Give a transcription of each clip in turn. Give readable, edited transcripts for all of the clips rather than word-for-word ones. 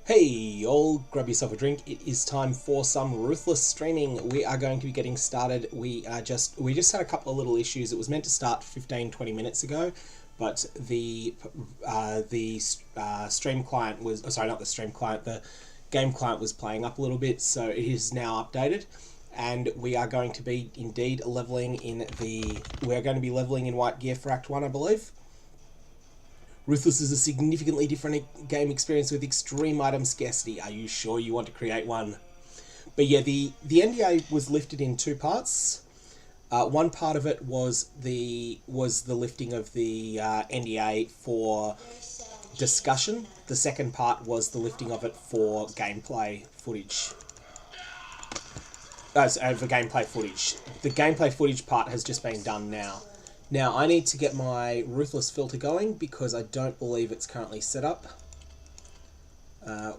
Hey all, grab yourself a drink. It is time for some Ruthless streaming. We are going to be getting started. We just had a couple of little issues. It was meant to start 15-20 minutes ago, but the stream client was sorry, not the stream client, the game client was playing up a little bit, so it is now updated. And we are going to be indeed leveling in white gear for Act 1, I believe. Ruthless is a significantly different game experience with extreme item scarcity. Are you sure you want to create one? But yeah, the NDA was lifted in two parts. One part of it was the lifting of the NDA for discussion. The second part was the lifting of it for gameplay footage. For gameplay footage. The gameplay footage part has just been done now. Now, I need to get my Ruthless filter going because I don't believe it's currently set up. Hang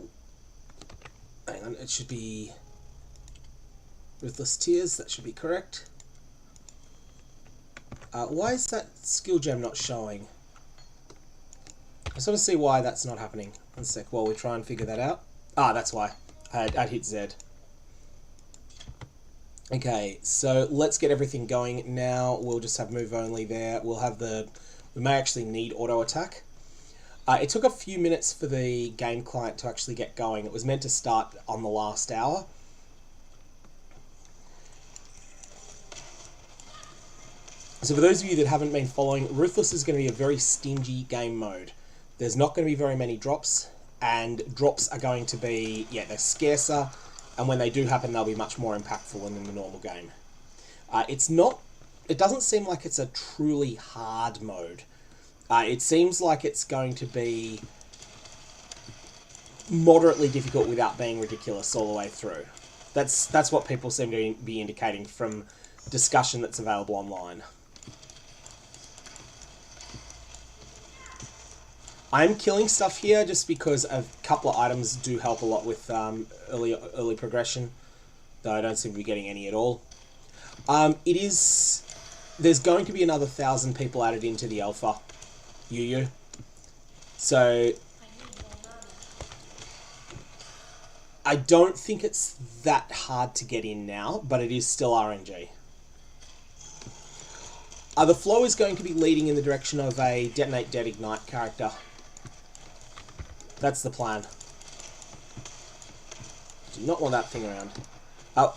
on, it should be Ruthless tiers, that should be correct. Why is that skill gem not showing? I just want to see why that's not happening. One sec while we try and figure that out. Ah, that's why. I'd hit Z. Okay, so let's get everything going now. We'll just have move only there. We may actually need auto attack. It took a few minutes for the game client to actually get going. It was meant to start on the last hour. So for those of you that haven't been following, Ruthless is going to be a very stingy game mode. There's not going to be very many drops, and drops are going to be, they're scarcer. And when they do happen, they'll be much more impactful than in the normal game. It doesn't seem like it's a truly hard mode. It seems like it's going to be moderately difficult without being ridiculous all the way through. That's what people seem to be indicating from discussion that's available online. I'm killing stuff here just because a couple of items do help a lot with early progression, though I don't seem to be getting any at all. There's going to be another 1,000 people added into the alpha, so I don't think it's that hard to get in now, but it is still RNG. The flow is going to be leading in the direction of a Detonate Dead Ignite character. That's the plan. Do not want that thing around.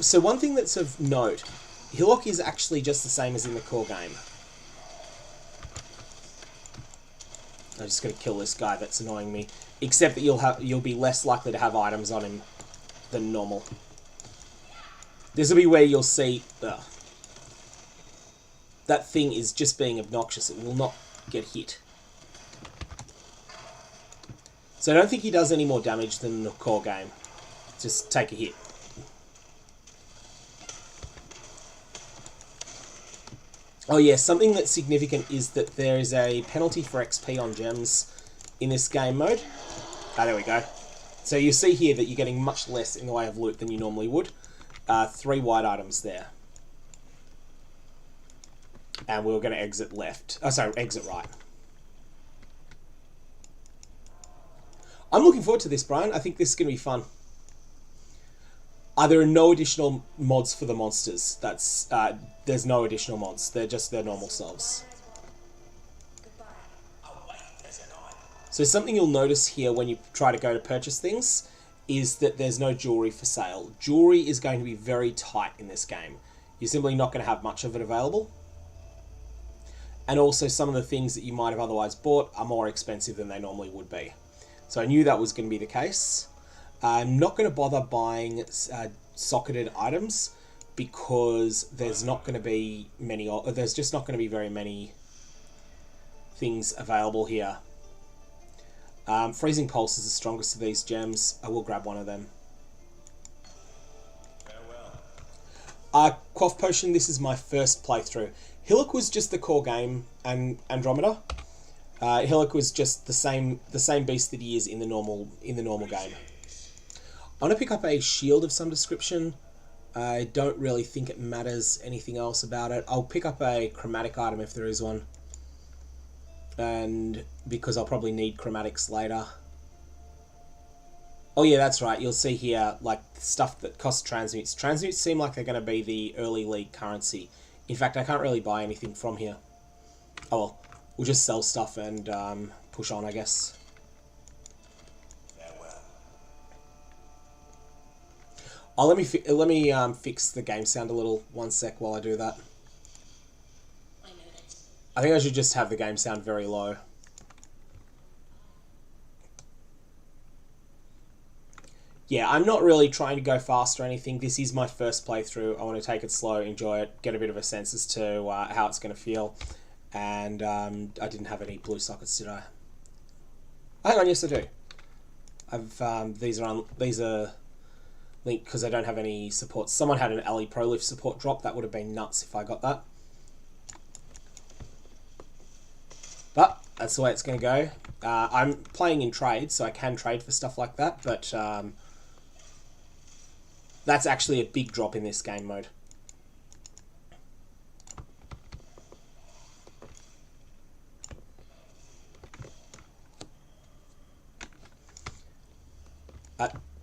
So one thing that's of note, Hillock is actually just the same as in the core game. I'm just going to kill this guy, that's annoying me. Except that you'll be less likely to have items on him than normal. This will be where you'll see that thing is just being obnoxious. It will not get hit. So I don't think he does any more damage than the core game. Just take a hit. Oh yeah, something that's significant is that there is a penalty for XP on gems in this game mode. There we go. So you see here that you're getting much less in the way of loot than you normally would. 3 white items there. And we're going to exit left. Oh, sorry, exit right. I'm looking forward to this, Brian. I think this is going to be fun. There are no additional mods for the monsters. There's no additional mods. They're just their normal selves. So something you'll notice here when you try to go to purchase things is that there's no jewelry for sale. Jewelry is going to be very tight in this game. You're simply not going to have much of it available. And also some of the things that you might have otherwise bought are more expensive than they normally would be. So I knew that was going to be the case. I'm not going to bother buying socketed items because there's not going to be many. There's just not going to be very many things available here. Freezing Pulse is the strongest of these gems. I will grab one of them. Quaff Potion. This is my first playthrough. Hillock was just the core game and Andromeda. Hillock was just the same beast that he is in the normal game. I want to pick up a shield of some description. I don't really think it matters anything else about it. I'll pick up a chromatic item if there is one. And because I'll probably need chromatics later. Oh yeah, that's right. You'll see here, like, stuff that costs transmutes. Transmutes seem like they're going to be the early league currency. In fact, I can't really buy anything from here. Oh well, we'll just sell stuff and push on, I guess. Oh, let me fix the game sound a little. 1 sec while I do that. I think I should just have the game sound very low. Yeah, I'm not really trying to go fast or anything. This is my first playthrough. I want to take it slow, enjoy it, get a bit of a sense as to how it's going to feel. And I didn't have any blue sockets, did I? Oh, hang on, yes I do. These are linked because I don't have any support. Someone had an Ali Pro Lift support drop. That would have been nuts if I got that. But that's the way it's going to go. I'm playing in trade, so I can trade for stuff like that, but that's actually a big drop in this game mode.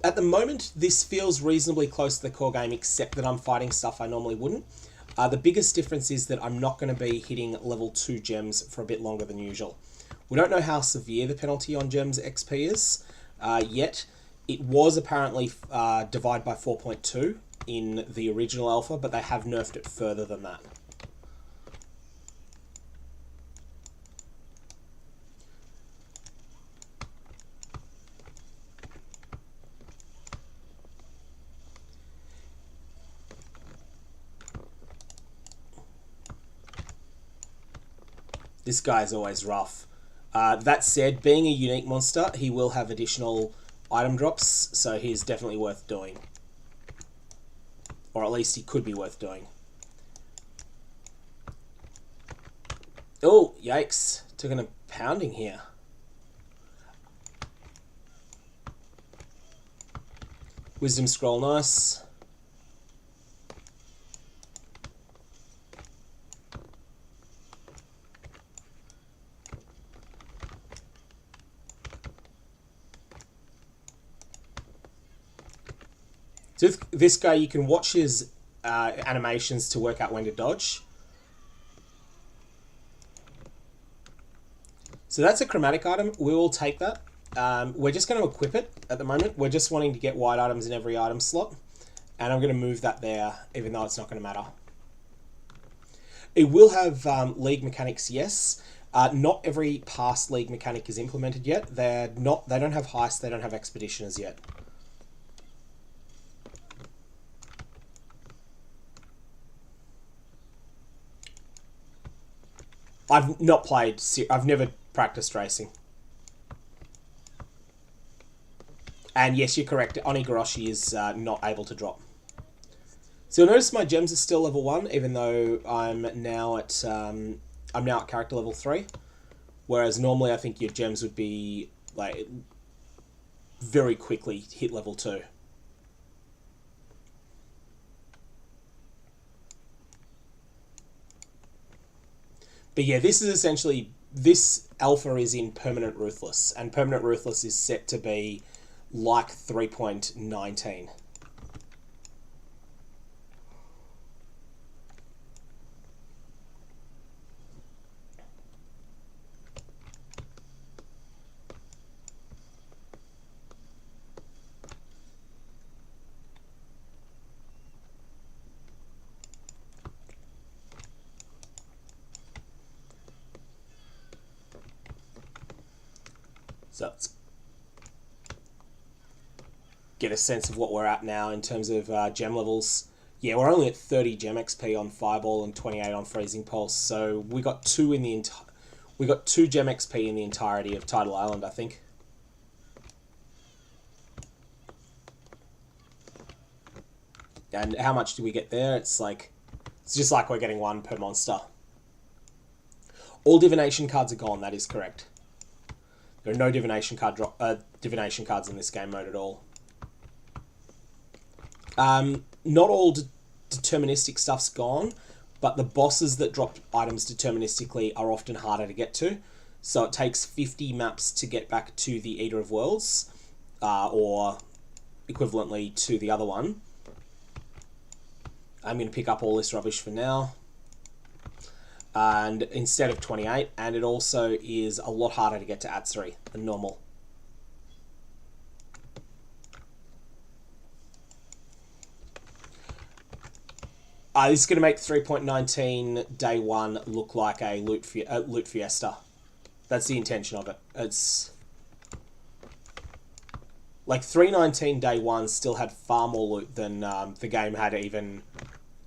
At the moment, this feels reasonably close to the core game, except that I'm fighting stuff I normally wouldn't. The biggest difference is that I'm not going to be hitting level 2 gems for a bit longer than usual. We don't know how severe the penalty on gems XP is yet. It was apparently divide by 4.2 in the original alpha, but they have nerfed it further than that. This guy's always rough. That said, being a unique monster, he will have additional item drops, so he's definitely worth doing. Or at least he could be worth doing. Oh, yikes. Took a pounding here. Wisdom scroll, nice. So with this guy, you can watch his animations to work out when to dodge. So that's a chromatic item. We will take that. We're just going to equip it at the moment. We're just wanting to get white items in every item slot. And I'm going to move that there, even though it's not going to matter. It will have league mechanics, yes. Not every past league mechanic is implemented yet. They don't have heist, they don't have expeditioners yet. I've not played, I've never practiced racing. And yes, you're correct, Onigoroshi is not able to drop. So you'll notice my gems are still level 1, even though I'm now at character level 3. Whereas normally I think your gems would be, like, very quickly hit level 2. But yeah, this is essentially, this alpha is in permanent Ruthless, and permanent Ruthless is set to be like 3.19. So let's get a sense of what we're at now in terms of gem levels. Yeah, we're only at 30 gem XP on Fireball and 28 on Freezing Pulse. So we got 2 in the we got 2 gem XP in the entirety of Tidal Island, I think. And how much do we get there? It's just like we're getting 1 per monster. All divination cards are gone. That is correct. There are no divination cards in this game mode at all. Not all deterministic stuff's gone, but the bosses that drop items deterministically are often harder to get to. So it takes 50 maps to get back to the Eater of Worlds, or equivalently to the other one. I'm going to pick up all this rubbish for now. And instead of 28, and it also is a lot harder to get to At3 than normal. This is going to make 3.19 day 1 look like a loot fiesta. That's the intention of it. It's like 3.19 day 1 still had far more loot than the game had even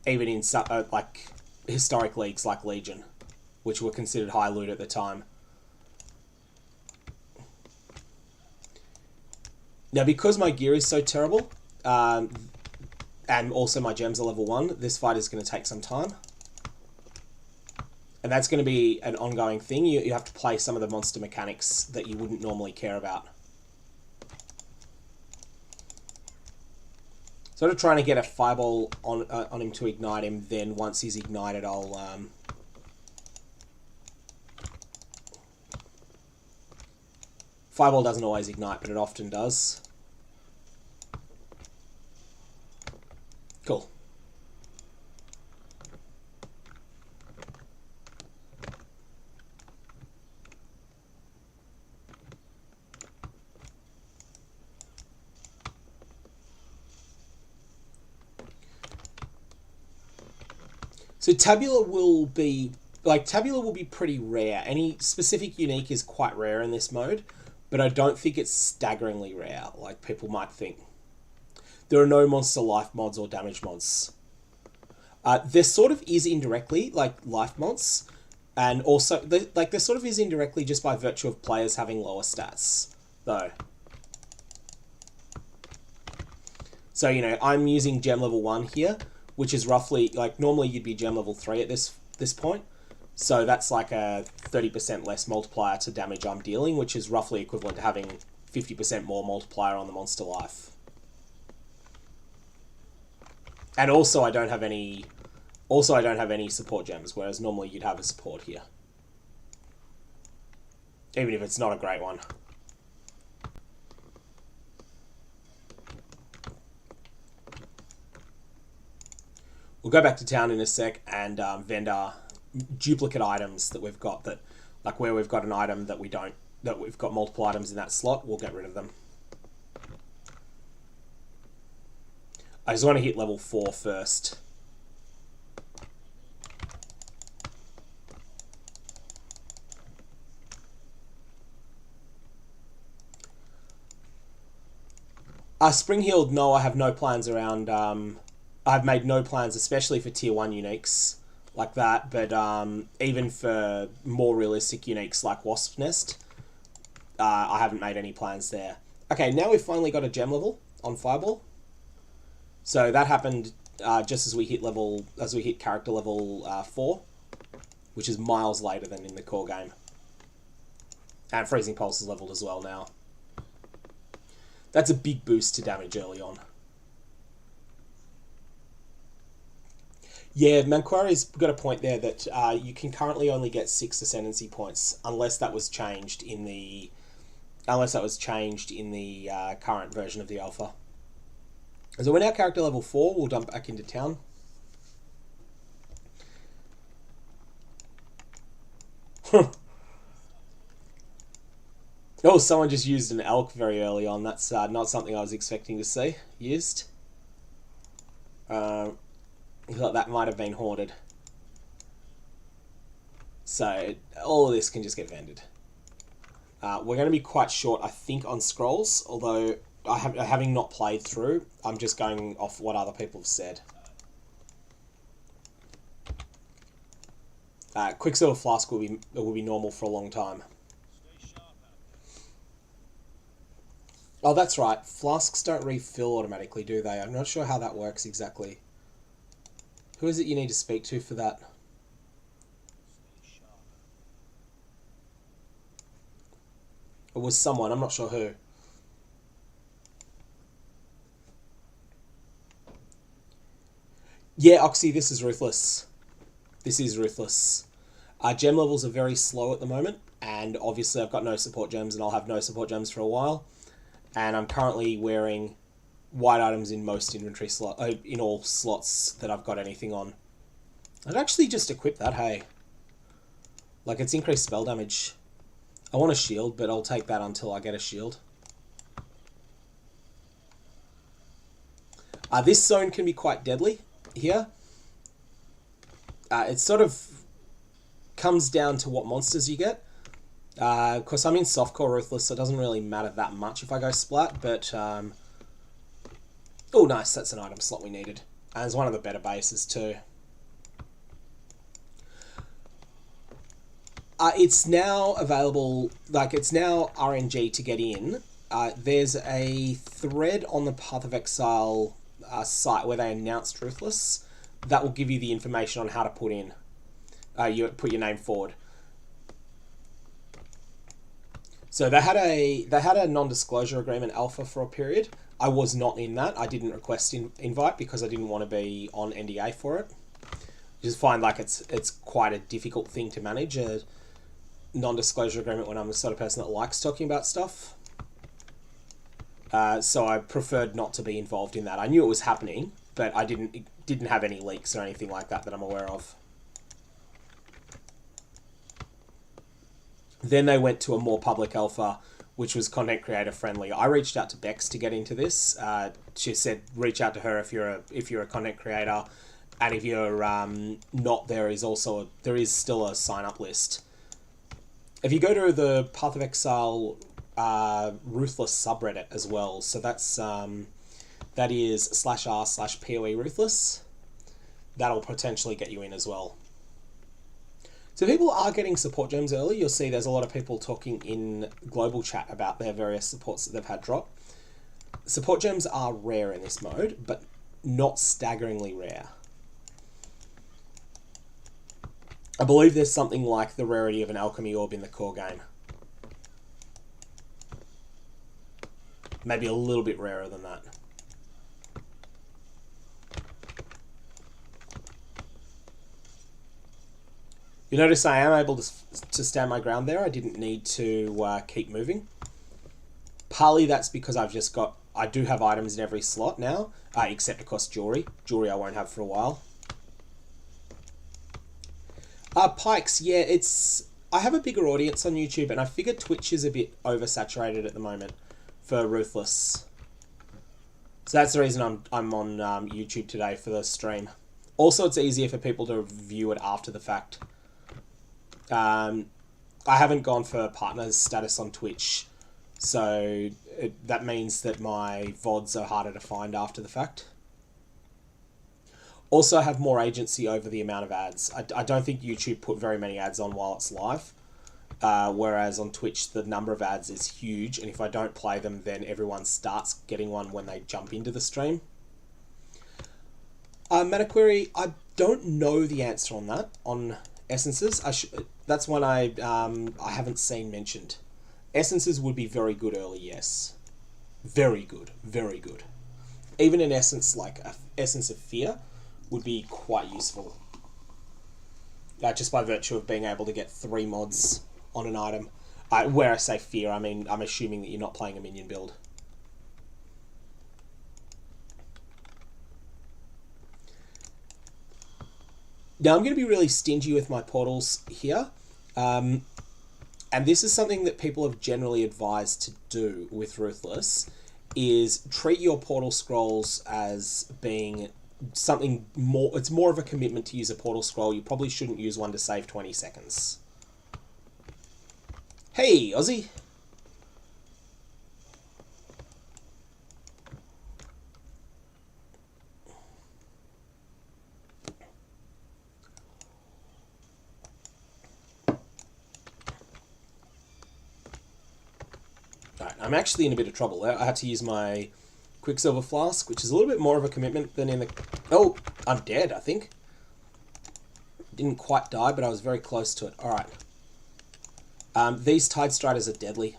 in like historic leagues like Legion, which were considered high loot at the time. Now, because my gear is so terrible, and also my gems are level 1, this fight is going to take some time. And that's going to be an ongoing thing. You have to play some of the monster mechanics that you wouldn't normally care about. Sort of trying to get a fireball on him to ignite him, then once he's ignited, I'll... Fireball doesn't always ignite, but it often does. Cool. So Tabula will be pretty rare. Any specific unique is quite rare in this mode, but I don't think it's staggeringly rare, like people might think. There are no monster life mods or damage mods. There sort of is indirectly, like life mods, and also there sort of is indirectly just by virtue of players having lower stats, though. So, you know, I'm using gem level 1 here, which is roughly, like, normally you'd be gem level 3 at this point. So that's like a 30% less multiplier to damage I'm dealing, which is roughly equivalent to having 50% more multiplier on the monster life. And also I don't have any support gems, whereas normally you'd have a support here. Even if it's not a great one. We'll go back to town in a sec and vend our duplicate items that we've got, that, like where we've got an item that we've got multiple items in that slot, we'll get rid of them. I just want to hit level 4 first. Spring Healed, no, I have no plans around... I've made no plans, especially for tier 1 uniques like that, but even for more realistic uniques like Wasp Nest, I haven't made any plans there. Okay, now we've finally got a gem level on Fireball. So that happened just as we hit character level 4, which is miles later than in the core game. And Freezing Pulse is leveled as well now. That's a big boost to damage early on. Yeah, Manquari's got a point there that you can currently only get 6 Ascendancy points unless that was changed in the current version of the alpha. So we're now character level 4. We'll dump back into town. Oh, someone just used an elk very early on. That's not something I was expecting to see used. I thought that might have been hoarded. So all of this can just get vended. We're going to be quite short, I think, on scrolls, although having not played through, I'm just going off what other people have said. Quicksilver Flask will be normal for a long time. Oh, that's right. Flasks don't refill automatically, do they? I'm not sure how that works exactly. Who is it you need to speak to for that? It was someone, I'm not sure who. Yeah, Oxy, this is Ruthless. This is Ruthless. Gem levels are very slow at the moment, and obviously I've got no support gems, and I'll have no support gems for a while. And I'm currently wearing white items in most inventory slot, in all slots that I've got anything on. I'd actually just equip that, hey. Like, it's increased spell damage. I want a shield, but I'll take that until I get a shield. This zone can be quite deadly here. It sort of comes down to what monsters you get. Of course, I'm in softcore Ruthless, so it doesn't really matter that much if I go splat, but... oh, nice, that's an item slot we needed. And it's one of the better bases, too. It's now available, like, it's now RNG to get in. There's a thread on the Path of Exile site where they announced Ruthless that will give you the information on how to put in. You put your name forward. So they had a non-disclosure agreement alpha for a period. I was not in that. I didn't request invite because I didn't want to be on NDA for it. I just find like it's quite a difficult thing to manage, a non-disclosure agreement, when I'm the sort of person that likes talking about stuff. So I preferred not to be involved in that. I knew it was happening, but I didn't have any leaks or anything like that I'm aware of. Then they went to a more public alpha, which was content creator friendly. I reached out to Bex to get into this. She said reach out to her if you're a content creator, and if you're not, there is still a sign up list. If you go to the Path of Exile Ruthless subreddit as well, so that's that is /r/POE Ruthless. That'll potentially get you in as well. So people are getting support gems early. You'll see there's a lot of people talking in global chat about their various supports that they've had drop. Support gems are rare in this mode, but not staggeringly rare. I believe there's something like the rarity of an alchemy orb in the core game. Maybe a little bit rarer than that. You notice I am able to stand my ground there. I didn't need to keep moving. Partly that's because I do have items in every slot now, except of course jewelry. Jewelry I won't have for a while. Pikes, yeah, I have a bigger audience on YouTube, and I figure Twitch is a bit oversaturated at the moment for Ruthless. So that's the reason I'm on YouTube today for the stream. Also, it's easier for people to view it after the fact. I haven't gone for partners status on Twitch, so that means that my VODs are harder to find after the fact. Also, I have more agency over the amount of ads. I don't think YouTube put very many ads on while it's live, whereas on Twitch the number of ads is huge, and if I don't play them, then everyone starts getting one when they jump into the stream. Meta query, I don't know the answer on that, on essences. That's one I haven't seen mentioned. Essences would be very good early, yes. Very good, very good. Even an essence like an Essence of Fear would be quite useful. Just by virtue of being able to get 3 mods on an item. Where I say fear, I mean, I'm assuming that you're not playing a minion build. Now I'm going to be really stingy with my portals here. And this is something that people have generally advised to do with Ruthless, is treat your portal scrolls as being something more. It's more of a commitment to use a portal scroll. You probably shouldn't use one to save 20 seconds. Hey, Aussie. Right, I'm actually in a bit of trouble there. I had to use my Quicksilver Flask, which is a little bit more of a commitment than in the... Oh, I'm dead, I think. Didn't quite die, but I was very close to it. Alright. These Tide Striders are deadly.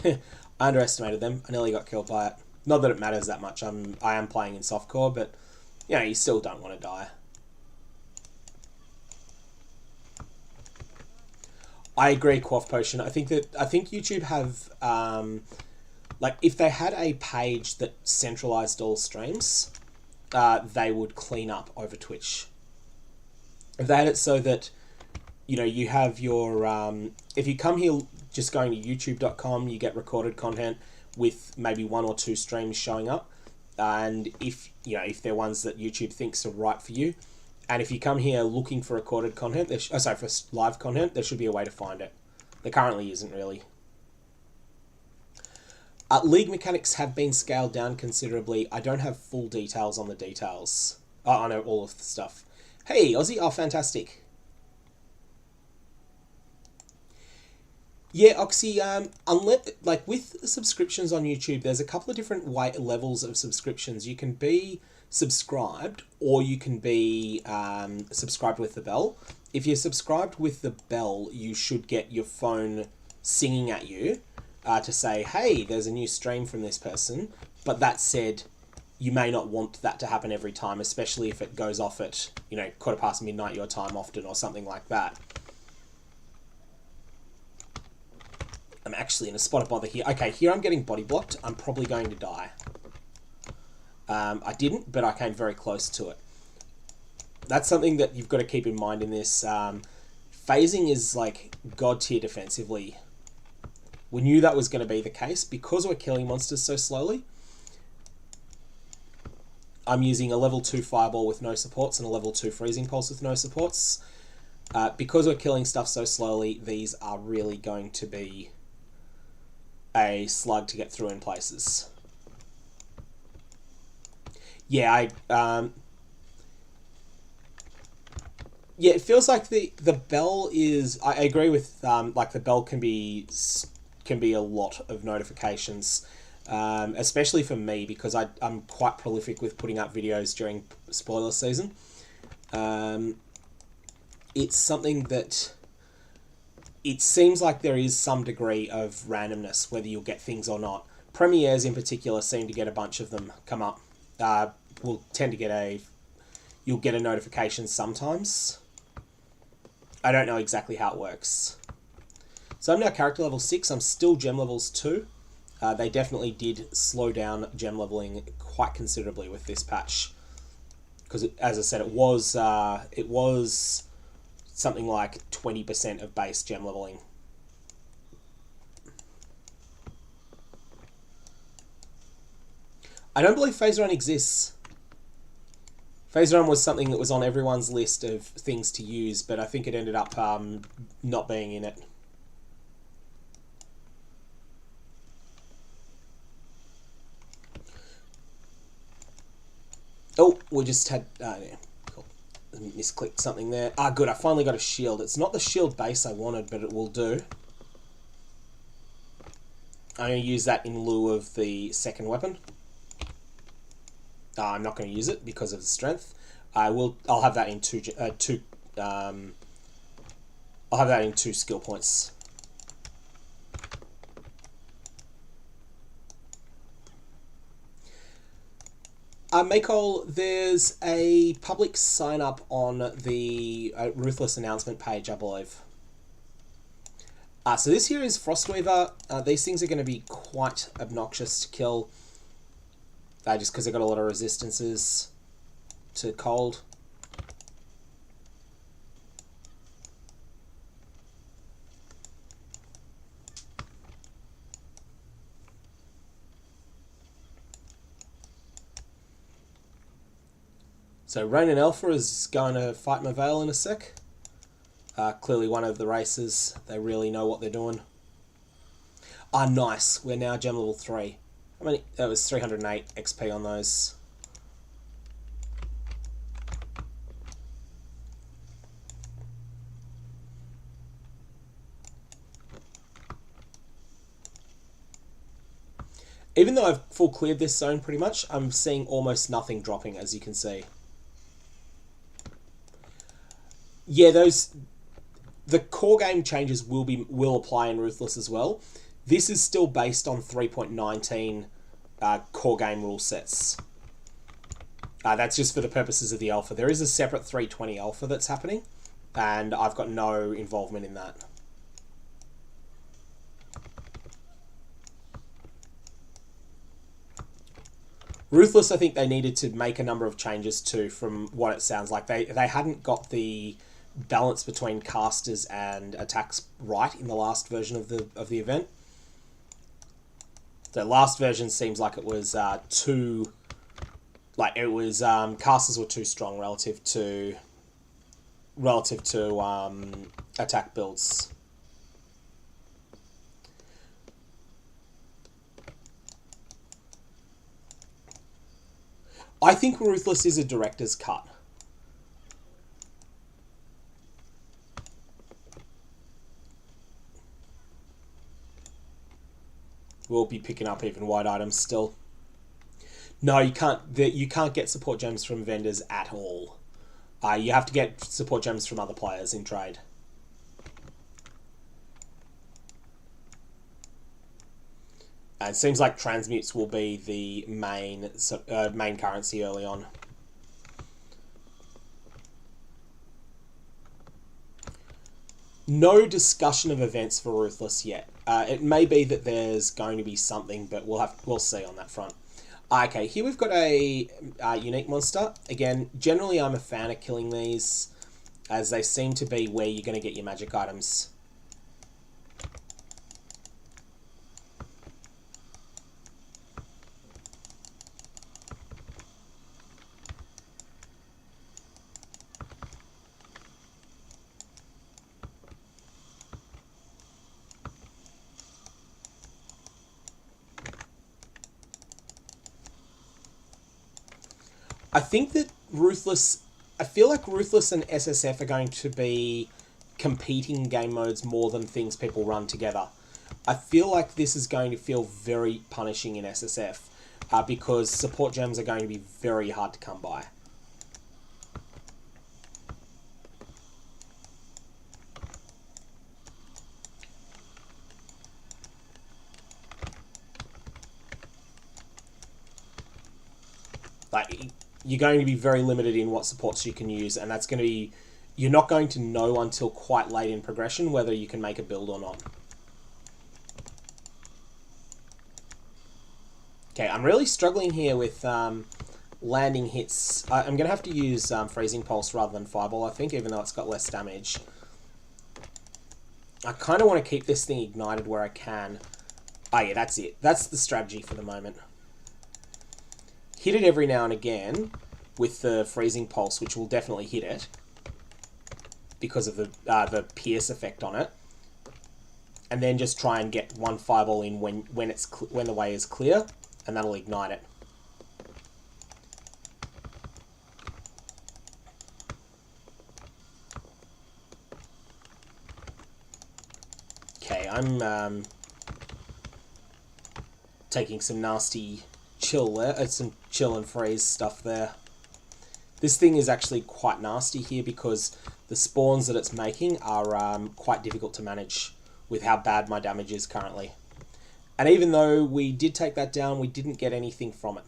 I underestimated them. I nearly got killed by it. Not that it matters that much. I am playing in softcore, but you know, you still don't want to die. I agree, Quaff Potion. I think YouTube have like if they had a page that centralized all streams, they would clean up over Twitch. If they had it so that, you know, you have your, if you come here just going to youtube.com, you get recorded content with maybe 1 or 2 streams showing up. And if, you know, if they're ones that YouTube thinks are right for you, and if you come here looking for recorded content, for live content, there should be a way to find it. There currently isn't really. League mechanics have been scaled down considerably. I don't have full details on the details. I know all of the stuff. Hey, Aussie. Oh, fantastic. Yeah, Oxy, unless, like, with subscriptions on YouTube, there's a couple of different levels of subscriptions. You can be subscribed, or you can be subscribed with the bell. If you're subscribed with the bell, you should get your phone singing at you to say, hey, there's a new stream from this person. But that said, you may not want that to happen every time, especially if it goes off at, you know, midnight your time often or something like that. I'm actually in a spot of bother here. Okay, here I'm getting body blocked. I'm probably going to die. I didn't, but I came very close to it. That's something that you've got to keep in mind in this. Phasing is like god tier defensively. We knew that was going to be the case because we're killing monsters so slowly. I'm using a level 2 fireball with no supports and a level 2 freezing pulse with no supports. Because we're killing stuff so slowly, these are really going to be a slug to get through in places. Yeah, yeah, it feels like the bell is. I agree with like the bell can be a lot of notifications, especially for me because I'm quite prolific with putting up videos during spoiler season. It's something that it seems like there is some degree of randomness, whether you'll get things or not. Premieres in particular seem to get a bunch of them come up. Will tend to get you'll get a notification sometimes. I don't know exactly how it works. So I'm now character level 6. I'm still gem levels 2. They definitely did slow down gem leveling quite considerably with this patch. Because, as I said, it was something like 20% of base gem leveling. I don't believe phase run exists. Phase run was something that was on everyone's list of things to use, but I think it ended up not being in it. Oh, we just had... yeah. Misclicked something there. Ah, good. I finally got a shield. It's not the shield base I wanted, but it will do. I'm going to use that in lieu of the second weapon. I'm not going to use it because of the strength. I'll have that in I'll have that in 2 skill points. Maycole, there's a public sign-up on the Ruthless announcement page, I believe. So this here is Frostweaver. These things are going to be quite obnoxious to kill, just because they've got a lot of resistances to cold. So Rain and Alpha is going to fight Mavale in a sec. Clearly one of the races. They really know what they're doing. Ah, nice. We're now gem level 3. How many? That was 308 XP on those. Even though I've full cleared this zone pretty much, I'm seeing almost nothing dropping, as you can see. Yeah, the core game changes will apply in Ruthless as well. This is still based on 3.19 core game rule sets. That's just for the purposes of the alpha. There is a separate 320 alpha that's happening, and I've got no involvement in that. Ruthless, I think they needed to make a number of changes too, from what it sounds like. They hadn't got the balance between casters and attacks right in the last version of the event. The last version seems like it was too... Like, it was... casters were too strong relative to attack builds. I think Ruthless is a director's cut. We'll be picking up even white items still. No, you can't. You can't get support gems from vendors at all. You have to get support gems from other players in trade. And it seems like transmutes will be the main currency early on. No discussion of events for Ruthless yet. It may be that there's going to be something, but we'll see on that front. Okay, here we've got a unique monster. Again, generally I'm a fan of killing these, as they seem to be where you're going to get your magic items. I think that Ruthless... I feel like Ruthless and SSF are going to be competing game modes more than things people run together. I feel like this is going to feel very punishing in SSF, because support gems are going to be very hard to come by. Like... You're going to be very limited in what supports you can use, and that's going to be... You're not going to know until quite late in progression whether you can make a build or not. Okay, I'm really struggling here with landing hits. I'm going to have to use Freezing Pulse rather than Fireball, I think, even though it's got less damage. I kind of want to keep this thing ignited where I can. Ah, yeah, that's it. That's the strategy for the moment. Hit it every now and again with the Freezing Pulse, which will definitely hit it because of the pierce effect on it, and then just try and get one Fireball in when the way is clear, and that'll ignite it. Okay, I'm taking some nasty chill there. Some chill and freeze stuff there. This thing is actually quite nasty here because the spawns that it's making are quite difficult to manage with how bad my damage is currently. And even though we did take that down, we didn't get anything from it.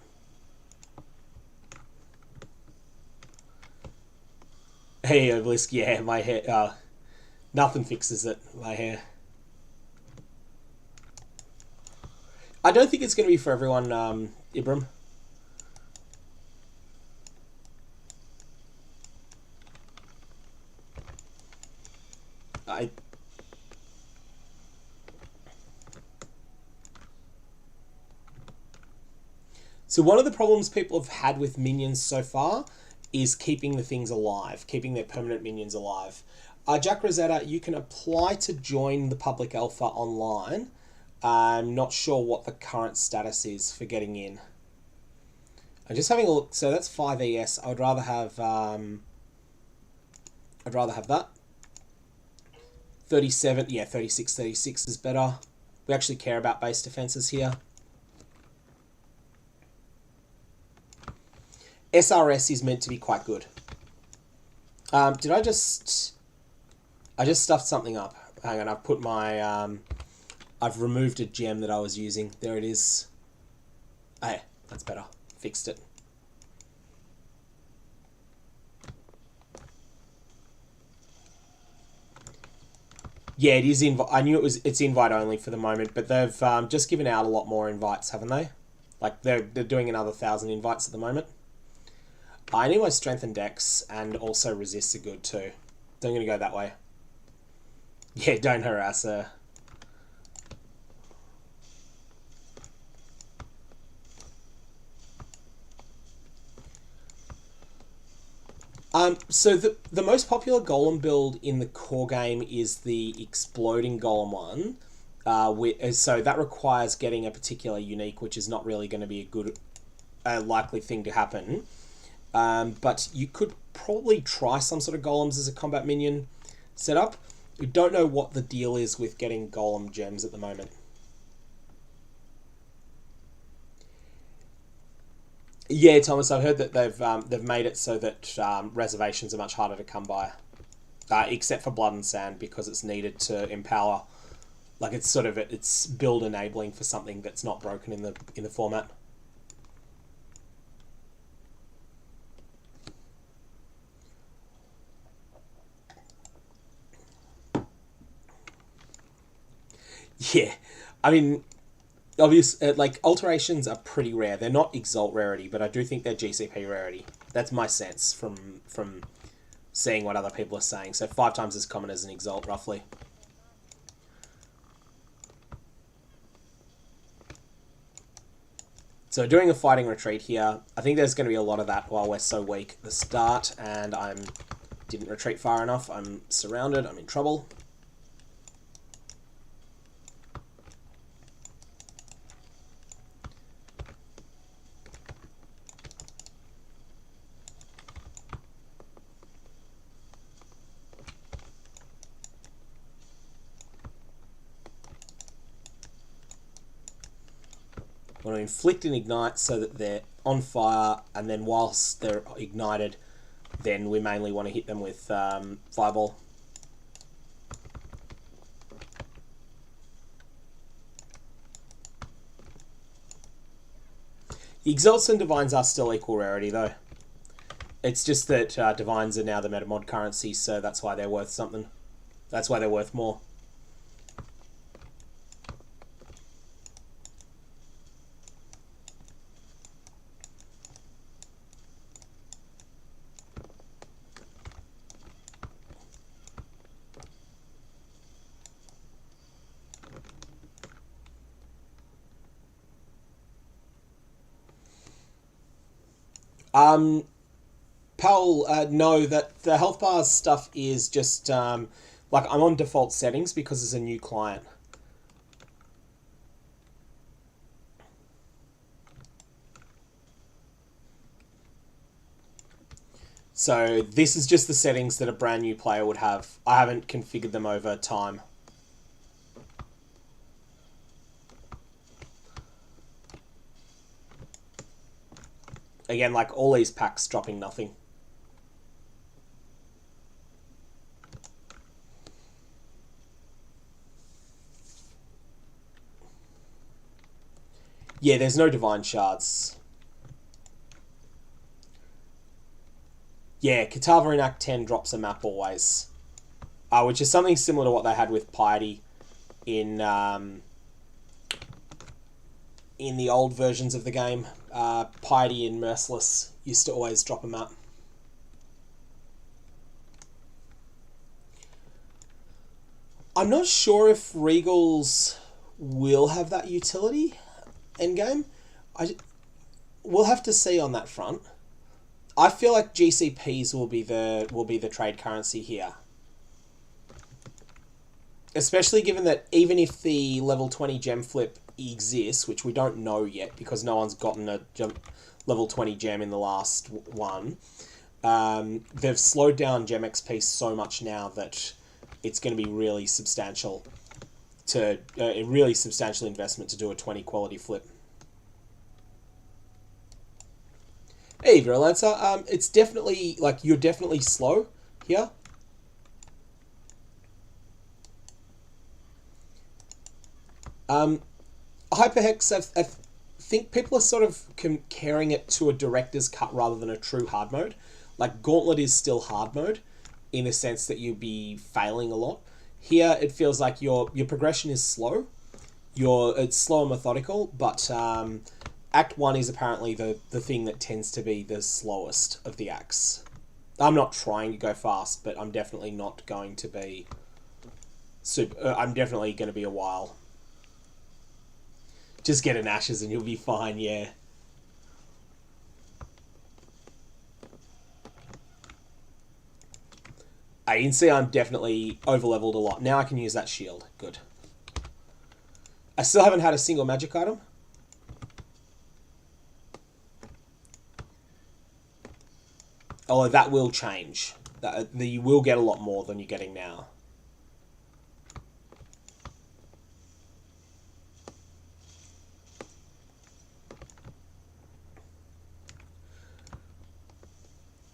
Hey, Obelisk, yeah, my hair, nothing fixes it, my hair. I don't think it's going to be for everyone, Ibram. So one of the problems people have had with minions so far is keeping the things alive, keeping their permanent minions alive. Jack Rosetta, you can apply to join the public alpha online. I'm not sure what the current status is for getting in. I'm just having a look. So that's 5 ES. I'd rather have that. 37, yeah, 36 is better. We actually care about base defenses here. SRS is meant to be quite good. Did I just stuffed something up. Hang on, I've put my I've removed a gem that I was using. There it is. Hey, that's better. Fixed it. Yeah, it is invite. I knew it's invite only for the moment, but they've just given out a lot more invites, haven't they? Like, they're doing another 1,000 invites at the moment. I need my strength and dex, and also resists are good too. So I'm going to go that way. Yeah, don't harass her. So the most popular golem build in the core game is the exploding golem one. So that requires getting a particular unique, which is not really going to be a likely thing to happen. But you could probably try some sort of golems as a combat minion setup. We don't know what the deal is with getting golem gems at the moment. Yeah, Thomas, I've heard that they've made it so that reservations are much harder to come by, except for Blood and Sand, because it's needed to empower. Like, it's build enabling for something that's not broken in the format. Yeah, I mean, like, alterations are pretty rare. They're not Exalt rarity, but I do think they're GCP rarity. That's my sense from seeing what other people are saying. So 5 times as common as an Exalt, roughly. So doing a fighting retreat here, I think there's going to be a lot of that while we're so weak at the start, and didn't retreat far enough. I'm surrounded. I'm in trouble. I want to inflict and ignite so that they're on fire, and then whilst they're ignited, then we mainly want to hit them with Fireball. The Exalts and Divines are still equal rarity, though. It's just that Divines are now the metamod currency, so that's why they're worth something. That's why they're worth more. Powell, no, that the health bars stuff is just, like, I'm on default settings because it's a new client. So this is just the settings that a brand new player would have. I haven't configured them over time. Again, like, all these packs dropping nothing. Yeah, there's no Divine Shards. Yeah, Kitava in Act 10 drops a map always. Which is something similar to what they had with Piety in the old versions of the game. Piety and Merciless used to always drop a map. I'm not sure if Regals will have that utility endgame. We'll have to see on that front. I feel like GCPs will be the trade currency here. Especially given that even if the level 20 gem flip exists, which we don't know yet because no one's gotten a level 20 gem in the last one, they've slowed down gem XP so much now that it's going to be really substantial a really substantial investment to do a 20 quality flip. Hey, Virulancer, it's definitely, like, you're definitely slow here. Hyperhex, I think people are sort of comparing it to a director's cut rather than a true hard mode. Like, Gauntlet is still hard mode in the sense that you'd be failing a lot. Here, it feels like your progression is slow. It's slow and methodical, but Act 1 is apparently the thing that tends to be the slowest of the acts. I'm not trying to go fast, but I'm definitely not going to be super... I'm definitely going to be a while. Just get an Ashes and you'll be fine, yeah. You can see I'm definitely over-leveled a lot. Now I can use that shield. Good. I still haven't had a single magic item. Although that will change. You will get a lot more than you're getting now.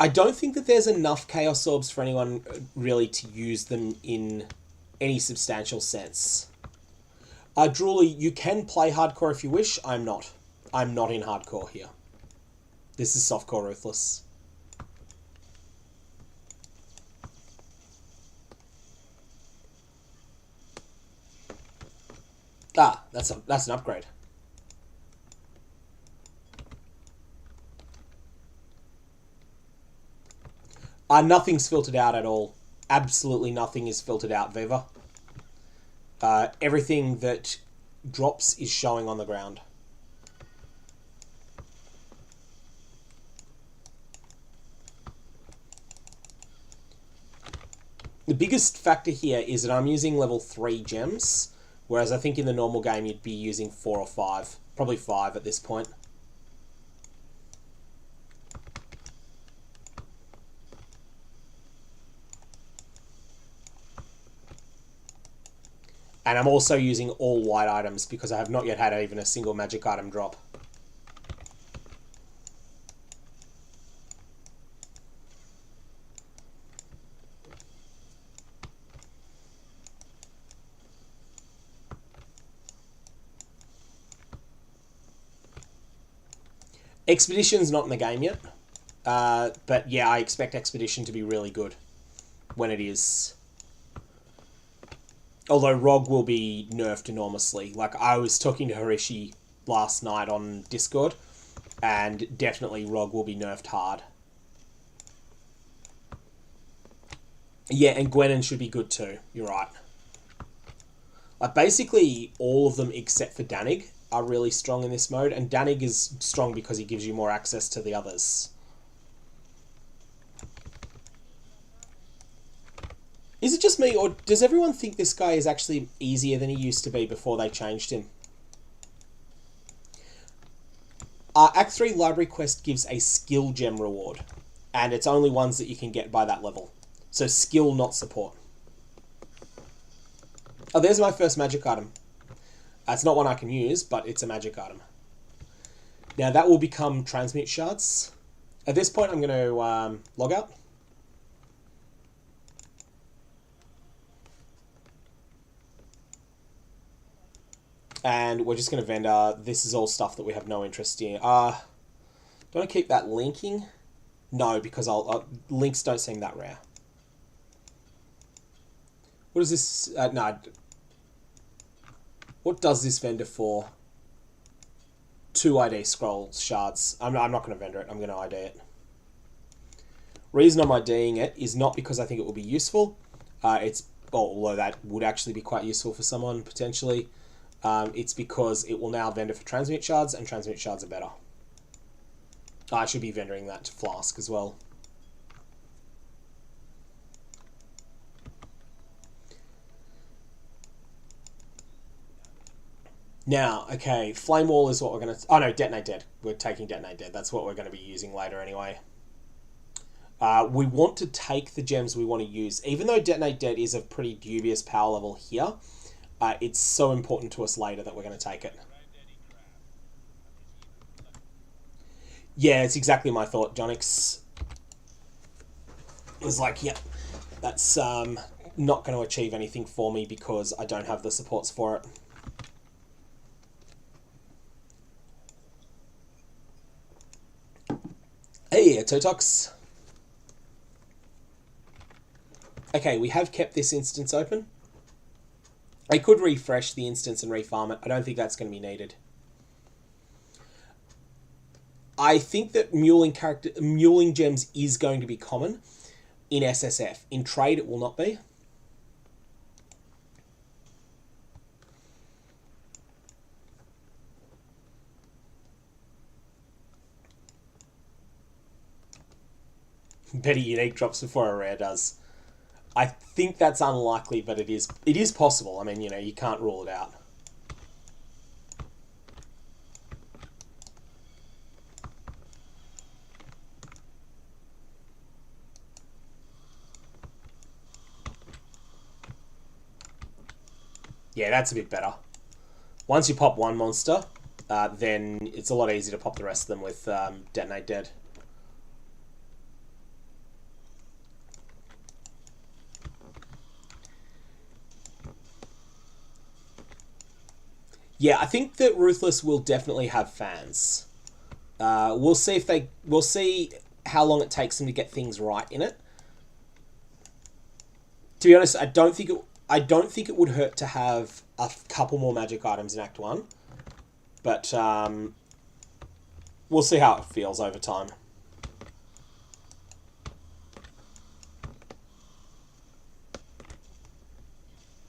I don't think that there's enough Chaos Orbs for anyone really to use them in any substantial sense. Drooly, you can play hardcore if you wish. I'm not. I'm not in hardcore here. This is softcore Ruthless. Ah, that's an upgrade. Nothing's filtered out at all. Absolutely nothing is filtered out, Viva. Everything that drops is showing on the ground. The biggest factor here is that I'm using level 3 gems, whereas I think in the normal game you'd be using 4 or 5. Probably 5 at this point. And I'm also using all white items because I have not yet had even a single magic item drop. Expedition's not in the game yet. But yeah, I expect Expedition to be really good when it is. Although Rog will be nerfed enormously. Like, I was talking to Harishi last night on Discord, and definitely Rog will be nerfed hard. Yeah, and Gwenin should be good too. You're right. Like, basically, all of them except for Danig are really strong in this mode, and Danig is strong because he gives you more access to the others. Is it just me, or does everyone think this guy is actually easier than he used to be before they changed him? Act 3 Library Quest gives a skill gem reward, and it's only ones that you can get by that level. So skill, not support. Oh, there's my first magic item. It's not one I can use, but it's a magic item. Now that will become transmute shards. At this point, I'm going to log out. And we're just going to vendor. This is all stuff that we have no interest in. Do I want to keep that linking? No, because links don't seem that rare. What is this? No. What does this vendor for? 2 ID scroll shards. I'm not going to vendor it. I'm going to ID it. Reason I'm IDing it is not because I think it will be useful. Although that would actually be quite useful for someone potentially. It's because it will now vendor for transmute shards, and transmute shards are better. I should be vendoring that to Flask as well. Now, okay, Flame Wall is what we're going to... Oh no, Detonate Dead. We're taking Detonate Dead. That's what we're going to be using later anyway. We want to take the gems we want to use. Even though Detonate Dead is a pretty dubious power level here, it's so important to us later that we're going to take it. Yeah, it's exactly my thought. Jonix was like, yeah, that's not going to achieve anything for me because I don't have the supports for it. Hey, Totox. Okay, we have kept this instance open. I could refresh the instance and refarm it. I don't think that's going to be needed. I think that muling gems is going to be common in SSF. In trade, it will not be. Better unique drops before a rare does. I think that's unlikely, but it is possible. I mean, you know, you can't rule it out. Yeah, that's a bit better. Once you pop one monster, then it's a lot easier to pop the rest of them with Detonate Dead. Yeah, I think that Ruthless will definitely have fans. We'll see how long it takes them to get things right in it. To be honest, I don't think it would hurt to have a couple more magic items in Act 1. But we'll see how it feels over time.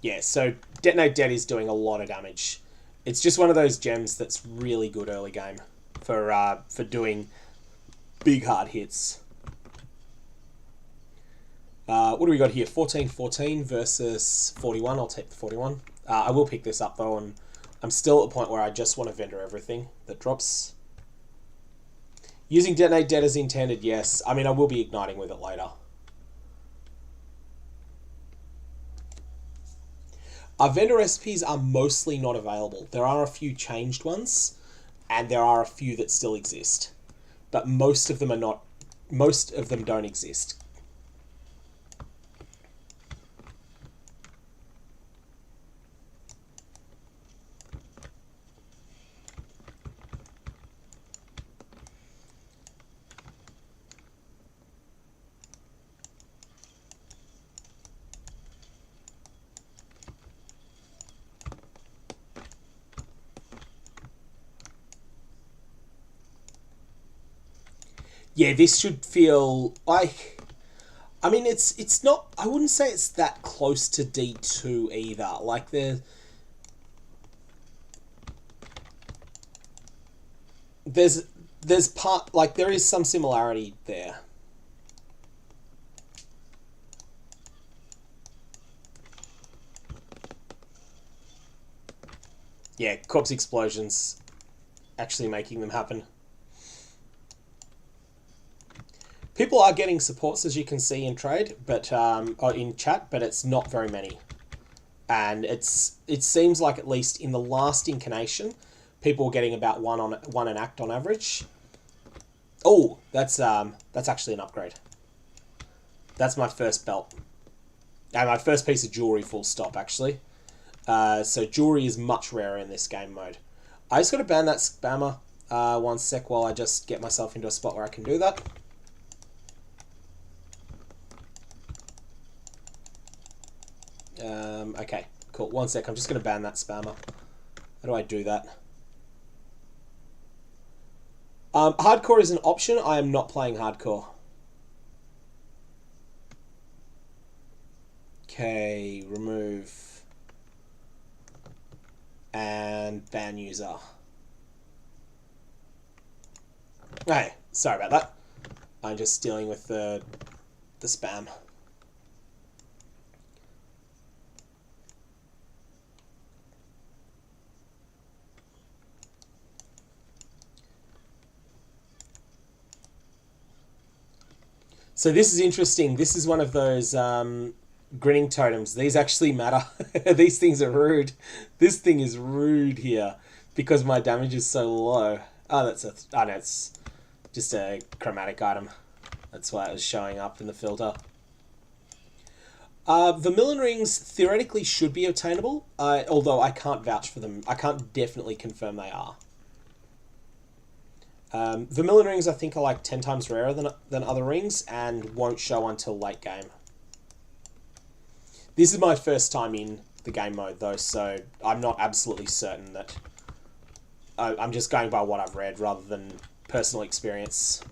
Yeah, so Detonate Dead is doing a lot of damage. It's just one of those gems that's really good early game for doing big hard hits. What do we got here? 14-14 versus 41. I'll take the 41. I will pick this up though, and I'm still at the point where I just want to vendor everything that drops. Using Detonate Dead as intended, yes. I mean, I will be igniting with it later. Our vendor recipes are mostly not available. There are a few changed ones, and there are a few that still exist. But most of them are not. Most of them don't exist. Yeah, this should feel like... I mean, it's not... I wouldn't say it's that close to D2 either. Like, there's part... Like, there is some similarity there. Yeah, corpse explosions actually making them happen. People are getting supports, as you can see in trade, but or in chat, but it's not very many. And it seems like, at least in the last incarnation, people were getting about one an act on average. Oh, that's actually an upgrade. That's my first belt. And my first piece of jewelry, full stop, actually. So jewelry is much rarer in this game mode. I just got to ban that spammer. One sec while I just get myself into a spot where I can do that. Okay, cool. One sec, I'm just going to ban that spammer. How do I do that? Hardcore is an option. I am not playing hardcore. Okay, remove. And ban user. Hey, sorry about that. I'm just dealing with the spam. So this is interesting. This is one of those grinning totems. These actually matter. These things are rude. This thing is rude here because my damage is so low. Oh, no, it's just a chromatic item. That's why it was showing up in the filter. Vermilion rings theoretically should be obtainable, although I can't vouch for them. I can't definitely confirm they are. Vermilion rings, I think, are like 10 times rarer than other rings and won't show until late game. This is my first time in the game mode, though, so I'm not absolutely certain that... I'm just going by what I've read rather than personal experience.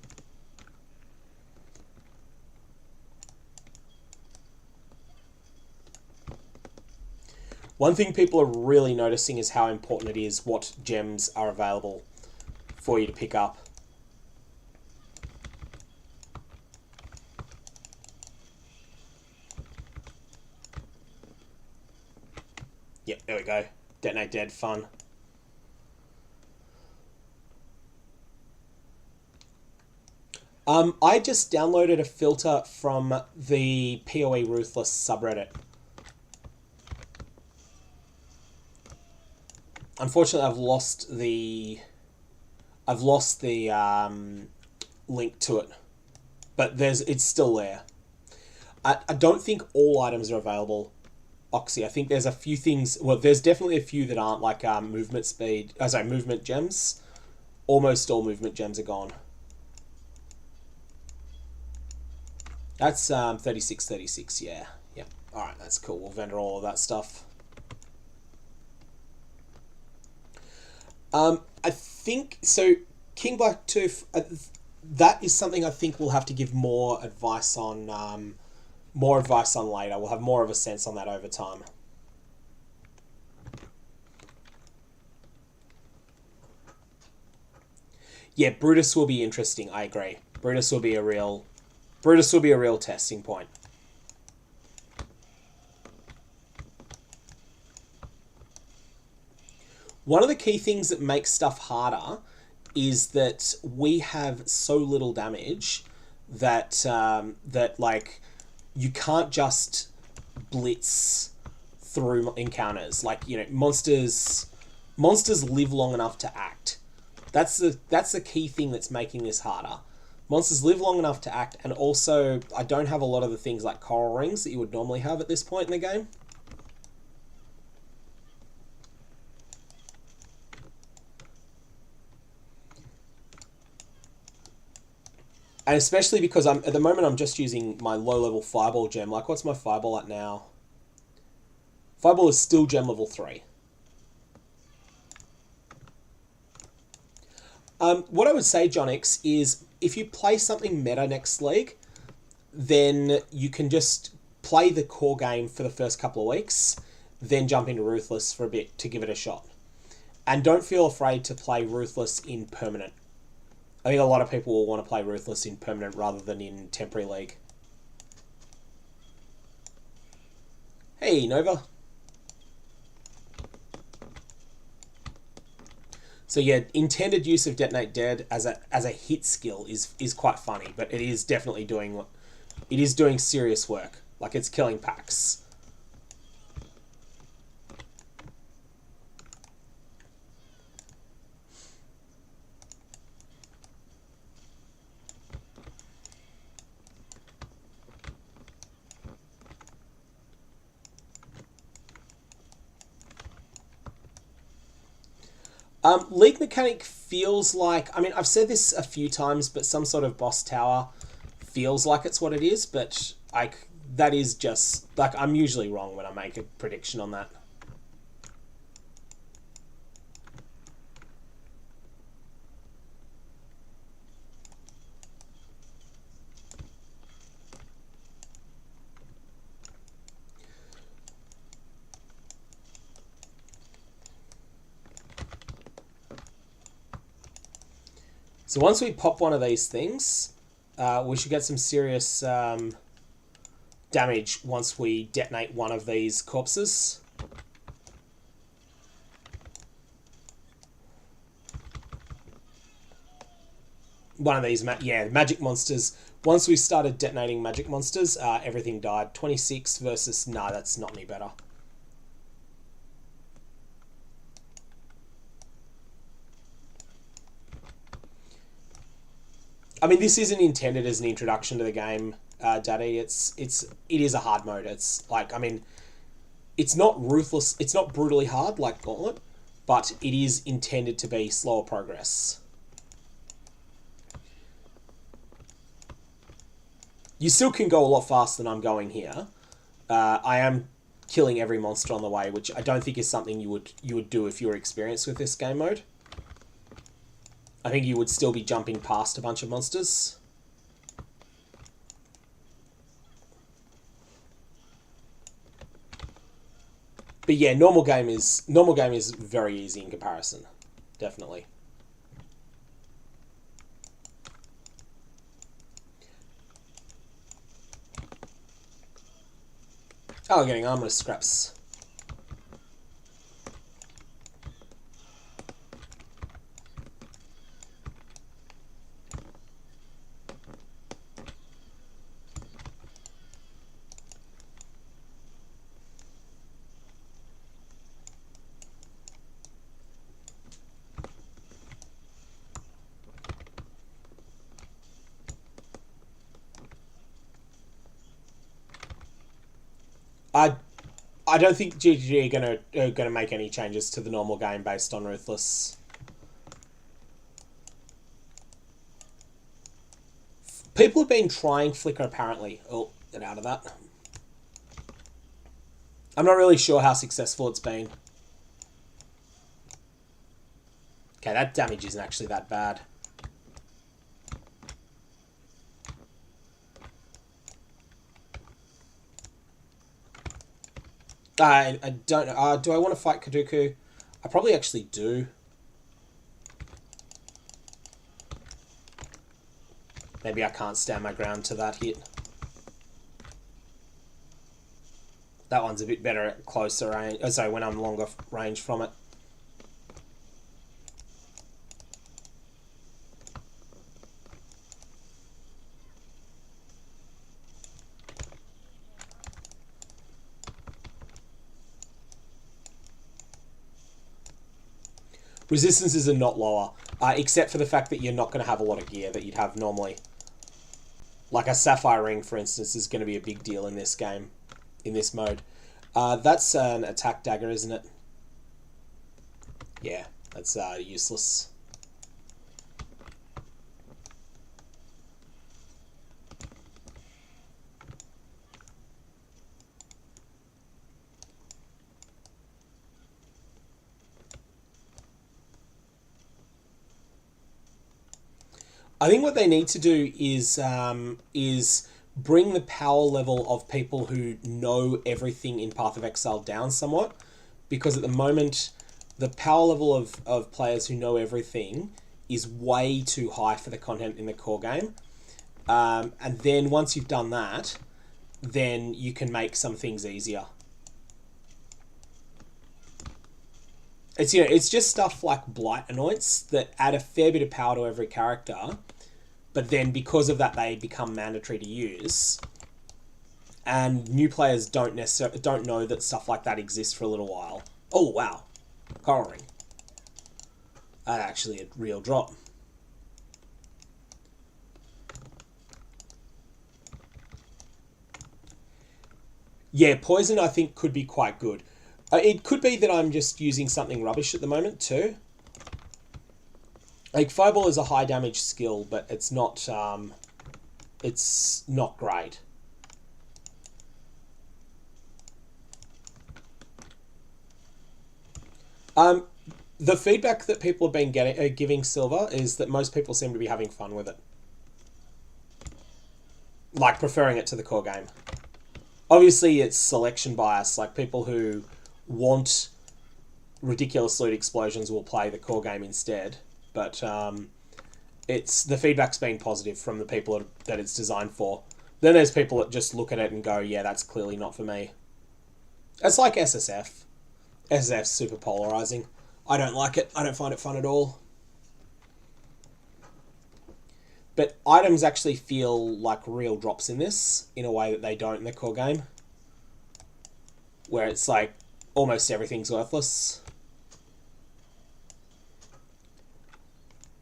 One thing people are really noticing is how important it is what gems are available for you to pick up. Yep, there we go. Detonate Dead, fun. I just downloaded a filter from the POE Ruthless subreddit. Unfortunately, I've lost the link to it, but it's still there. I don't think all items are available, Oxy. I think there's a few things. Well, there's definitely a few that aren't, like movement speed. Movement gems. Almost all movement gems are gone. That's 36, yeah. Yep. Alright, that's cool. We'll vendor all of that stuff. I think, so King Blacktooth, that is something I think we'll have to give more advice on later. We'll have more of a sense on that over time. Yeah, Brutus will be interesting, I agree. Brutus will be a real testing point. One of the key things that makes stuff harder is that we have so little damage that like you can't just blitz through encounters. Like, you know, monsters live long enough to act. That's the key thing that's making this harder. Monsters live long enough to act, and also I don't have a lot of the things like coral rings that you would normally have at this point in the game. And especially because at the moment I'm just using my low-level Fireball gem. Like, what's my Fireball at now? Fireball is still gem level 3. What I would say, Jonix, is if you play something meta next league, then you can just play the core game for the first couple of weeks, then jump into Ruthless for a bit to give it a shot. And don't feel afraid to play Ruthless in permanent. I think a lot of people will want to play Ruthless in permanent rather than in temporary league. Hey, Nova. So yeah, intended use of Detonate Dead as a hit skill is quite funny, but it is definitely doing serious work. Like, it's killing packs. League mechanic feels like, I mean, I've said this a few times, but some sort of boss tower feels like it's what it is, but that is just, like, I'm usually wrong when I make a prediction on that. So once we pop one of these things, we should get some serious damage once we detonate one of these corpses. One of these, magic monsters. Once we started detonating magic monsters, everything died. 26 versus, nah, that's not any better. I mean, this isn't intended as an introduction to the game, Daddy. It is a hard mode. It's like, I mean, it's not ruthless. It's not brutally hard like Gauntlet, but it is intended to be slower progress. You still can go a lot faster than I'm going here. I am killing every monster on the way, which I don't think is something you would do if you were experienced with this game mode. I think you would still be jumping past a bunch of monsters. But yeah, normal game is very easy in comparison. Definitely. Oh, getting armor scraps. I don't think GGG are gonna make any changes to the normal game based on Ruthless. People have been trying Flicker apparently. Oh, get out of that. I'm not really sure how successful it's been. Okay, that damage isn't actually that bad. I don't know. Do I want to fight Kaduku? I probably actually do. Maybe I can't stand my ground to that hit. That one's a bit better at closer range. Oh, sorry, when I'm longer range from it. Resistances are not lower, except for the fact that you're not going to have a lot of gear that you'd have normally. Like a Sapphire Ring, for instance, is going to be a big deal in this game, in this mode. That's an attack dagger, isn't it? Yeah, that's useless. I think what they need to do is bring the power level of people who know everything in Path of Exile down somewhat, because at the moment the power level of players who know everything is way too high for the content in the core game. And then once you've done that, then you can make some things easier. It's, you know, it's just stuff like Blight Anoints that add a fair bit of power to every character, but then because of that they become mandatory to use, and new players don't know that stuff like that exists for a little while. Oh wow, Coral Ring. That's actually a real drop. Yeah, Poison I think could be quite good. It could be that I'm just using something rubbish at the moment too. Like Fireball is a high damage skill, but it's not great. The feedback that people have been giving Silver is that most people seem to be having fun with it, like preferring it to the core game. Obviously, it's selection bias. Like people who want ridiculous loot explosions will play the core game instead. But it's the feedback's been positive from the people that it's designed for. Then there's people that just look at it and go, yeah, that's clearly not for me. It's like SSF. SSF's super polarizing. I don't like it. I don't find it fun at all. But items actually feel like real drops in this, in a way that they don't in the core game. Where it's like, almost everything's worthless.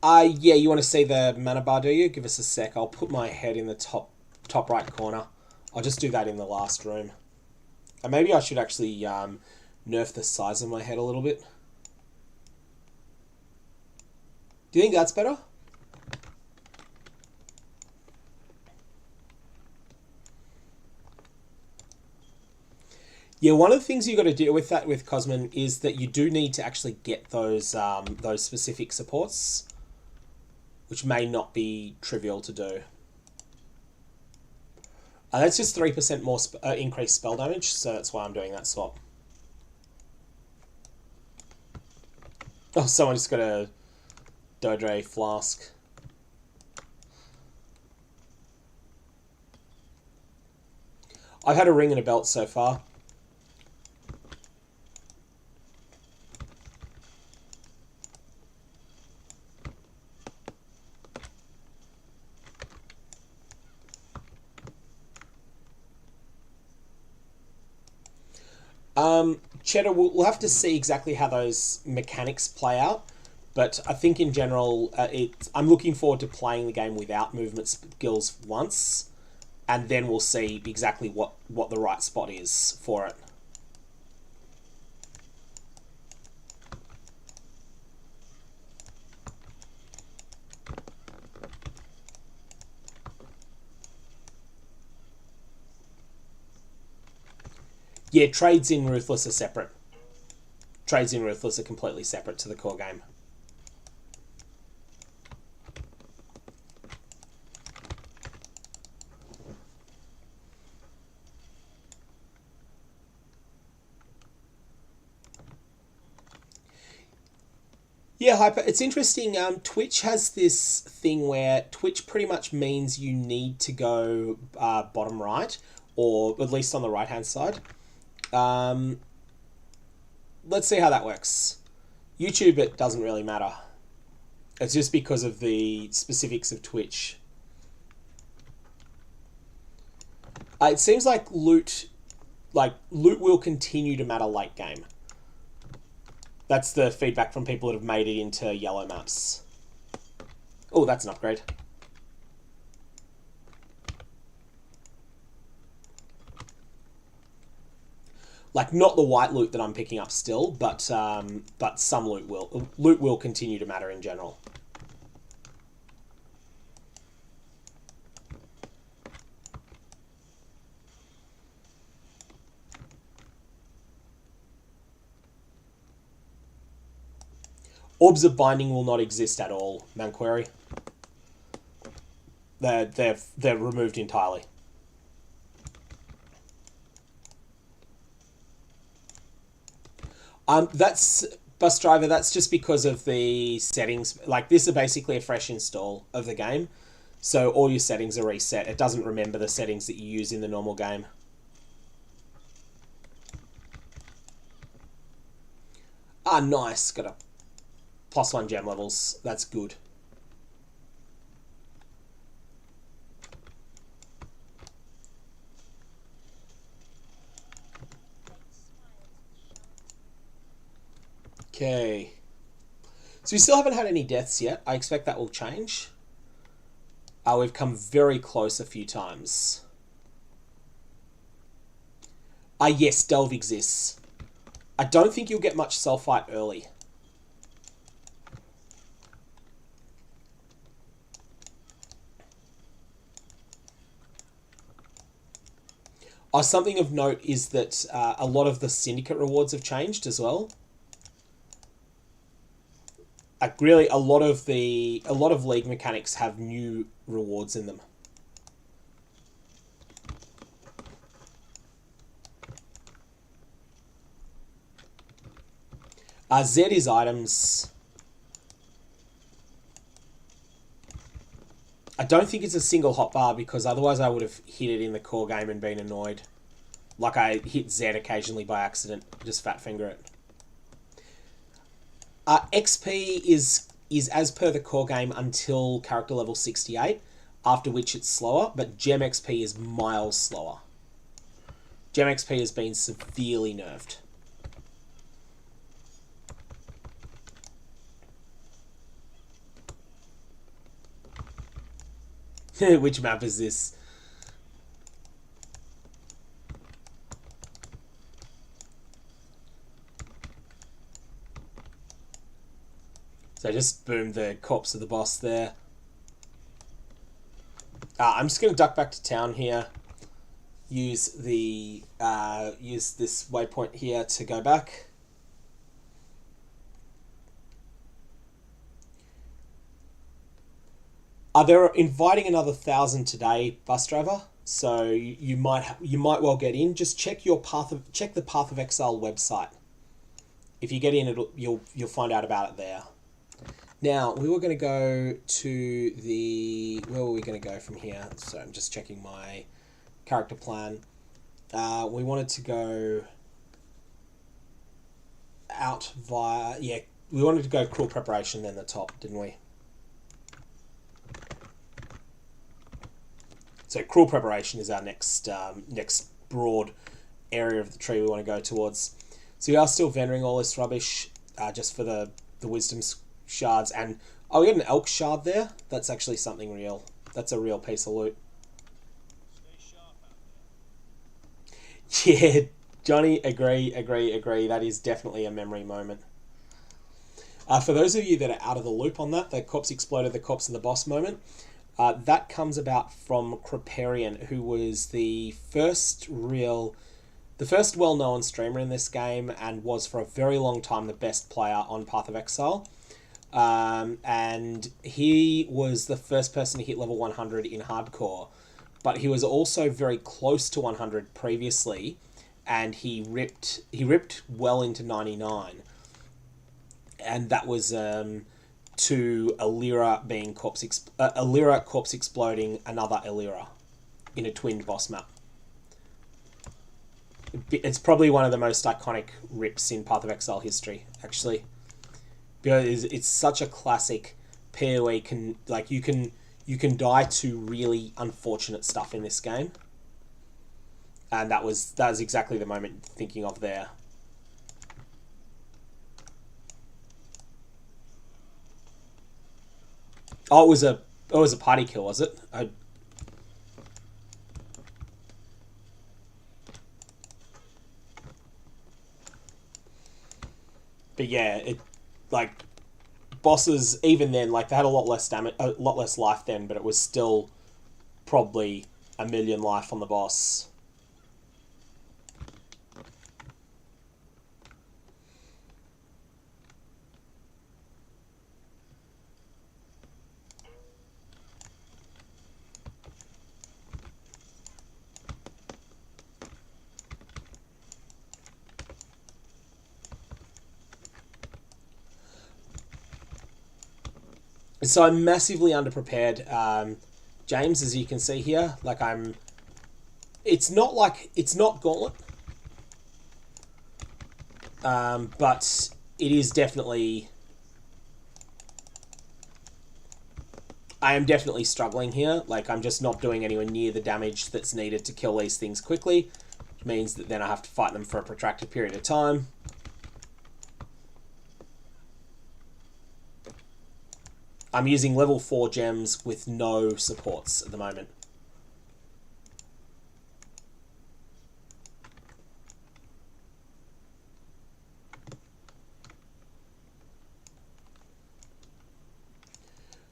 Yeah, you want to see the mana bar, do you? Give us a sec. I'll put my head in the top right corner. I'll just do that in the last room. And maybe I should actually nerf the size of my head a little bit. Do you think that's better? Yeah, one of the things you got to deal with that with Cosmin is that you do need to actually get those specific supports. which may not be trivial to do. That's just 3% more increased spell damage, so that's why I'm doing that swap. Oh, someone just got a Dodre flask. I've had a ring and a belt so far. Cheddar, we'll have to see exactly how those mechanics play out, but I think in general, I'm looking forward to playing the game without movement skills once, and then we'll see exactly what the right spot is for it. Yeah, trades in Ruthless are separate. Trades in Ruthless are completely separate to the core game. Yeah, Hyper, it's interesting. Twitch has this thing where Twitch pretty much means you need to go bottom right, or at least on the right-hand side. Let's see how that works. YouTube, it doesn't really matter. It's just because of the specifics of Twitch. It seems like loot will continue to matter late game. That's the feedback from people that have made it into yellow maps. Oh, that's an upgrade. Like, not the white loot that I'm picking up still, but some loot will. Loot will continue to matter in general. Orbs of Binding will not exist at all, Manquery. They're removed entirely. That's Bus Driver. That's just because of the settings. Like, this is basically a fresh install of the game, so all your settings are reset. It doesn't remember the settings that you use in the normal game. Ah, nice. Got a +1 gem levels. That's good. Okay. So we still haven't had any deaths yet. I expect that will change. We've come very close a few times. Yes, Delve exists. I don't think you'll get much Sulfite early. Something of note is that a lot of the Syndicate rewards have changed as well. Really, a lot of League mechanics have new rewards in them. Z is items. I don't think it's a single hotbar, because otherwise I would have hit it in the core game and been annoyed. Like I hit Z occasionally by accident, just fat finger it. XP is as per the core game until character level 68, after which it's slower, but Gem XP is miles slower. Gem XP has been severely nerfed. Which map is this? So just boom the corpse of the boss there. I'm just going to duck back to town here. Use the use this waypoint here to go back. They're inviting another 1,000 today, bus driver. So you might well get in. Just check the Path of Exile website. If you get in, you'll find out about it there. Now we were going to go to the where were we going to go from here? So I'm just checking my character plan. We wanted to go out via we wanted to go cruel preparation then the top, didn't we? So cruel preparation is our next broad area of the tree we want to go towards. So we are still vendoring all this rubbish just for the wisdom shards. And we got an elk shard there. That's actually something real. That's a real piece of loot. Yeah, Johnny, agree. That is definitely a memory moment. For those of you that are out of the loop on that, the corpse exploded, the corpse of the boss moment, that comes about from Creparian, who was the first well-known streamer in this game and was for a very long time the best player on Path of Exile. And he was the first person to hit level 100 in hardcore, but he was also very close to 100 previously, and he ripped well into 99, and that was to Elira being corpse exploding another Elira in a twinned boss map. It's probably one of the most iconic rips in Path of Exile history, actually, because it's such a classic POE. You can die to really unfortunate stuff in this game, and that was exactly the moment thinking of there. Oh, it was a party kill, was it? But yeah, bosses even then, they had a lot less damage, a lot less life then, but it was still probably 1,000,000 life on the boss. So I'm massively underprepared, James, as you can see here. It's not Gauntlet, but it is definitely. I am definitely struggling here. I'm just not doing anywhere near the damage that's needed to kill these things quickly, which means that then I have to fight them for a protracted period of time. I'm using level 4 gems with no supports at the moment.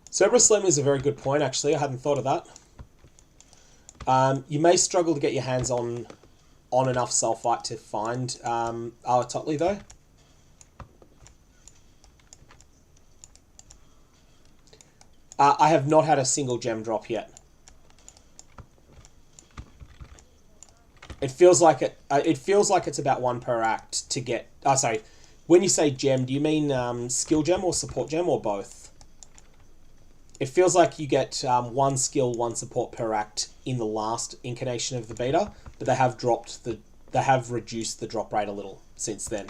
Cerberus Slim is a very good point, actually. I hadn't thought of that. You may struggle to get your hands on enough Sulfite to find our Totley, though. I have not had a single gem drop yet. It feels like it's about 1 per act to get. Sorry. When you say gem, do you mean skill gem or support gem or both? It feels like you get 1 skill, 1 support per act in the last incarnation of the beta, but they have reduced the drop rate a little since then.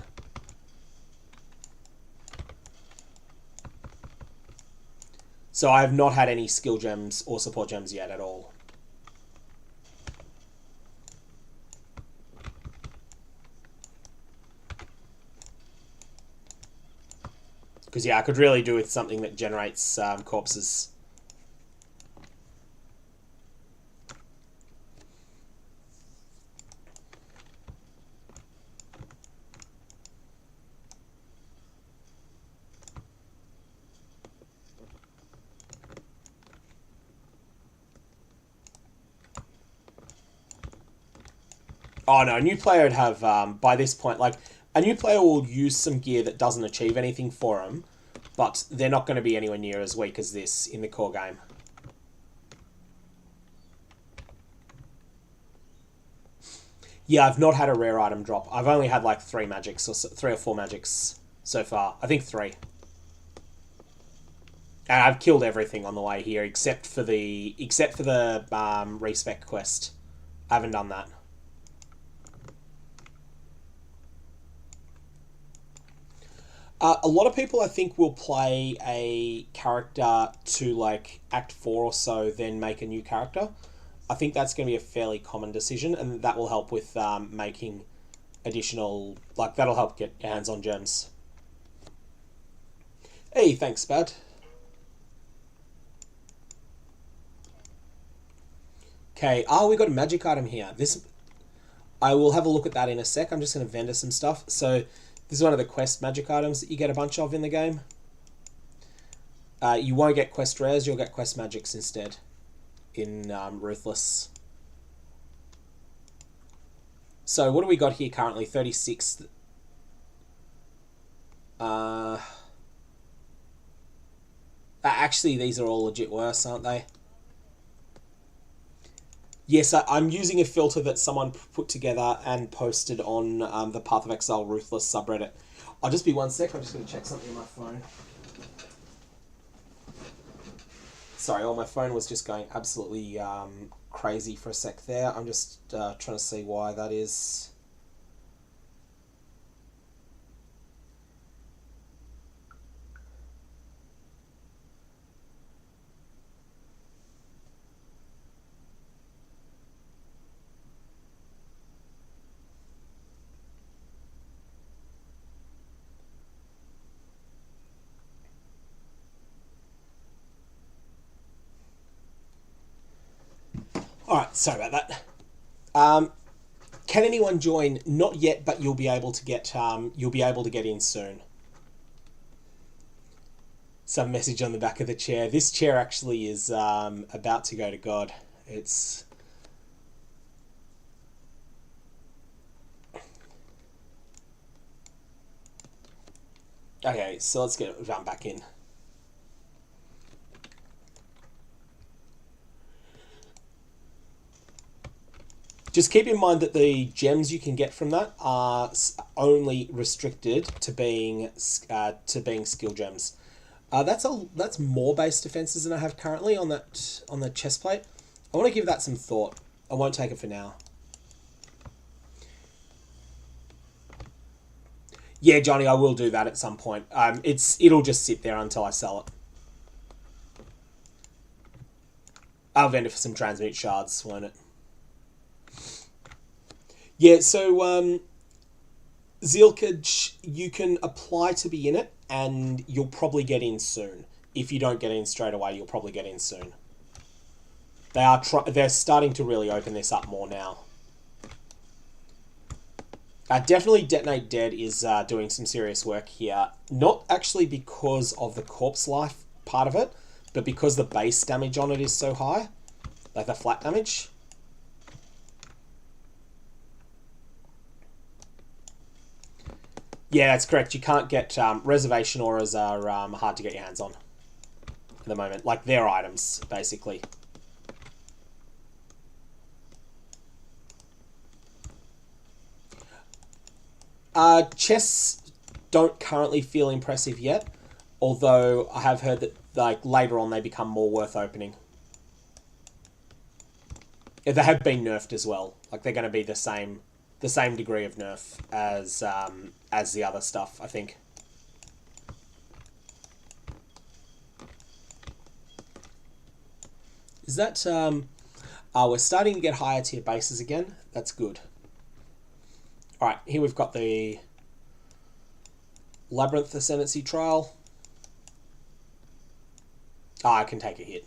So I have not had any skill gems or support gems yet at all. Because, yeah, I could really do with something that generates corpses. Oh no, a new player would have, by this point, a new player will use some gear that doesn't achieve anything for them, but they're not going to be anywhere near as weak as this in the core game. Yeah, I've not had a rare item drop. I've only had like 3 magics, or 3 or 4 magics so far. I think 3. And I've killed everything on the way here except for the respec quest. I haven't done that. A lot of people, I think, will play a character to like Act 4 or so, then make a new character. I think that's going to be a fairly common decision, and that will help with making additional... Like, that'll help get your hands on gems. Hey, thanks, Bad. Okay, we got a magic item here. I will have a look at that in a sec. I'm just going to vendor some stuff. So, this is one of the quest magic items that you get a bunch of in the game. You won't get quest rares, you'll get quest magics instead in Ruthless. So, what do we got here currently? 36. Actually, these are all legit worse, aren't they? Yes, I'm using a filter that someone put together and posted on the Path of Exile Ruthless subreddit. I'll just be 1 sec, I'm just going to check something on my phone. Sorry, my phone was just going absolutely crazy for a sec there. I'm just trying to see why that is. Alright, sorry about that. Can anyone join? Not yet, but you'll be able to get in soon. Some message on the back of the chair. This chair actually is about to go to God. It's... Okay, so let's jump back in. Just keep in mind that the gems you can get from that are only restricted to being skill gems. That's more base defenses than I have currently on the chest plate. I want to give that some thought. I won't take it for now. Yeah, Johnny, I will do that at some point. It'll just sit there until I sell it. I'll vendor for some transmute shards, won't it? Yeah, so Zealkage, you can apply to be in it, and you'll probably get in soon. If you don't get in straight away, you'll probably get in soon. They're starting to really open this up more now. Definitely Detonate Dead is doing some serious work here. Not actually because of the corpse life part of it, but because the base damage on it is so high. Like the flat damage. Yeah, that's correct. You can't get... reservation auras are hard to get your hands on at the moment. Like, they're items, basically. Chests don't currently feel impressive yet, although I have heard that like later on they become more worth opening. Yeah, they have been nerfed as well. Like, they're going to be the same degree of nerf as the other stuff, I think. Is that we're starting to get higher tier bases again. That's good. All right, here we've got the Labyrinth Ascendancy trial. I can take a hit.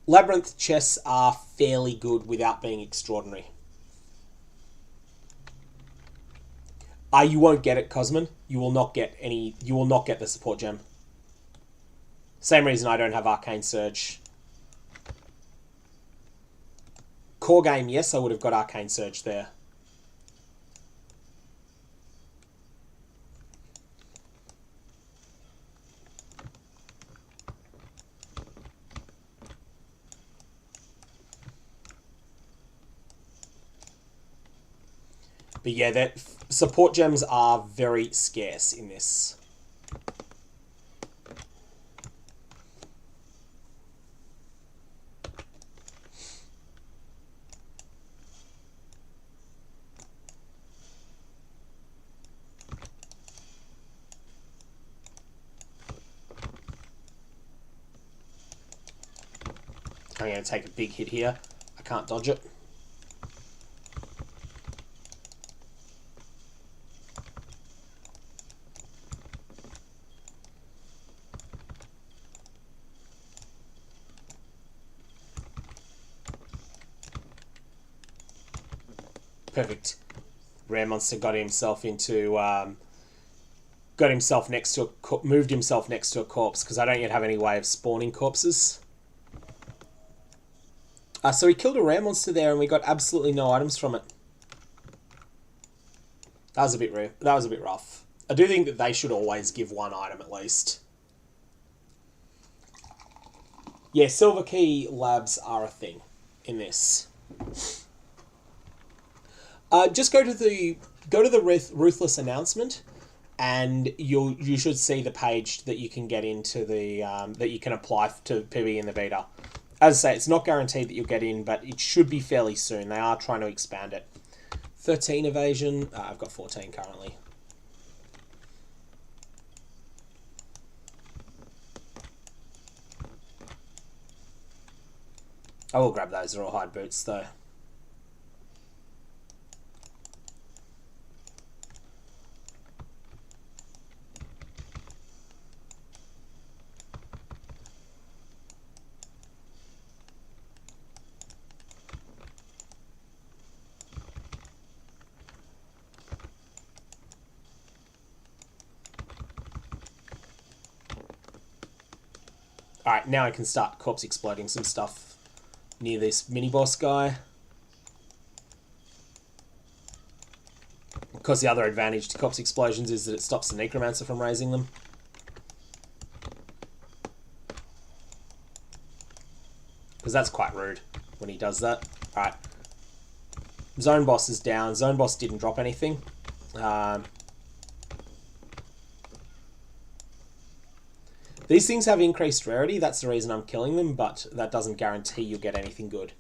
Labyrinth chests are fairly good without being extraordinary. You won't get it, Cosman. You will not get the support gem. Same reason I don't have Arcane Surge. Core game, yes, I would have got Arcane Surge there. But yeah, that support gems are very scarce in this. I'm going to take a big hit here. I can't dodge it. Perfect. Rare monster got himself into, moved himself next to a corpse, because I don't yet have any way of spawning corpses. So he killed a rare monster there, and we got absolutely no items from it. That was a bit rough. I do think that they should always give one item at least. Yeah, silver key labs are a thing in this. Just go to the Ruthless announcement, and you should see the page that you can get into the that you can apply to POE in the beta. As I say, it's not guaranteed that you'll get in, but it should be fairly soon. They are trying to expand it. 13 evasion. I've got 14 currently. I will grab those rawhide boots though. Alright, now I can start corpse exploding some stuff near this mini-boss guy. Of course, the other advantage to corpse explosions is that it stops the necromancer from raising them. Because that's quite rude when he does that. Alright. Zone boss is down. Zone boss didn't drop anything. These things have increased rarity, that's the reason I'm killing them, but that doesn't guarantee you'll get anything good.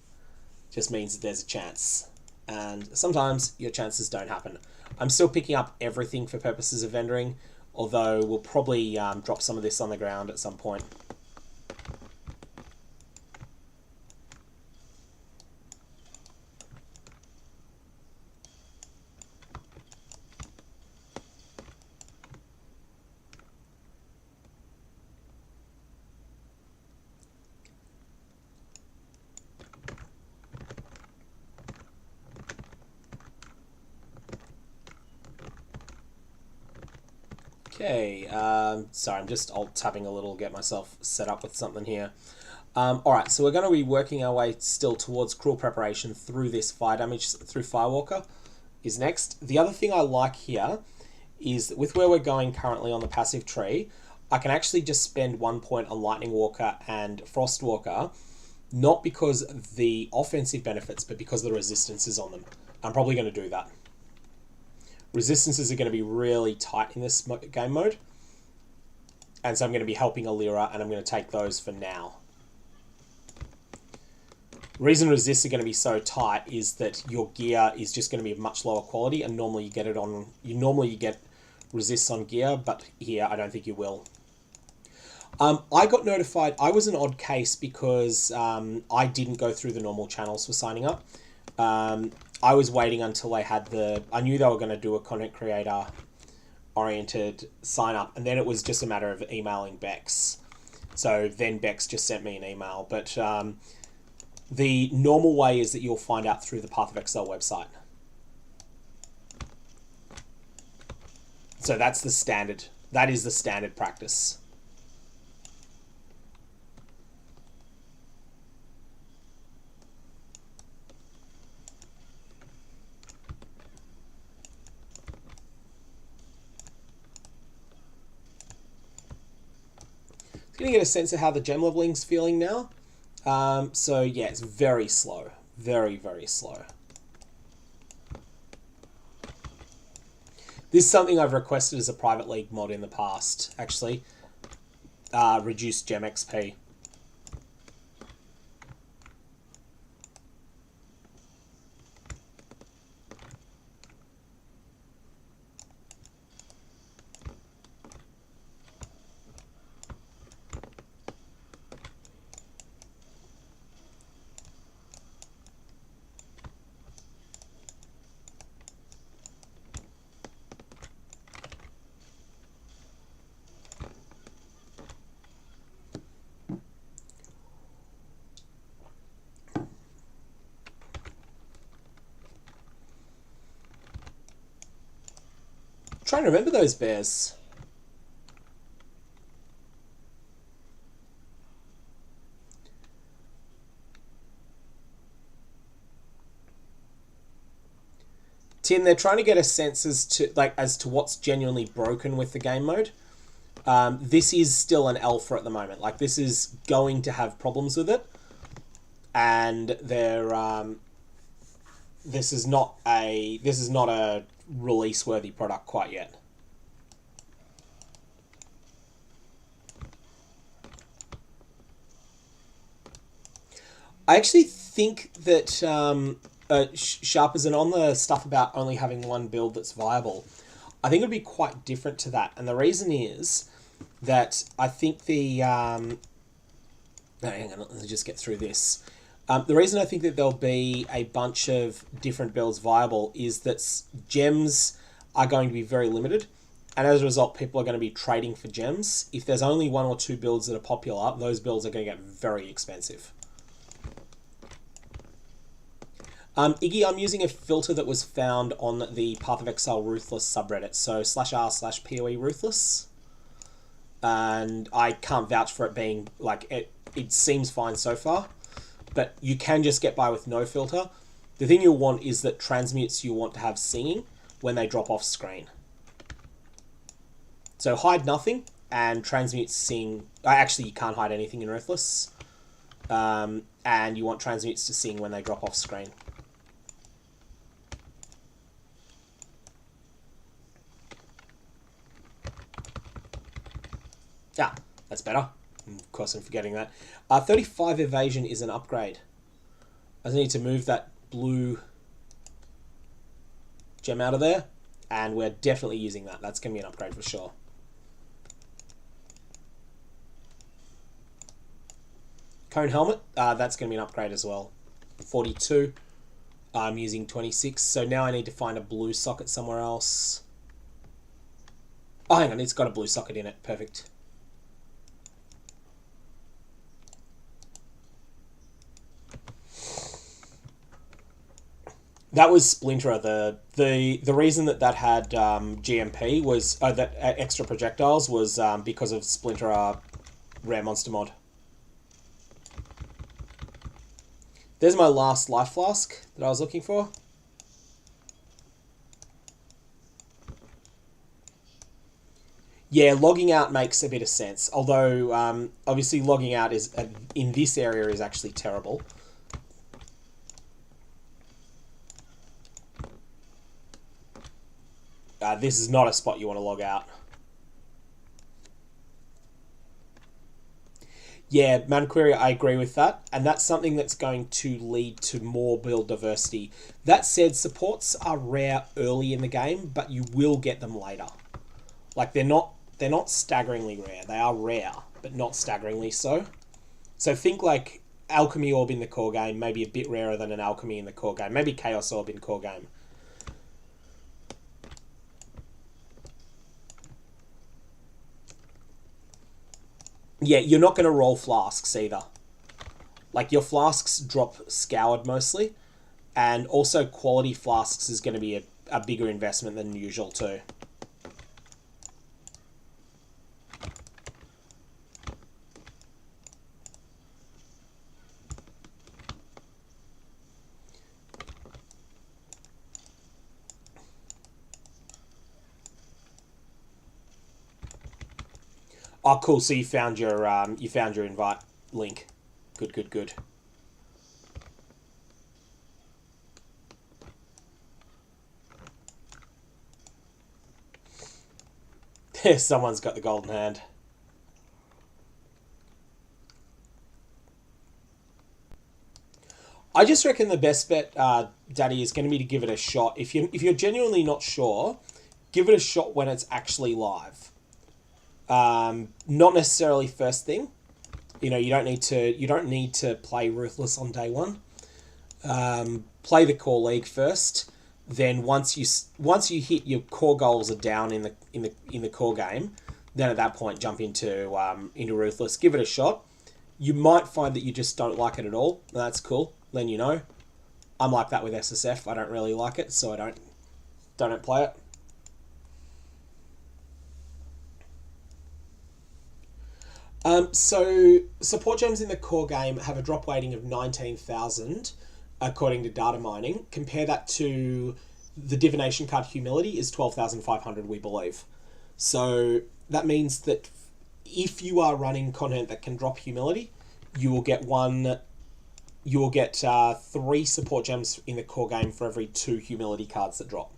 Just means that there's a chance. And sometimes your chances don't happen. I'm still picking up everything for purposes of vendoring, although we'll probably drop some of this on the ground at some point. Okay, sorry, I'm just alt-tabbing a little, get myself set up with something here. Alright, so we're going to be working our way still towards cruel preparation through this fire damage, through Firewalker is next. The other thing I like here is that with where we're going currently on the passive tree, I can actually just spend 1 point on Lightning Walker and Frost Walker, not because of the offensive benefits, but because the resistance is on them. I'm probably going to do that. Resistances are going to be really tight in this game mode. And so I'm going to be helping Alira, and I'm going to take those for now. The reason resists are going to be so tight is that your gear is just going to be of much lower quality, and normally you get it on... Normally you get resists on gear, but here I don't think you will. I got notified... I was an odd case because I didn't go through the normal channels for signing up. I was waiting until they had the... I knew they were going to do a content creator oriented sign up, and then it was just a matter of emailing Bex. So then Bex just sent me an email, but the normal way is that you'll find out through the Path of Exile website. So that's the standard. That is the standard practice. Going to get a sense of how the gem leveling's feeling now. So yeah, it's very slow. Very, very slow. This is something I've requested as a private league mod in the past, actually. Reduce gem XP. Trying to remember those bears. Tim, they're trying to get a sense as to what's genuinely broken with the game mode. This is still an alpha at the moment. Like, this is going to have problems with it, and they're this is not a release-worthy product quite yet. I actually think that Sharpers, and on the stuff about only having one build that's viable, I think it would be quite different to that. And the reason is that I think the... hang on, let me just get through this. The reason I think that there'll be a bunch of different builds viable is that gems are going to be very limited, and as a result, people are going to be trading for gems. If there's only one or two builds that are popular, those builds are going to get very expensive. Iggy, I'm using a filter that was found on the Path of Exile Ruthless subreddit, so /r/POE Ruthless, and I can't vouch for it being, like, it seems fine so far. But you can just get by with no filter. The thing you'll want is that transmutes you want to have singing when they drop off screen. So hide nothing and transmutes sing. Actually, you can't hide anything in Ruthless. And you want transmutes to sing when they drop off screen. Yeah, that's better. Of course, I'm forgetting that. 35 evasion is an upgrade. I need to move that blue gem out of there, and we're definitely using that. That's going to be an upgrade for sure. Cone helmet, that's going to be an upgrade as well. 42. I'm using 26, so now I need to find a blue socket somewhere else. Oh, hang on, it's got a blue socket in it. Perfect. That was Splinterer. The reason that had GMP was that extra projectiles was because of Splinterer rare monster mod. There's my last life flask that I was looking for. Yeah, logging out makes a bit of sense. Although obviously logging out is in this area is actually terrible. This is not a spot you want to log out. Yeah, Manquery, I agree with that. And that's something that's going to lead to more build diversity. That said, supports are rare early in the game, but you will get them later. Like, they're not staggeringly rare. They are rare, but not staggeringly so. So think like Alchemy Orb in the core game, maybe a bit rarer than an Alchemy in the core game. Maybe Chaos Orb in core game. Yeah, you're not going to roll flasks either. Like, your flasks drop scoured mostly, and also quality flasks is going to be a bigger investment than usual too. Oh, cool. So you found your invite link. Good, good, good. Someone's got the golden hand. I just reckon the best bet, Daddy, is going to be to give it a shot. If you're genuinely not sure, give it a shot when it's actually live. Not necessarily first thing. You know, you don't need to play Ruthless on day one. Play the core league first. Then once you hit your core goals are down in the core game, then at that point jump into Ruthless. Give it a shot. You might find that you just don't like it at all. That's cool. Then you know. I'm like that with SSF. I don't really like it, so I don't play it. So support gems in the core game have a drop weighting of 19,000 according to data mining. Compare that to the divination card Humility is 12,500, we believe. So that means that if you are running content that can drop Humility, you will get 3 support gems in the core game for every 2 Humility cards that drop.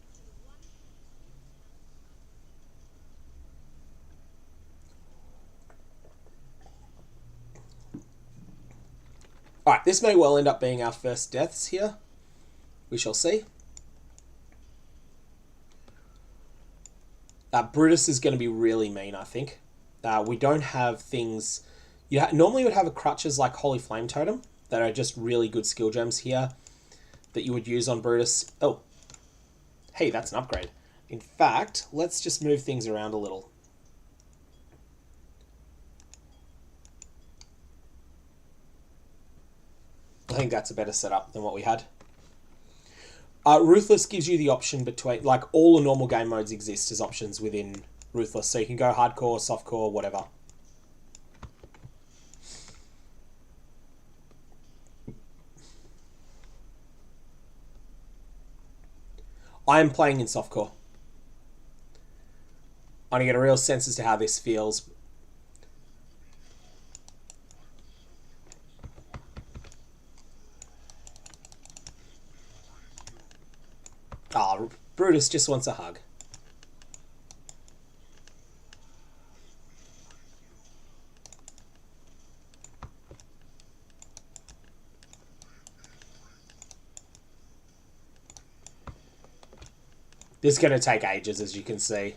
Alright, this may well end up being our first deaths here. We shall see. Brutus is going to be really mean, I think. We don't have things... You normally would have a crutches like Holy Flame Totem that are just really good skill gems here that you would use on Brutus. Oh, hey, that's an upgrade. In fact, let's just move things around a little. I think that's a better setup than what we had. Ruthless gives you the option between... Like, all the normal game modes exist as options within Ruthless. So you can go hardcore, softcore, whatever. I am playing in softcore. I want to get a real sense as to how this feels. Oh, Brutus just wants a hug. This is going to take ages, as you can see.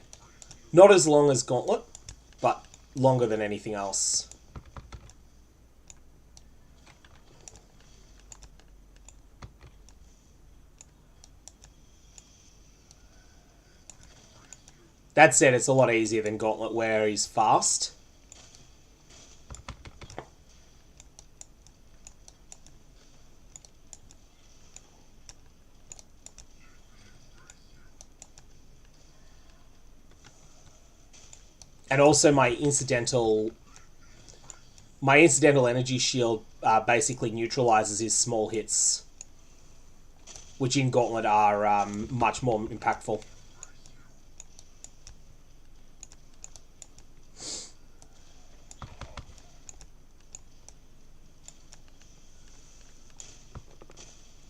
Not as long as Gauntlet, but longer than anything else. That said, it's a lot easier than Gauntlet, where he's fast. And also my incidental energy shield basically neutralizes his small hits, which in Gauntlet are much more impactful.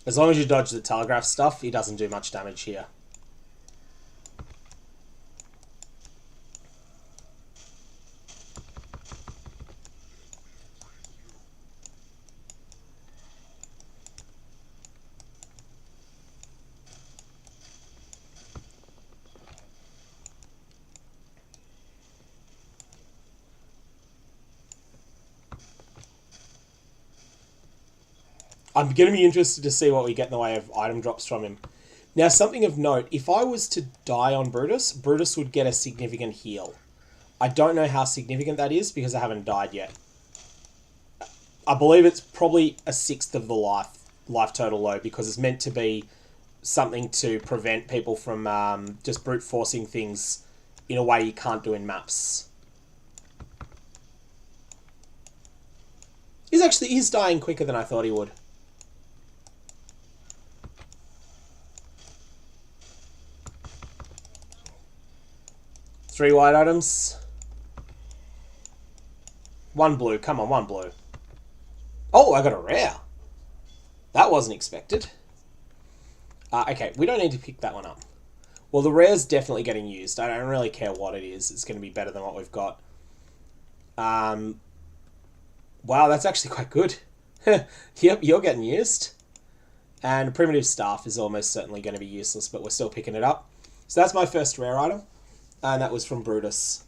As long as you dodge the telegraph stuff, he doesn't do much damage here. I'm going to be interested to see what we get in the way of item drops from him. Now, something of note, if I was to die on Brutus, Brutus would get a significant heal. I don't know how significant that is because I haven't died yet. I believe it's probably a sixth of the life total low, because it's meant to be something to prevent people from just brute forcing things in a way you can't do in maps. He's dying quicker than I thought he would. 3 white items. 1 blue. Come on, 1 blue. Oh, I got a rare. That wasn't expected. Okay, we don't need to pick that one up. Well, the rare's definitely getting used. I don't really care what it is. It's going to be better than what we've got. Wow, that's actually quite good. Yep, you're getting used. And Primitive Staff is almost certainly going to be useless, but we're still picking it up. So that's my first rare item. And that was from Brutus.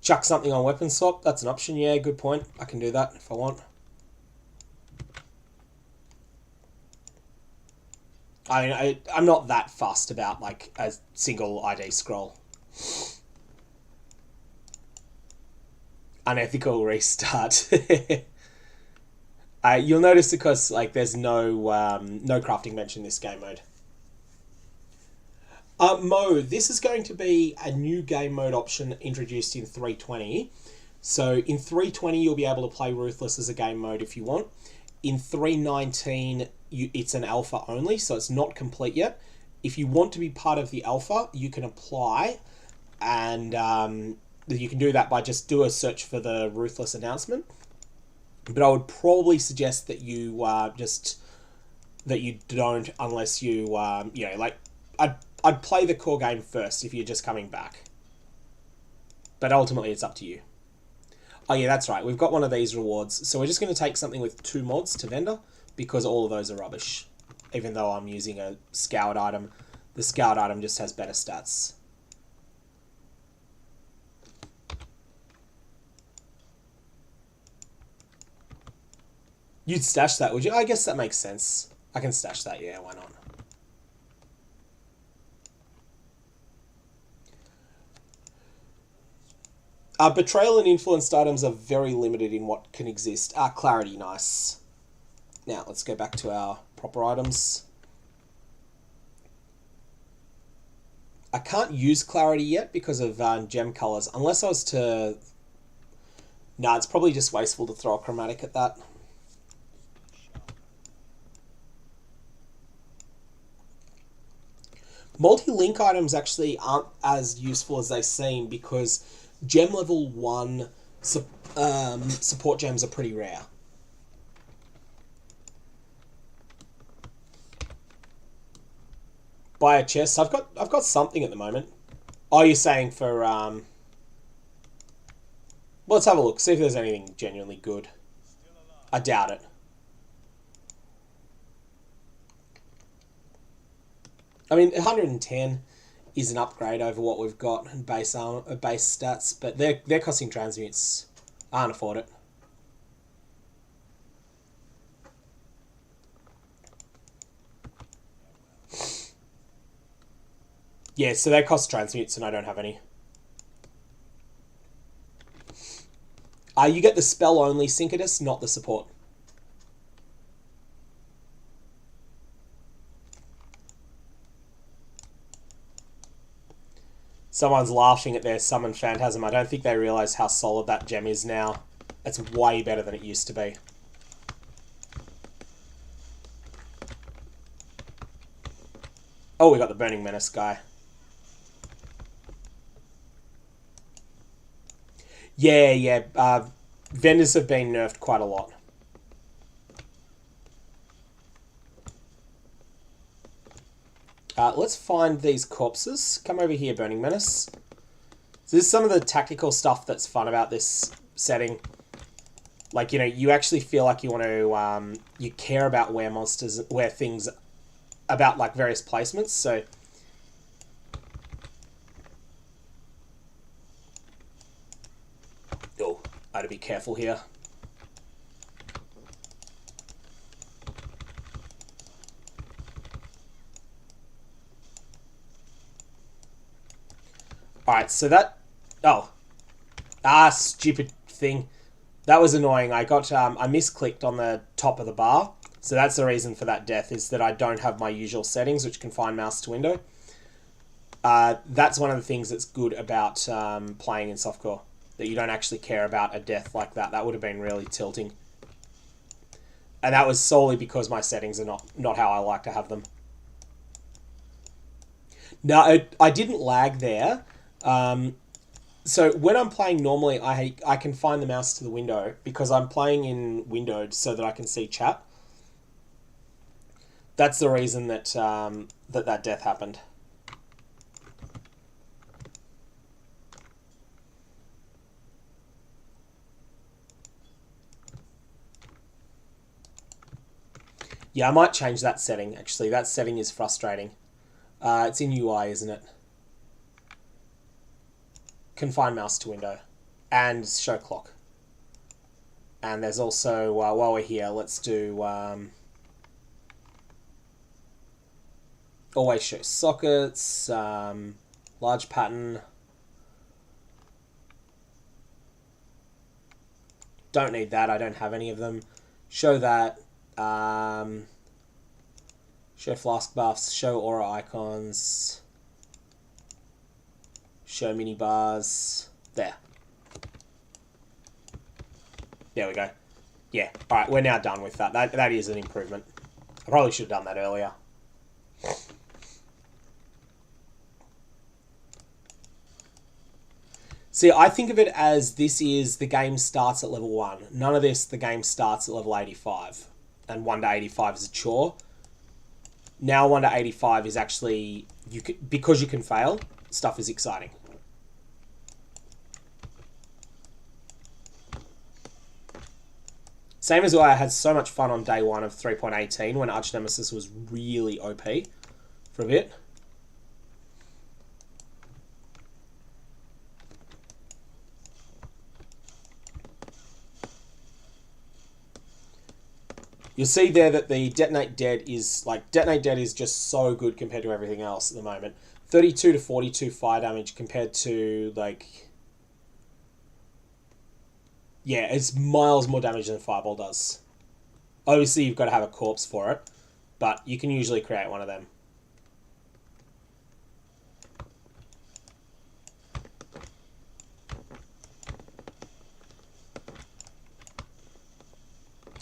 Chuck something on weapon swap. That's an option. Yeah, good point. I can do that if I want. I mean, I'm not that fussed about like a single ID scroll. Unethical restart. You'll notice because like there's no crafting bench in this game mode. Mo, this is going to be a new game mode option introduced in 3.20. So in 3.20 you'll be able to play Ruthless as a game mode if you want. In 3.19 it's an alpha only, so it's not complete yet. If you want to be part of the alpha, you can apply, and you can do that by just do a search for the Ruthless announcement. But I would probably suggest that you don't, unless you like I'd play the core game first if you're just coming back. But ultimately it's up to you. Oh yeah, that's right. We've got one of these rewards. So we're just going to take something with 2 mods to vendor, because all of those are rubbish. Even though I'm using a scoured item, the scoured item just has better stats. You'd stash that, would you? I guess that makes sense. I can stash that, yeah, why not? Betrayal and influenced items are very limited in what can exist. Clarity, nice. Now, let's go back to our proper items. I can't use clarity yet because of gem colours, unless I was to... Nah, it's probably just wasteful to throw a chromatic at that. Multi-link items actually aren't as useful as they seem, because gem level 1 support gems are pretty rare. Buy a chest. I've got something at the moment. Oh, you're saying for well, let's have a look. See if there's anything genuinely good. I doubt it. I mean, 110 is an upgrade over what we've got in base stats, but they're costing transmutes. I can't afford it. Yeah, so they cost transmutes and I don't have any. You get the spell only Synchedus, not the support. Someone's laughing at their Summon Phantasm. I don't think they realise how solid that gem is now. It's way better than it used to be. Oh, we got the Burning Menace guy. Yeah. Vendors have been nerfed quite a lot. Let's find these corpses. Come over here, Burning Menace. So this is some of the tactical stuff that's fun about this setting. Like, you know, you actually feel like you want to, you care about where things, about like various placements, so... Oh, I had to be careful here. Alright, so that... Oh. Stupid thing. That was annoying. I misclicked on the top of the bar. So that's the reason for that death, is that I don't have my usual settings, which confine mouse to window. That's one of the things that's good about playing in softcore, that you don't actually care about a death like that. That would have been really tilting. And that was solely because my settings are not how I like to have them. No, I didn't lag there. So when I'm playing normally, I confine the mouse to the window because I'm playing in windowed so that I can see chat. That's the reason that that death happened. Yeah, I might change that setting, actually. That setting is frustrating. It's in UI, isn't it? Confine mouse to window. And show clock. And there's also, while we're here, let's do... always show sockets, large pattern. Don't need that, I don't have any of them. Show that. Show flask buffs, show aura icons, show mini bars. There. There we go. Yeah, alright, we're now done with that. That is an improvement. I probably should have done that earlier. See, I think of it as this is the game starts at level 1. None of this, the game starts at level 85. And 1 to 85 is a chore. Now 1 to 85 is actually, because you can fail, stuff is exciting. Same as why I had so much fun on day 1 of 3.18 when Arch Nemesis was really OP for a bit. You'll see there that the Detonate Dead is, Detonate Dead is just so good compared to everything else at the moment. 32 to 42 fire damage compared to, yeah, it's miles more damage than Fireball does. Obviously, you've got to have a corpse for it, but you can usually create one of them.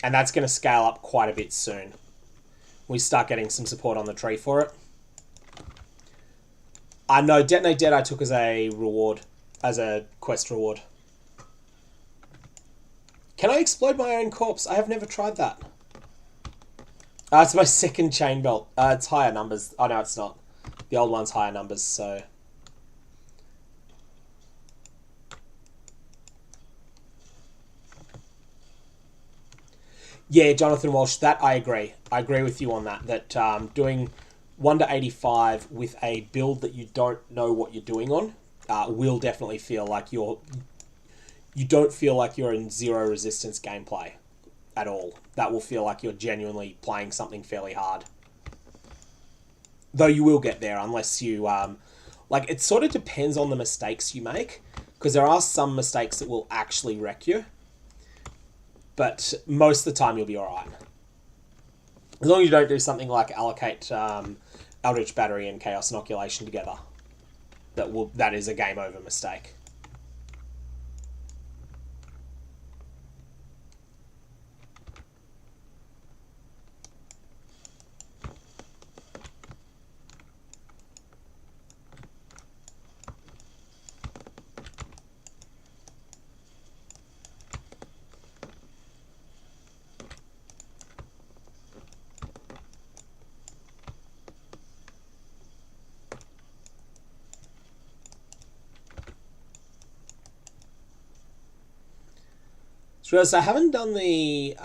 And that's going to scale up quite a bit soon. We start getting some support on the tree for it. I know Detonate Dead I took as a reward, as a quest reward. Can I explode my own corpse? I have never tried that. It's my second chain belt. It's higher numbers. Oh, no, it's not. The old one's higher numbers, so... Yeah, Jonathan Walsh, that I agree. I agree with you on that. That doing 1 to 85 with a build that you don't know what you're doing on will definitely feel like you don't feel like you're in zero resistance gameplay at all. That will feel like you're genuinely playing something fairly hard. Though you will get there unless you... it sort of depends on the mistakes you make, because there are some mistakes that will actually wreck you. But most of the time you'll be alright. As long as you don't do something like allocate Eldritch Battery and Chaos Inoculation together. That is a game over mistake. So I haven't done the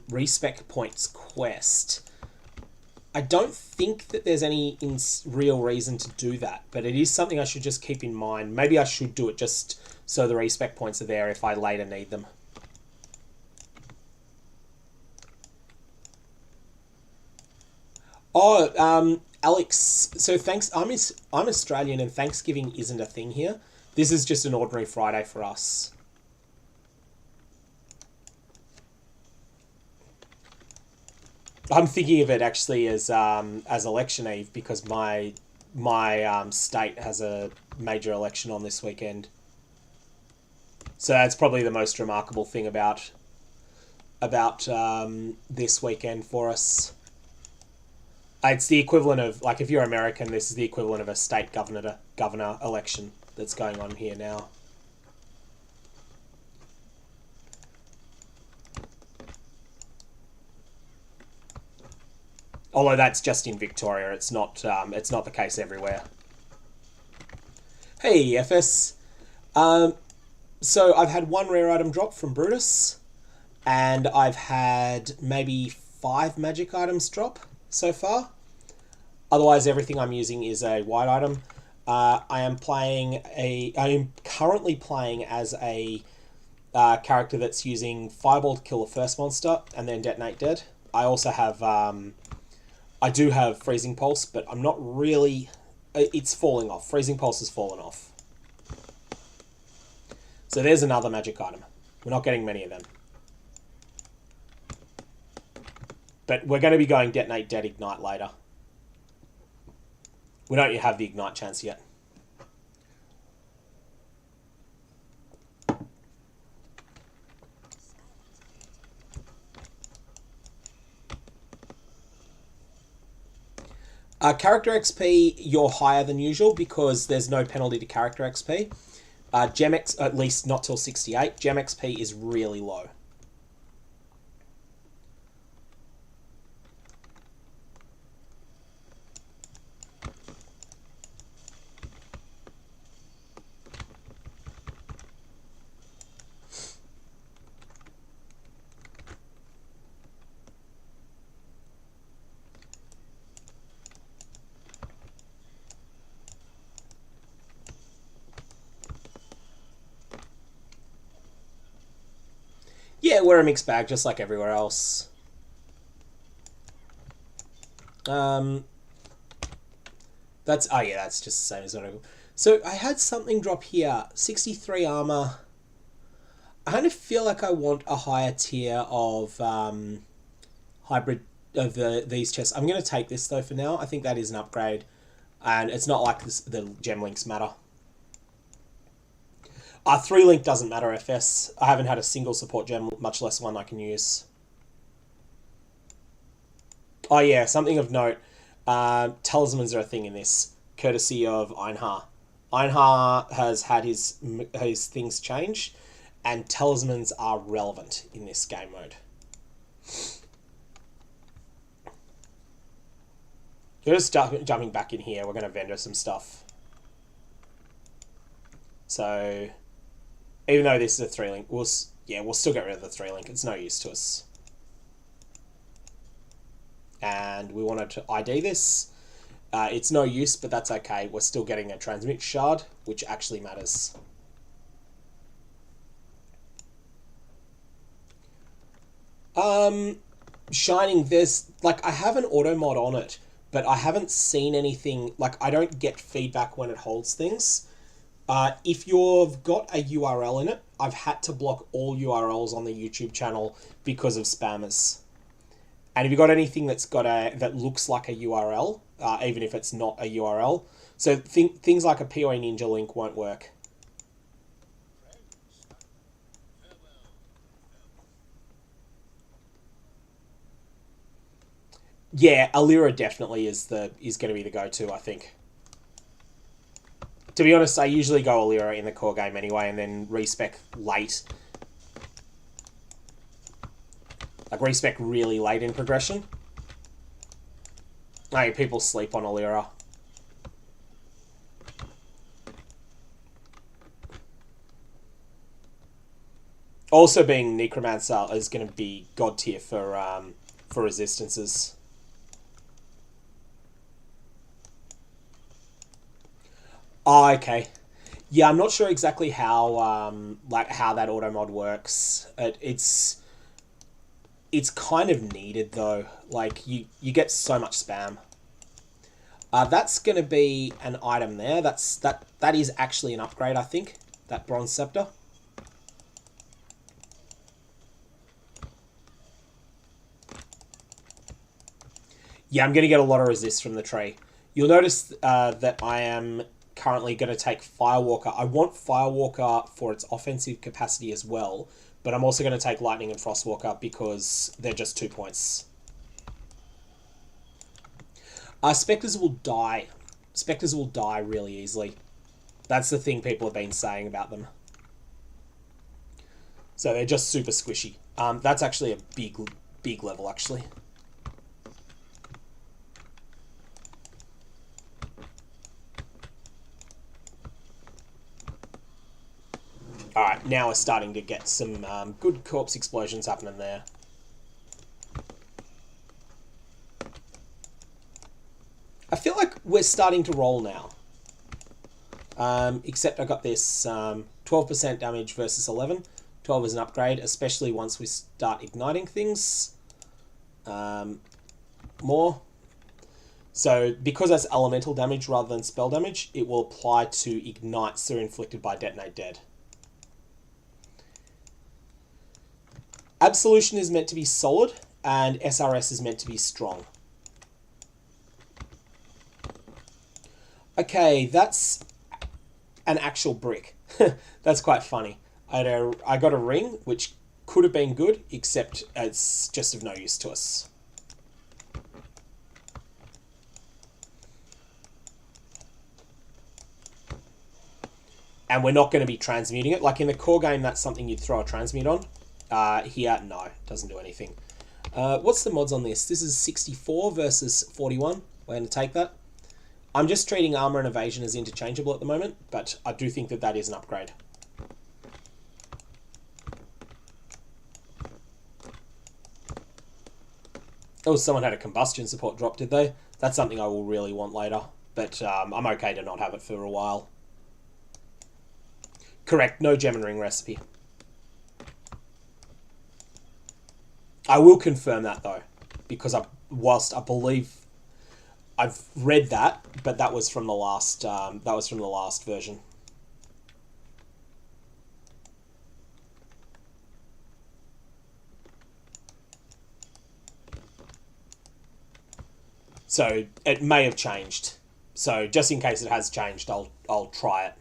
respec points quest. I don't think that there's any real reason to do that, but it is something I should just keep in mind. Maybe I should do it just so the respec points are there if I later need them. Oh, Alex, so thanks. I'm Australian and Thanksgiving isn't a thing here. This is just an ordinary Friday for us. I'm thinking of it actually as election eve because my state has a major election on this weekend. So that's probably the most remarkable thing about this weekend for us. It's the equivalent of, if you're American, this is the equivalent of a state governor election that's going on here now. Although that's just in Victoria, it's not the case everywhere. Hey, FS. So I've had one rare item drop from Brutus, and I've had maybe 5 magic items drop so far. Otherwise, everything I'm using is a white item. I am currently playing as a character that's using Fireball to kill the first monster and then detonate dead. I also have, I do have Freezing Pulse, but I'm not really, it's falling off. Freezing Pulse has fallen off. So there's another magic item. We're not getting many of them. But we're going to be going Detonate Dead Ignite later. We don't have the Ignite chance yet. Character XP, you're higher than usual because there's no penalty to character XP. Gem X, at least not till 68. Gem XP is really low. Yeah, we're a mixed bag, just like everywhere else. That's that's just the same as what So I had something drop here, 63 armor. I kind of feel like I want a higher tier of hybrid of these chests. I'm going to take this though for now. I think that is an upgrade, and it's not like the gem links matter. 3 link doesn't matter, FS. I haven't had a single support gem, much less one I can use. Oh yeah, something of note. Talismans are a thing in this, courtesy of Einhar. Einhar has had his things change, and talismans are relevant in this game mode. We're just jumping back in here. We're going to vendor some stuff. So, even though this is a 3 link, we'll still get rid of the 3 link. It's no use to us. And we wanted to ID this. It's no use, but that's okay. We're still getting a transmit shard, which actually matters. Shining, there's, like, I have an auto mod on it, but I haven't seen anything, like, I don't get feedback when it holds things. If you've got a URL in it, I've had to block all URLs on the YouTube channel because of spammers. And if you've got anything that looks like a URL, even if it's not a URL, so things like a POE Ninja link won't work. Yeah, Alira definitely is going to be the go-to, I think. To be honest, I usually go Alira in the core game anyway, and then respec late. Like, respec really late in progression. Like, people sleep on Alira. Also, being Necromancer is going to be god tier for resistances. Oh, okay. Yeah, I'm not sure exactly how how that auto mod works. It's kind of needed though. Like you get so much spam. That's going to be an item there. That is actually an upgrade, I think. That bronze scepter. Yeah, I'm going to get a lot of resist from the tree. You'll notice that I am currently going to take Firewalker. I want Firewalker for its offensive capacity as well, but I'm also going to take Lightning and Frostwalker because they're just 2 points. Spectres will die. Spectres will die really easily. That's the thing people have been saying about them. So they're just super squishy. That's actually a big level, actually. Alright, now we're starting to get some good corpse explosions happening there. I feel like we're starting to roll now. Except I got this 12% damage versus 11. 12 is an upgrade, especially once we start igniting things more. So, because that's elemental damage rather than spell damage, it will apply to ignites that are inflicted by Detonate Dead. Absolution is meant to be solid, and SRS is meant to be strong. Okay, that's an actual brick. That's quite funny. I got a ring, which could have been good, except it's just of no use to us. And we're not going to be transmuting it. Like in the core game, that's something you'd throw a transmute on. Here, no, doesn't do anything. What's the mods on this? This is 64 versus 41. We're going to take that. I'm just treating armor and evasion as interchangeable at the moment, but I do think that that is an upgrade. Oh, someone had a combustion support drop, did they? That's something I will really want later, but I'm okay to not have it for a while. Correct, no gem and ring recipe. I will confirm that though, because whilst I believe I've read that, but that was from the last version. So it may have changed. So just in case it has changed, I'll try it.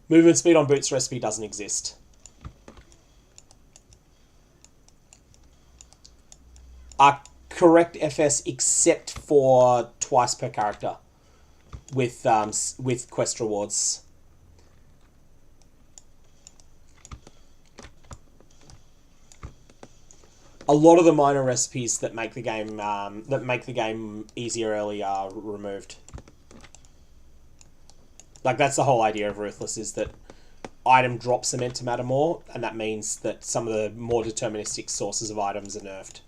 Movement speed on Boots recipe doesn't exist. Correct FS except for twice per character with quest rewards. A lot of the minor recipes that make the game easier early are removed. Like, that's the whole idea of Ruthless, is that item drops are meant to matter more, and that means that some of the more deterministic sources of items are nerfed.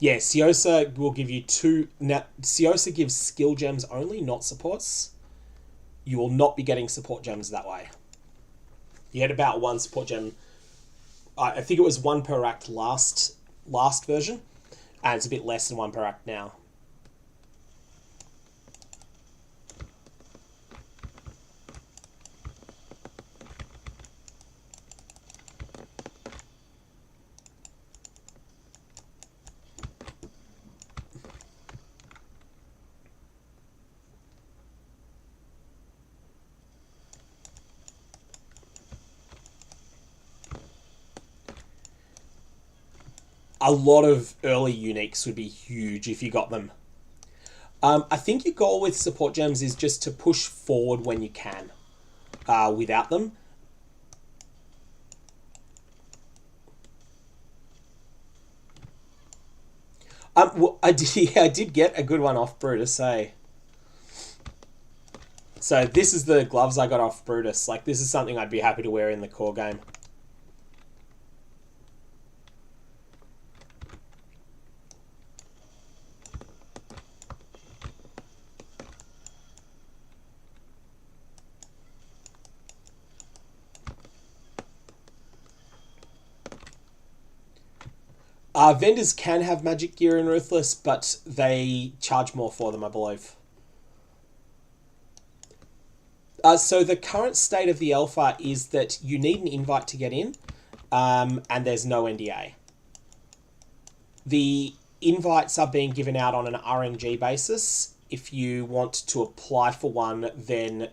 Yeah, Siosa will give you two... Now, Siosa gives skill gems only, not supports. You will not be getting support gems that way. You had about one support gem. I think it was one per act last version, and it's a bit less than one per act now. A lot of early uniques would be huge if you got them. I think your goal with support gems is just to push forward when you can without them. Well, I did get a good one off Brutus, hey. So this is the gloves I got off Brutus. Like, this is something I'd be happy to wear in the core game. Vendors can have magic gear in Ruthless, but they charge more for them, I believe. So the current state of the alpha is that you need an invite to get in, and there's no NDA. The invites are being given out on an RNG basis. If you want to apply for one, then...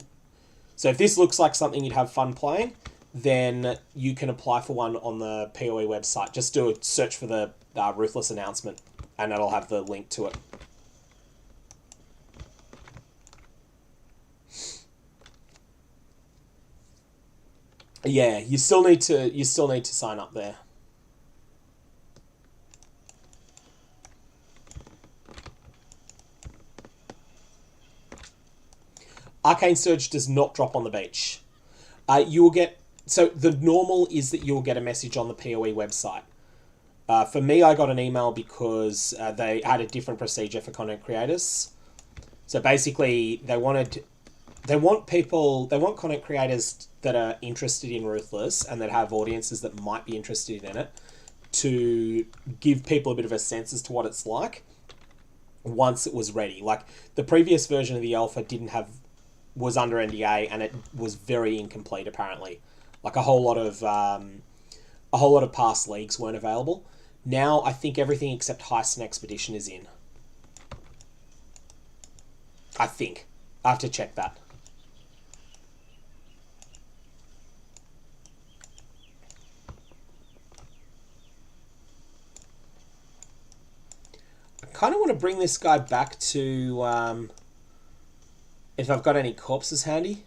So if this looks like something you'd have fun playing, then you can apply for one on the POE website. Just do a search for the Ruthless announcement, and it'll have the link to it. Yeah, you still need to sign up there. Arcane Surge does not drop on the beach. You will get... So the normal is that you'll get a message on the POE website. For me, I got an email because they had a different procedure for content creators. So basically, they want content creators that are interested in Ruthless and that have audiences that might be interested in it to give people a bit of a sense as to what it's like once it was ready. Like, the previous version of the alpha was under NDA, and it was very incomplete, apparently. Like, a whole lot of past leagues weren't available. Now, I think everything except Heist and Expedition is in. I think. I have to check that. I kind of want to bring this guy back to... if I've got any corpses handy.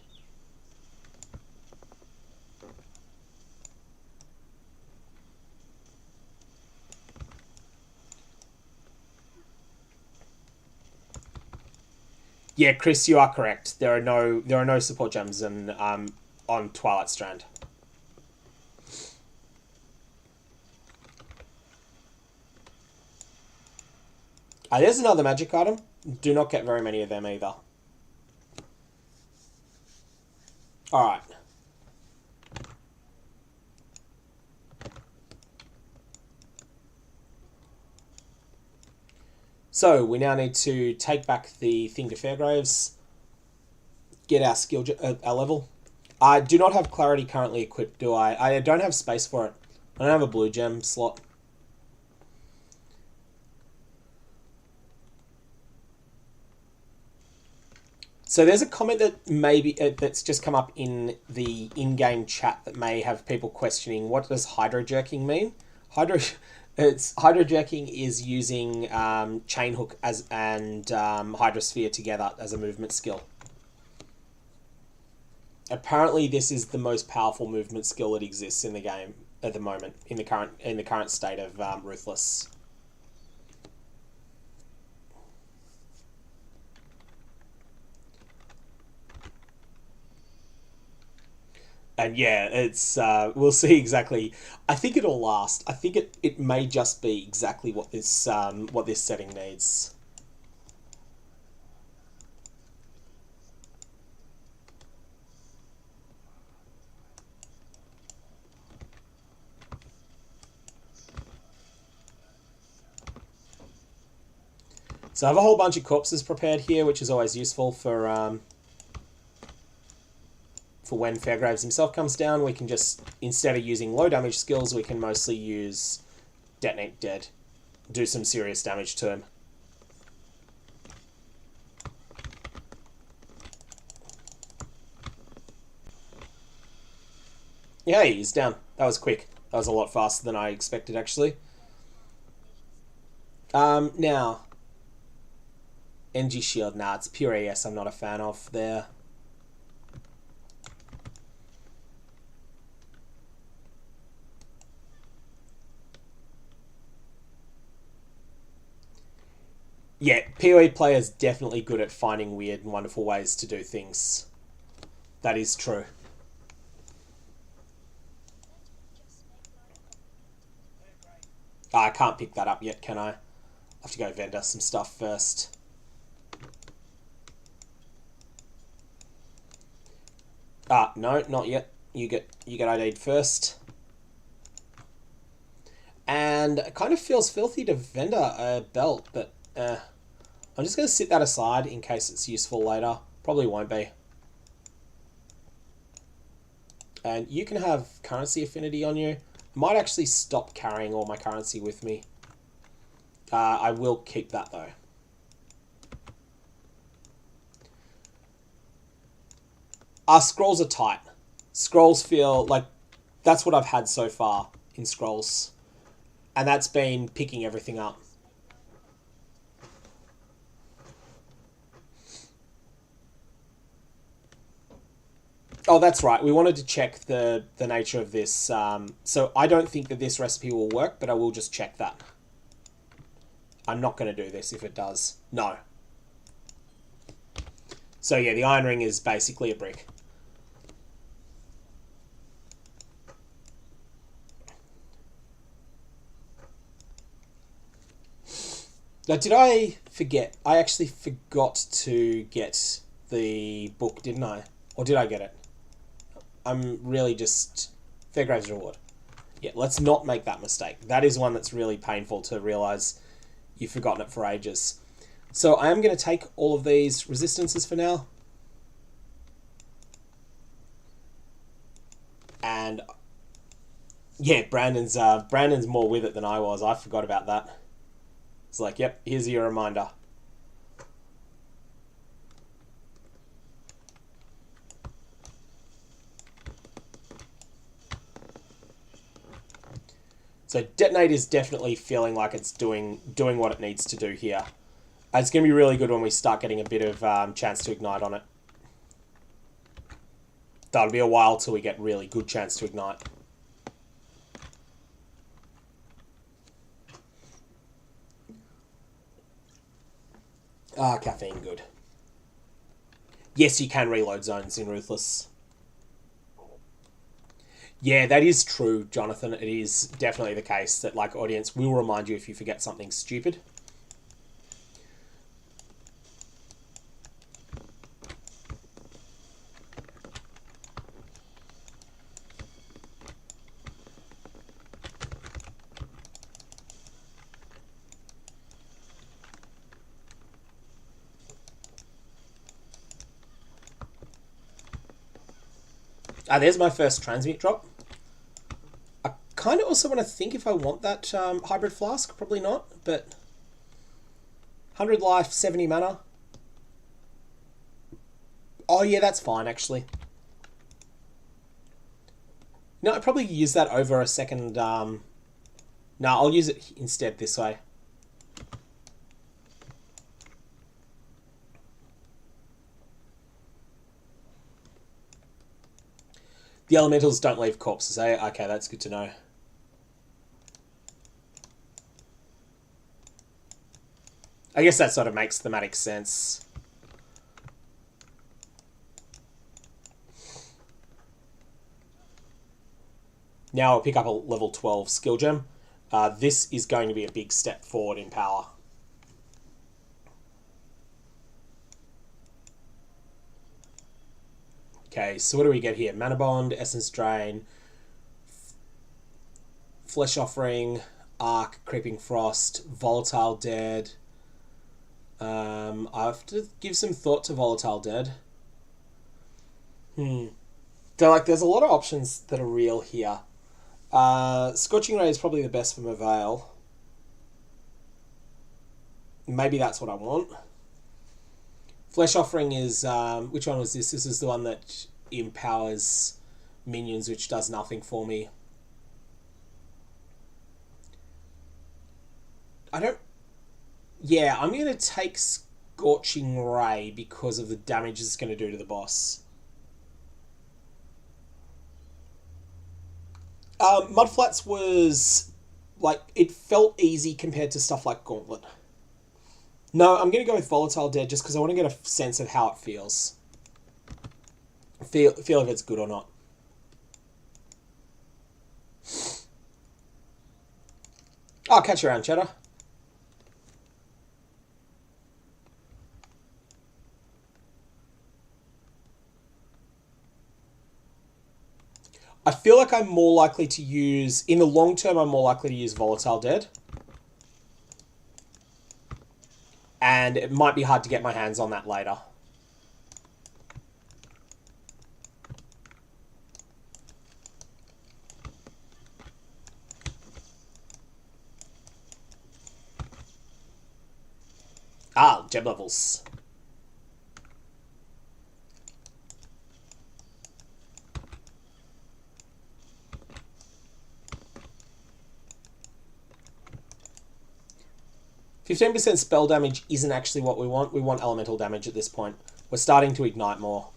Yeah, Chris, you are correct. There are no support gems on Twilight Strand. There's another magic item. Do not get very many of them either. Alright. So, we now need to take back the thing to Fairgraves, get our skill our level. I do not have Clarity currently equipped, do I? I don't have space for it. I don't have a blue gem slot. So there's a comment that that's just come up in the in-game chat that may have people questioning, what does hydro jerking mean? Hydro jerking is using chain hook and hydrosphere together as a movement skill. Apparently, this is the most powerful movement skill that exists in the game at the moment in the current state of Ruthless. And yeah, it's we'll see exactly. I think it'll last. I think it may just be exactly what this setting needs. So I have a whole bunch of corpses prepared here, which is always useful for when Fairgraves himself comes down. We can just, instead of using low damage skills, we can mostly use Detonate Dead. Do some serious damage to him. Yeah, he's down. That was quick. That was a lot faster than I expected, actually. Now, NG Shield. Nah, it's pure AS I'm not a fan of there. Yeah, POE players definitely good at finding weird and wonderful ways to do things. That is true. I can't pick that up yet, can I? I have to go vendor some stuff first. No, not yet. You get ID'd first. And it kind of feels filthy to vendor a belt, but I'm just going to sit that aside in case it's useful later. Probably won't be. And you can have currency affinity on you. I might actually stop carrying all my currency with me. I will keep that though. Scrolls are tight. Scrolls feel like that's what I've had so far in Scrolls. And that's been picking everything up. Oh, that's right. We wanted to check the nature of this. So I don't think that this recipe will work, but I will just check that. I'm not going to do this if it does. No. So yeah, the Iron Ring is basically a brick. Now, did I forget? I actually forgot to get the book, didn't I? Or did I get it? I'm really just... Fairgrave's Reward. Yeah, let's not make that mistake. That is one that's really painful to realise you've forgotten it for ages. So I am going to take all of these resistances for now. And... yeah, Brandon's more with it than I was. I forgot about that. It's like, yep, here's your reminder. So Detonate is definitely feeling like it's doing what it needs to do here. It's going to be really good when we start getting a bit of chance to ignite on it. That'll be a while till we get really good chance to ignite. Ah, caffeine, good. Yes, you can reload zones in Ruthless. Yeah, that is true, Jonathan. It is definitely the case that, like, audience will remind you if you forget something stupid. There's my first transmute drop. I kind of also want to think if I want that hybrid flask. Probably not, but 100 life, 70 mana. Oh yeah, that's fine actually. No, I'd probably use that over a second. No, I'll use it instead this way. The elementals don't leave corpses, eh? Okay, that's good to know. I guess that sort of makes thematic sense. Now I'll pick up a level 12 skill gem. This is going to be a big step forward in power. Okay, so what do we get here? Mana Bond, Essence Drain, Flesh Offering, Arc, Creeping Frost, Volatile Dead. I have to give some thought to Volatile Dead. So, like, there's a lot of options that are real here. Scorching Ray is probably the best from a Veil. Maybe that's what I want. Flesh Offering is... which one was this? This is the one that empowers minions, which does nothing for me. I don't... Yeah, I'm going to take Scorching Ray because of the damage it's going to do to the boss. Mudflats was... like, it felt easy compared to stuff like Gauntlet. No, I'm going to go with Volatile Dead just because I want to get a sense of how it feels. Feel if it's good or not. I'll catch you around, Cheddar. I feel like I'm more likely to use... in the long term, I'm more likely to use Volatile Dead. And it might be hard to get my hands on that later. Ah, gem levels. %, spell damage isn't actually what we want. We want elemental damage at this point. We're starting to ignite more.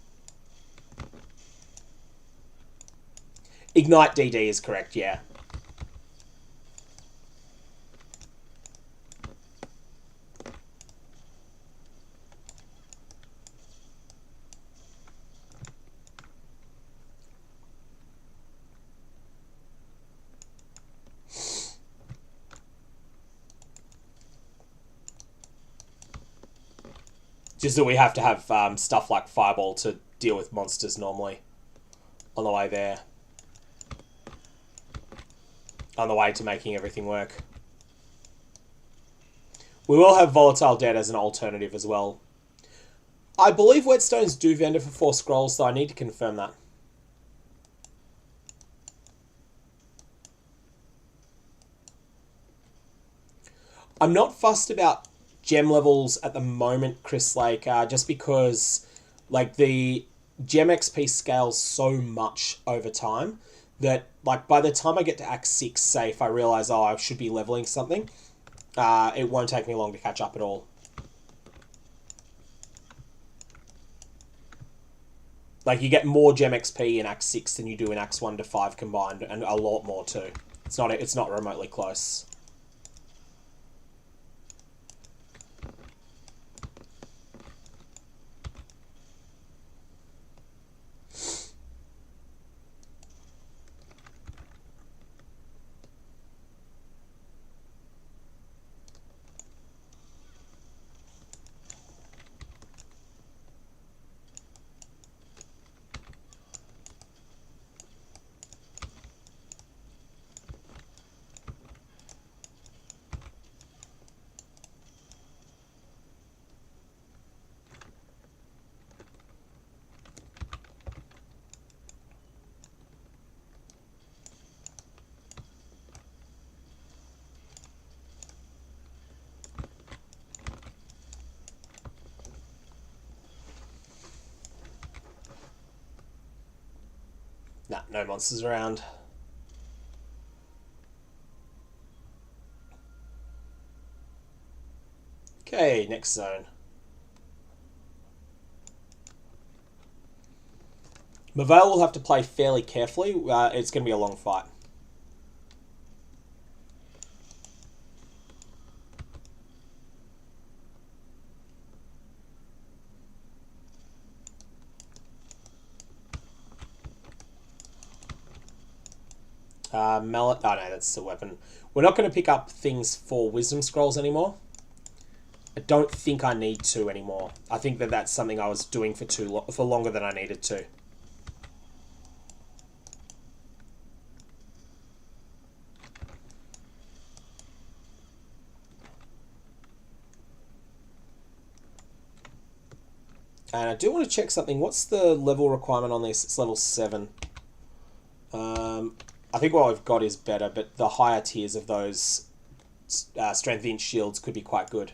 Ignite DD is correct, yeah. Just that we have to have stuff like Fireball to deal with monsters normally on the way there. On the way to making everything work. We will have Volatile Dead as an alternative as well. I believe Whetstones do vendor for 4 scrolls, so I need to confirm that. I'm not fussed about gem levels at the moment, Chris Lake, just because like the gem XP scales so much over time that like by the time I get to Act 6, say if I realise, oh, I should be leveling something, it won't take me long to catch up at all. Like you get more gem XP in Act 6 than you do in Acts 1 to 5 combined, and a lot more too. It's not remotely close. Nah, no monsters around. Okay, next zone. Mavale will have to play fairly carefully. It's going to be a long fight. Oh no, that's the weapon. We're not going to pick up things for Wisdom Scrolls anymore. I don't think I need to anymore. I think that that's something I was doing for longer than I needed to. And I do want to check something. What's the level requirement on this? It's level 7. I think what we've got is better, but the higher tiers of those strength inch shields could be quite good.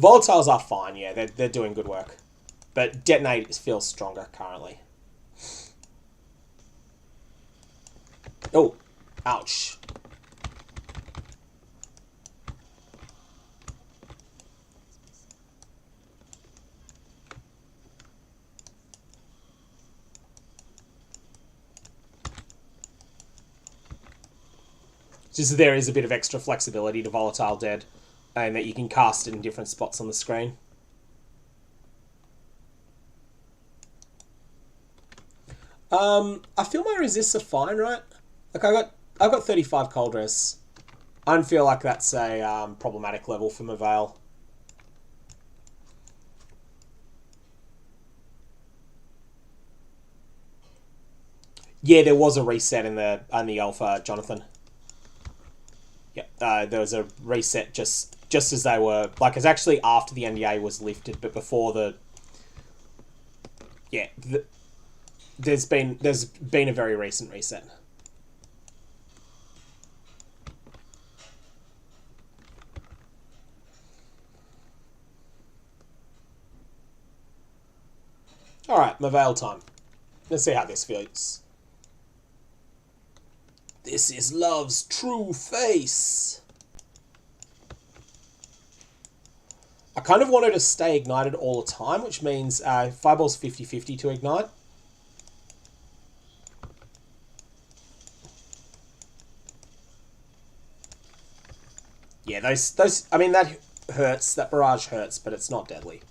Volatiles are fine, yeah, they're doing good work. But Detonate feels stronger currently. Oh, ouch. Just there is a bit of extra flexibility to Volatile Dead, and that you can cast it in different spots on the screen. I feel my resists are fine, right? Like I've got 35 cold res. I don't feel like that's a problematic level for Mavale. Yeah, there was a reset in the alpha, Jonathan. Yeah, there was a reset just as they were, like, it's actually after the NDA was lifted, but before the, yeah, there's been a very recent reset. All right, Mavale time. Let's see how this feels. This is love's true face. I kind of wanted to stay ignited all the time, which means Fireball's 50-50 to ignite. Yeah, those. I mean, that hurts. That barrage hurts, but it's not deadly.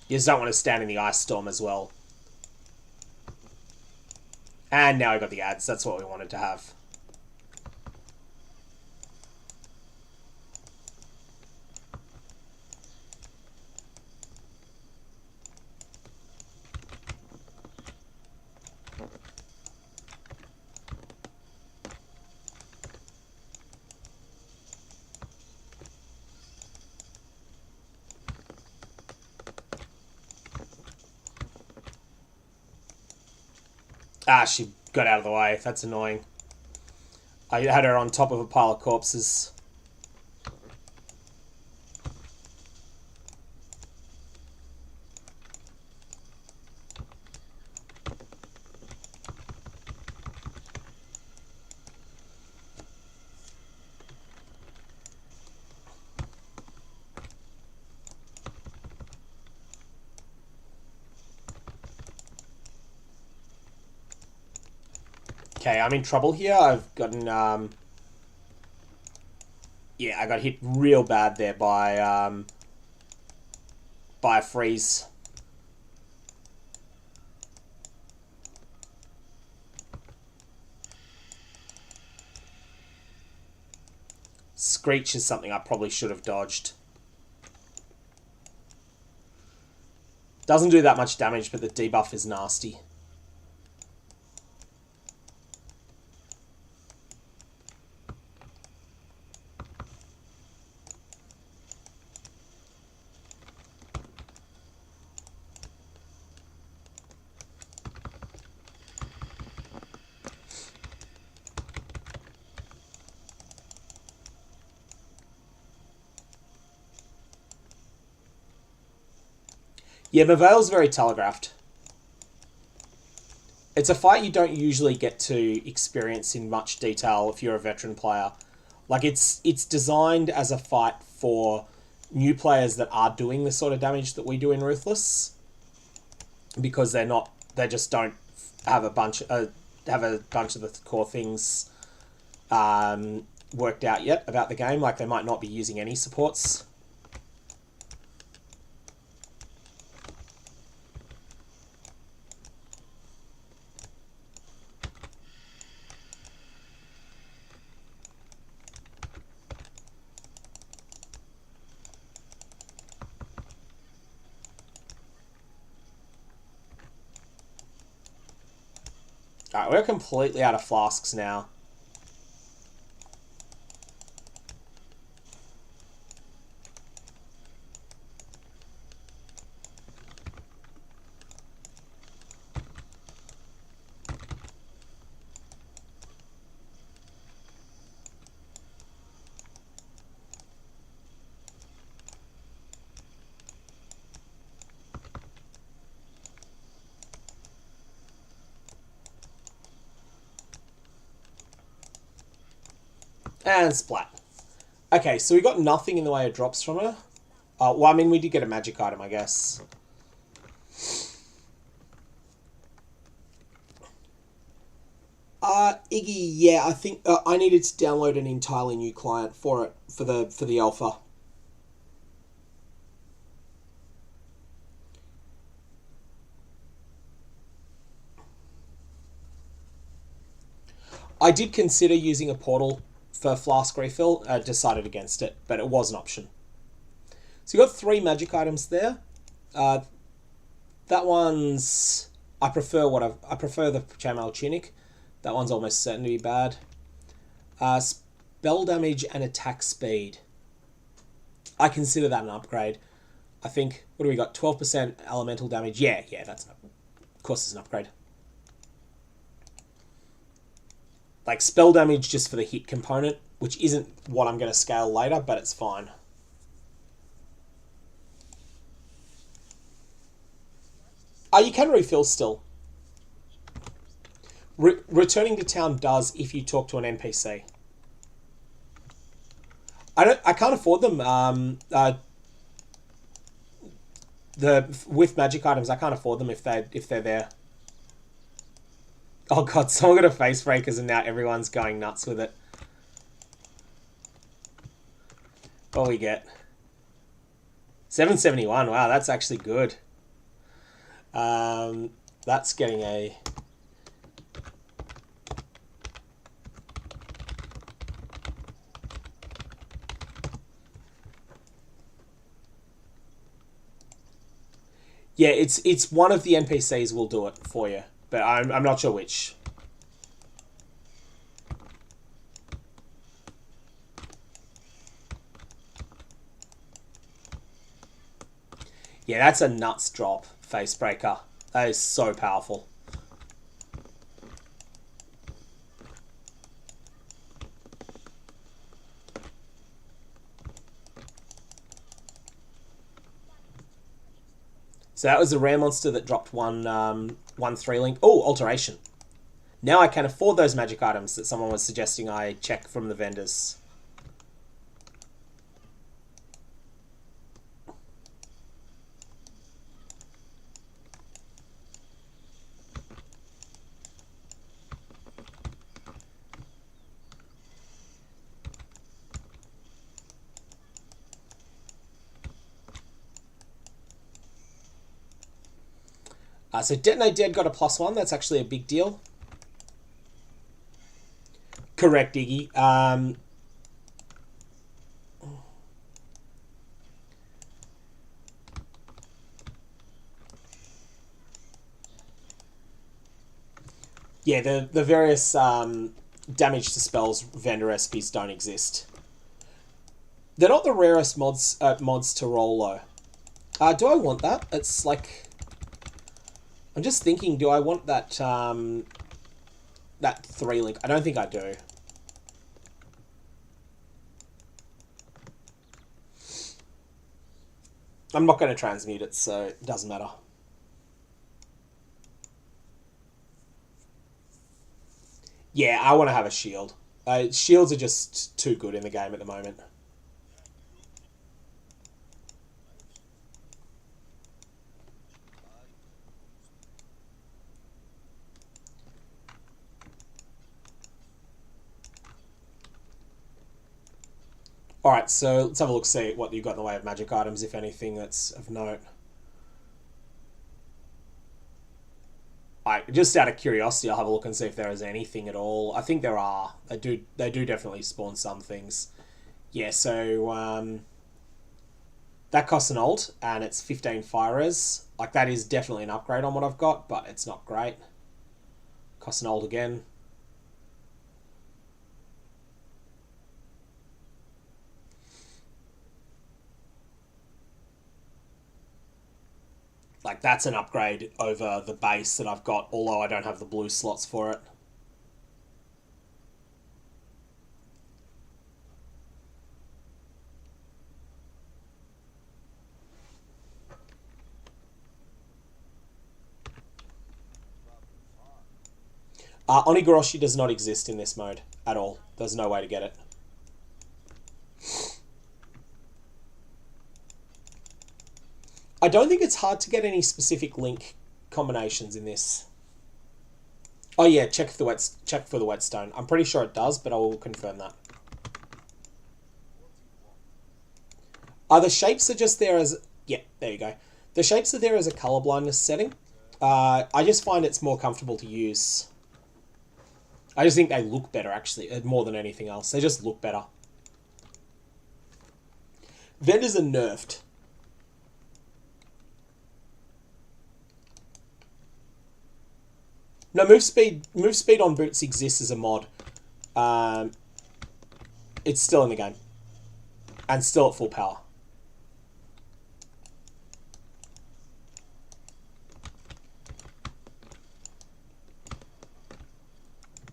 You just don't want to stand in the ice storm as well. And now we got the ads. That's what we wanted to have. Ah, she got out of the way. That's annoying. I had her on top of a pile of corpses. Okay, I'm in trouble here. I've gotten, yeah, I got hit real bad there by a freeze. Screech is something I probably should have dodged. Doesn't do that much damage, but the debuff is nasty. Yeah, Mavale's very telegraphed. It's a fight you don't usually get to experience in much detail if you're a veteran player. Like, it's designed as a fight for new players that are doing the sort of damage that we do in Ruthless. Because they just don't have a bunch of the core things worked out yet about the game. Like, they might not be using any supports. Alright, we're completely out of flasks now. And splat. Okay, so we got nothing in the way of drops from her. Well, I mean, we did get a magic item, I guess. Iggy, yeah, I think I needed to download an entirely new client for it, for the alpha. I did consider using a portal for flask refill, decided against it, but it was an option. So you got 3 magic items there. That one's I prefer the chainmail tunic. That one's almost certain to be bad. Spell damage and attack speed. I consider that an upgrade. I think, what do we got? 12% elemental damage. Yeah, of course it's an upgrade. Like, spell damage just for the hit component, which isn't what I'm going to scale later, but it's fine. You can refill still. Returning to town does if you talk to an NPC. I can't afford them. With magic items, I can't afford them if they're there. Oh god, someone got a face breakers and now everyone's going nuts with it. What do we get? 771. Wow, that's actually good. That's getting a... Yeah, it's one of the NPCs will do it for you, but I'm not sure which. Yeah, that's a nuts drop, Facebreaker. That is so powerful. So that was a rare monster that dropped one 3-link. Oh, Alteration. Now I can afford those magic items that someone was suggesting I check from the vendors. So Detonate Dead got a +1. That's actually a big deal. Correct, Iggy. Yeah, the various damage to spells vendor recipes don't exist. They're not the rarest mods to roll though. Do I want that? It's like... I'm just thinking, do I want that that 3-link? I don't think I do. I'm not going to transmute it, so it doesn't matter. Yeah, I want to have a shield. Shields are just too good in the game at the moment. Alright, so let's have a look, see what you've got in the way of magic items, if anything that's of note. Just out of curiosity, I'll have a look and see if there is anything at all. I think there are. They do definitely spawn some things. Yeah, so that costs an ult, and it's 15 fire res. Like, that is definitely an upgrade on what I've got, but it's not great. Costs an ult again. Like, that's an upgrade over the base that I've got, although I don't have the blue slots for it. Onigoroshi does not exist in this mode at all. There's no way to get it. I don't think it's hard to get any specific link combinations in this. Oh yeah, check for the whetstone. I'm pretty sure it does, but I will confirm that. The shapes are just there as... Yeah, there you go. The shapes are there as a color blindness setting. I just find it's more comfortable to use. I just think they look better, actually, more than anything else. They just look better. Vendors are nerfed. No, move speed on boots exists as a mod. It's still in the game. And still at full power.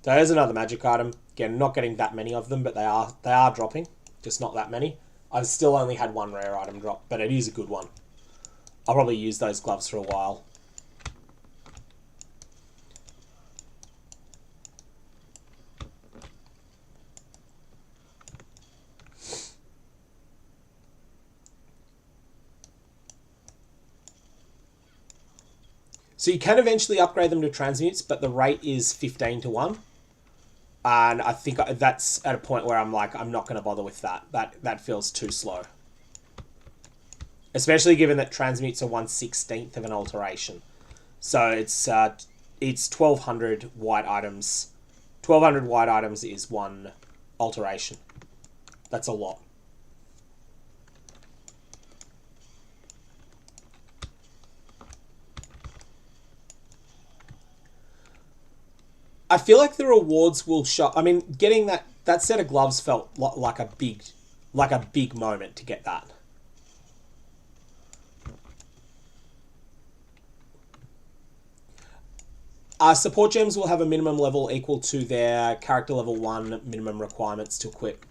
There's another magic item. Again, not getting that many of them, but they are dropping. Just not that many. I've still only had one rare item drop, but it is a good one. I'll probably use those gloves for a while. So you can eventually upgrade them to transmutes, but the rate is 15 to 1. And I think that's at a point where I'm like, I'm not going to bother with that. That feels too slow. Especially given that transmutes are 1/16 of an alteration. So it's 1,200 white items. 1,200 white items is one alteration. That's a lot. I feel like the rewards will show. I mean, getting that set of gloves felt like a big moment to get that. Support gems will have a minimum level equal to their character level 1 minimum requirements to equip.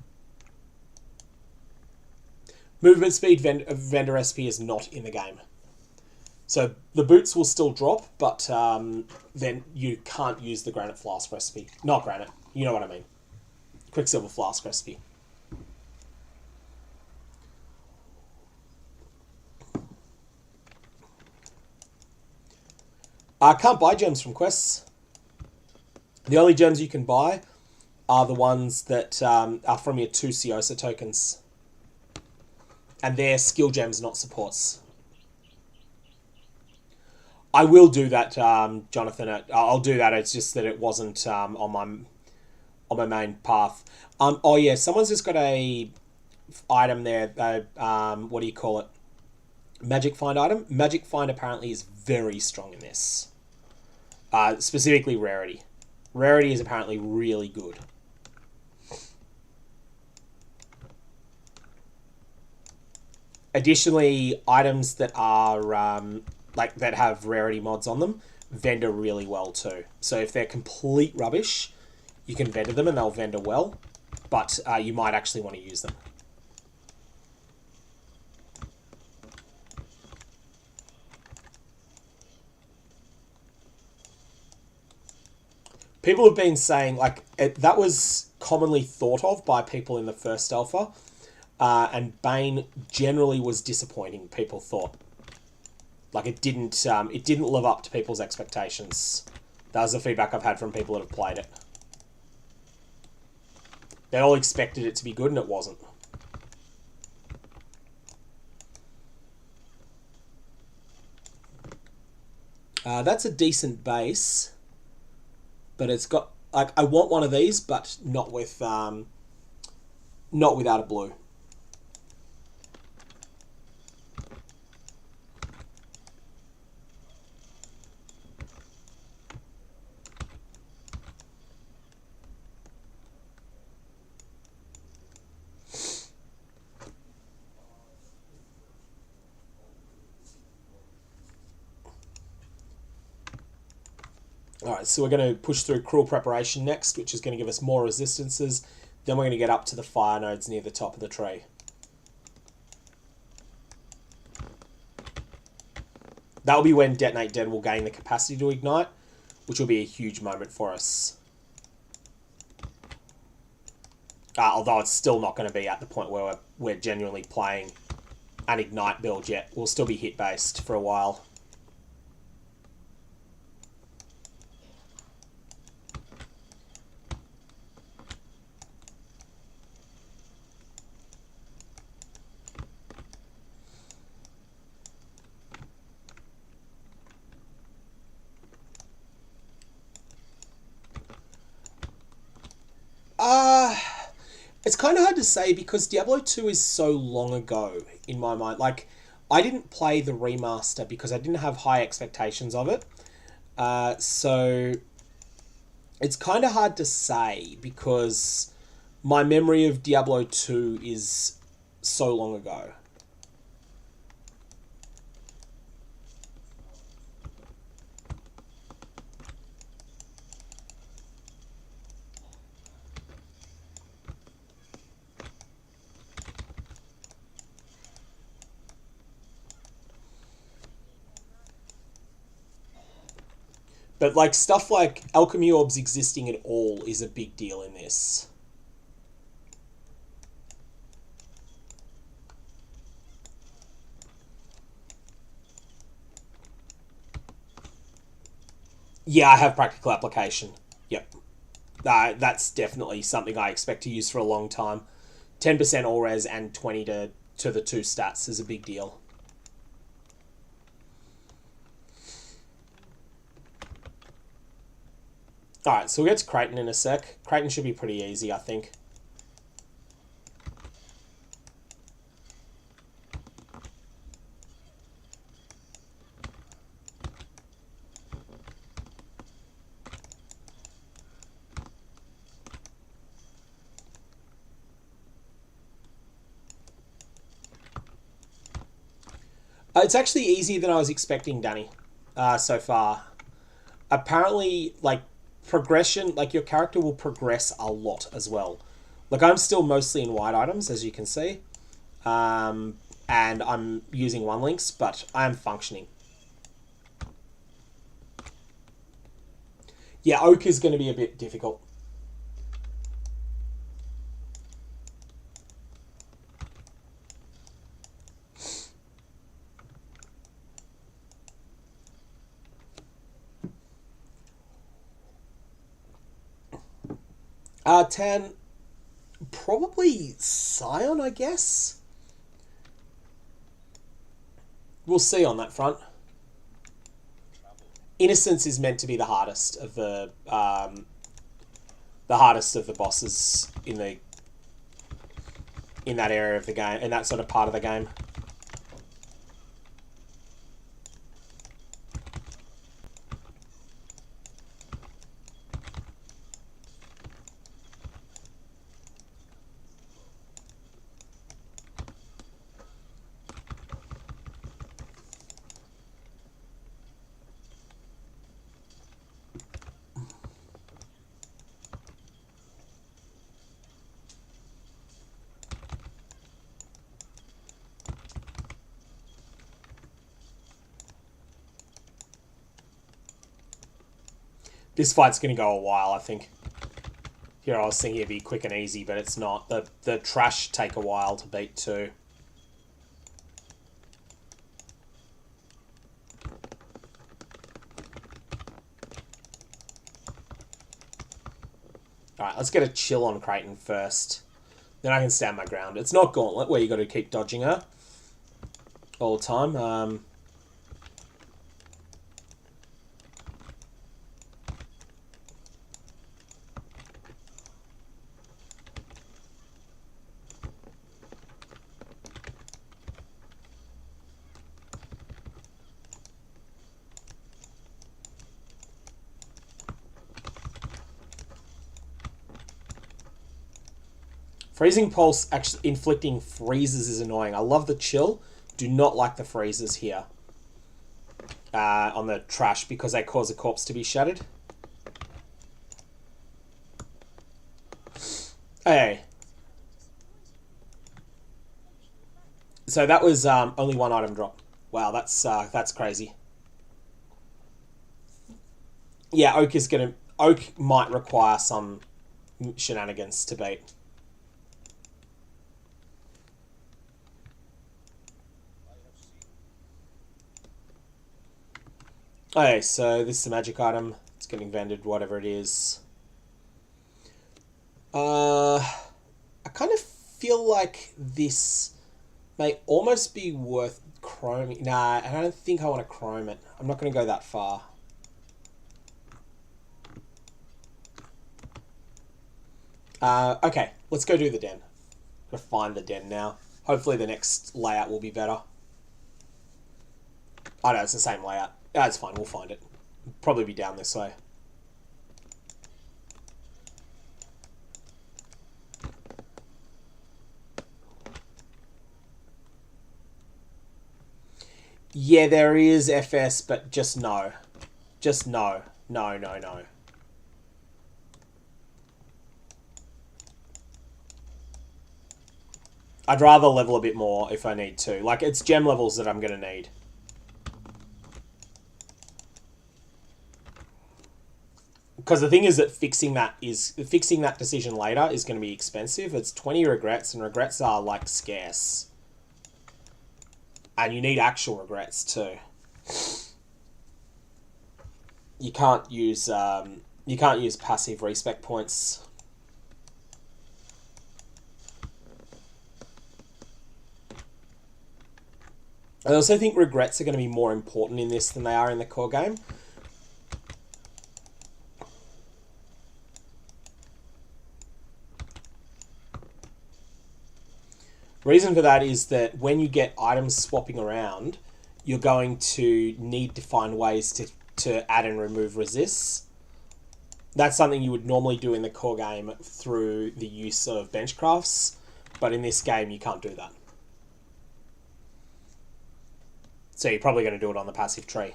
Movement speed vendor SP is not in the game. So the boots will still drop, but then you can't use the granite flask recipe. Not granite, you know what I mean. Quicksilver flask recipe. I can't buy gems from quests. The only gems you can buy are the ones that are from your 2 Ciosa tokens. And they're skill gems, not supports. I will do that, Jonathan. I'll do that. It's just that it wasn't on my main path. Oh yeah, someone's just got a item there. What do you call it? Magic Find item. Magic Find apparently is very strong in this. Specifically rarity. Rarity is apparently really good. Additionally, items that are that have rarity mods on them vendor really well too. So if they're complete rubbish, you can vendor them and they'll vendor well, but you might actually want to use them. People have been saying, like, that was commonly thought of by people in the first alpha, and Bane generally was disappointing, people thought. Like, it didn't live up to people's expectations. That was the feedback I've had from people that have played it. They all expected it to be good, and it wasn't. That's a decent base. But it's got, like, I want one of these, but not with, not without a blue. Alright, so we're going to push through Cruel Preparation next, which is going to give us more resistances. Then we're going to get up to the fire nodes near the top of the tree. That'll be when Detonate Dead will gain the capacity to ignite, which will be a huge moment for us. Although it's still not going to be at the point where we're genuinely playing an ignite build yet. We'll still be hit-based for a while. It's kind of hard to say because Diablo 2 is so long ago in my mind. Like, I didn't play the remaster because I didn't have high expectations of it. So it's kind of hard to say because my memory of Diablo 2 is so long ago. But, like, stuff like alchemy orbs existing at all is a big deal in this. Yeah, I have practical application. Yep. That's definitely something I expect to use for a long time. 10% all res and 20 to the 2 stats is a big deal. Alright, so we'll get to Creighton in a sec. Creighton should be pretty easy, I think. It's actually easier than I was expecting, Danny, so far. Apparently, like, progression, like, your character will progress a lot as well. Like, I'm still mostly in white items, as you can see. And I'm using one links, but I am functioning. Yeah, Oak is going to be a bit difficult. Tan, probably Scion, I guess. We'll see on that front. Innocence is meant to be the hardest of the bosses in that area of the game, in that sort of part of the game. This fight's going to go a while, I think. Here I was thinking it'd be quick and easy, but it's not. The trash take a while to beat too. Alright, let's get a chill on Creighton first. Then I can stand my ground. It's not Gauntlet, where you got to keep dodging her all the time. Freezing Pulse actually inflicting freezes is annoying. I love the chill. Do not like the freezes here. On the trash because they cause a corpse to be shattered. Hey. So that was only one item drop. Wow, that's crazy. Yeah, Oak might require some shenanigans to beat. Okay, so this is a magic item. It's getting vended, whatever it is. I kind of feel like this may almost be worth chroming. Nah, I don't think I want to chrome it. I'm not going to go that far. Okay, let's go do the den. Gotta find the den now. Hopefully the next layout will be better. Oh no, it's the same layout. That's fine, we'll find it. Probably be down this way. Yeah, there is FS, but just no. Just no. No, no, no. I'd rather level a bit more if I need to. Like, it's gem levels that I'm going to need. Because the thing is that fixing that decision later is going to be expensive. It's 20 regrets, and regrets are, like, scarce. And you need actual regrets, too. You can't use passive respec points. I also think regrets are going to be more important in this than they are in the core game. Reason for that is that when you get items swapping around, you're going to need to find ways to add and remove resists. That's something you would normally do in the core game through the use of benchcrafts, but in this game you can't do that. So you're probably going to do it on the passive tree.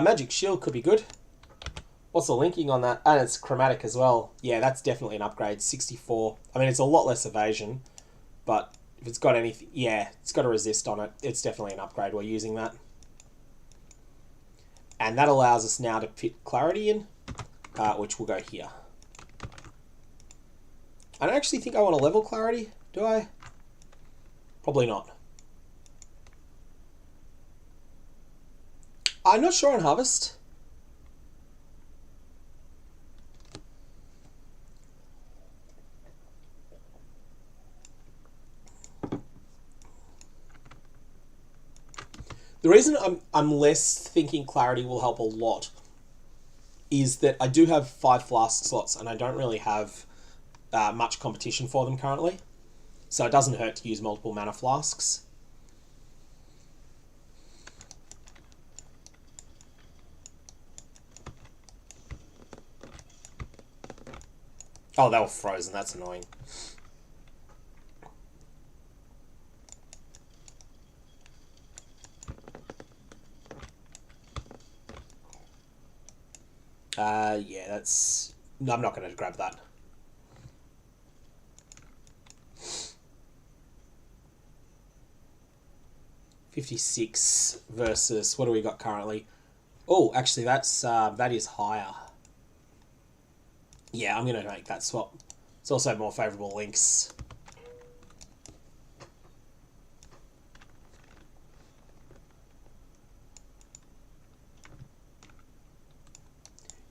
Magic Shield could be good. What's the linking on that? And it's chromatic as well. Yeah, that's definitely an upgrade. 64. I mean, it's a lot less evasion, but if it's got anything... Yeah, it's got a resist on it. It's definitely an upgrade. We're using that. And that allows us now to fit clarity in, which will go here. I don't actually think I want to level clarity, do I? Probably not. I'm not sure on Harvest. The reason I'm less thinking clarity will help a lot is that I do have 5 flask slots and I don't really have much competition for them currently. So it doesn't hurt to use multiple mana flasks. Oh, they were frozen. That's annoying. Yeah, that's... No, I'm not going to grab that. $56 versus... What do we got currently? Oh, actually, that's that is higher. Yeah, I'm going to make that swap. It's also more favourable links.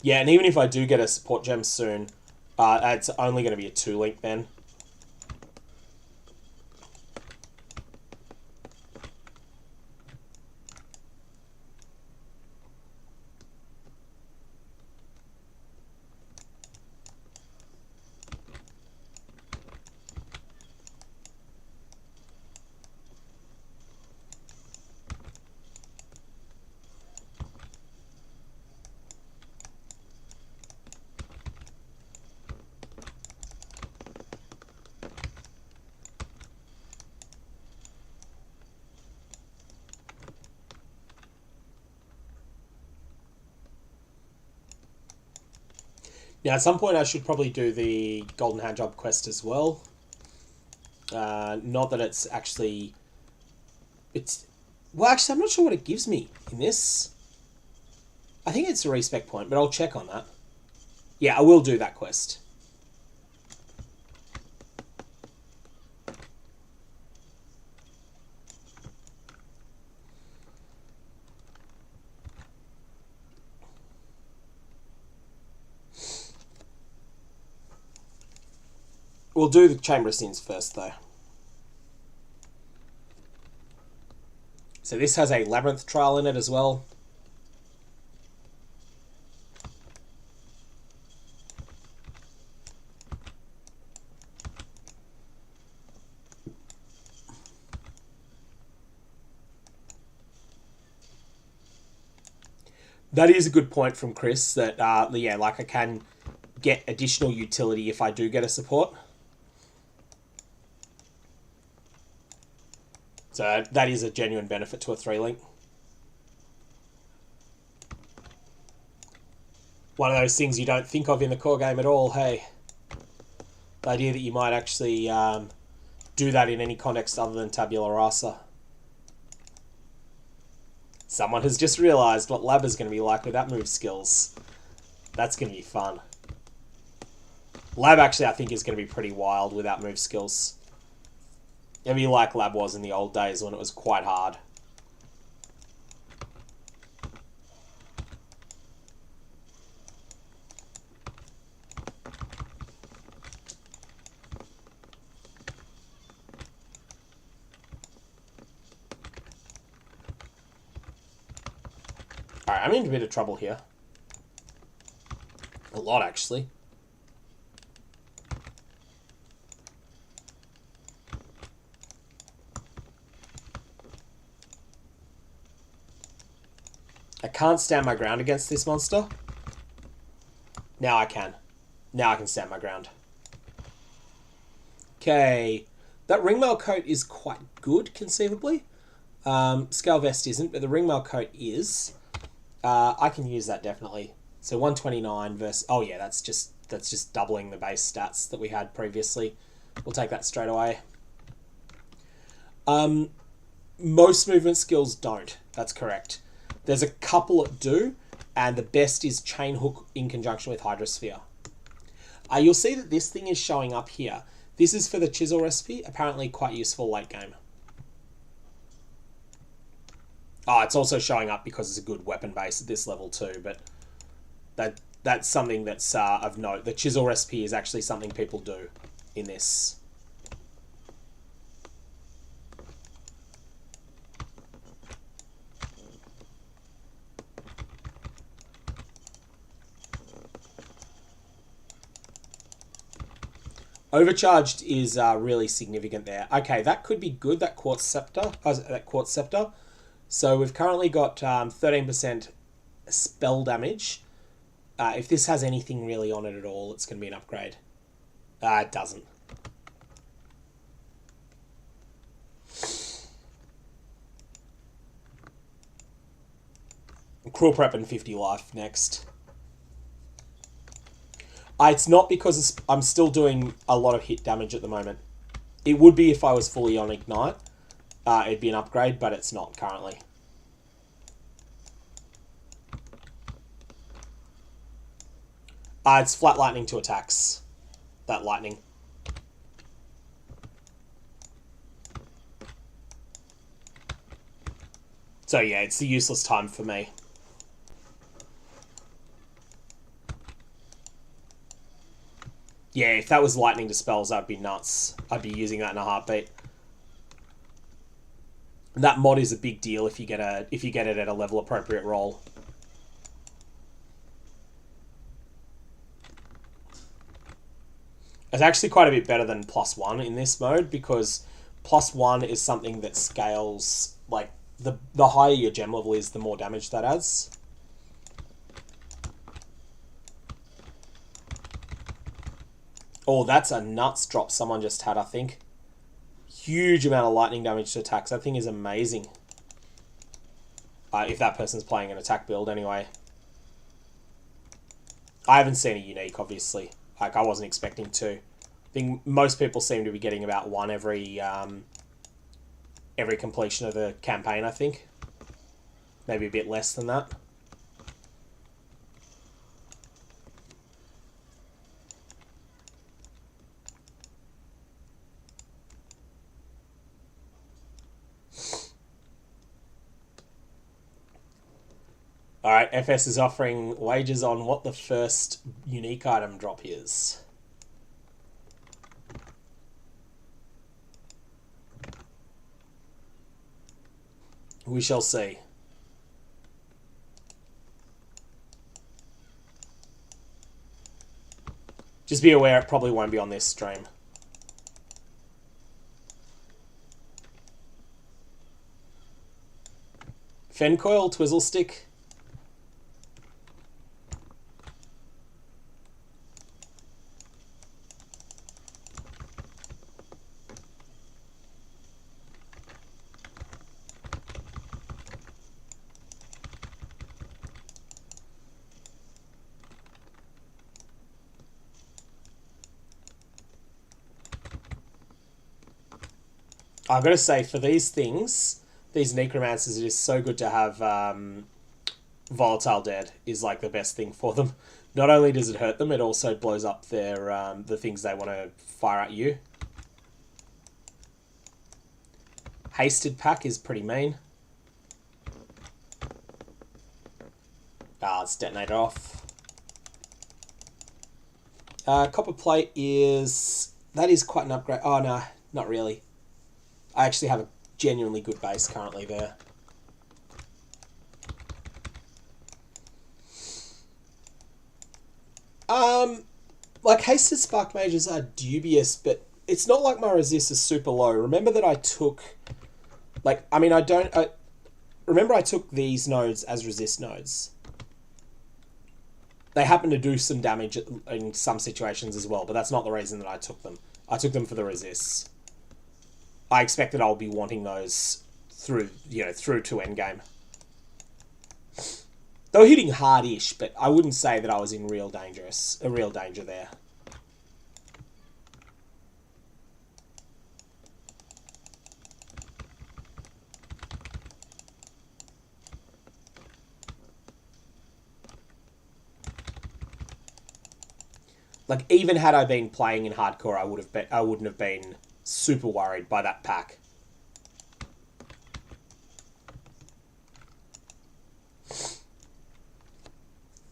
Yeah, and even if I do get a support gem soon, it's only going to be a 2-link then. Now, at some point, I should probably do the Golden Handjob quest as well. Not that it's actually... Well, actually, I'm not sure what it gives me in this. I think it's a respec point, but I'll check on that. Yeah, I will do that quest. We'll do the Chamber of Sins first, though. So this has a Labyrinth trial in it as well. That is a good point from Chris, that, yeah, like I can get additional utility if I do get a support. So that is a genuine benefit to a 3-link. One of those things you don't think of in the core game at all, hey. The idea that you might actually do that in any context other than tabula rasa. Someone has just realised what Lab is going to be like without move skills. That's going to be fun. Lab actually, I think, is going to be pretty wild without move skills. It'll be like Lab was in the old days when it was quite hard. Alright, I'm in a bit of trouble here. A lot, actually. I can't stand my ground against this monster. Now I can. Now I can stand my ground. Okay. That ringmail coat is quite good, conceivably. Scale vest isn't, but the ringmail coat is. I can use that definitely. So 129 versus... Oh yeah, that's just doubling the base stats that we had previously. We'll take that straight away. Most movement skills don't. That's correct. There's a couple that do, and the best is Chain Hook in conjunction with Hydrosphere. You'll see that this thing is showing up here. This is for the Chisel recipe, apparently quite useful late game. Oh, it's also showing up because it's a good weapon base at this level too, but that's something that's of note. The Chisel recipe is actually something people do in this. Overcharged is really significant there. Okay, that could be good, that Quartz Scepter. So we've currently got 13% spell damage. If this has anything really on it at all, it's going to be an upgrade. It doesn't. Cruel Prep and 50 life next. It's not because I'm still doing a lot of hit damage at the moment. It would be if I was fully on Ignite. It'd be an upgrade, but it's not currently. It's flat lightning to attacks. That lightning. So yeah, it's the useless time for me. Yeah, if that was lightning dispels, that'd be nuts. I'd be using that in a heartbeat. That mod is a big deal if you get it at a level appropriate roll. It's actually quite a bit better than +1 in this mode because +1 is something that scales, like the higher your gem level is, the more damage that adds. Oh, that's a nuts drop someone just had, I think. Huge amount of lightning damage to attacks. That thing is amazing. If that person's playing an attack build anyway. I haven't seen a unique, obviously. Like, I wasn't expecting to. I think most people seem to be getting about one every completion of the campaign, I think. Maybe a bit less than that. Alright, FS is offering wages on what the first unique item drop is. We shall see. Just be aware it probably won't be on this stream. Fencoil, Twizzle Stick. I've got to say, for these things, these necromancers, it is so good to have volatile dead is like the best thing for them. Not only does it hurt them, it also blows up their the things they want to fire at you. Hasted pack is pretty mean. Let's detonate it off. Copper plate is... That is quite an upgrade. Oh, no, not really. I actually have a genuinely good base currently there. Like, Hasted Spark Mages are dubious, but it's not like my resist is super low. Remember that I took... Like, I mean, remember I took these nodes as resist nodes. They happen to do some damage in some situations as well, but that's not the reason that I took them. I took them for the resists. I expect that I'll be wanting those through, through to endgame. They were hitting hard-ish, but I wouldn't say that I was in real danger there. Like, even had I been playing in hardcore, I wouldn't have been super worried by that pack.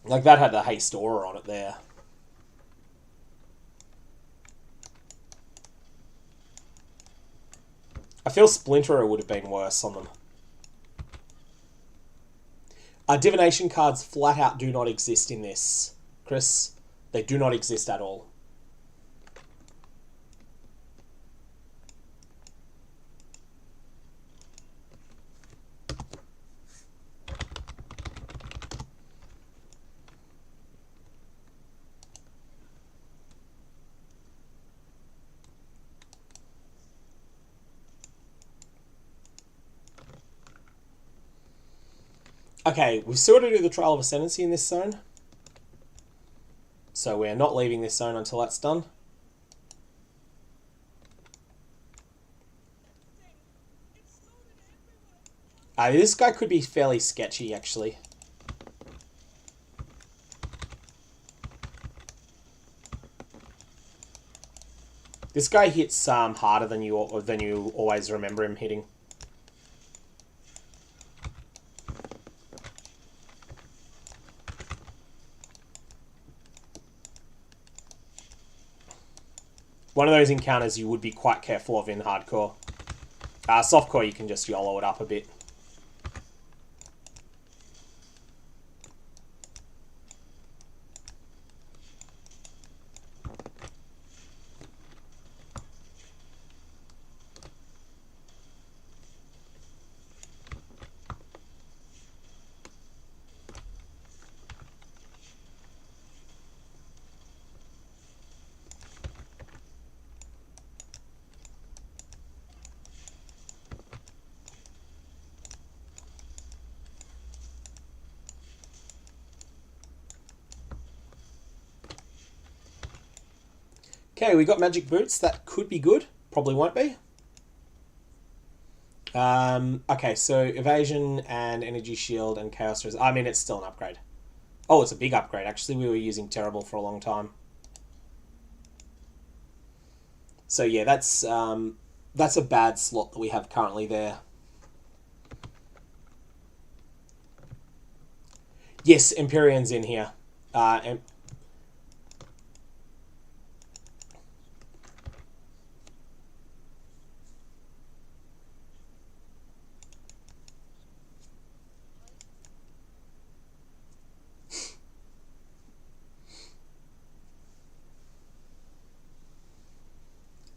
Like, that had the haste aura on it there. I feel Splinterer would have been worse on them. Divination cards flat out do not exist in this, Chris. They do not exist at all. Okay, we've still got to do the Trial of Ascendancy in this zone. So we're not leaving this zone until that's done. This guy could be fairly sketchy, actually. This guy hits harder than you always remember him hitting. One of those encounters you would be quite careful of in hardcore. Softcore, you can just YOLO it up a bit. Okay, we got magic boots. That could be good. Probably won't be. Okay, so evasion and energy shield and chaos resist. I mean, it's still an upgrade. Oh, it's a big upgrade. Actually, we were using terrible for a long time. So yeah, that's a bad slot that we have currently there. Yes, Empyrean's in here.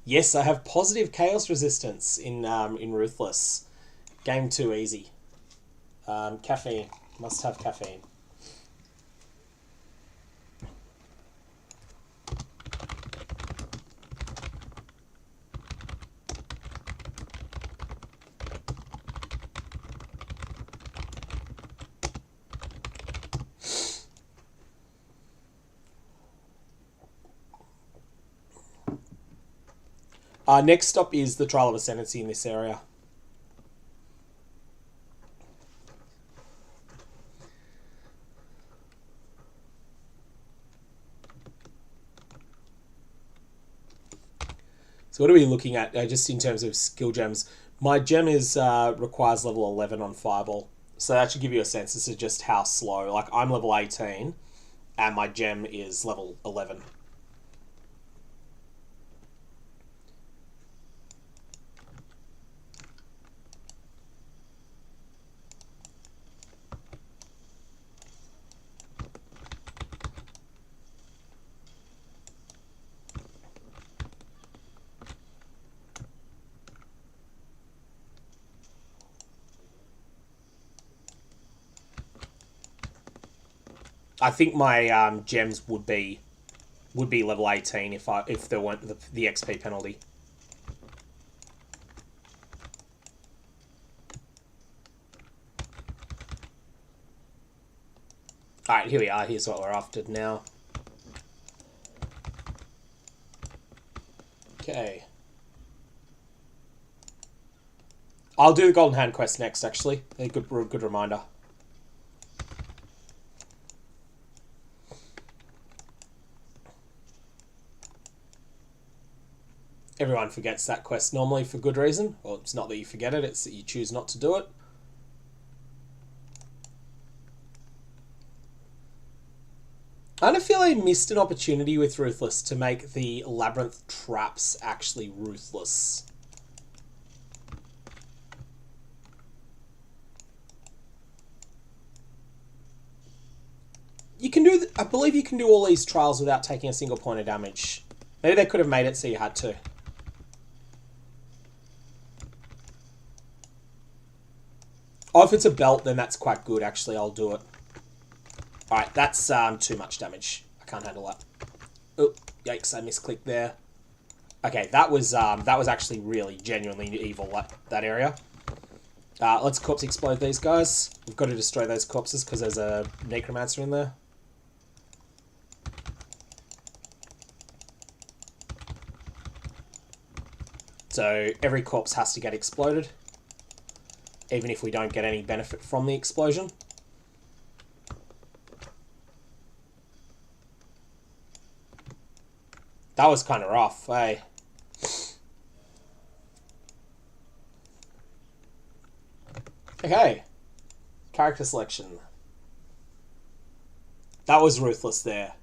Yes, I have positive chaos resistance in Ruthless. Game too easy. Caffeine. Must have caffeine. Next stop is the Trial of Ascendancy in this area. So what are we looking at just in terms of skill gems? My gem is requires level 11 on Fireball. So that should give you a sense. This is just how slow. Like, I'm level 18 and my gem is level 11. I think my gems would be level 18 if there weren't the XP penalty. Alright, here we are. Here's what we're after now. Okay. I'll do the Golden Hand quest next, actually. A good reminder. Everyone forgets that quest normally for good reason. Well, it's not that you forget it, it's that you choose not to do it. I kind of feel I missed an opportunity with Ruthless to make the Labyrinth traps actually ruthless. You can do, I believe you can do all these trials without taking a single point of damage. Maybe they could have made it so you had to. Oh, if it's a belt, then that's quite good, actually. I'll do it. Alright, that's too much damage. I can't handle that. Oh, yikes, I misclicked there. Okay, that was actually really genuinely evil, that area. Let's corpse explode these guys. We've got to destroy those corpses because there's a necromancer in there. So every corpse has to get exploded, even if we don't get any benefit from the explosion. That was kind of rough, hey? Okay. Character selection. That was Ruthless there.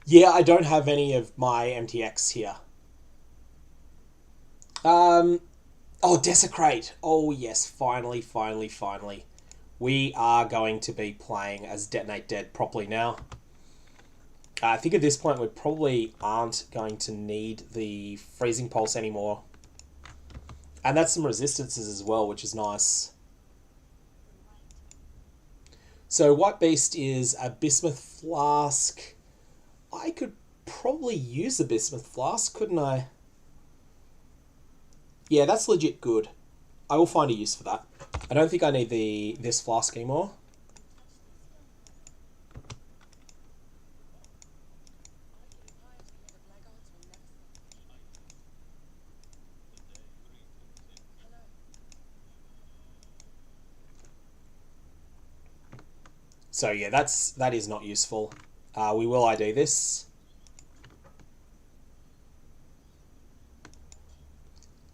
Yeah, I don't have any of my MTX here. Oh, Desecrate. Oh, yes, finally. We are going to be playing as Detonate Dead properly now. I think at this point we probably aren't going to need the Freezing Pulse anymore. And that's some resistances as well, which is nice. So White Beast is a Bismuth Flask. I could probably use the Bismuth Flask, couldn't I? Yeah, that's legit good. I will find a use for that. I don't think I need this flask anymore. So yeah, that is not useful. We will ID this.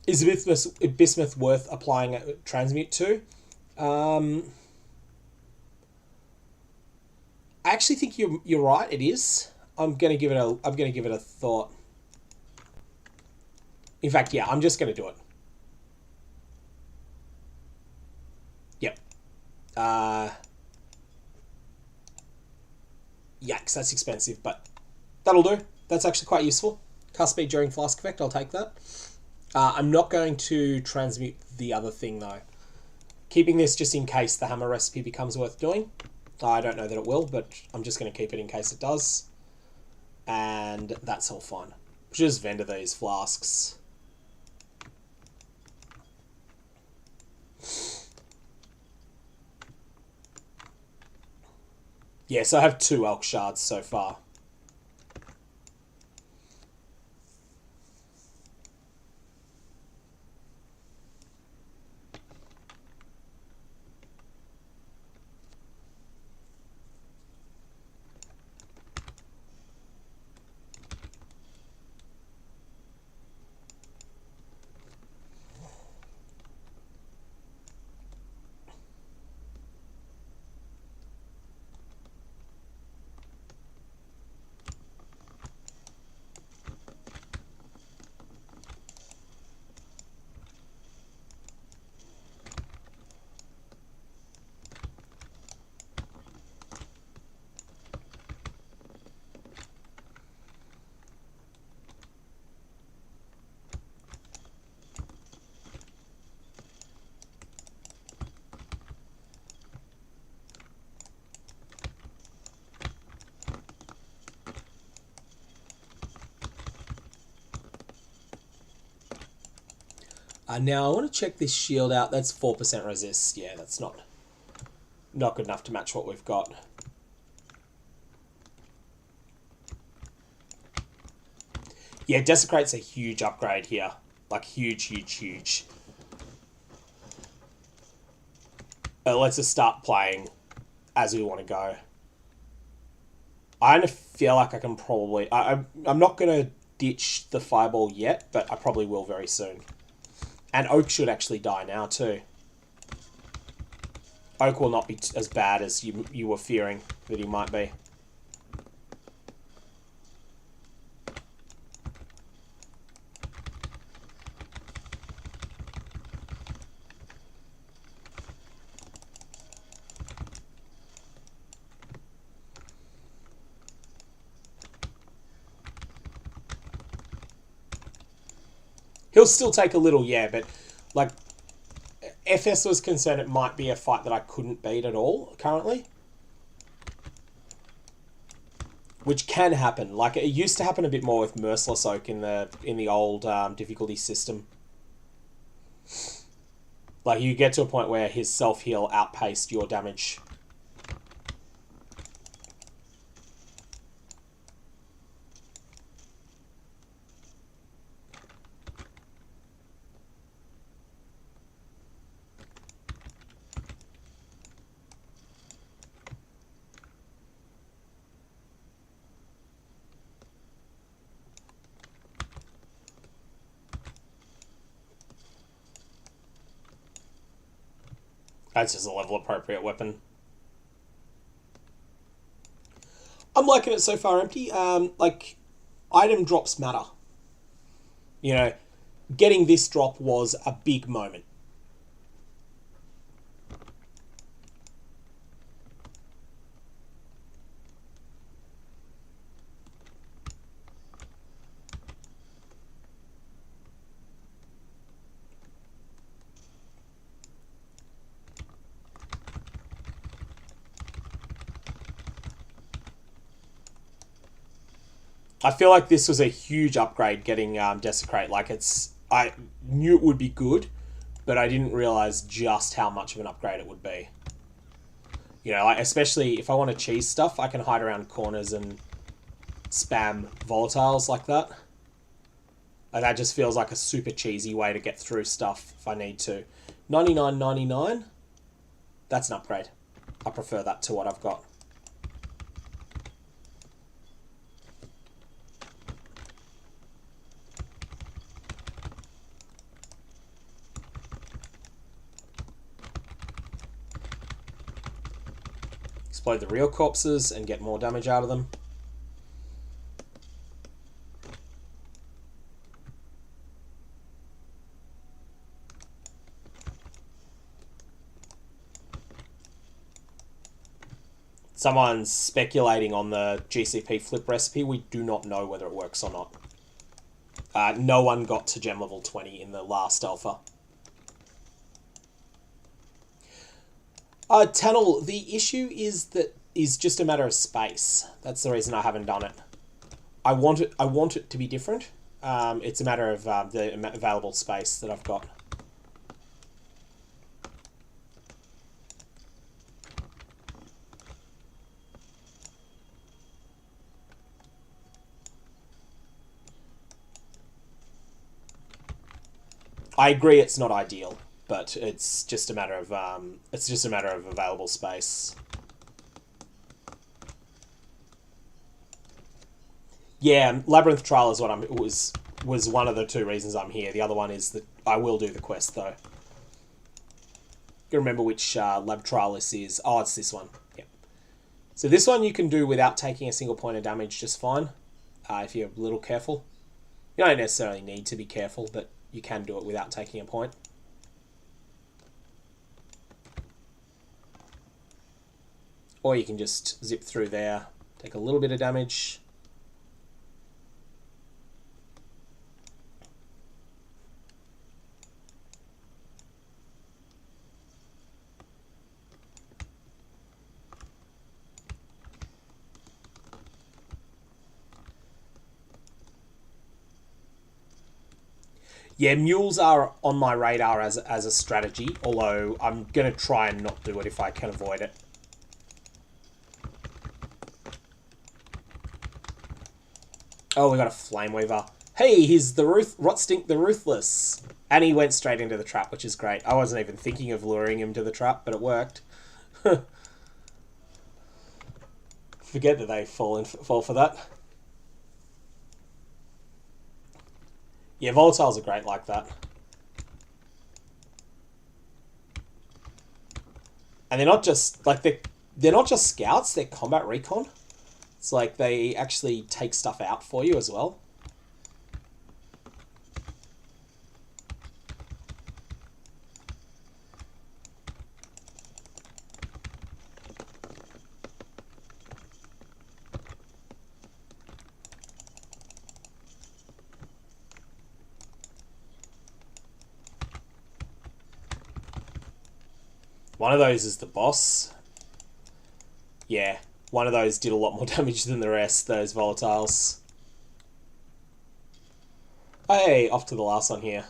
Is Bismuth worth applying a transmute to? I actually think you're right. It is. I'm gonna give it a thought. In fact, yeah, I'm just gonna do it. Yep. Yikes, that's expensive, but that'll do. That's actually quite useful. Cast speed during flask effect. I'll take that. I'm not going to transmute the other thing, though. Keeping this just in case the hammer recipe becomes worth doing. I don't know that it will, but I'm just going to keep it in case it does. And that's all fine. Just vendor these flasks. Yes, I have 2 elk shards so far. Now I want to check this shield out. That's 4% resist. Yeah, that's not good enough to match what we've got. Yeah, Desecrate's a huge upgrade here. Like, huge, huge, huge. Let's just start playing as we want to go. I kind of feel like I can probably... I'm not going to ditch the Fireball yet, but I probably will very soon. And Oak should actually die now, too. Oak will not be as bad as you were fearing that he might be. He'll still take a little, yeah, but, like, FS was concerned it might be a fight that I couldn't beat at all, currently. Which can happen. Like, it used to happen a bit more with Merciless Oak in the old difficulty system. Like, you get to a point where his self-heal outpaced your damage. That's just a level appropriate weapon. I'm liking it so far, Empty. Like, item drops matter. You know, getting this drop was a big moment. I feel like this was a huge upgrade getting Desecrate. Like, I knew it would be good, but I didn't realize just how much of an upgrade it would be. You know, like, especially if I want to cheese stuff, I can hide around corners and spam volatiles like that. And that just feels like a super cheesy way to get through stuff if I need to. 99.99. That's an upgrade. I prefer that to what I've got. Explode the real corpses and get more damage out of them. Someone's speculating on the GCP flip recipe. We do not know whether it works or not. No one got to gem level 20 in the last alpha. Tunnel, the issue is just a matter of space. That's the reason I haven't done it. I want it to be different. It's a matter of the available space that I've got. I agree it's not ideal, but it's just a matter of available space. Yeah, Labyrinth Trial is what was one of the two reasons I'm here. The other one is that I will do the quest though. You remember which lab trial this is? Oh, it's this one. Yep. So this one you can do without taking a single point of damage just fine, if you're a little careful. You don't necessarily need to be careful, but you can do it without taking a point. Or you can just zip through there, take a little bit of damage. Yeah, mules are on my radar as a strategy, although I'm going to try and not do it if I can avoid it. Oh, we got a Flame Weaver. Hey, he's the Rotstink the Ruthless. And he went straight into the trap, which is great. I wasn't even thinking of luring him to the trap, but it worked. Forget that they fall for that. Yeah, volatiles are great like that. And they're not just like they're not just scouts, they're combat recon. It's like they actually take stuff out for you as well. One of those is the boss. Yeah, one of those did a lot more damage than the rest, those volatiles. Hey, off to the last one here.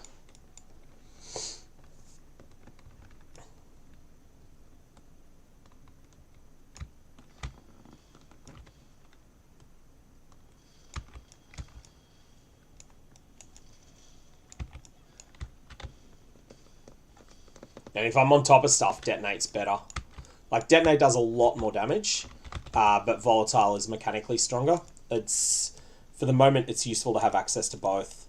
And if I'm on top of stuff, Detonate's better. Like, Detonate does a lot more damage, but Volatile is mechanically stronger. It's, for the moment, it's useful to have access to both.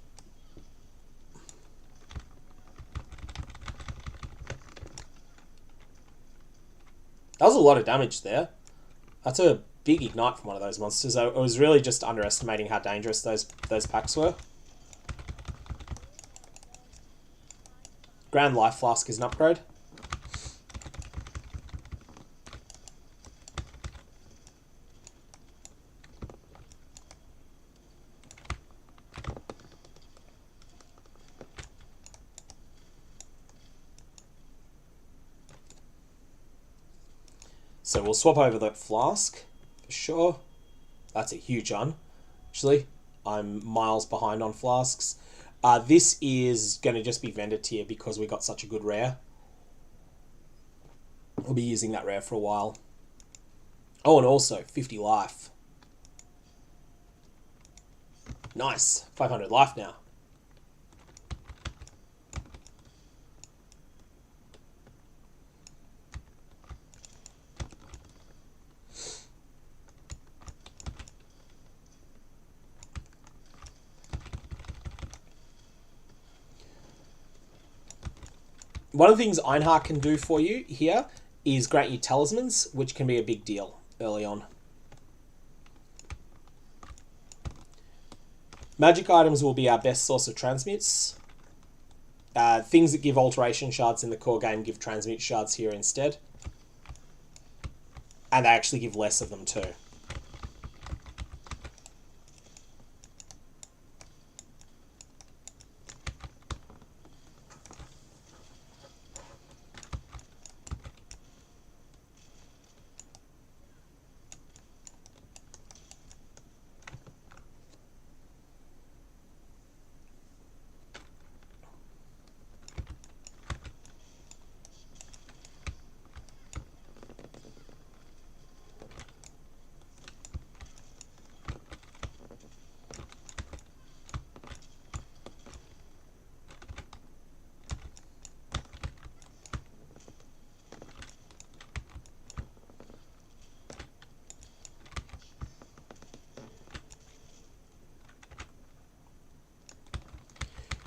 That was a lot of damage there. That's a big ignite from one of those monsters. I was really just underestimating how dangerous those packs were. Grand Life Flask is an upgrade. So we'll swap over that flask for sure. That's a huge one. Actually, I'm miles behind on flasks. This is going to just be vendor tier because we got such a good rare. We'll be using that rare for a while. Oh, and also 50 life. Nice. 500 life now. One of the things Einhar can do for you here is grant you talismans, which can be a big deal early on. Magic items will be our best source of transmutes. Things that give alteration shards in the core game give transmute shards here instead. And they actually give less of them too.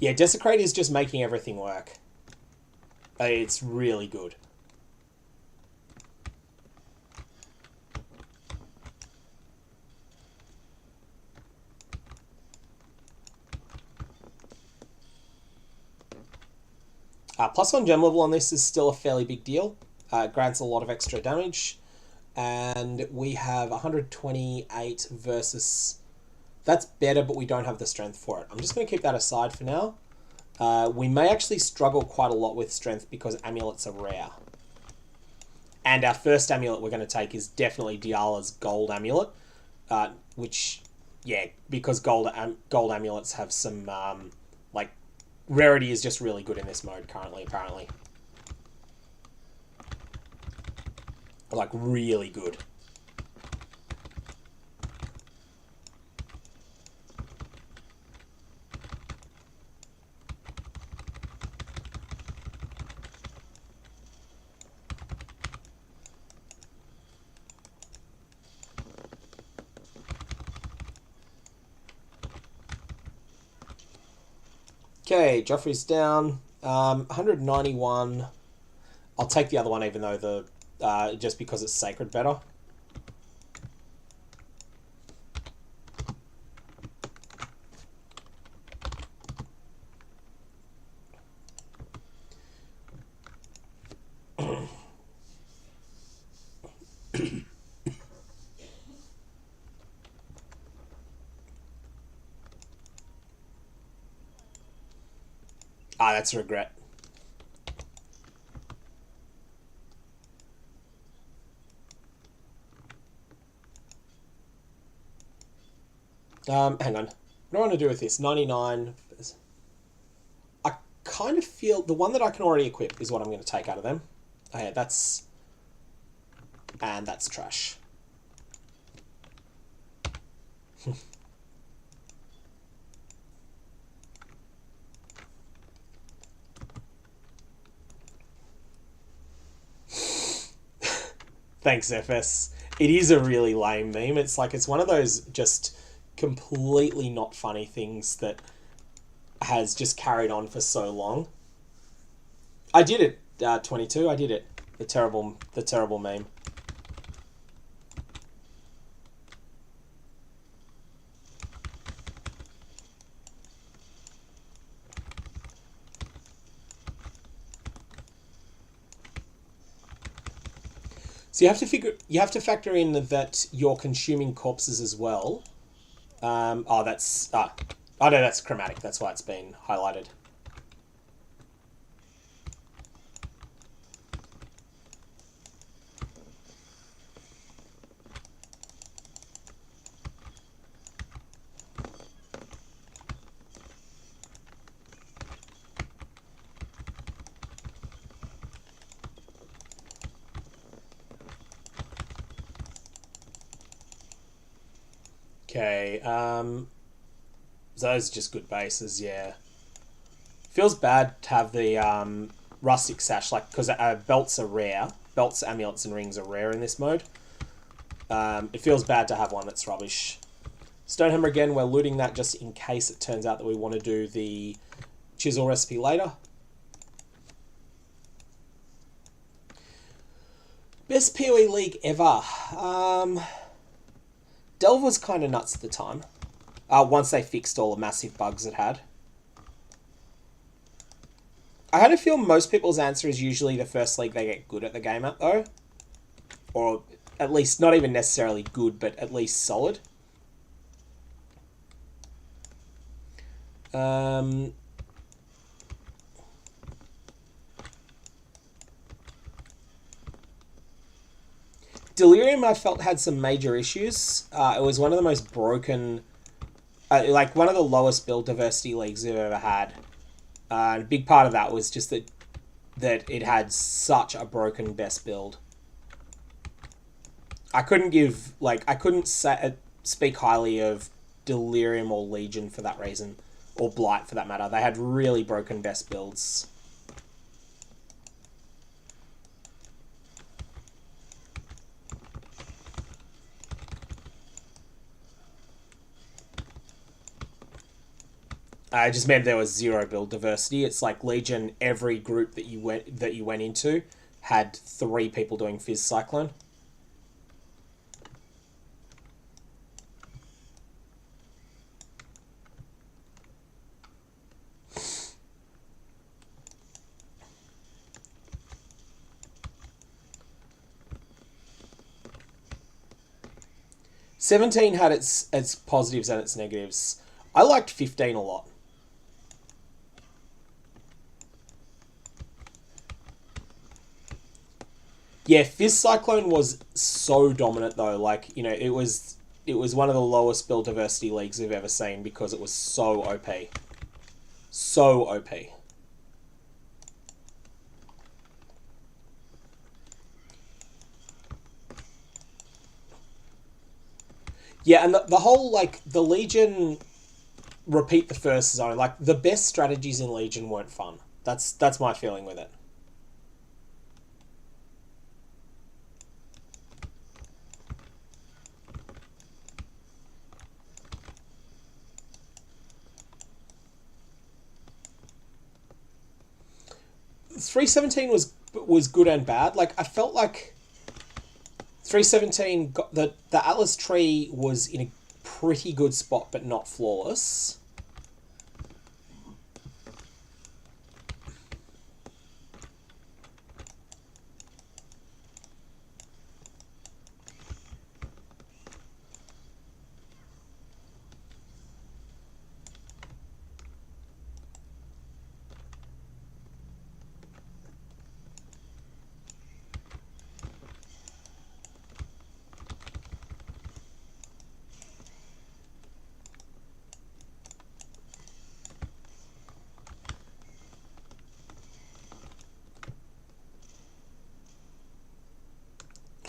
Yeah, Desecrate is just making everything work. It's really good. +1 gem level on this is still a fairly big deal. Grants a lot of extra damage. And we have 128 versus... That's better, but we don't have the strength for it. I'm just going to keep that aside for now. We may actually struggle quite a lot with strength because amulets are rare. And our first amulet we're going to take is definitely Diala's gold amulet. Which, yeah, because gold amulets have some, like, Rarity is just really good in this mode currently, apparently. Like, really good. Okay, Joffrey's down. 191. I'll take the other one, even though the just because it's sacred better. Ah, that's a regret. Hang on. What do I want to do with this? 99. I kind of feel the one that I can already equip is what I'm going to take out of them. Okay, that's... And that's trash. Thanks, FS. It is a really lame meme. It's like, it's one of those just completely not funny things that has just carried on for so long. I did it, 22. I did it. The terrible meme. So you have to factor in that you're consuming corpses as well. Oh no, that's chromatic. That's why it's been highlighted. Okay, those are just good bases, yeah. Feels bad to have the rustic sash, like, because belts are rare. Belts, amulets, and rings are rare in this mode. It feels bad to have one that's rubbish. Stonehammer again, we're looting that just in case it turns out that we want to do the chisel recipe later. Best POE league ever. Delve was kind of nuts at the time. Once they fixed all the massive bugs it had. I had a feel most people's answer is usually the first league they get good at the game at, though. Or at least, not even necessarily good, but at least solid. Delirium, I felt, had some major issues. It was one of the most broken, like one of the lowest build diversity leagues we've ever had. And a big part of that was just that it had such a broken best build. I couldn't speak highly of Delirium or Legion for that reason, or Blight for that matter. They had really broken best builds. It just meant there was zero build diversity. It's like Legion, every group that you went into had 3 people doing Fizz Cyclone. '17 had its positives and its negatives. I liked 15 a lot. Yeah, Fizz Cyclone was so dominant though. Like, you know, it was one of the lowest build diversity leagues we've ever seen because it was so OP. So OP. Yeah, and the whole, like, the Legion repeat the first zone. Like, the best strategies in Legion weren't fun. That's my feeling with it. .317 was good and bad. Like, I felt like 317 got the Atlas tree was in a pretty good spot, but not flawless.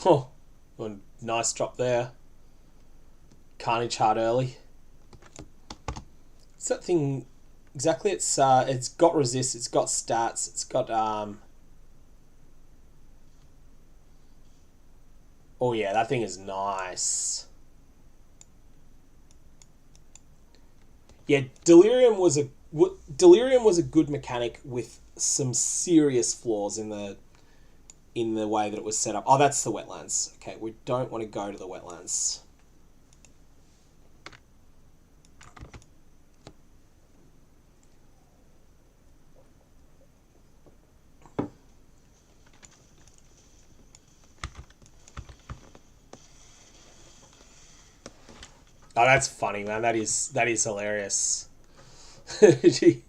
Oh, well, nice drop there. Carnage hard early. What's that thing exactly? It's got resist, it's got stats, it's got oh yeah, that thing is nice. Yeah, Delirium was a good mechanic with some serious flaws in the way that it was set up. Oh, that's the wetlands. Okay, we don't want to go to the wetlands. Oh, that's funny, man. That is hilarious. Gee.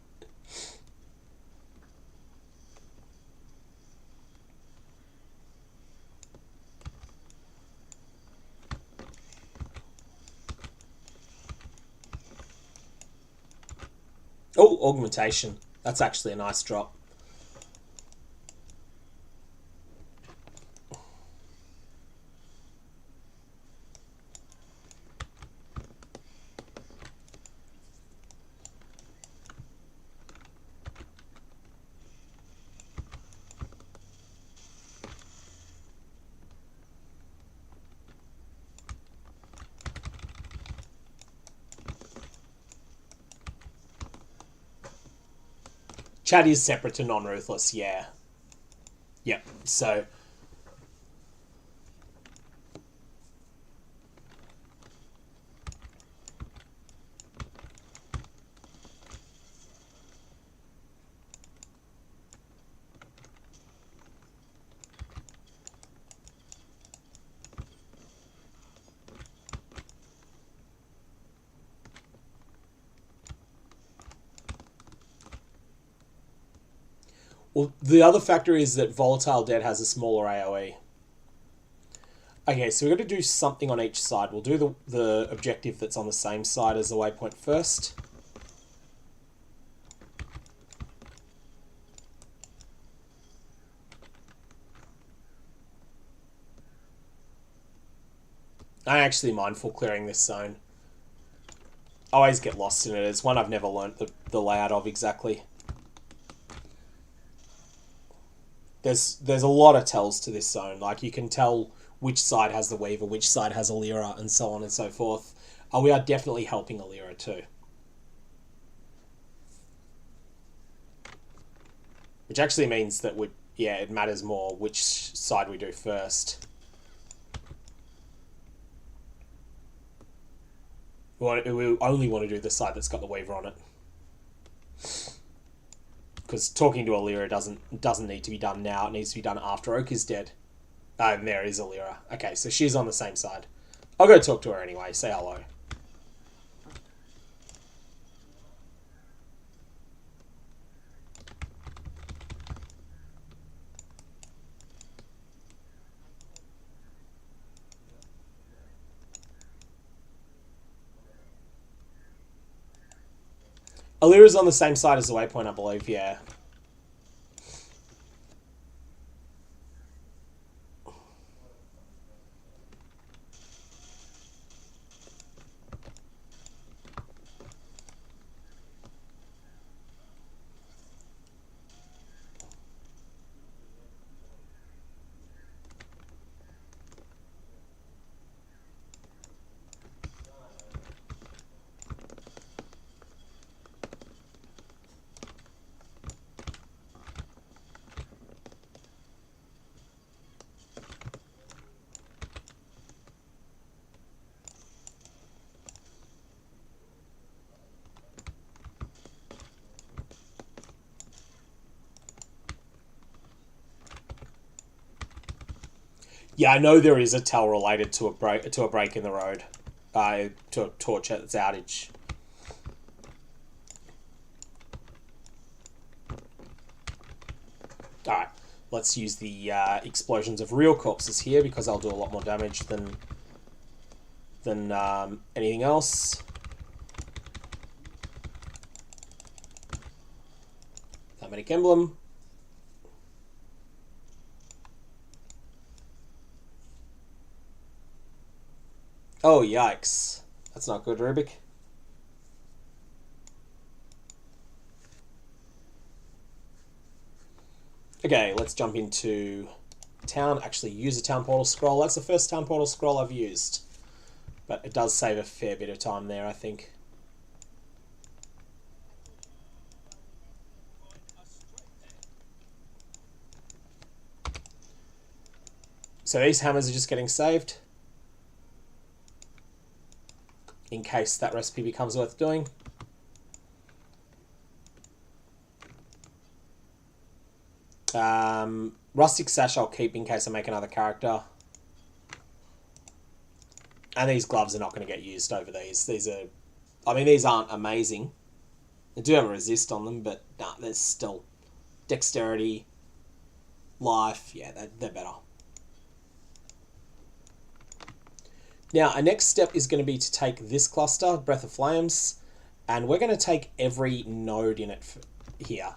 Oh, augmentation. That's actually a nice drop. Chat is separate to non-ruthless, yeah. Yep, so... Well, the other factor is that Volatile Dead has a smaller AoE. Okay, so we've got to do something on each side. We'll do the objective that's on the same side as the waypoint first. I'm actually mindful clearing this zone. I always get lost in it. It's one I've never learnt the layout of exactly. There's a lot of tells to this zone. Like, you can tell which side has the Weaver, which side has Alira, and so on and so forth. We are definitely helping Alira too. Which actually means that it matters more which side we do first. We only want to do the side that's got the Weaver on it. Because talking to Alira doesn't need to be done now. It needs to be done after Oak is dead. And there is Alira. Okay, so she's on the same side. I'll go talk to her anyway. Say hello. Alira's on the same side as the Waypoint, I believe, yeah. Yeah, I know there is a tell related to a break in the road, to a torch that's outage. All right, let's use the explosions of real corpses here because they'll do a lot more damage than anything else. Thaumatic Emblem. Oh, yikes. That's not good, Rubik. Okay, let's jump into town. Actually, use a town portal scroll. That's the first town portal scroll I've used. But it does save a fair bit of time there, I think. So these hammers are just getting saved. In case that recipe becomes worth doing. Rustic Sash I'll keep in case I make another character. And these gloves are not going to get used over these. These are... I mean, these aren't amazing. They do have a resist on them, but nah, there's still... Dexterity, life, yeah, they're better. Now, our next step is going to be to take this cluster, Breath of Flames, and we're going to take every node in it here.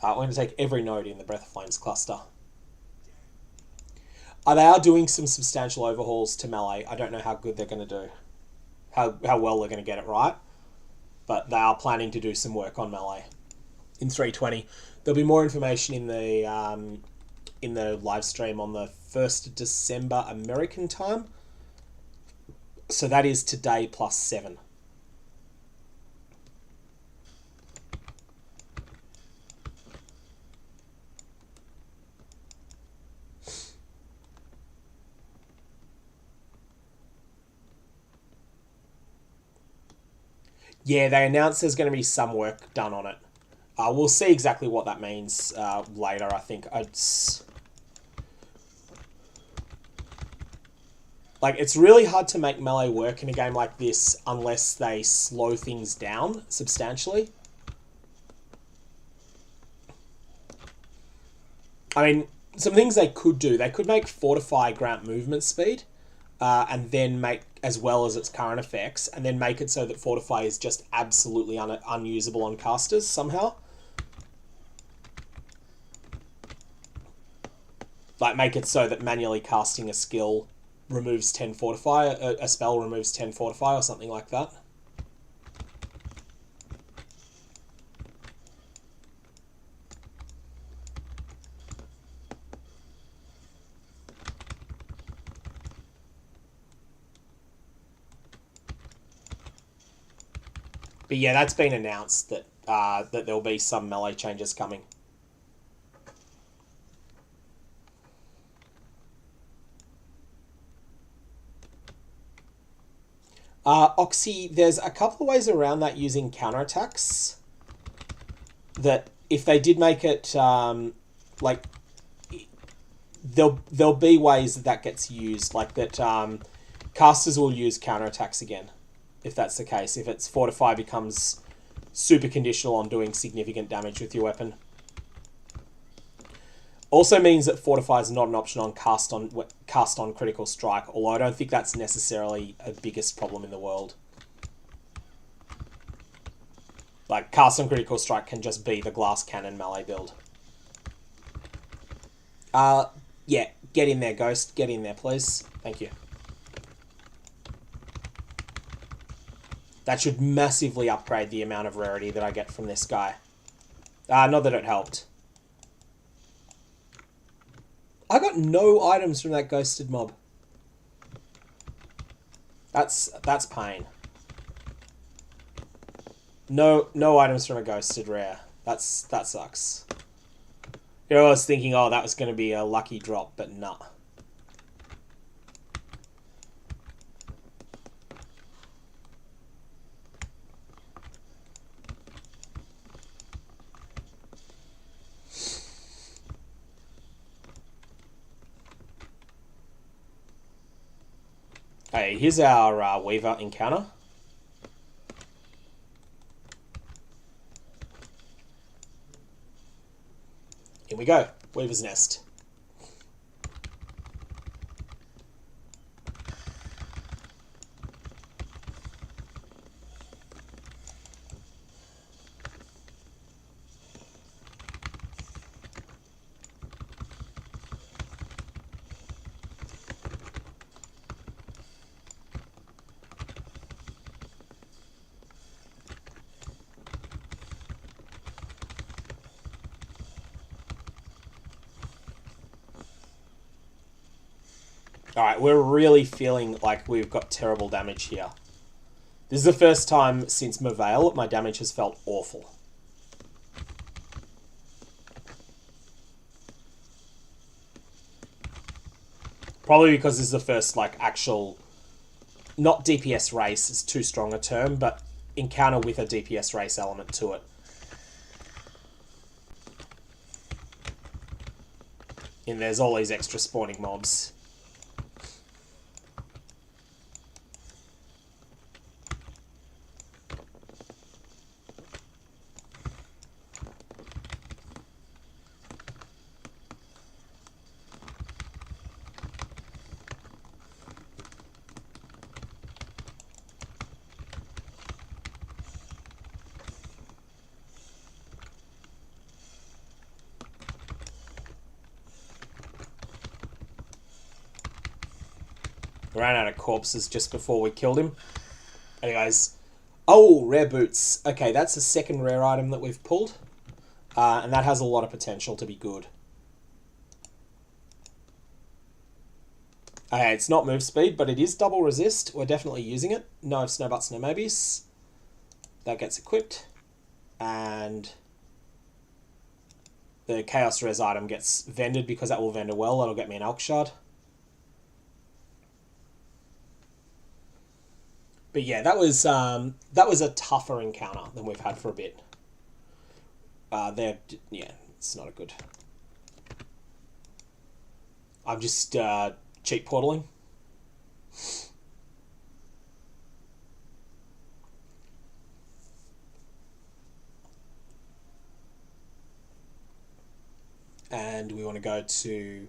We're going to take every node in the Breath of Flames cluster. They are doing some substantial overhauls to melee. I don't know how good they're going to do, how well they're going to get it right, but they are planning to do some work on melee in 320. There'll be more information in the live stream on the 1st of December American time. So that is today plus 7. Yeah, they announced there's going to be some work done on it. We'll see exactly what that means later, I think. Like, it's really hard to make melee work in a game like this unless they slow things down substantially. I mean, some things they could do. They could make Fortify grant movement speed, and then make, as well as its current effects, and then make it so that Fortify is just absolutely unusable on casters somehow. Like, make it so that manually casting a skill removes 10 Fortify, a spell removes 10 Fortify or something like that. But yeah, that's been announced that that there'll be some melee changes coming. Oxy, there's a couple of ways around that using counterattacks. That if they did make it, like, there'll be ways that gets used, like that casters will use counterattacks again, if that's the case. If its Fortify becomes super conditional on doing significant damage with your weapon. Also means that Fortify is not an option on cast on critical strike, although I don't think that's necessarily a biggest problem in the world. Like, Cast on Critical Strike can just be the Glass Cannon melee build. Yeah, get in there, Ghost. Get in there, please. Thank you. That should massively upgrade the amount of rarity that I get from this guy. Not that it helped. I got no items from that ghosted mob. That's pain. No items from a ghosted rare. That sucks. You know, I was thinking, oh, that was going to be a lucky drop, but nah. Hey, here's our Weaver encounter. Here we go. Weaver's Nest. Alright, we're really feeling like we've got terrible damage here. This is the first time since Merveil my damage has felt awful. Probably because this is the first, like, actual... Not DPS race is too strong a term, but encounter with a DPS race element to it. And there's all these extra spawning mobs. Ran out of corpses just before we killed him. Anyways. Oh, rare boots. Okay, that's the second rare item that we've pulled. And that has a lot of potential to be good. Okay, it's not move speed, but it is double resist. We're definitely using it. No snowbutts, no maybes. That gets equipped. And the Chaos Res item gets vended because that will vendor well. That'll get me an Elk Shard. But yeah, that was a tougher encounter than we've had for a bit. Yeah, it's not a good. I'm just cheap portaling. And we want to go to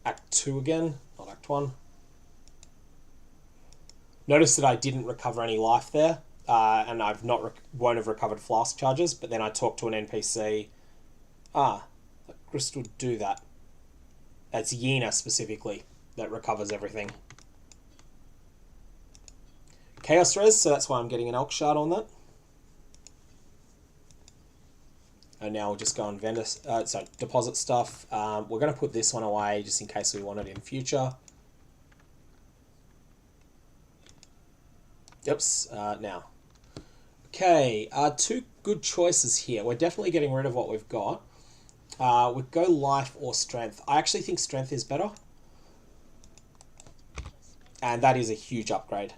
Act 2 again, not Act 1. Notice that I didn't recover any life there, and I've won't have recovered flask charges, but then I talked to an NPC. That Grist would do that. It's Yena specifically that recovers everything. Chaos Res, so that's why I'm getting an Elk Shard on that. And now we'll just go and deposit stuff. We're going to put this one away just in case we want it in future. Oops, now. Okay, two good choices here. We're definitely getting rid of what we've got. We'd go life or strength. I actually think strength is better. And that is a huge upgrade.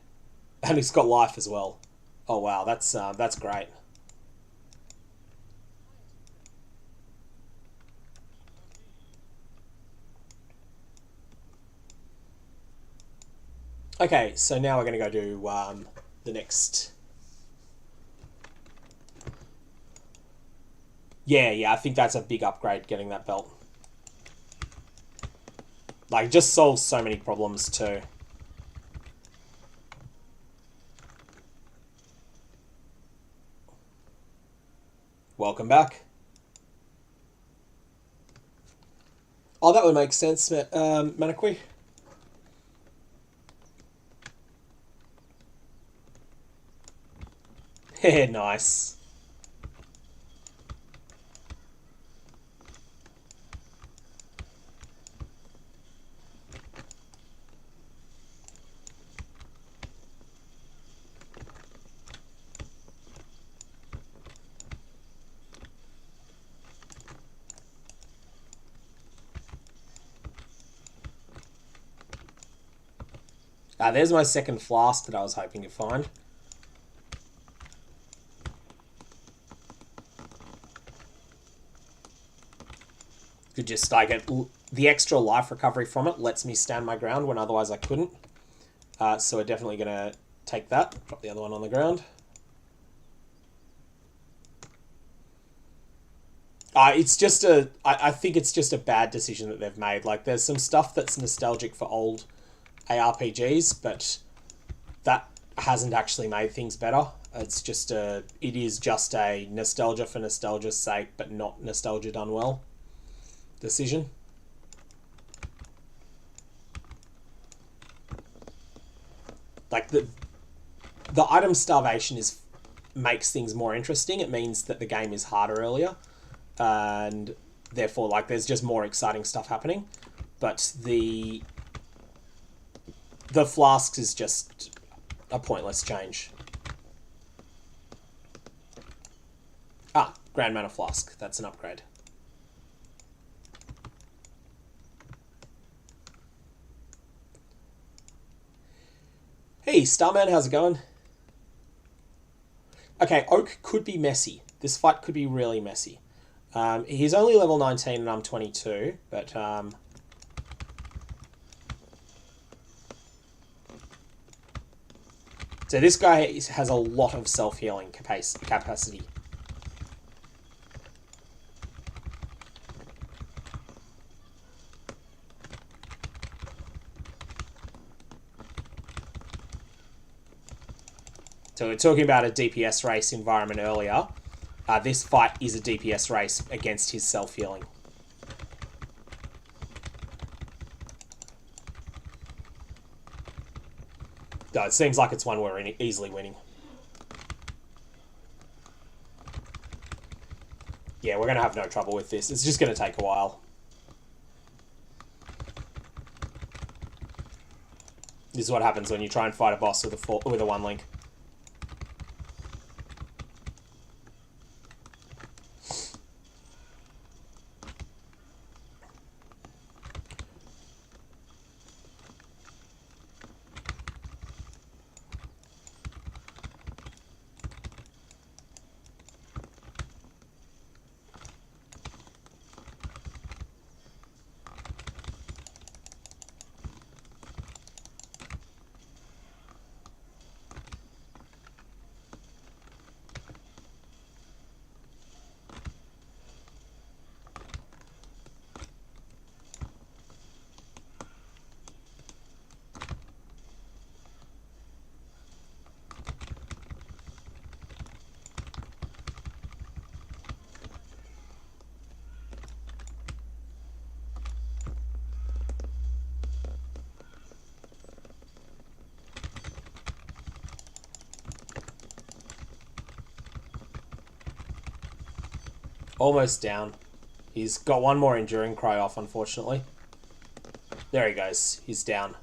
And it's got life as well. Oh wow, that's great. Okay, so now we're going to go do the next. Yeah, I think that's a big upgrade, getting that belt. Like, just solves so many problems too. Welcome back. Oh, that would make sense, Manakwi. Nice. There's my second flask that I was hoping to find. Could just, I get the extra life recovery from it, lets me stand my ground when otherwise I couldn't. So we're definitely going to take that. Drop the other one on the ground. It's just I think it's just a bad decision that they've made. Like, there's some stuff that's nostalgic for old ARPGs, but that hasn't actually made things better. It's just it is just a nostalgia for nostalgia's sake, but not nostalgia done well decision. Like, the item starvation makes things more interesting. It means that the game is harder earlier, and therefore, like, there's just more exciting stuff happening. But the flasks is just a pointless change. Grand Mana Flask. That's an upgrade. Hey, Starman, how's it going? Okay, Oak could be messy. This fight could be really messy. He's only level 19 and I'm 22, but... So this guy has a lot of self-healing capacity. So we're talking about a DPS race environment earlier. This fight is a DPS race against his self-healing. It seems like it's one we're easily winning. Yeah, we're going to have no trouble with this. It's just going to take a while. This is what happens when you try and fight a boss with a one link. Almost down. He's got one more Enduring Cry off, unfortunately. There he goes. He's down.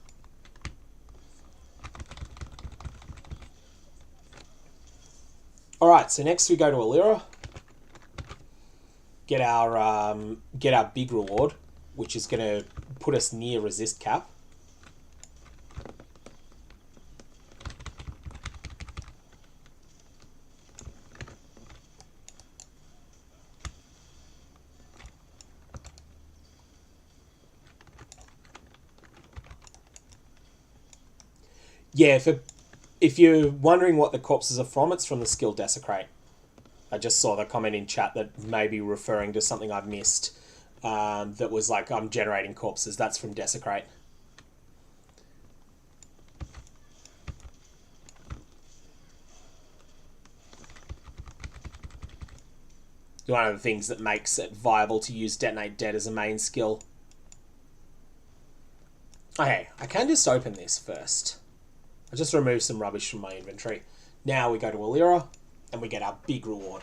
Alright, so next we go to Alira. Get our big reward, which is going to put us near resist cap. Yeah, if you're wondering what the corpses are from, it's from the skill Desecrate. I just saw the comment in chat that may be referring to something I've missed. That was like, I'm generating corpses. That's from Desecrate. one of the things that makes it viable to use Detonate Dead as a main skill. Okay, I can just open this first. I just remove some rubbish from my inventory. Now we go to Alira, and we get our big reward.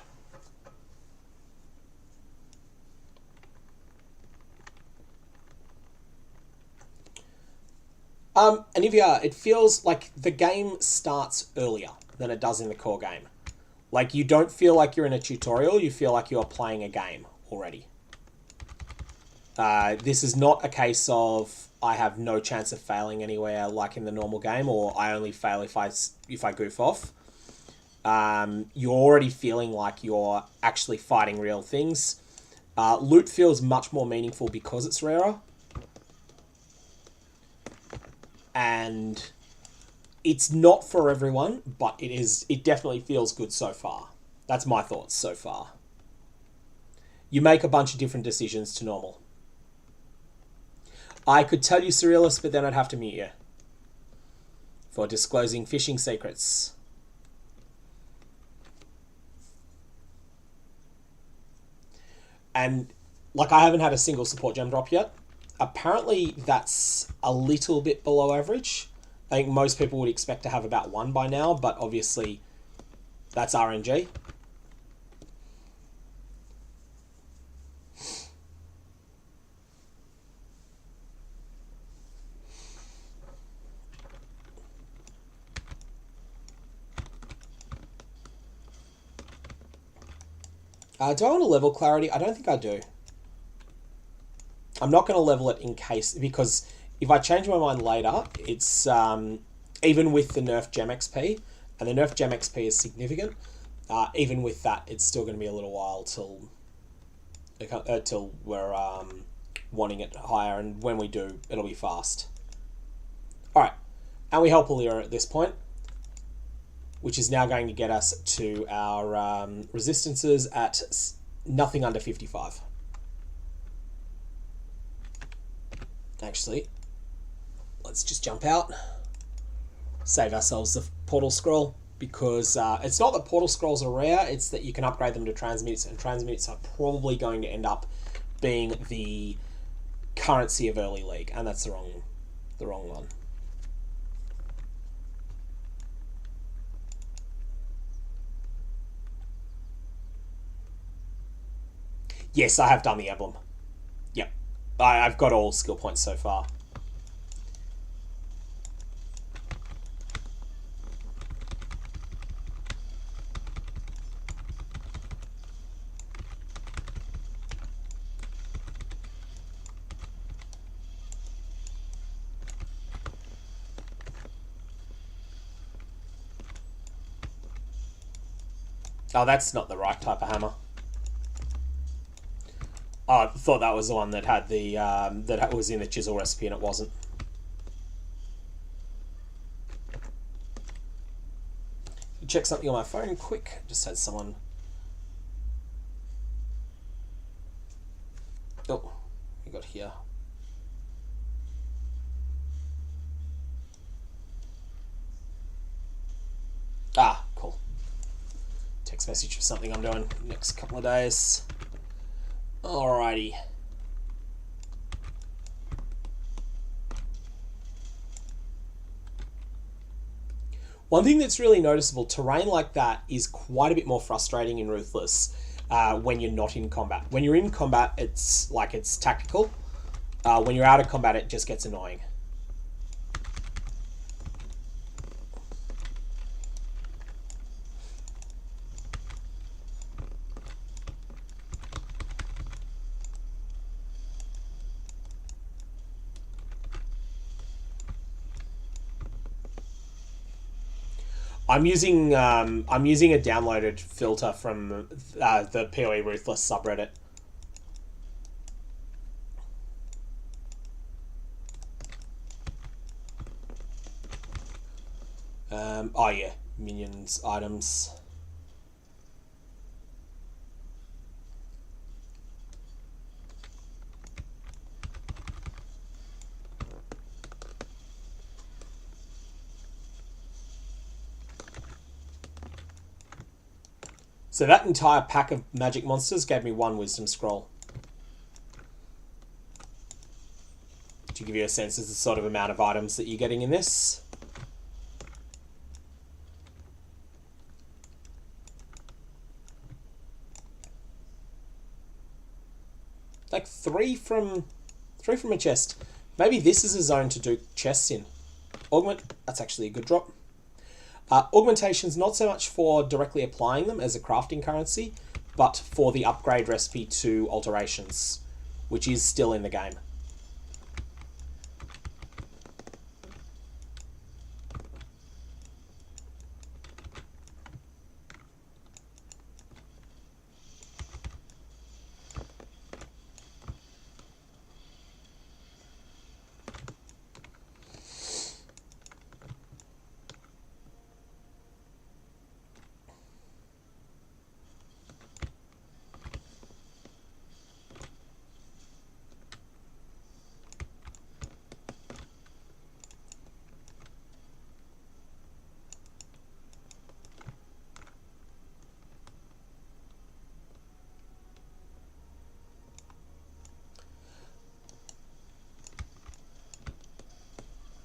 Anivia, it feels like the game starts earlier than it does in the core game. Like, you don't feel like you're in a tutorial, you feel like you're playing a game already. This is not a case of I have no chance of failing anywhere like in the normal game, or I only fail if I goof off. You're already feeling like you're actually fighting real things. Loot feels much more meaningful because it's rarer. And it's not for everyone, but it definitely feels good so far. That's my thoughts so far. You make a bunch of different decisions to normal. I could tell you Surrealist, but then I'd have to mute you for disclosing phishing secrets. And, like, I haven't had a single support gem drop yet. Apparently, that's a little bit below average. I think most people would expect to have about 1 by now, but obviously, that's RNG. Do I want to level clarity? I don't think I do. I'm not going to level it in case, because if I change my mind later, it's even with the nerf gem XP, and the nerf gem XP is significant. Even with that, it's still going to be a little while till we're wanting it higher, and when we do, it'll be fast. All right, and we help Alira at this point, which is now going to get us to our resistances at nothing under 55. Actually, let's just jump out, save ourselves the portal scroll, because it's not that portal scrolls are rare, it's that you can upgrade them to transmutes, and transmutes are probably going to end up being the currency of early league, and that's the wrong one. Yes, I have done the emblem. Yep. I've got all skill points so far. Oh, that's not the right type of hammer. Oh, I thought that was the one that had the that was in the chisel recipe, and it wasn't. Check something on my phone quick. Just had someone. Oh, we got here. Ah, cool. Text message for something I'm doing next couple of days. Alrighty. One thing that's really noticeable, terrain like that is quite a bit more frustrating in Ruthless when you're not in combat. When you're in combat, it's like it's tactical. When you're out of combat, it just gets annoying. I'm using a downloaded filter from the POE Ruthless subreddit. Oh yeah, minions items. So that entire pack of magic monsters gave me 1 wisdom scroll. To give you a sense of the sort of amount of items that you're getting in this. Like 3 from a chest. Maybe this is a zone to do chests in. Augment, that's actually a good drop. Augmentation's not so much for directly applying them as a crafting currency, but for the upgrade recipe to alterations, which is still in the game.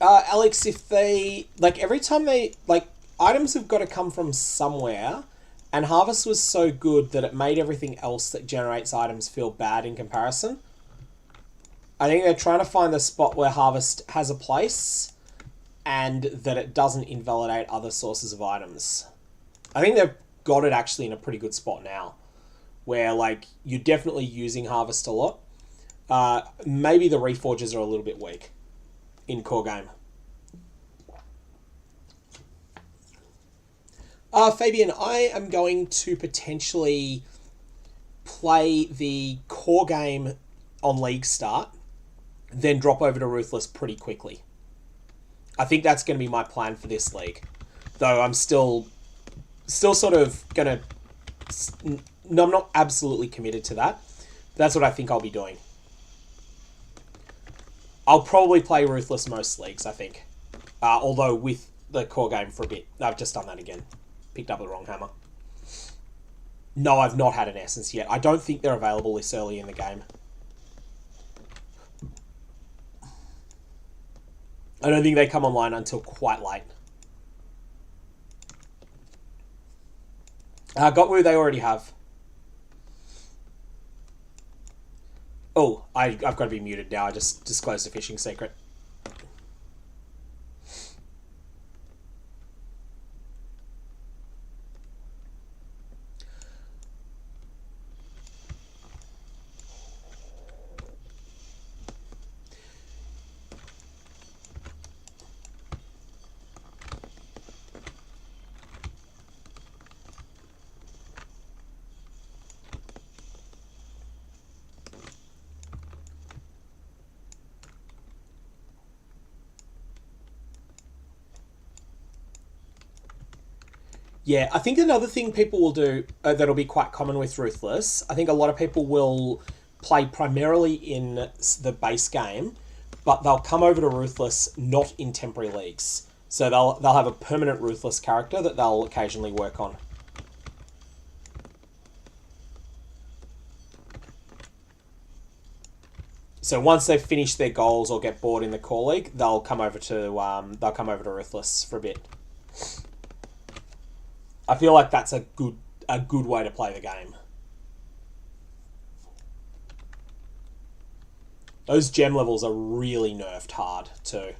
Alex, if they, like, every time they, like, items have got to come from somewhere, and Harvest was so good that it made everything else that generates items feel bad in comparison. I think they're trying to find the spot where Harvest has a place, and that it doesn't invalidate other sources of items. I think they've got it actually in a pretty good spot now, where, like, you're definitely using Harvest a lot. Maybe the Reforges are a little bit weak in core game. Fabian, I am going to potentially play the core game on League Start, then drop over to Ruthless pretty quickly. I think that's going to be my plan for this league. Though I'm still sort of going to... No, I'm not absolutely committed to that. That's what I think I'll be doing. I'll probably play Ruthless most leagues, I think. Although with the core game for a bit. I've just done that again. Picked up the wrong hammer. No, I've not had an Essence yet. I don't think they're available this early in the game. I don't think they come online until quite late. Gotwu they already have. Oh, I've got to be muted now. I just disclosed a fishing secret. Yeah, I think another thing people will do that'll be quite common with Ruthless, I think a lot of people will play primarily in the base game, but they'll come over to Ruthless not in temporary leagues. So they'll have a permanent Ruthless character that they'll occasionally work on. So once they've finished their goals or get bored in the core league, they'll come over to Ruthless for a bit. I feel like that's a good way to play the game. Those gem levels are really nerfed hard too.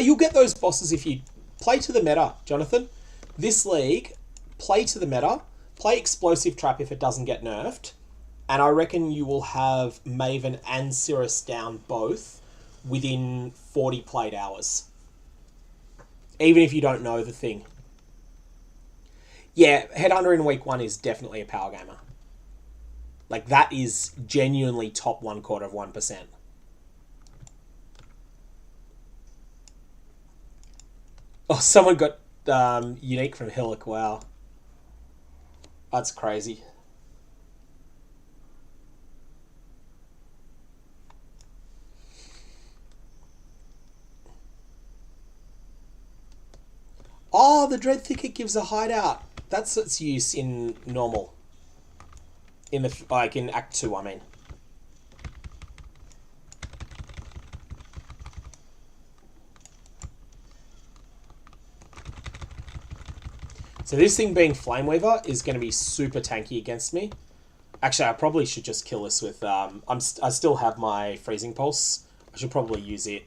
You'll get those bosses if you play to the meta, Jonathan. This league, play to the meta, play Explosive Trap if it doesn't get nerfed, and I reckon you will have Maven and Cirrus down both within 40 played hours. Even if you don't know the thing. Yeah, Headhunter in week 1 is definitely a power gamer. Like, that is genuinely top 1/4 of 1%. Oh, someone got unique from Hillock. Wow. That's crazy. Dread Thicket gives a hideout. That's its use in normal. In the like in Act 2, I mean. So this thing being Flameweaver is going to be super tanky against me. Actually, I probably should just kill this with... I still have my Freezing Pulse. I should probably use it.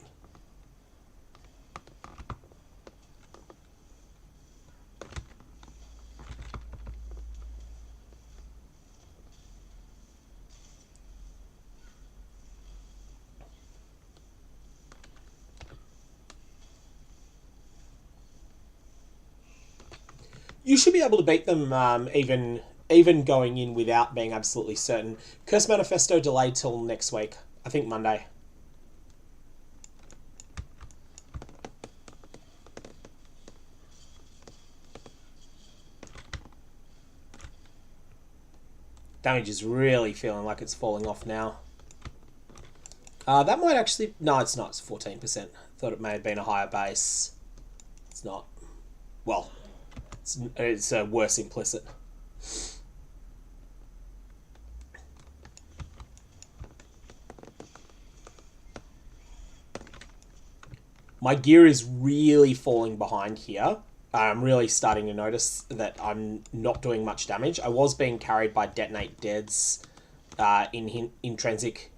You should be able to beat them even going in without being absolutely certain. Curse Manifesto delayed till next week. I think Monday. Damage is really feeling like it's falling off now. That might actually... No, it's not. It's 14%. Thought it may have been a higher base. It's not. Well... It's worse implicit. My gear is really falling behind here. I'm really starting to notice that I'm not doing much damage. I was being carried by Detonate Deads in intrinsic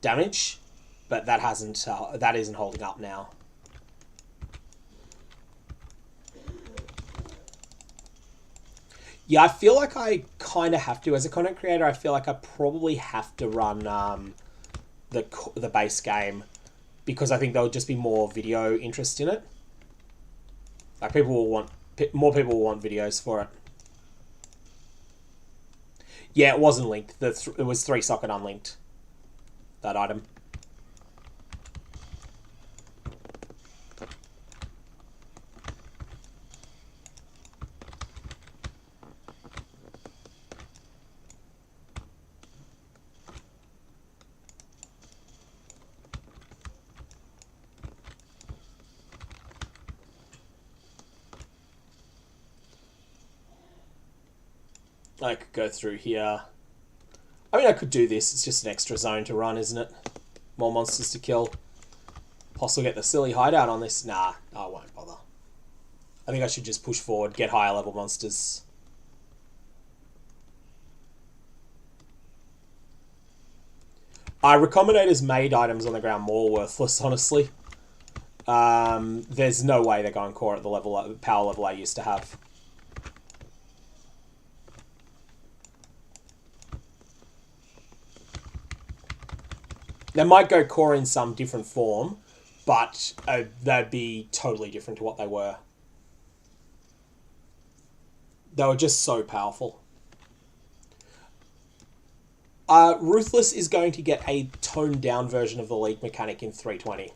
damage, but that isn't holding up now. Yeah, I feel like I kind of have to. As a content creator, I feel like I probably have to run the base game because I think there'll just be more video interest in it. Like more people will want videos for it. Yeah, it wasn't linked. It was 3-socket unlinked, that item. I could go through here. I mean, I could do this. It's just an extra zone to run, isn't it? More monsters to kill. Possibly get the silly hideout on this. Nah, I won't bother. I think I should just push forward, get higher level monsters. Recombinators made items on the ground more worthless, honestly. There's no way they're going core at the power level I used to have. They might go core in some different form, but they'd be totally different to what they were. They were just so powerful. Ruthless is going to get a toned down version of the league mechanic in 320.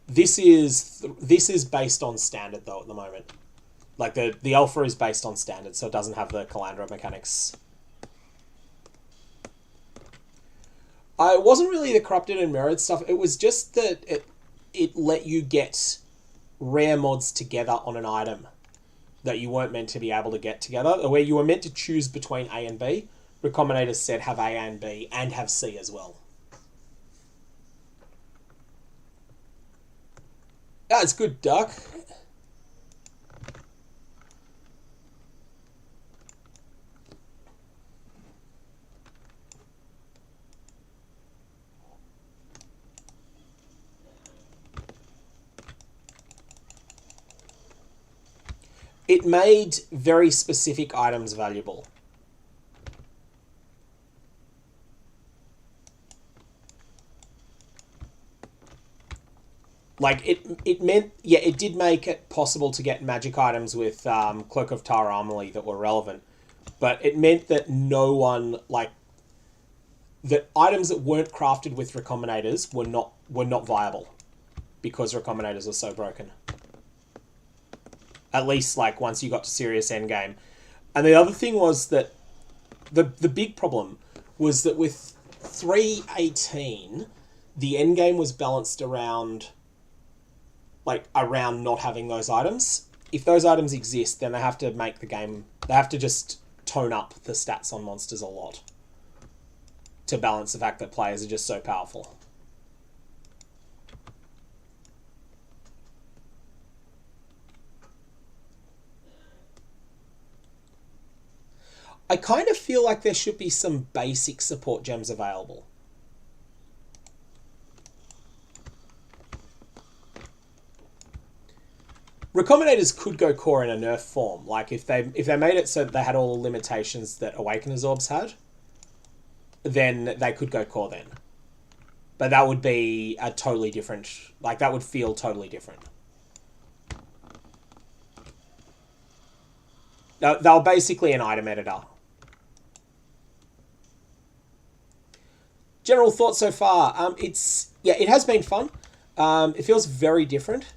This is based on standard though at the moment. Like the alpha is based on standard, so it doesn't have the Calandra mechanics. It wasn't really the corrupted and mirrored stuff. It was just that it let you get rare mods together on an item that you weren't meant to be able to get together, where you were meant to choose between A and B. Recombinators said have A and B and have C as well. Yeah, it's good, Duck. It made very specific items valuable. Like, it meant... Yeah, it did make it possible to get magic items with Cloak of Tara Amelie that were relevant. But it meant that no one, like... That items that weren't crafted with Recombinators were not viable. Because Recombinators were so broken. At least, like, once you got to serious endgame. And the other thing was that... The big problem was that with 318, the endgame was balanced around... Like, around not having those items. if those items exist, then they have to make the game... They have to just tone up the stats on monsters a lot to balance the fact that players are just so powerful. I kind of feel like there should be some basic support gems available. Recombinators could go core in a nerf form. Like if they made it so that they had all the limitations that Awakener's Orbs had, then they could go core then. But that would be a totally different... Like, that would feel totally different. They're basically an item editor. General thoughts so far. It has been fun. It feels very different.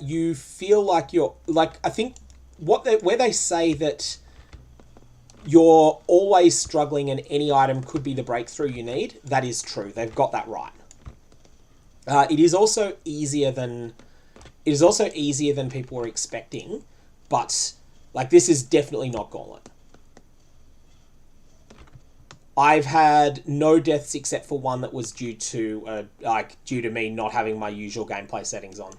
You feel like you're... Like, I think where they say that you're always struggling and any item could be the breakthrough you need, that is true. They've got that right. It is also easier than people were expecting, but like this is definitely not Gauntlet. I've had no deaths except for one that was due to me not having my usual gameplay settings on.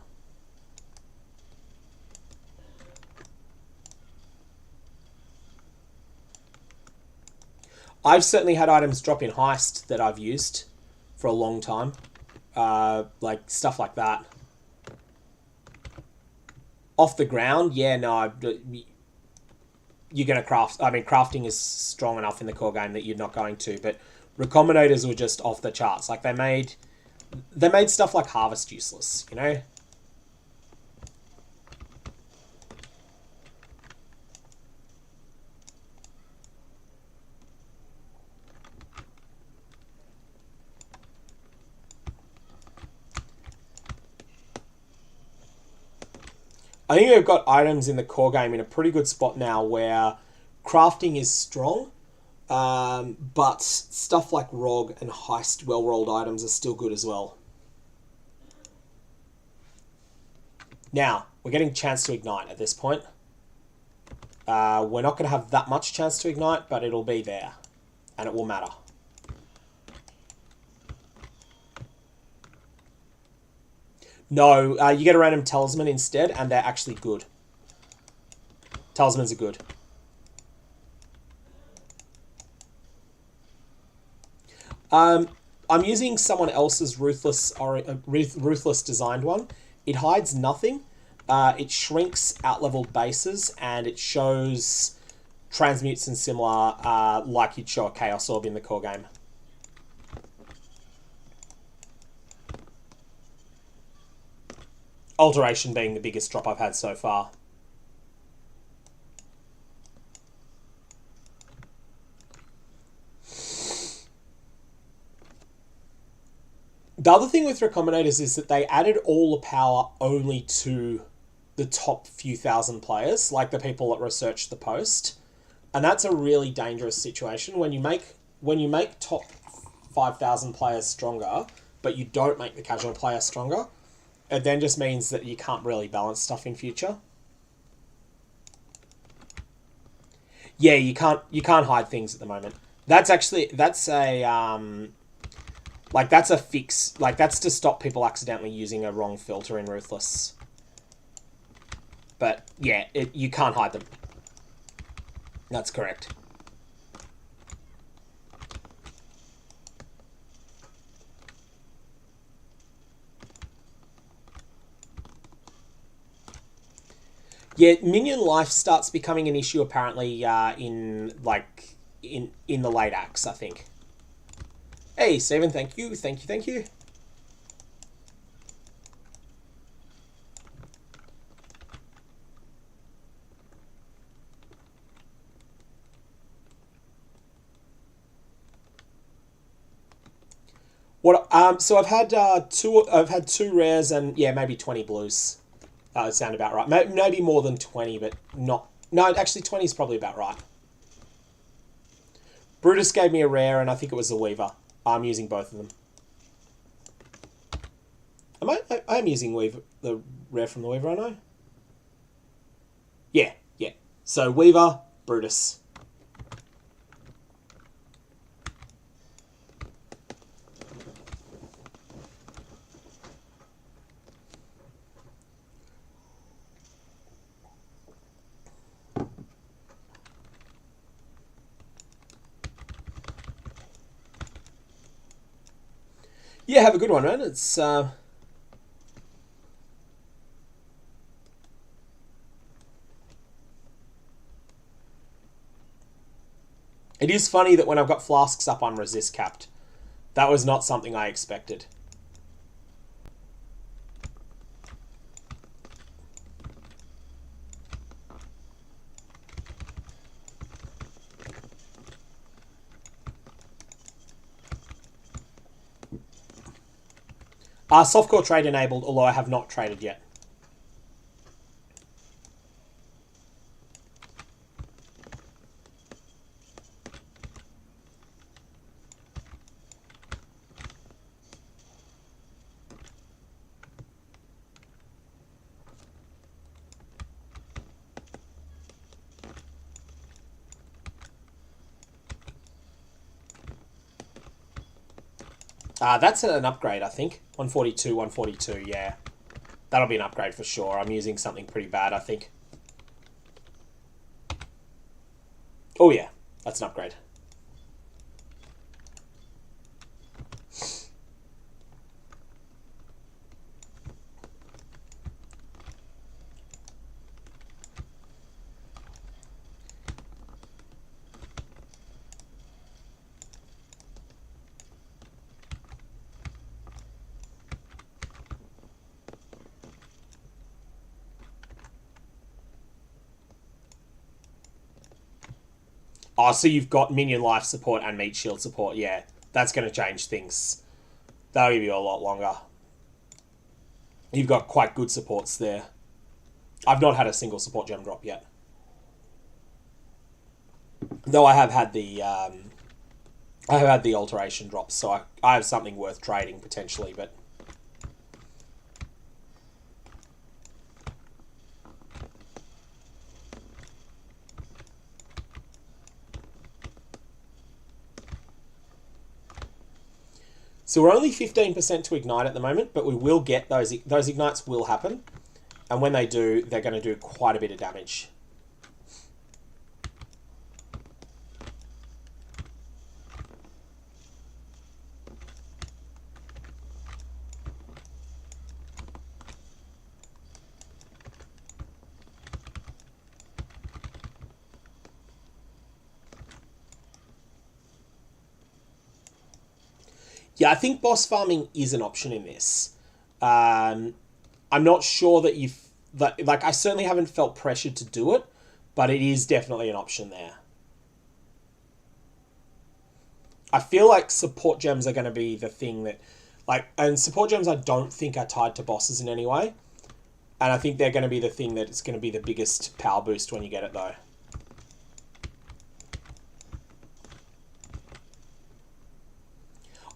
I've certainly had items drop in Heist that I've used for a long time. Like, stuff like that. Off the ground, yeah, no, you're going to craft... I mean, crafting is strong enough in the core game that you're not going to, but Recombinators were just off the charts. Like, they made stuff like Harvest useless, you know? I think we've got items in the core game in a pretty good spot now where crafting is strong, but stuff like ROG and Heist well-rolled items are still good as well. Now, we're getting chance to ignite at this point. We're not going to have that much chance to ignite, but it'll be there, and it will matter. No, you get a random talisman instead, and they're actually good. Talismans are good. I'm using someone else's Ruthless designed one. It hides nothing. It shrinks out-leveled bases, and it shows transmutes and similar like you'd show a Chaos Orb in the core game. Alteration being the biggest drop I've had so far. The other thing with Recombinators is that they added all the power only to the top few thousand players, like the people that researched the post. And that's a really dangerous situation. When you make top 5,000 players stronger, but you don't make the casual player stronger, it then just means that you can't really balance stuff in future. Yeah, you can't hide things at the moment. That's a fix. Like, that's to stop people accidentally using a wrong filter in Ruthless. But yeah, you can't hide them. That's correct. Yeah, minion life starts becoming an issue apparently in the late acts, I think. Hey, Stephen, thank you. So I've had two rares and yeah, maybe 20 blues. It sound about right. Maybe more than 20, but not... No, actually 20 is probably about right. Brutus gave me a rare, and I think it was the Weaver. I'm using both of them. I am using the rare from the Weaver, I know. Yeah, yeah. So Weaver, Brutus. Yeah, have a good one, man. It's it is funny that when I've got flasks up, I'm resist capped. That was not something I expected. Softcore trade enabled, although I have not traded yet. That's an upgrade, I think. 142, 142, yeah. That'll be an upgrade for sure. I'm using something pretty bad, I think. Oh, yeah. That's an upgrade. Oh, so you've got minion life support and meat shield support. Yeah, that's going to change things. That'll give you a lot longer. You've got quite good supports there. I've not had a single support gem drop yet. Though I have had the alteration drops, so I have something worth trading potentially, but so we're only 15% to ignite at the moment, but we will get those ignites will happen, and when they do, they're going to do quite a bit of damage. Yeah, I think boss farming is an option in this. I'm not sure that like I certainly haven't felt pressured to do it, but it is definitely an option there. I feel like support gems are going to be the thing that, and support gems I don't think are tied to bosses in any way, and I think they're going to be the thing that it's going to be the biggest power boost when you get it though.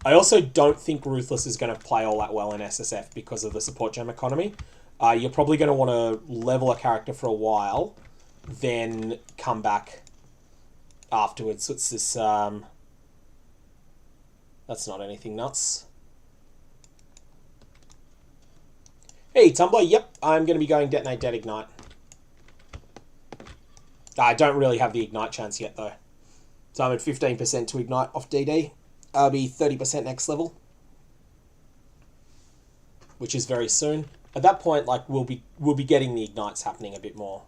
I also don't think Ruthless is going to play all that well in SSF because of the support gem economy. You're probably going to want to level a character for a while, then come back afterwards. So it's this... that's not anything nuts. Hey, Tumblr, yep, I'm going to be going Detonate, Dead, Ignite. I don't really have the Ignite chance yet, though. So I'm at 15% to Ignite off DD. I'll be 30% next level, which is very soon. At that point, like we'll be getting the ignites happening a bit more.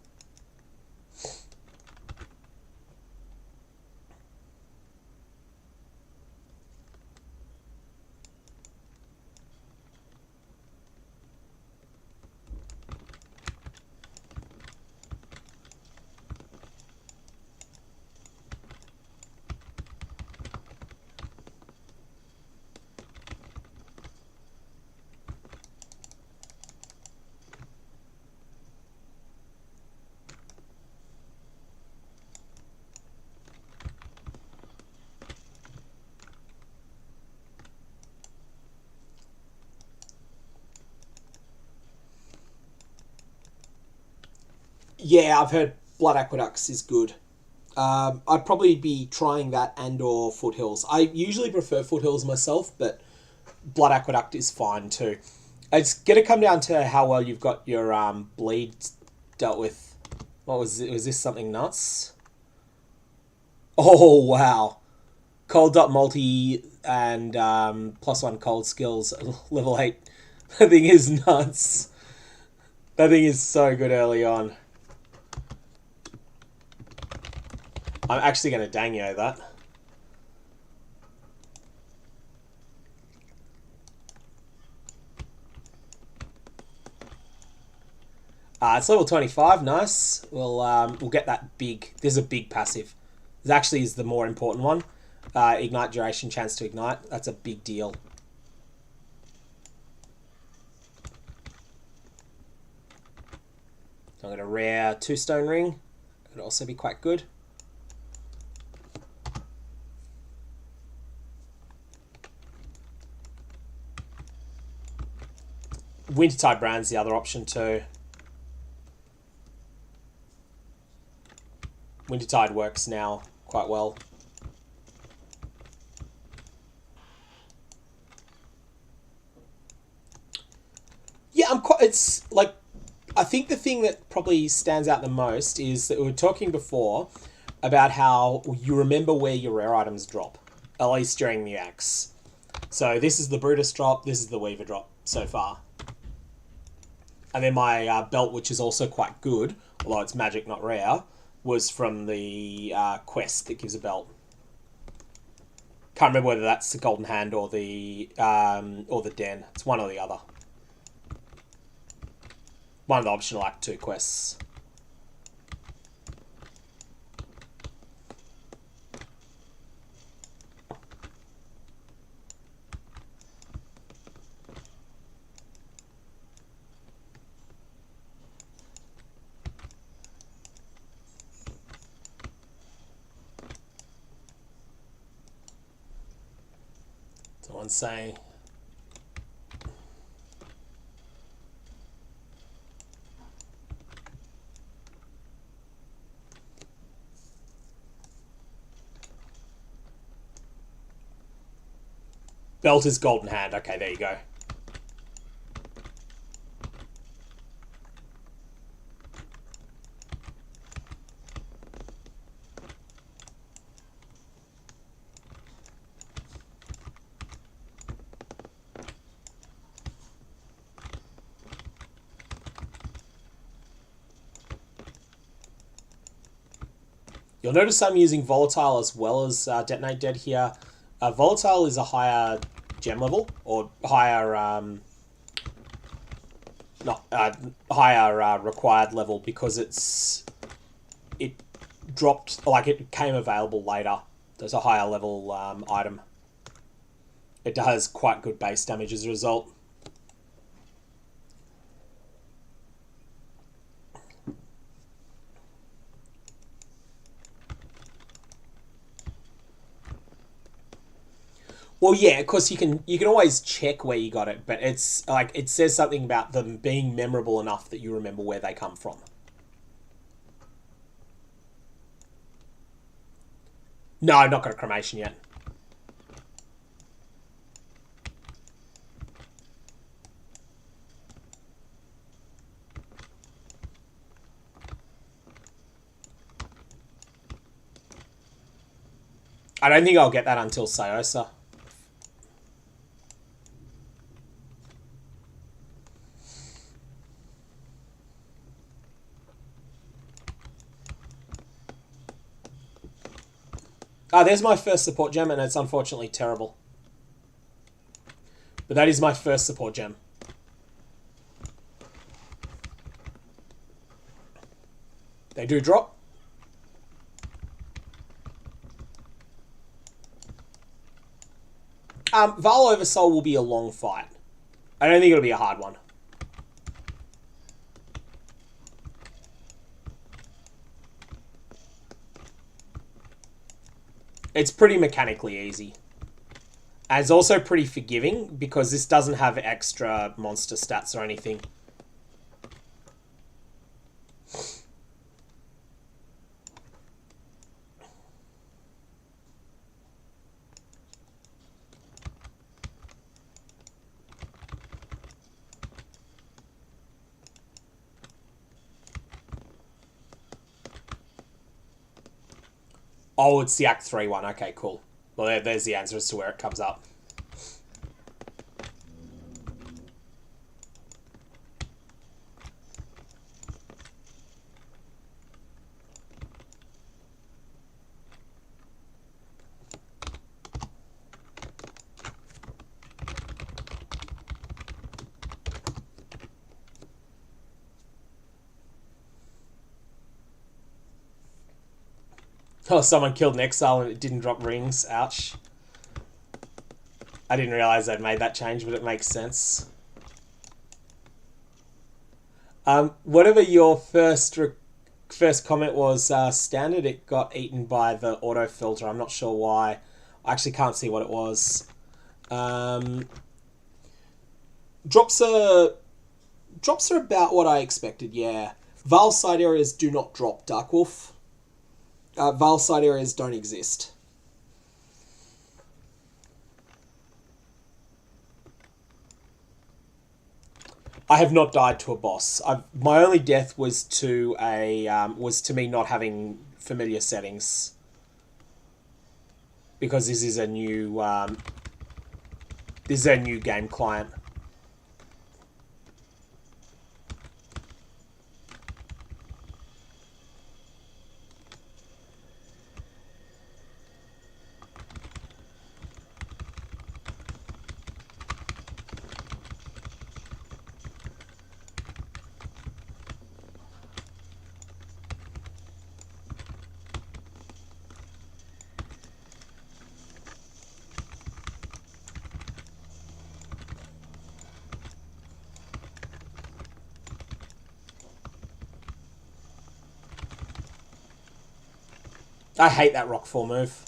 Yeah, I've heard Blood Aqueducts is good. I'd probably be trying that and or Foothills. I usually prefer Foothills myself, but Blood Aqueduct is fine too. It's going to come down to how well you've got your bleed dealt with. What was it? Was this something nuts? Oh, wow. Cold dot multi and +1 cold skills level 8. That thing is nuts. That thing is so good early on. I'm actually going to dango that. It's level 25, nice. We'll get that big. There's a big passive. This actually is the more important one. Ignite duration, chance to ignite. That's a big deal. I'm going to rare 2-stone ring. Could also be quite good. Wintertide Brand's the other option too. Wintertide works now quite well. Yeah, it's like, I think the thing that probably stands out the most is that we were talking before about how you remember where your rare items drop, at least during the Axe. So this is the Brutus drop, this is the Weaver drop so far. And then my belt, which is also quite good, although it's magic, not rare, was from the quest that gives a belt. Can't remember whether that's the Golden Hand or the Den. It's one or the other. One of the optional Act 2 quests. Someone's saying... Belt is Golden Hand. Okay, there you go. You'll notice I'm using Volatile as well as Detonate Dead here. Volatile is a higher gem level, or higher higher required level, because it dropped, like it came available later. There's a higher level item. It does quite good base damage as a result. Well, yeah, because you can always check where you got it, but it's like it says something about them being memorable enough that you remember where they come from. No, I've not got a cremation yet. I don't think I'll get that until Saosa. There's my first support gem, and it's unfortunately terrible. But that is my first support gem. They do drop. Val Oversoul will be a long fight. I don't think it'll be a hard one. It's pretty mechanically easy. And it's also pretty forgiving, because this doesn't have extra monster stats or anything. Oh, it's the Act 3 one. Okay, cool. Well, there's the answer as to where it comes up. Oh, someone killed an Exile and it didn't drop rings. Ouch. I didn't realise they'd made that change, but it makes sense. Whatever your first comment was, standard, it got eaten by the auto filter. I'm not sure why. I actually can't see what it was. Drops are about what I expected, yeah. Val side areas do not drop, Dark Wolf. Val side areas don't exist. I have not died to a boss. My only death was to me not having familiar settings, because this is a new game client. I hate that rockfall move.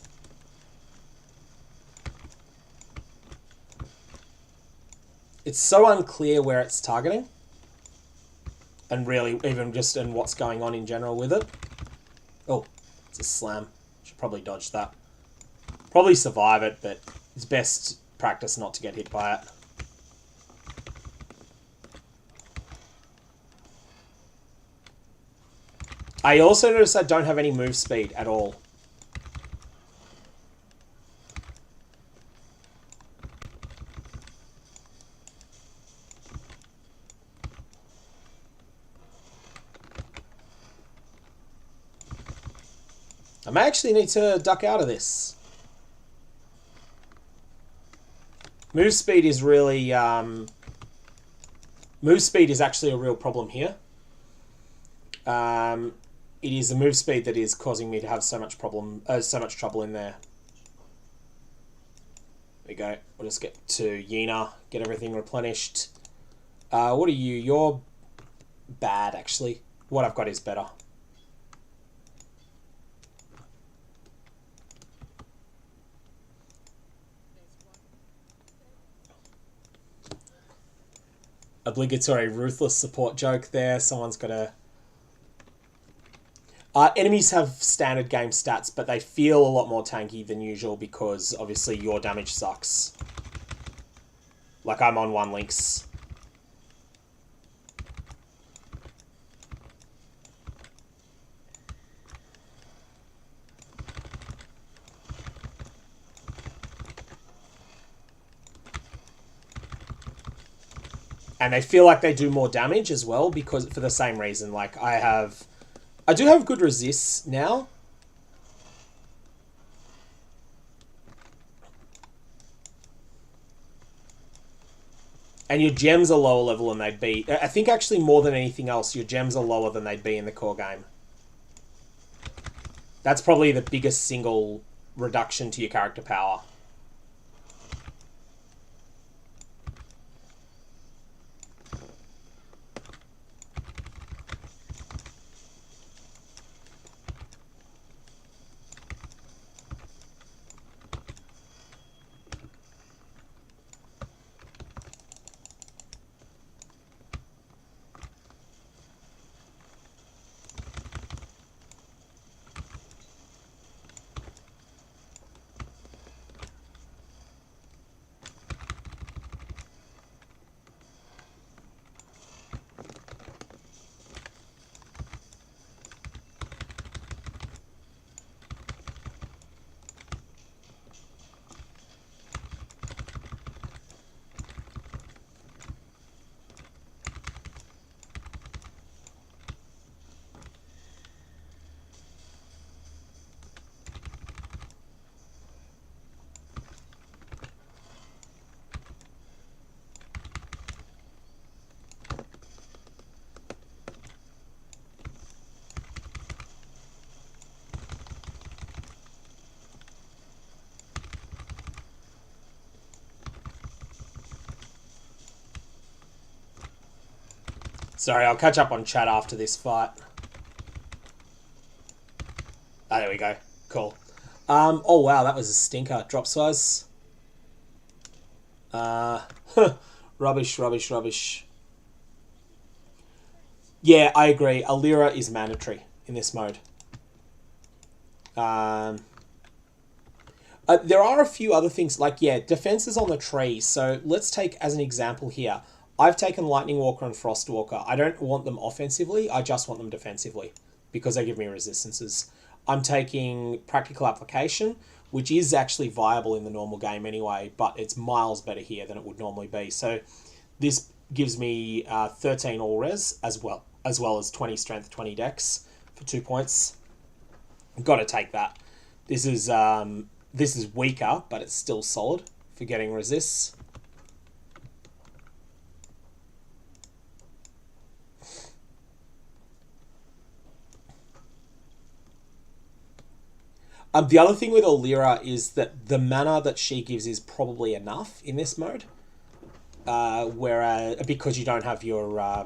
It's so unclear where it's targeting. And really, even just in what's going on in general with it. Oh, it's a slam. Should probably dodge that. Probably survive it, but it's best practice not to get hit by it. I also noticed I don't have any move speed at all. I may actually need to duck out of this. Move speed is really... move speed is actually a real problem here. It is the move speed that is causing me to have so much trouble in there. There we go. We'll just get to Yena, get everything replenished. What are you? You're bad, actually. What I've got is better. Obligatory Ruthless support joke there. Someone's got to... enemies have standard game stats, but they feel a lot more tanky than usual because, obviously, your damage sucks. Like, I'm on 1 links. And they feel like they do more damage as well, because for the same reason. Like, I do have good resists now. And your gems are lower level than they'd be. I think actually more than anything else, your gems are lower than they'd be in the core game. That's probably the biggest single reduction to your character power. Sorry, I'll catch up on chat after this fight. Ah, there we go. Cool. Oh, wow, that was a stinker. Drop size. Rubbish, rubbish, rubbish. Yeah, I agree. A Lyra is mandatory in this mode. There are a few other things, like, yeah, defense is on the tree. So let's take, as an example here, I've taken Lightning Walker and Frost Walker. I don't want them offensively, I just want them defensively, because they give me resistances. I'm taking Practical Application, which is actually viable in the normal game anyway, but it's miles better here than it would normally be. So this gives me 13 all res, as well as 20 strength, 20 dex for 2 points. Got to take that. This is weaker, but it's still solid for getting resists. The other thing with Lyra is that the mana that she gives is probably enough in this mode. Whereas, because you don't have your,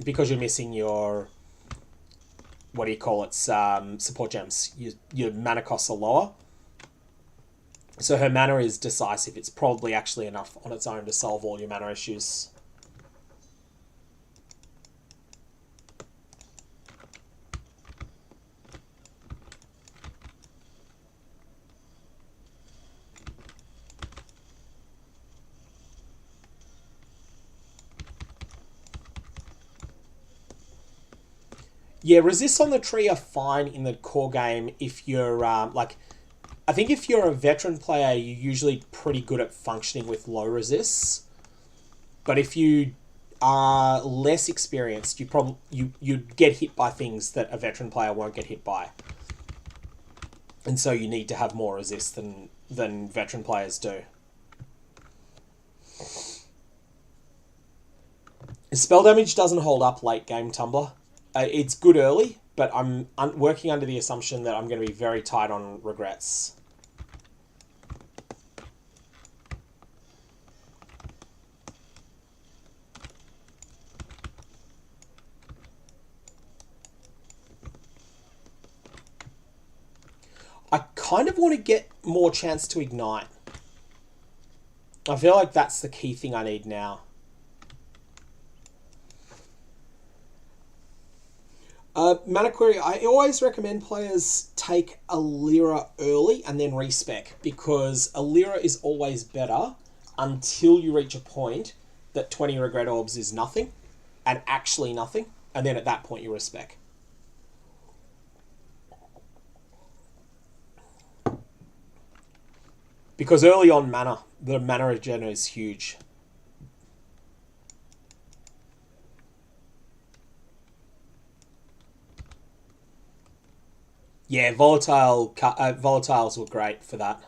because you're missing your, what do you call it, support gems, your mana costs are lower. So her mana is decisive. It's probably actually enough on its own to solve all your mana issues. Yeah, resists on the tree are fine in the core game if you're, like, I think if you're a veteran player, you're usually pretty good at functioning with low resists. But if you are less experienced, you'd get hit by things that a veteran player won't get hit by. And so you need to have more resist than veteran players do. Spell damage doesn't hold up late game, Tumblr. It's good early, but I'm working under the assumption that I'm going to be very tight on regrets. I kind of want to get more chance to ignite. I feel like that's the key thing I need now. Mana Query, I always recommend players take a Lyra early and then respec, because a Lyra is always better until you reach a point that 20 regret orbs is nothing, and actually nothing, and then at that point you respec. Because early on mana, the mana regen is huge. Yeah, volatiles were great for that.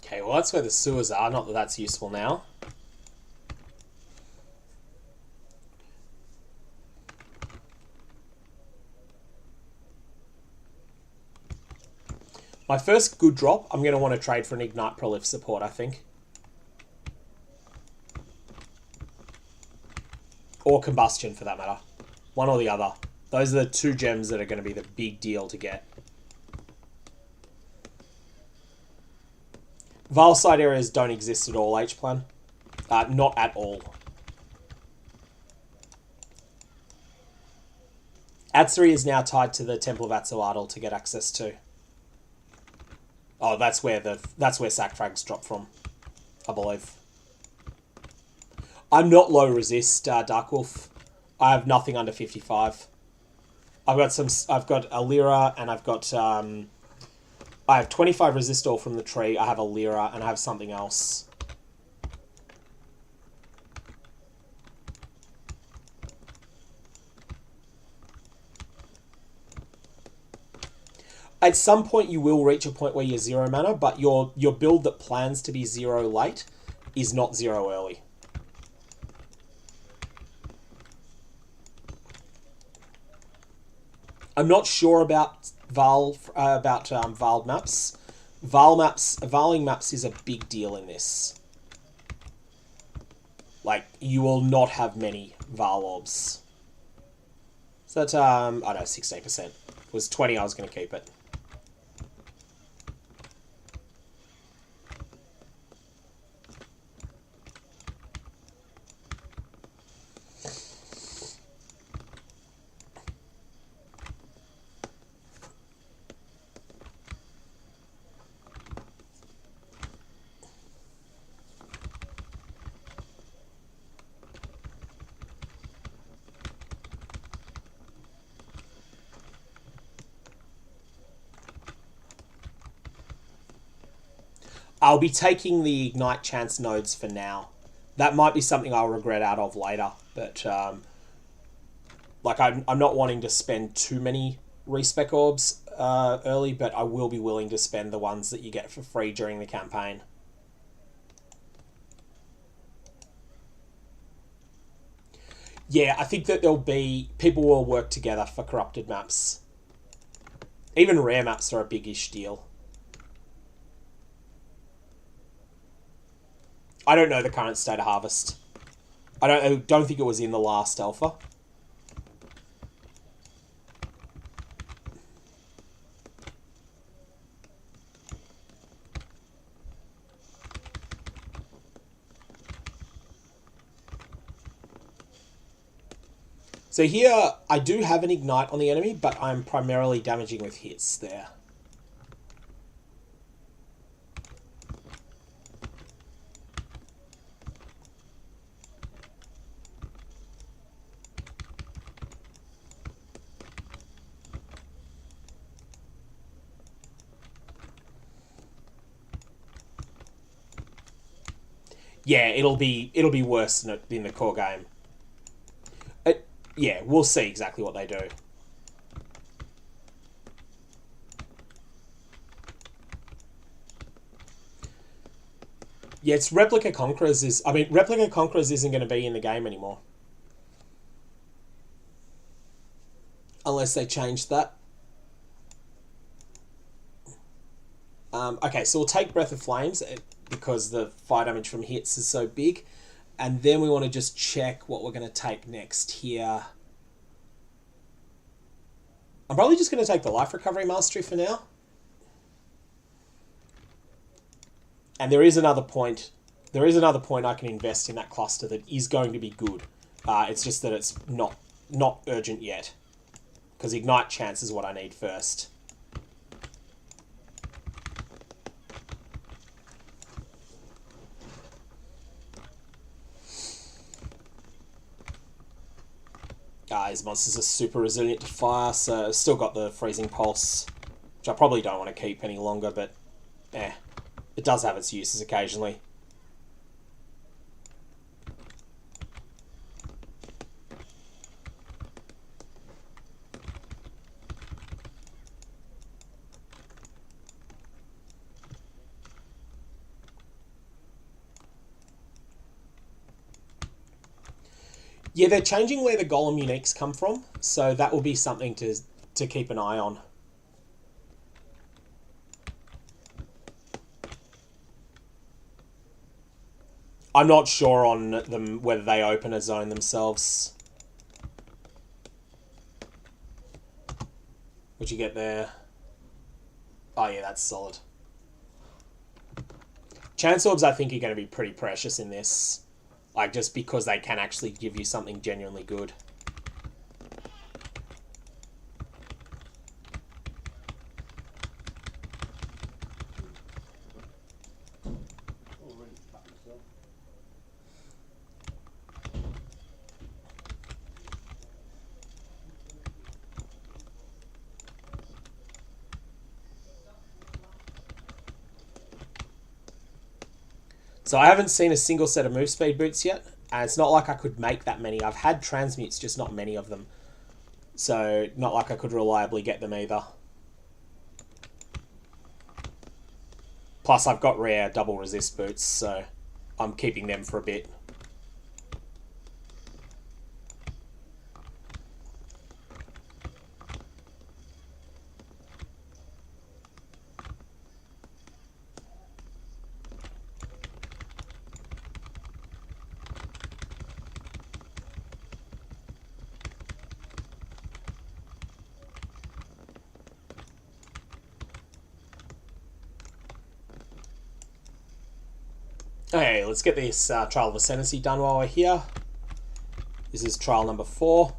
Okay, well, that's where the sewers are. Not that that's useful now. My first good drop, I'm going to want to trade for an Ignite Prolif support, I think. Or Combustion, for that matter. One or the other. Those are the two gems that are going to be the big deal to get. Vile side areas don't exist at all, H-Plan. Not at all. Atsuri is now tied to the Temple of Atzoatl to get access to. Oh, that's where sack frags drop from, I believe. I'm not low resist, Dark Wolf. I have nothing under 55. I've got a Lyra, and I've got, I have 25 resist all from the tree, I have a Lyra, and I have something else. At some point you will reach a point where you're 0 mana, but your build that plans to be 0 late is not 0 early. I'm not sure about Varled maps. Varling maps is a big deal in this. Like, you will not have many Varl orbs. So that's, I don't know, 16%. It was 20, I was going to keep it. I'll be taking the Ignite Chance nodes for now. That might be something I'll regret out of later, but like I'm not wanting to spend too many respec orbs early, but I will be willing to spend the ones that you get for free during the campaign. Yeah, I think that people will work together for corrupted maps. Even rare maps are a big-ish deal. I don't know the current state of Harvest. I don't think it was in the last alpha. So here, I do have an Ignite on the enemy, but I'm primarily damaging with hits there. Yeah, it'll be worse than in the core game. Yeah, we'll see exactly what they do. Yeah, it's Replica Conquerors Replica Conquerors isn't going to be in the game anymore. Unless they change that. Okay, so we'll take Breath of Flames because the fire damage from hits is so big. And then we want to just check what we're going to take next here. I'm probably just going to take the Life Recovery Mastery for now. And there is another point. There is another point I can invest in that cluster that is going to be good. It's just that it's not urgent yet. Because Ignite Chance is what I need first. His monsters are super resilient to fire, so I've still got the Freezing Pulse, which I probably don't want to keep any longer, but it does have its uses occasionally. Yeah, they're changing where the Golem uniques come from, so that will be something to keep an eye on. I'm not sure on them whether they open a zone themselves. What'd you get there? Oh yeah, that's solid. Chance Orbs I think are going to be pretty precious in this. Like, just because they can actually give you something genuinely good. So I haven't seen a single set of move speed boots yet, and it's not like I could make that many. I've had transmutes, just not many of them. So not like I could reliably get them either. Plus I've got rare double resist boots, so I'm keeping them for a bit. Okay, let's get this trial of Ascendancy done while we're here. This is trial number 4.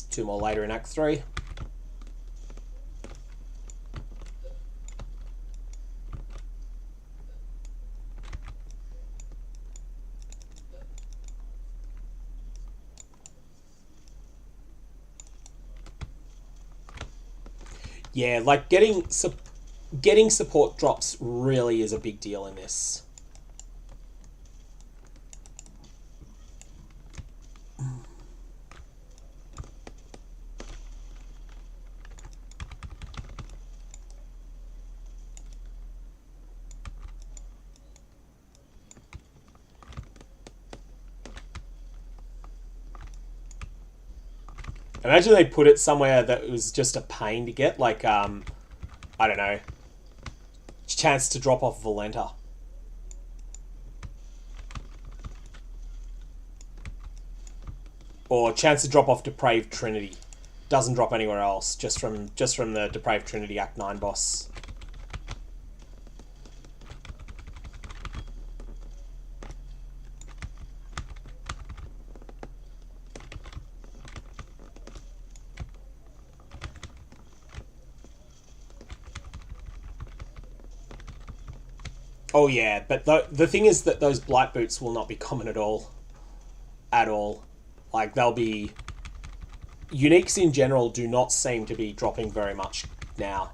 2 more later in Act 3. Yeah, like getting support drops really is a big deal in this. Imagine they put it somewhere that was just a pain to get, like, I don't know, chance to drop off Valenta. Or chance to drop off Depraved Trinity. Doesn't drop anywhere else, just from the Depraved Trinity Act 9 boss. Oh yeah, but the thing is that those Blight Boots will not be common at all. At all. Like, they'll be... Uniques in general do not seem to be dropping very much now.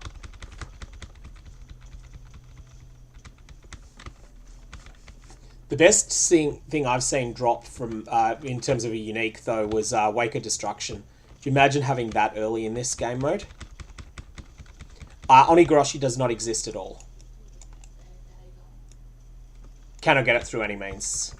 The best thing I've seen drop from in terms of a unique, though, was Wake of Destruction. Do you imagine having that early in this game mode? Onigoroshi does not exist at all. Cannot get it through any means.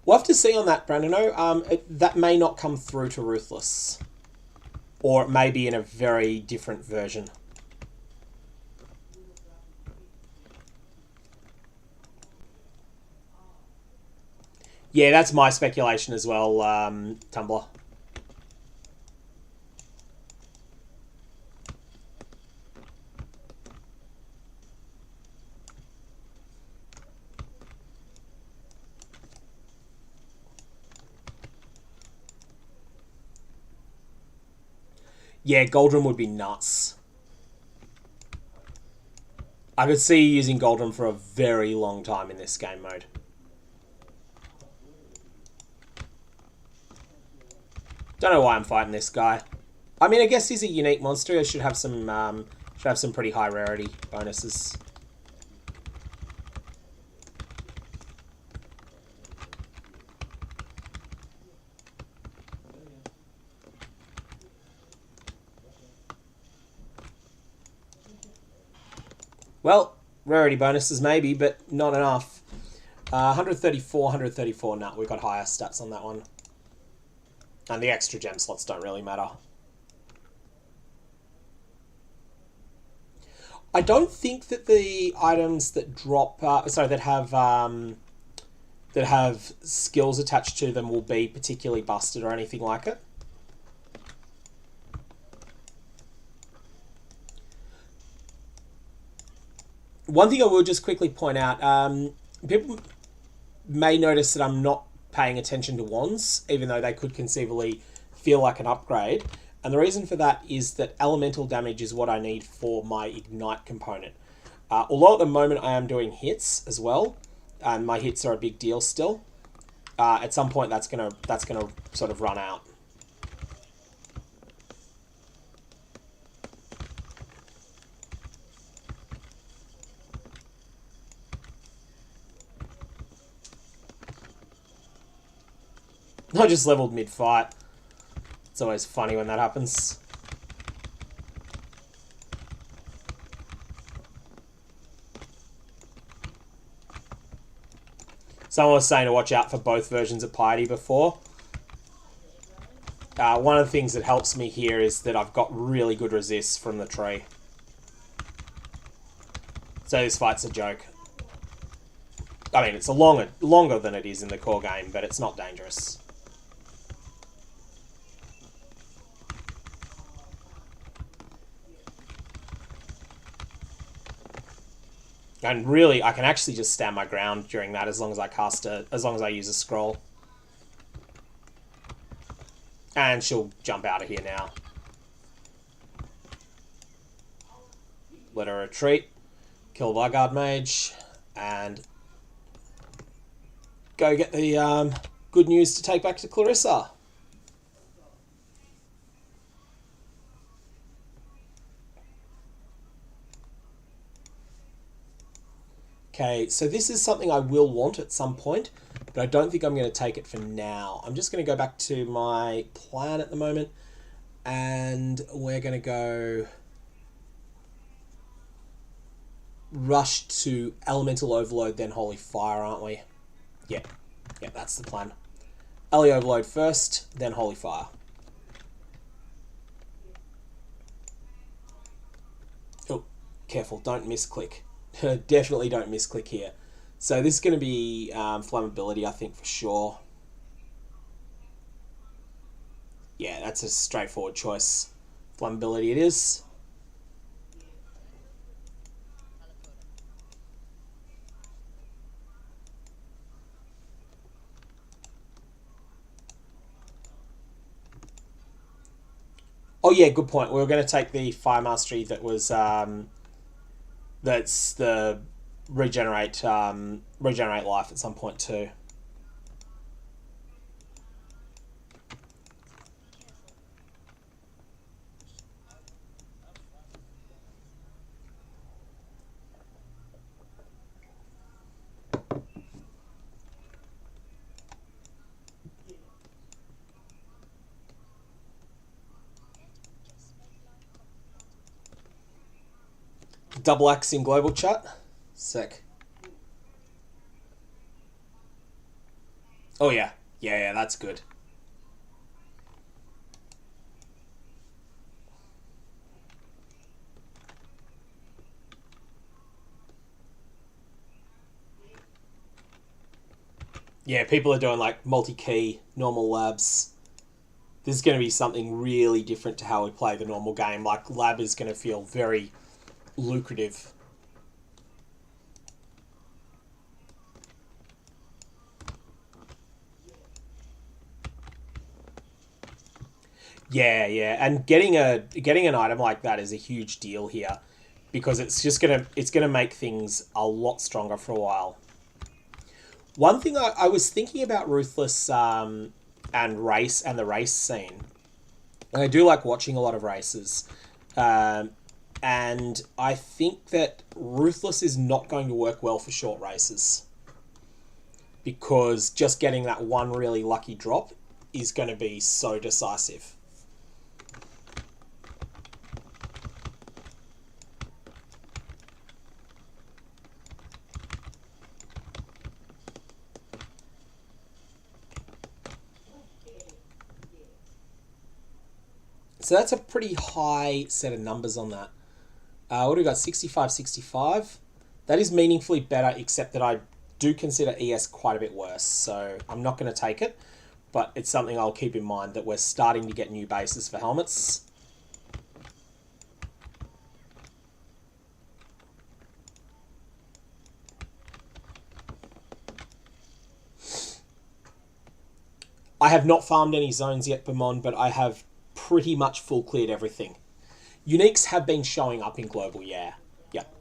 We'll have to see on that, Brandano. That may not come through to Ruthless. Or it may be in a very different version. Yeah, that's my speculation as well, Tumblr. Yeah, Goldrum would be nuts. I could see you using Goldrum for a very long time in this game mode. Don't know why I'm fighting this guy. I mean, I guess he's a unique monster. It should have some pretty high rarity bonuses. Well, rarity bonuses maybe, but not enough. 134, 134. Nah, we've got higher stats on that one. And the extra gem slots don't really matter. I don't think that the items that drop, that have skills attached to them will be particularly busted or anything like it. One thing I will just quickly point out, people may notice that I'm not paying attention to wands, even though they could conceivably feel like an upgrade. And the reason for that is that elemental damage is what I need for my ignite component. Although at the moment I am doing hits as well, and my hits are a big deal still, at some point that's gonna sort of run out. I just leveled mid-fight. It's always funny when that happens. Someone was saying to watch out for both versions of Piety before. One of the things that helps me here is that I've got really good resists from the tree. So this fight's a joke. I mean, it's longer than it is in the core game, but it's not dangerous. And really, I can actually just stand my ground during that as long as I use a scroll. And she'll jump out of here now. Let her retreat. Kill Vargard Mage. And go get the good news to take back to Clarissa. Okay, so this is something I will want at some point, but I don't think I'm going to take it for now. I'm just going to go back to my plan at the moment, and we're going to go rush to Elemental Overload, then Holy Fire, aren't we? Yeah, that's the plan. Ele Overload first, then Holy Fire. Oh, careful, don't misclick. Definitely don't misclick here. So this is going to be flammability, I think, for sure. Yeah, that's a straightforward choice. Flammability it is. Oh yeah, good point. We were going to take the Fire Mastery that was... that's the regenerate life at some point too. Double X in global chat. Sick. Oh yeah. Yeah, that's good. Yeah, people are doing like multi-key, normal labs. This is going to be something really different to how we play the normal game. Like, lab is going to feel very lucrative. Yeah, and getting an item like that is a huge deal here, because it's gonna make things a lot stronger for a while. One thing I was thinking about Ruthless and the race scene. And I do like watching a lot of races. And I think that Ruthless is not going to work well for short races, because just getting that one really lucky drop is going to be so decisive. So that's a pretty high set of numbers on that. What do we got? 65, 65. That is meaningfully better, except that I do consider ES quite a bit worse. So I'm not going to take it, but it's something I'll keep in mind, that we're starting to get new bases for helmets. I have not farmed any zones yet, Bamon, but I have pretty much full cleared everything. Uniques have been showing up in global, yeah. Yep.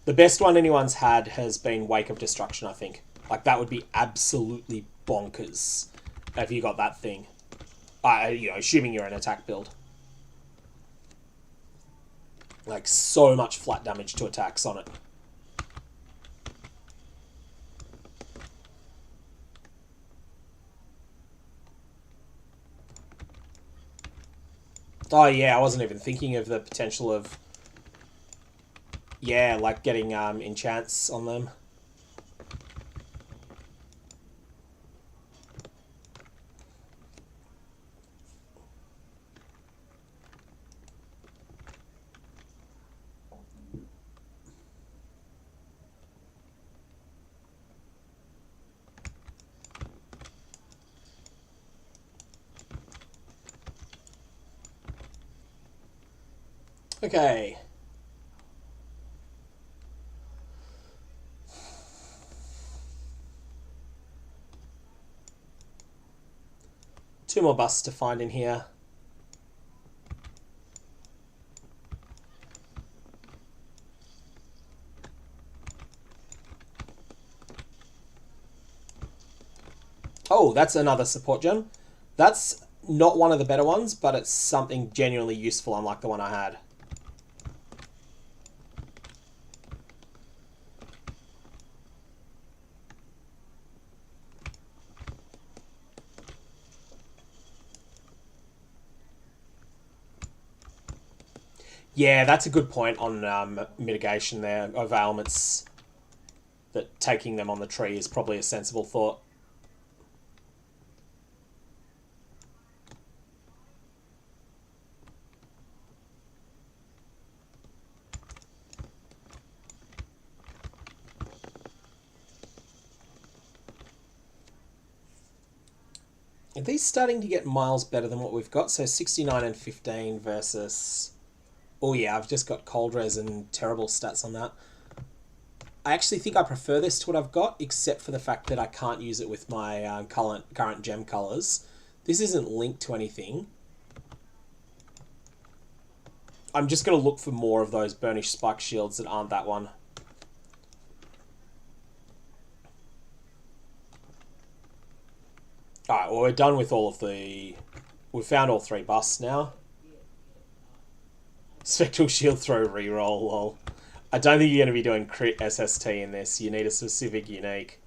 The best one anyone's had has been Wake of Destruction, I think. Like, that would be absolutely bonkers if you got that thing. You know, assuming you're an attack build. Like, so much flat damage to attacks on it. Oh, yeah, I wasn't even thinking of the potential of... Yeah, like getting enchants on them. Okay. Two more busts to find in here. Oh, that's another support gem. That's not one of the better ones, but it's something genuinely useful, unlike the one I had. Yeah, that's a good point on mitigation there of ailments. That taking them on the tree is probably a sensible thought. Are these starting to get miles better than what we've got? So 69 and 15 versus... Oh yeah, I've just got cold res and terrible stats on that. I actually think I prefer this to what I've got, except for the fact that I can't use it with my current gem colours. This isn't linked to anything. I'm just going to look for more of those burnished spike shields that aren't that one. Alright, well, we're done with all of the... We've found all three busts now. Spectral shield throw reroll, lol. I don't think you're going to be doing crit SST in this. You need a specific unique.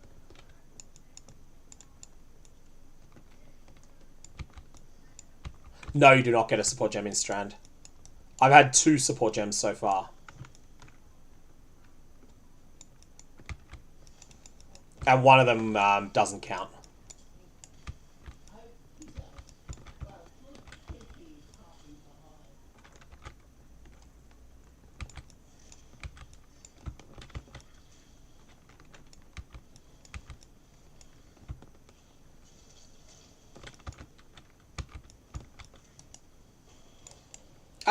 No, you do not get a support gem in Strand. I've had 2 support gems so far. And one of them doesn't count.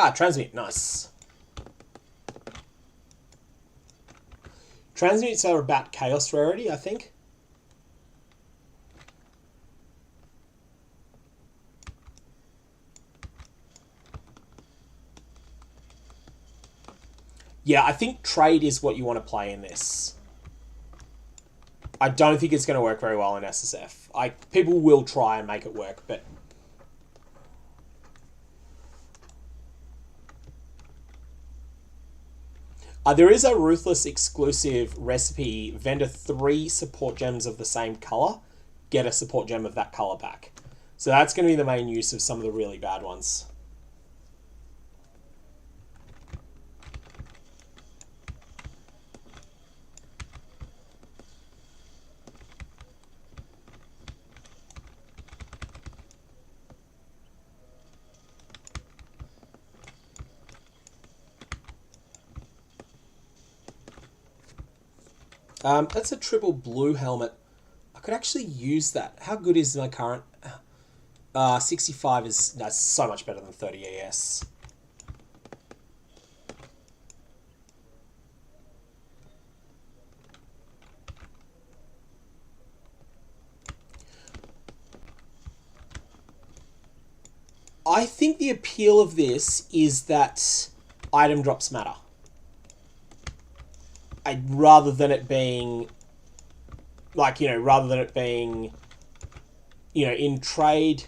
Ah, transmute, nice. Transmutes are about chaos rarity, I think. Yeah, I think trade is what you want to play in this. I don't think it's going to work very well in SSF. People will try and make it work, but... there is a Ruthless exclusive recipe. Vendor 3 support gems of the same colour. Get a support gem of that colour back. So that's going to be the main use of some of the really bad ones. That's a triple blue helmet. I could actually use that. How good is my current? 65 is... That's so much better than 30 ES. I think the appeal of this is that item drops matter. Rather than it being, like, you know, rather than it being, you know, in trade,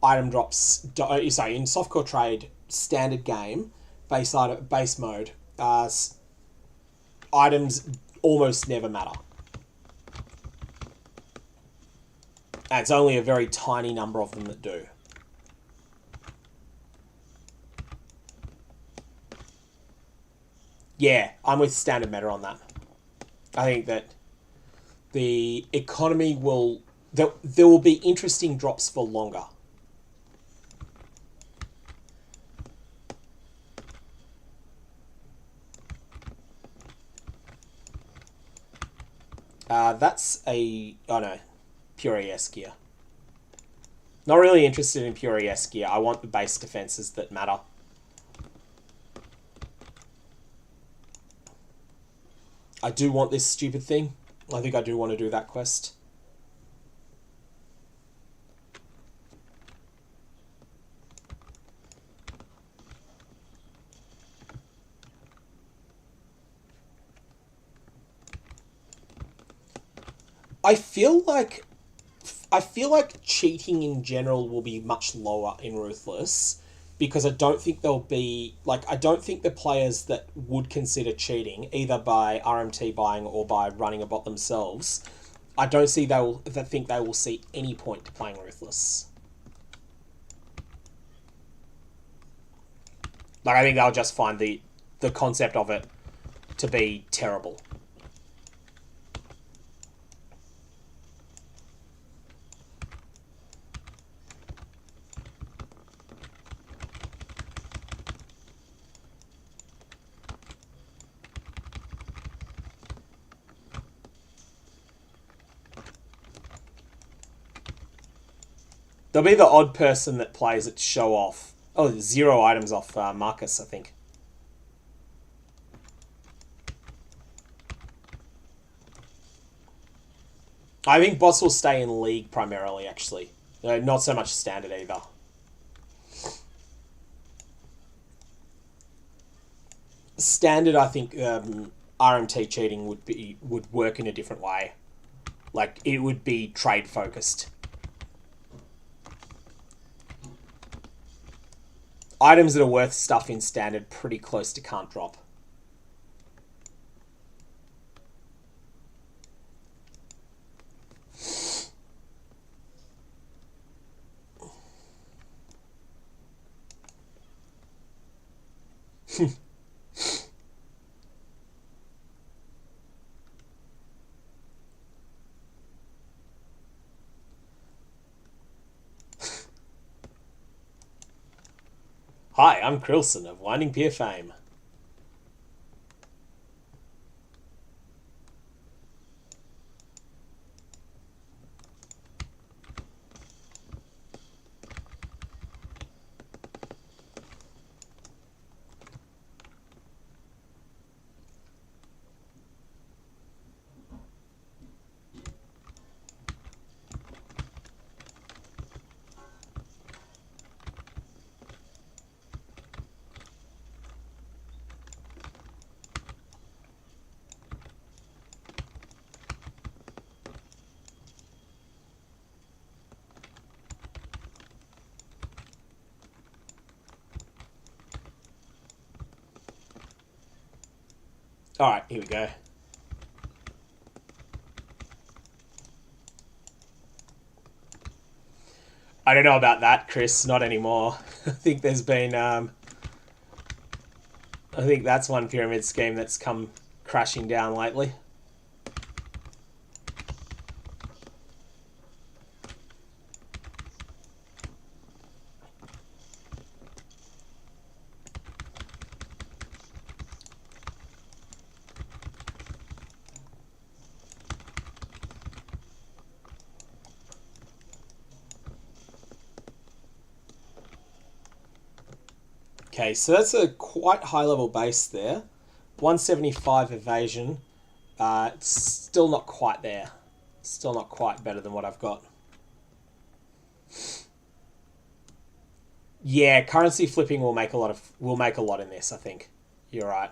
item drops, sorry, in softcore trade, standard game, base mode, items almost never matter. And it's only a very tiny number of them that do. Yeah, I'm with standard meta on that. I think that the economy will... There will be interesting drops for longer. That's a... Oh no. Pure ES gear. Not really interested in pure ES gear. I want the base defenses that matter. I do want this stupid thing. I think I do want to do that quest. I feel like cheating in general will be much lower in Ruthless, because I don't think there'll be, like, I don't think the players that would consider cheating, either by RMT buying or by running a bot themselves, I don't think they will see any point to playing Ruthless. Like, I think they'll just find the concept of it to be terrible. There'll be the odd person that plays it to show off. Oh, 0 items off Marcus, I think. I think bots will stay in League primarily, actually. Not so much Standard either. Standard, I think RMT cheating would work in a different way. Like, it would be trade focused. Items that are worth stuff in Standard pretty close to can't drop. Hi, I'm Krilson of Winding Pier fame. Alright, here we go. I don't know about that, Chris. Not anymore. I think there's been... I think that's one pyramid scheme that's come crashing down lately. Okay, so that's a quite high level base there. 175 evasion. It's still not quite there. Still not quite better than what I've got. Yeah, currency flipping will make a lot in this, I think. You're right.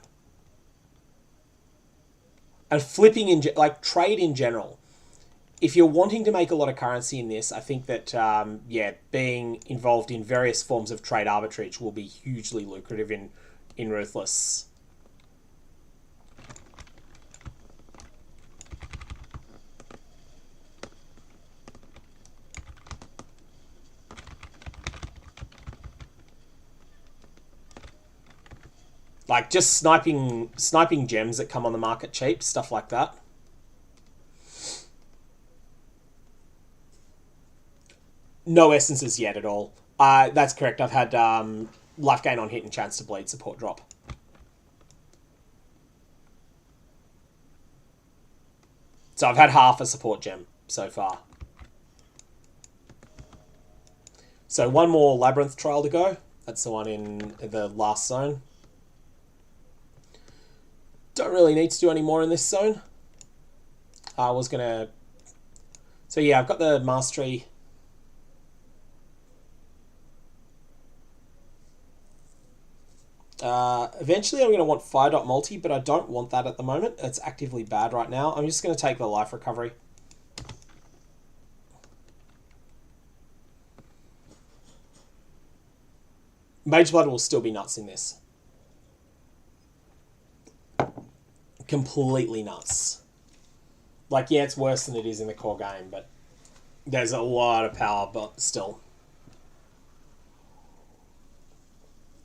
And flipping like trade in general. If you're wanting to make a lot of currency in this, I think that yeah, being involved in various forms of trade arbitrage will be hugely lucrative in Ruthless. Like just sniping gems that come on the market cheap, stuff like that. No essences yet at all. That's correct. I've had life gain on hit and chance to bleed support drop. So I've had half a support gem so far. So one more labyrinth trial to go. That's the one in the last zone. Don't really need to do any more in this zone. I was going to... So yeah, I've got the mastery. Eventually I'm going to want fire dot multi, but I don't want that at the moment. It's actively bad right now. I'm just going to take the life recovery. Mage Blood will still be nuts in this. Completely nuts. Like, yeah, it's worse than it is in the core game, but there's a lot of power, but still.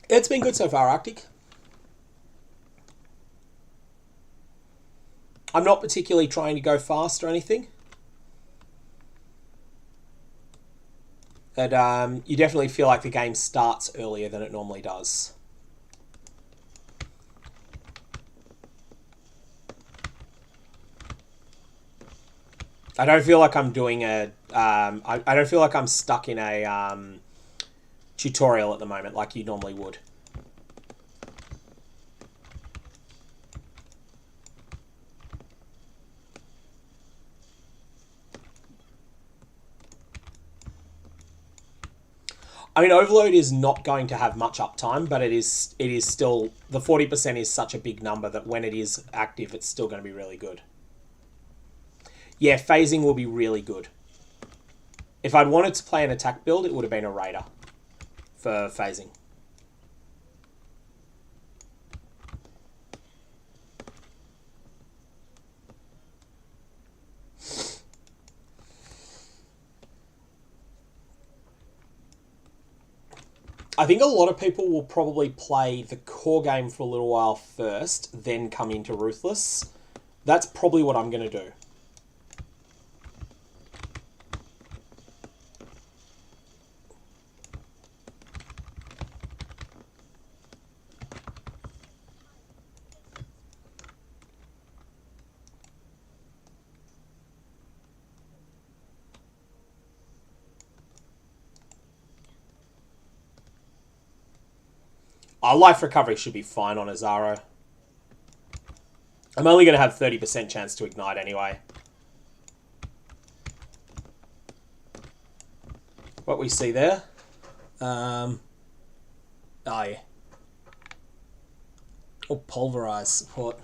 It's been good so far, Arctic. I'm not particularly trying to go fast or anything. But you definitely feel like the game starts earlier than it normally does. I don't feel like I'm doing a... I don't feel like I'm stuck in a tutorial at the moment like you normally would. I mean, Overload is not going to have much uptime, but it is still... The 40% is such a big number that when it is active, it's still going to be really good. Yeah, phasing will be really good. If I'd wanted to play an attack build, it would have been a Raider for phasing. I think a lot of people will probably play the core game for a little while first, then come into Ruthless. That's probably what I'm going to do. Our life recovery should be fine on Azaro. I'm only going to have 30% chance to ignite anyway. What we see there. Oh, yeah. Oh, pulverize support.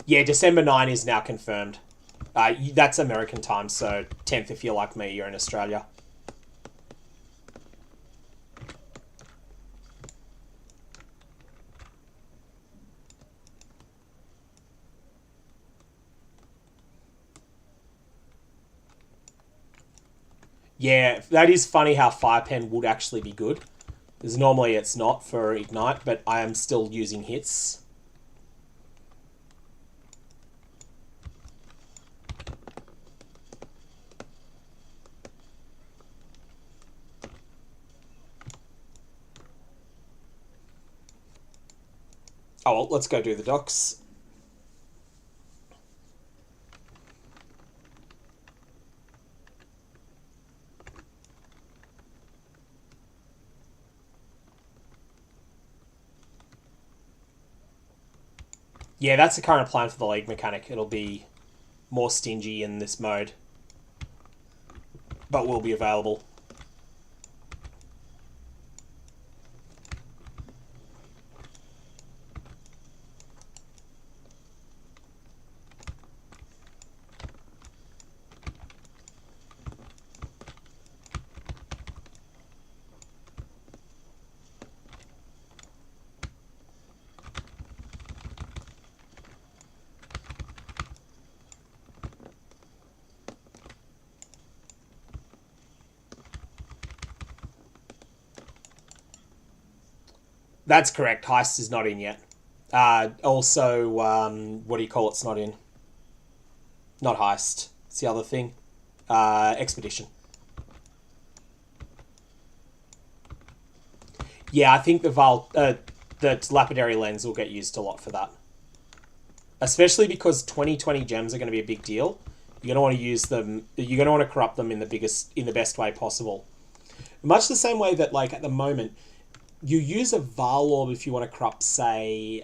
Yeah, December 9 is now confirmed. That's American time, so 10th if you're like me, you're in Australia. Yeah, that is funny how Fire Pen would actually be good. Because normally it's not for Ignite, but I am still using hits. Oh, well, let's go do the docs. Yeah, that's the current plan for the league mechanic. It'll be more stingy in this mode, but will be available. That's correct. Heist is not in yet. Also, what do you call it's not in? Not Heist. It's the other thing. Expedition. Yeah, I think the Lapidary Lens will get used a lot for that. Especially because 2020 gems are going to be a big deal. You're going to want to use them. You're going to want to corrupt them in the best way possible. Much the same way that, like, at the moment, you use a Val Orb if you want to corrupt, say, if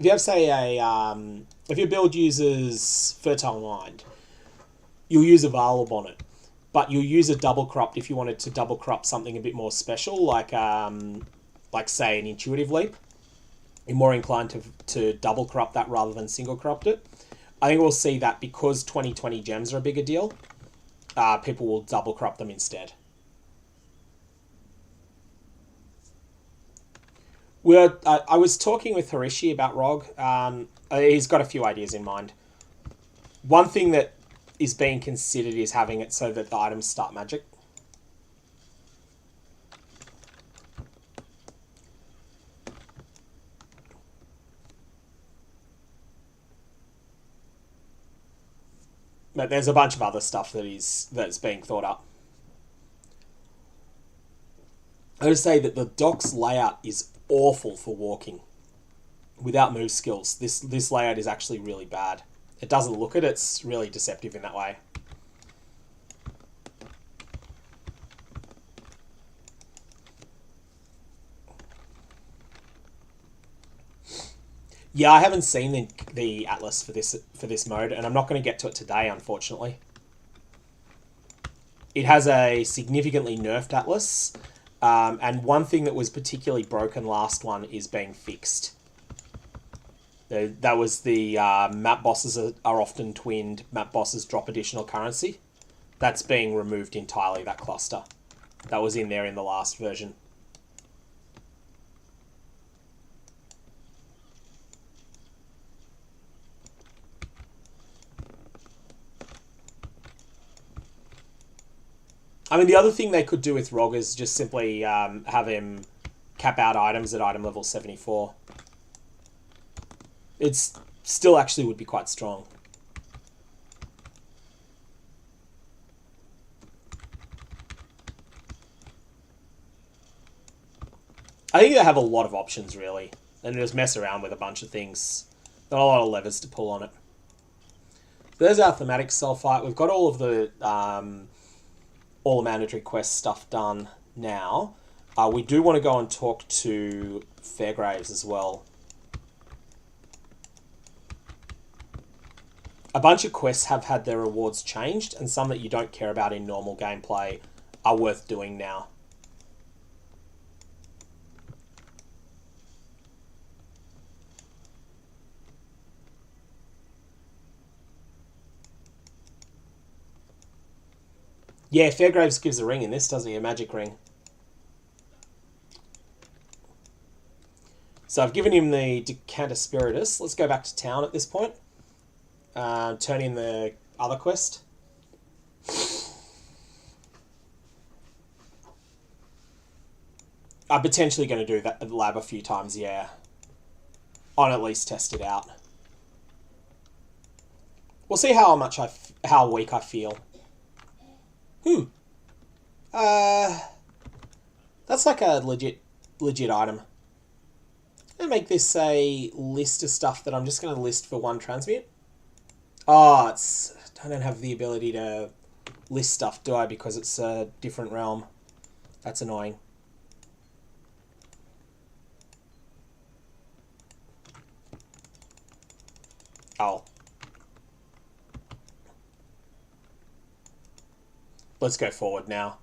you have, say, if your build uses Fertile Mind, you'll use a Val Orb on it. But you'll use a double corrupt if you wanted to double corrupt something a bit more special, like say, an Intuitive Leap. You're more inclined to double corrupt that rather than single corrupt it. I think we'll see that because 2020 gems are a bigger deal, people will double corrupt them instead. I was talking with Harishi about ROG. He's got a few ideas in mind. One thing that is being considered is having it so that the items start magic. But there's a bunch of other stuff that's being thought up. I would say that the doc's layout is awful for walking without move skills. This layout is actually really bad. It doesn't look it. It's really deceptive in that way. Yeah, I haven't seen the atlas for this mode, and I'm not going to get to it today, unfortunately. It has a significantly nerfed atlas, and one thing that was particularly broken last one is being fixed. That was the map bosses are often twinned. Map bosses drop additional currency. That's being removed entirely, that cluster. That was in there in the last version. I mean, the other thing they could do with ROG is just simply have him cap out items at item level 74. It's still actually would be quite strong. I think they have a lot of options, really, and just mess around with a bunch of things. Not a lot of levers to pull on it. So there's our thematic cell fight. We've got all of the mandatory quest stuff done now. We do want to go and talk to Fairgraves as well. A bunch of quests have had their rewards changed, and some that you don't care about in normal gameplay are worth doing now. Yeah, Fairgraves gives a ring in this, doesn't he? A magic ring. So I've given him the Decanter Spiritus. Let's go back to town at this point. Turn in the other quest. I'm potentially going to do that at lab a few times, yeah. On at least test it out. We'll see how weak I feel. That's like a legit item. I'm going to make this a list of stuff that I'm just going to list for one transmute. Oh, I don't have the ability to list stuff, do I? Because it's a different realm. That's annoying. Oh. Let's go forward now.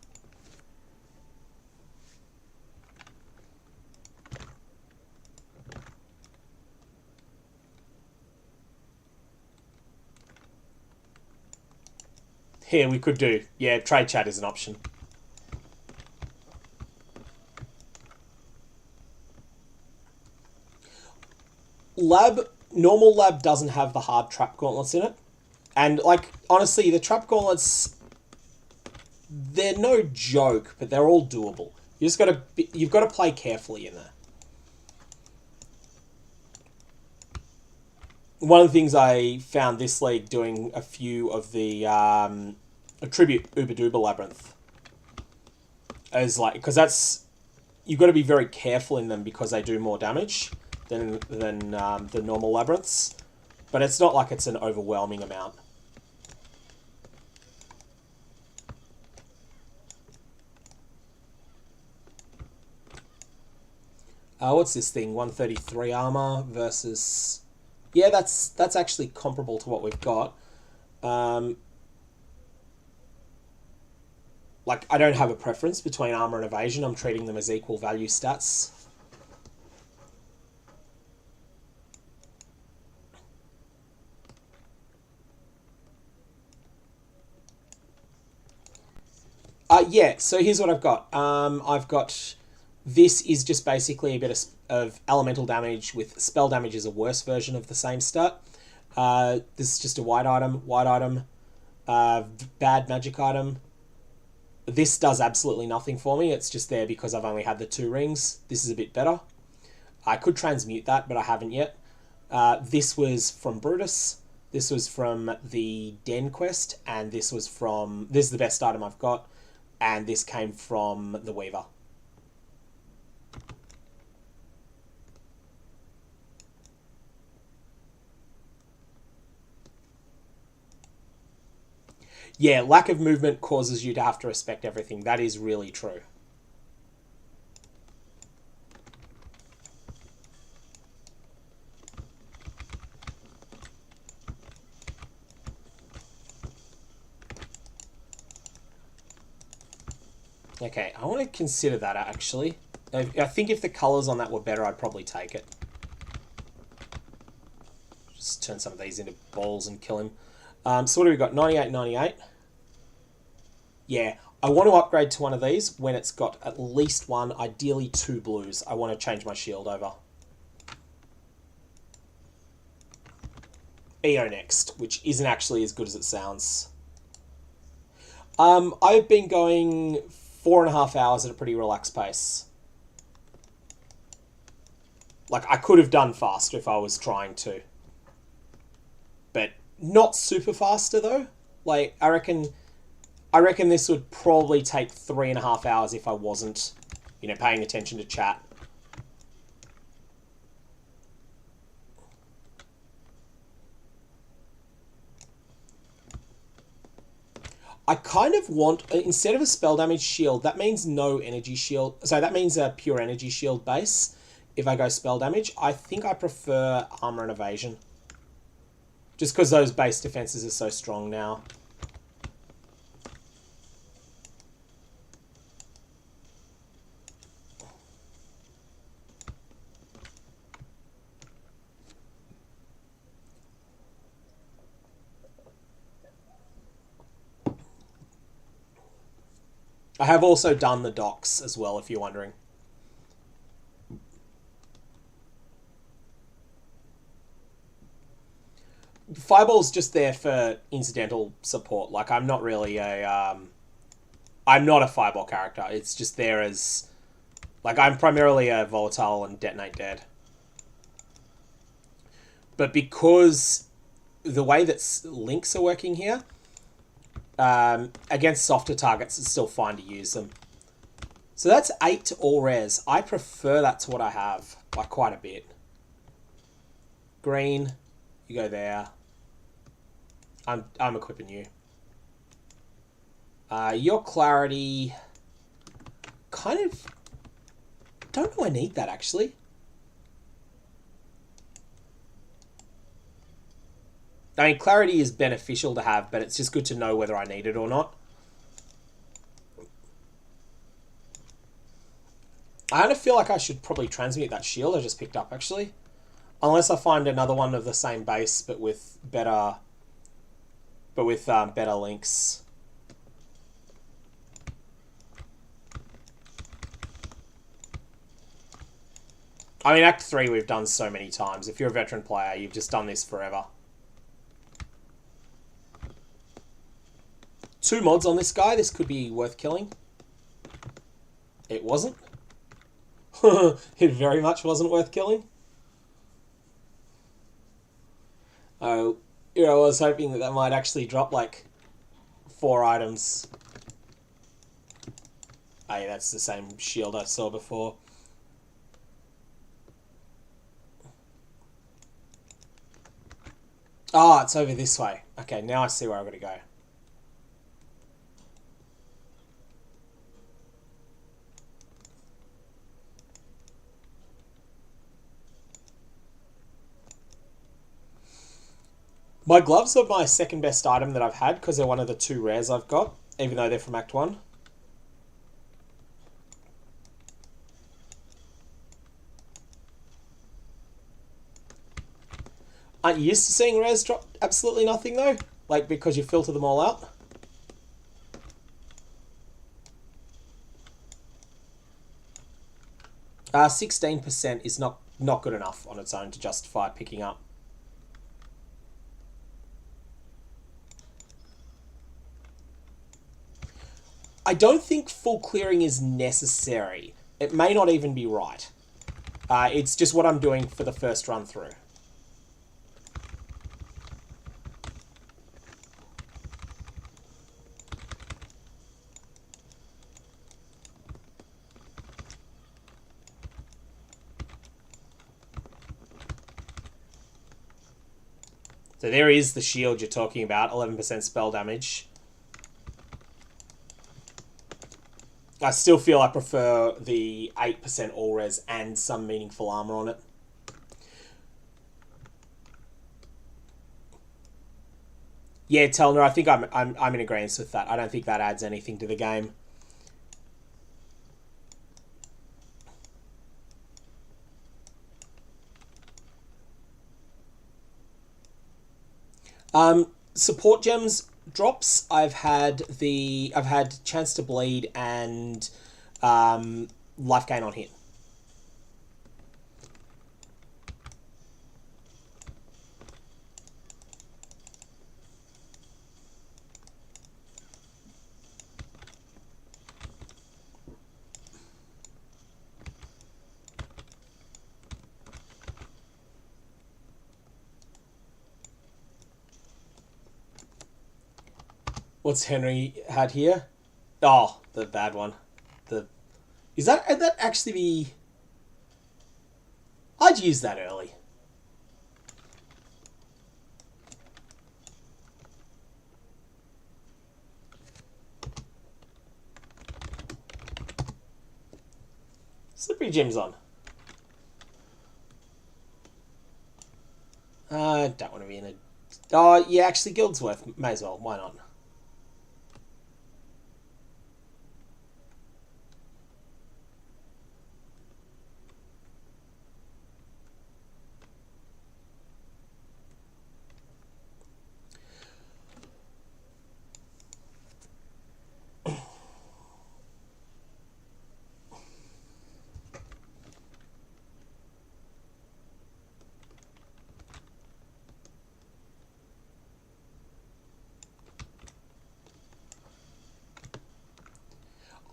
Here, we could do... Yeah, trade chat is an option. Normal lab doesn't have the hard trap gauntlets in it. And, like, honestly, the trap gauntlets... They're no joke, but they're all doable. You've got to play carefully in there. One of the things I found this league doing a few of the Attribute Uber Duber Labyrinth is like, because that's, you've got to be very careful in them because they do more damage than the normal labyrinths, but it's not like it's an overwhelming amount. What's this thing? 133 armor versus... Yeah, that's actually comparable to what we've got. Like, I don't have a preference between armor and evasion. I'm treating them as equal value stats. Yeah, so here's what I've got. I've got... This is just basically a bit of elemental damage with spell damage is a worse version of the same stat. This is just a white item, bad magic item. This does absolutely nothing for me. It's just there because I've only had the 2 rings. This is a bit better. I could transmute that, but I haven't yet. This was from Brutus. This was from the Den quest, and this is the best item I've got, and this came from the Weaver. Yeah, lack of movement causes you to have to respect everything. That is really true. Okay, I want to consider that, actually. I think if the colours on that were better, I'd probably take it. Just turn some of these into balls and kill him. So what do we got? 98, 98. Yeah, I want to upgrade to one of these when it's got at least one, ideally 2 blues. I want to change my shield over. EO next, which isn't actually as good as it sounds. I've been going 4.5 hours at a pretty relaxed pace. Like, I could have done faster if I was trying to. But not super faster, though. Like, I reckon this would probably take 3.5 hours if I wasn't, you know, paying attention to chat. I kind of want, instead of a spell damage shield, that means no energy shield. So that means a pure energy shield base. If I go spell damage, I think I prefer armor and evasion. Just because those base defenses are so strong now. I have also done the docks as well, if you're wondering. Fireball's just there for incidental support. Like, I'm not really a... I'm not a Fireball character. It's just there as... Like, I'm primarily a volatile and detonate dead. But because the way that links are working here, against softer targets, it's still fine to use them. So that's 8 to all res. I prefer that to what I have by quite a bit. Green, you go there. I'm equipping you. Your clarity, kind of, don't know I need that actually. I mean, clarity is beneficial to have, but it's just good to know whether I need it or not. I kind of feel like I should probably transmute that shield I just picked up, actually. Unless I find another one of the same base, but with better... better links. I mean, Act 3 we've done so many times. If you're a veteran player, you've just done this forever. 2 mods on this guy. This could be worth killing. It wasn't. It very much wasn't worth killing. Oh, you know, I was hoping that might actually drop like 4 items. Hey, that's the same shield I saw before. Oh, it's over this way. Okay, now I see where I'm going to go. My gloves are my second best item that I've had because they're one of the 2 rares I've got, even though they're from Act 1. Aren't you used to seeing rares drop absolutely nothing though? Like, because you filter them all out? Uh, 16% is not good enough on its own to justify picking up. I don't think full clearing is necessary. It may not even be right. It's just what I'm doing for the first run through. So there is the shield you're talking about, 11% spell damage. I still feel I prefer the 8% all res and some meaningful armor on it. Yeah, Telner, I think I'm in agreement with that. I don't think that adds anything to the game. Support gems drops. I've had chance to bleed and life gain on hit. What's Henry had here? Oh, the bad one. Would that actually be... I'd use that early. Slippery Jim's on. Don't want to be in a... Oh, yeah, actually, Guildsworth. May as well. Why not?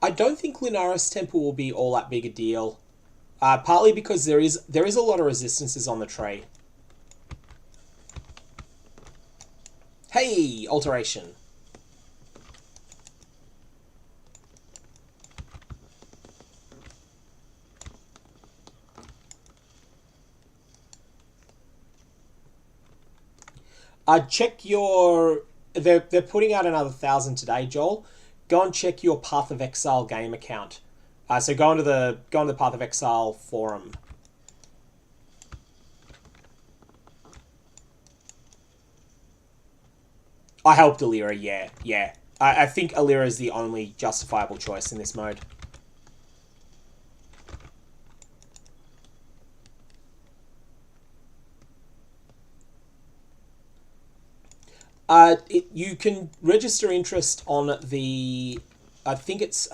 I don't think Lunaris Temple will be all that big a deal. Partly because there is a lot of resistances on the tree. Hey, alteration. Check your... They're putting out another 1,000 today, Joel. Go and check your Path of Exile game account. So go onto the Path of Exile forum. I helped Alira, yeah. I think Alira is the only justifiable choice in this mode. You can register interest on the... I think it's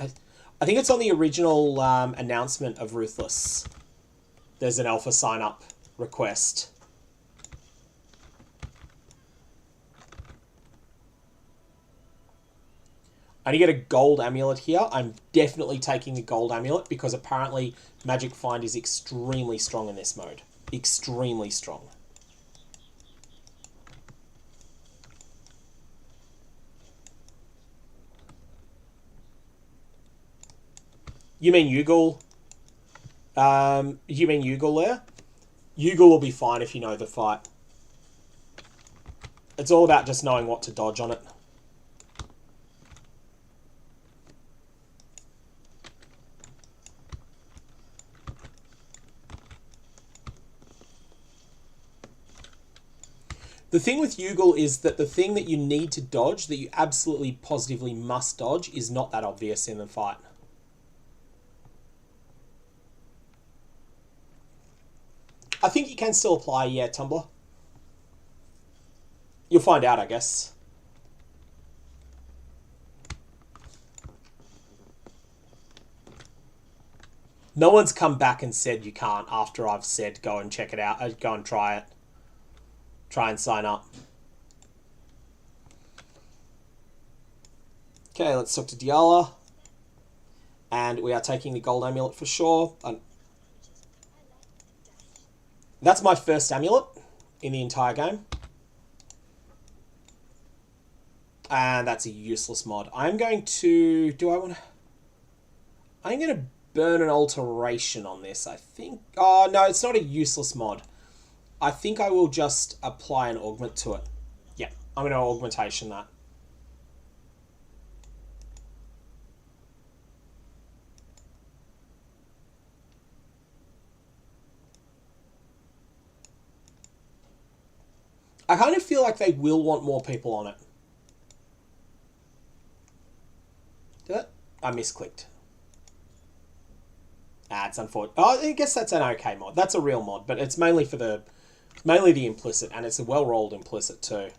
on the original announcement of Ruthless. There's an alpha sign-up request. I need to get a gold amulet here. I'm definitely taking the gold amulet because apparently Magic Find is extremely strong in this mode. Extremely strong. You mean Yugal? You mean Yugal there? Yugal will be fine if you know the fight. It's all about just knowing what to dodge on it. The thing with Yugal is that the thing that you need to dodge, that you absolutely positively must dodge, is not that obvious in the fight. I think you can still apply, yeah, Tumblr. You'll find out, I guess. No one's come back and said you can't after I've said go and check it out. Go and try it. Try and sign up. Okay, let's talk to Diala. And we are taking the gold amulet for sure. That's my first amulet in the entire game. And that's a useless mod. I'm going to... I'm going to burn an alteration on this, I think. Oh, no, it's not a useless mod. I think I will just apply an augment to it. Yeah, I'm going to augmentation that. I kind of feel like they will want more people on it. Did it? I misclicked. It's unfortunate. Oh, I guess that's an okay mod. That's a real mod, but it's mainly for the... mainly the implicit, and it's a well-rolled implicit too.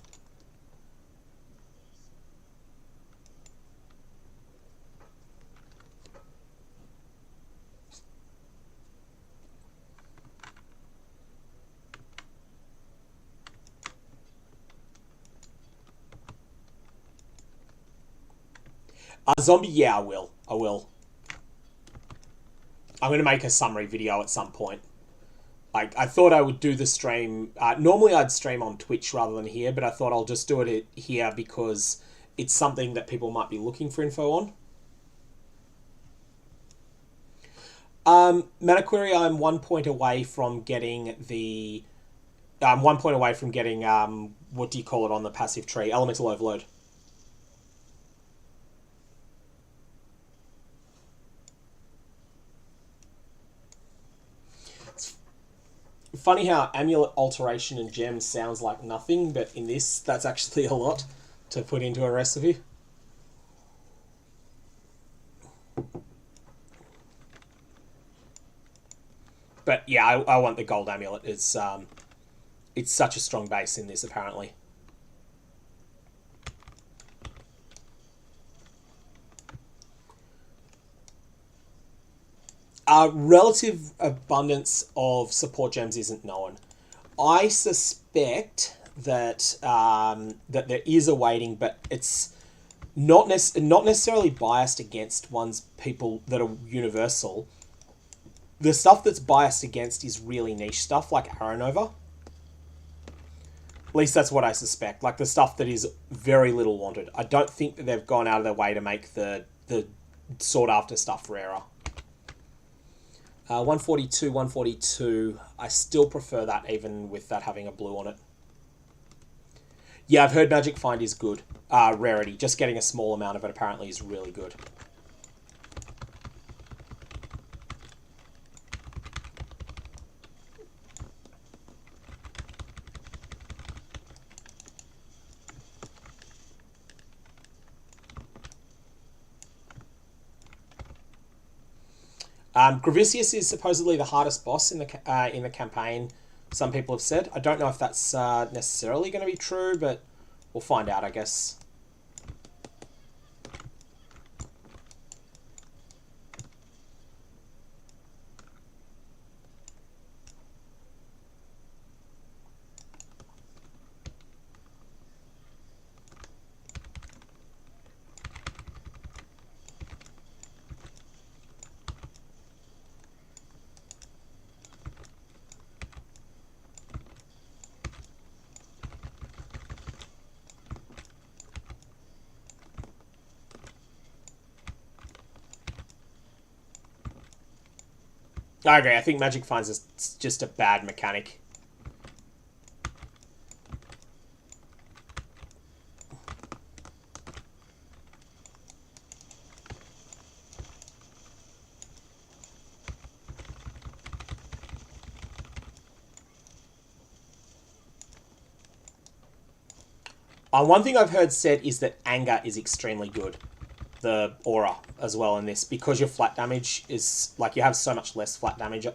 Zombie, yeah, I will. I'm going to make a summary video at some point. I thought I would do the stream... normally I'd stream on Twitch rather than here, but I thought I'll just do it here because it's something that people might be looking for info on. Mana Query, I'm 1 point away from getting the... I'm 1 point away from getting, what do you call it on the passive tree? Elemental Overload. Funny how amulet alteration and gems sounds like nothing, but in this, that's actually a lot to put into a recipe. But yeah, I want the gold amulet. It's such a strong base in this, apparently. Relative abundance of support gems isn't known. I suspect that that there is a weighting, but it's not necessarily biased against ones people that are universal. The stuff that's biased against is really niche stuff like Arrow Nova. At least that's what I suspect. Like the stuff that is very little wanted. I don't think that they've gone out of their way to make the sought after stuff rarer. 142, 142. I still prefer that even with that having a blue on it. Yeah, I've heard Magic Find is good. Rarity. Just getting a small amount of it apparently is really good. Gravicius is supposedly the hardest boss in the campaign. Some people have said. I don't know if that's necessarily going to be true, but we'll find out, I guess. I agree. I think Magic Finds is just a bad mechanic. One thing I've heard said is that Anger is extremely good. The aura as well in this, because your flat damage is like you have so much less flat damage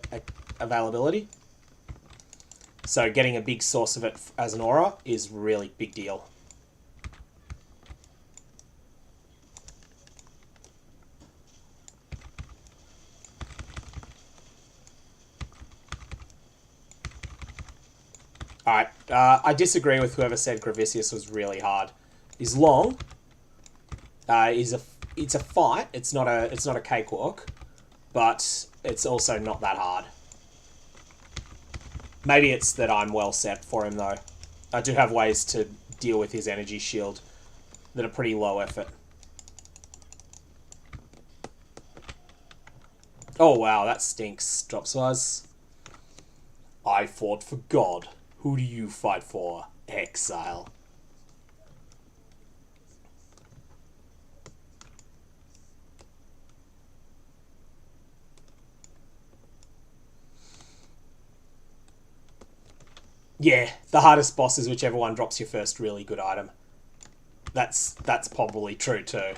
availability, so getting a big source of it as an aura is really big deal. Alright, I disagree with whoever said Gravicius was really hard. He's long. It's a fight. It's not a cakewalk, but it's also not that hard. Maybe it's that I'm well set for him though. I do have ways to deal with his energy shield that are pretty low effort. Oh wow, that stinks. Drop size. I fought for God. Who do you fight for? Exile. Yeah, the hardest boss is whichever one drops your first really good item. That's probably true too.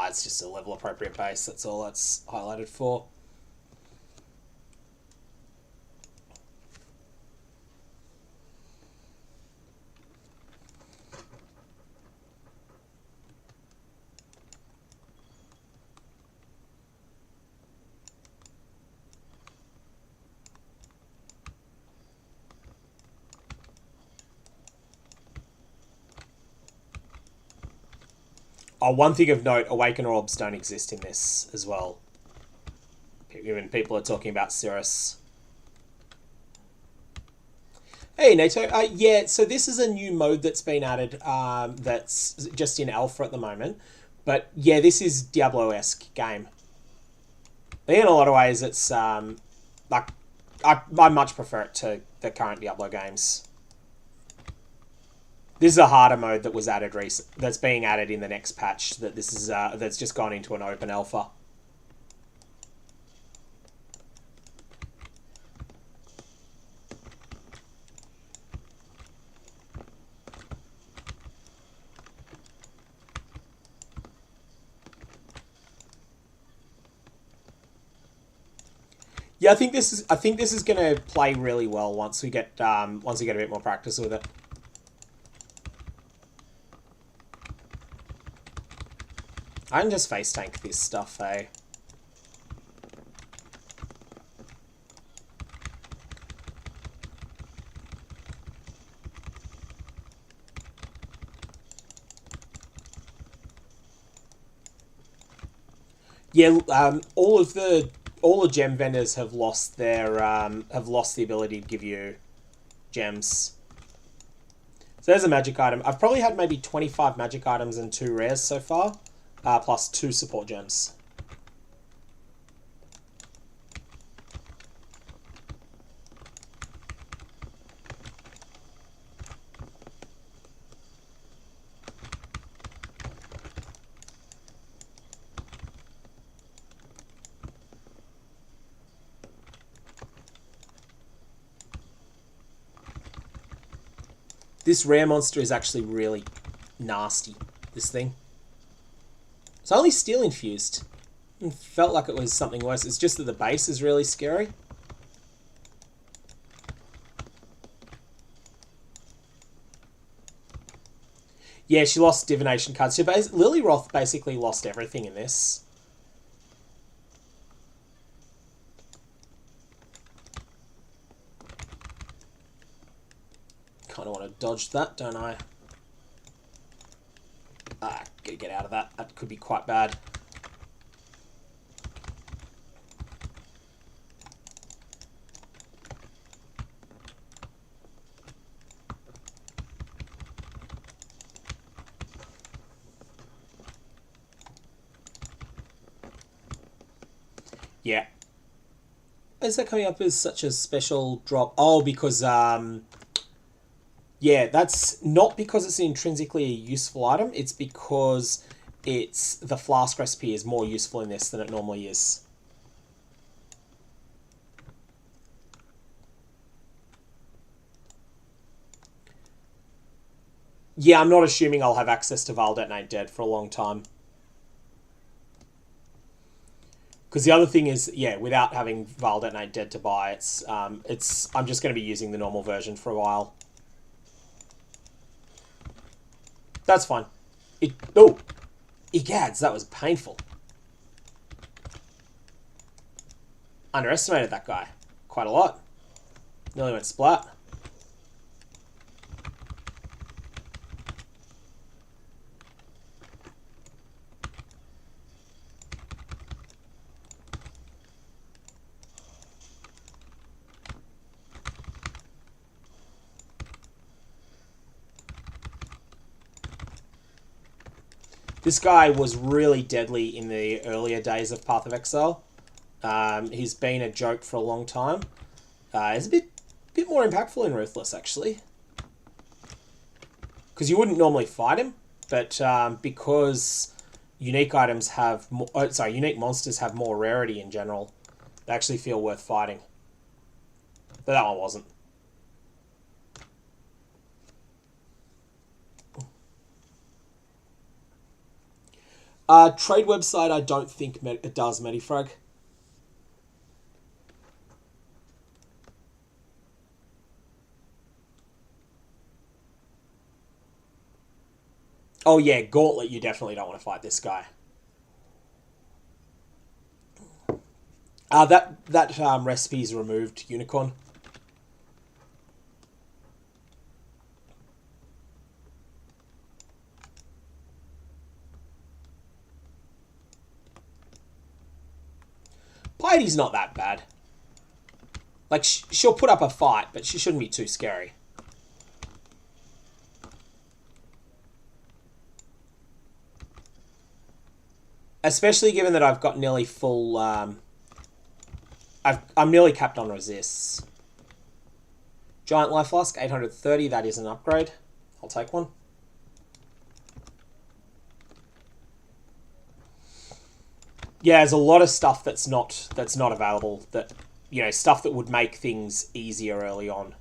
It's just a level appropriate base. That's all that's highlighted for. One thing of note, Awaken Orbs don't exist in this as well. Even people are talking about Cirrus. Hey, Nato. Yeah, so this is a new mode that's been added that's just in alpha at the moment. But yeah, this is Diablo-esque game. In a lot of ways, it's like I much prefer it to the current Diablo games. This is a harder mode that was added that's being added in the next patch. That's just gone into an open alpha. Yeah, I think this is gonna play really well once we get a bit more practice with it. I can just face tank this stuff, eh? Yeah, all the gem vendors have lost their the ability to give you gems. So there's a magic item. I've probably had maybe 25 magic items and 2 rares so far, plus 2 support gems. This rare monster is actually really nasty, this thing. It's only steel infused. It felt like it was something worse. It's just that the base is really scary. Yeah, she lost divination cards. Lily Roth basically lost everything in this. Kind of want to dodge that, don't I? Gotta get out of that. That could be quite bad. Yeah. Is that coming up as such a special drop? Oh, because yeah, that's not because it's intrinsically a useful item. It's because the flask recipe is more useful in this than it normally is. Yeah, I'm not assuming I'll have access to Vial Detonate Dead for a long time. Because the other thing is, yeah, without having Vial Detonate Dead to buy, I'm just going to be using the normal version for a while. That's fine. Oh, egads, that was painful. Underestimated that guy quite a lot. Nearly went splat. This guy was really deadly in the earlier days of Path of Exile. He's been a joke for a long time. He's a bit more impactful in Ruthless, actually. Because you wouldn't normally fight him, but because unique items have more, unique monsters have more rarity in general, they actually feel worth fighting. But that one wasn't. Trade website, I don't think it does Medifrag. Oh yeah, Gauntlet, you definitely don't want to fight this guy. That recipe's removed Unicorn. Piety's not that bad. Like, she'll put up a fight, but she shouldn't be too scary. Especially given that I've got nearly full... I'm nearly capped on resists. Giant Life Flask, 830, that is an upgrade. I'll take one. Yeah, there's a lot of stuff that's not available, that, you know, stuff that would make things easier early on.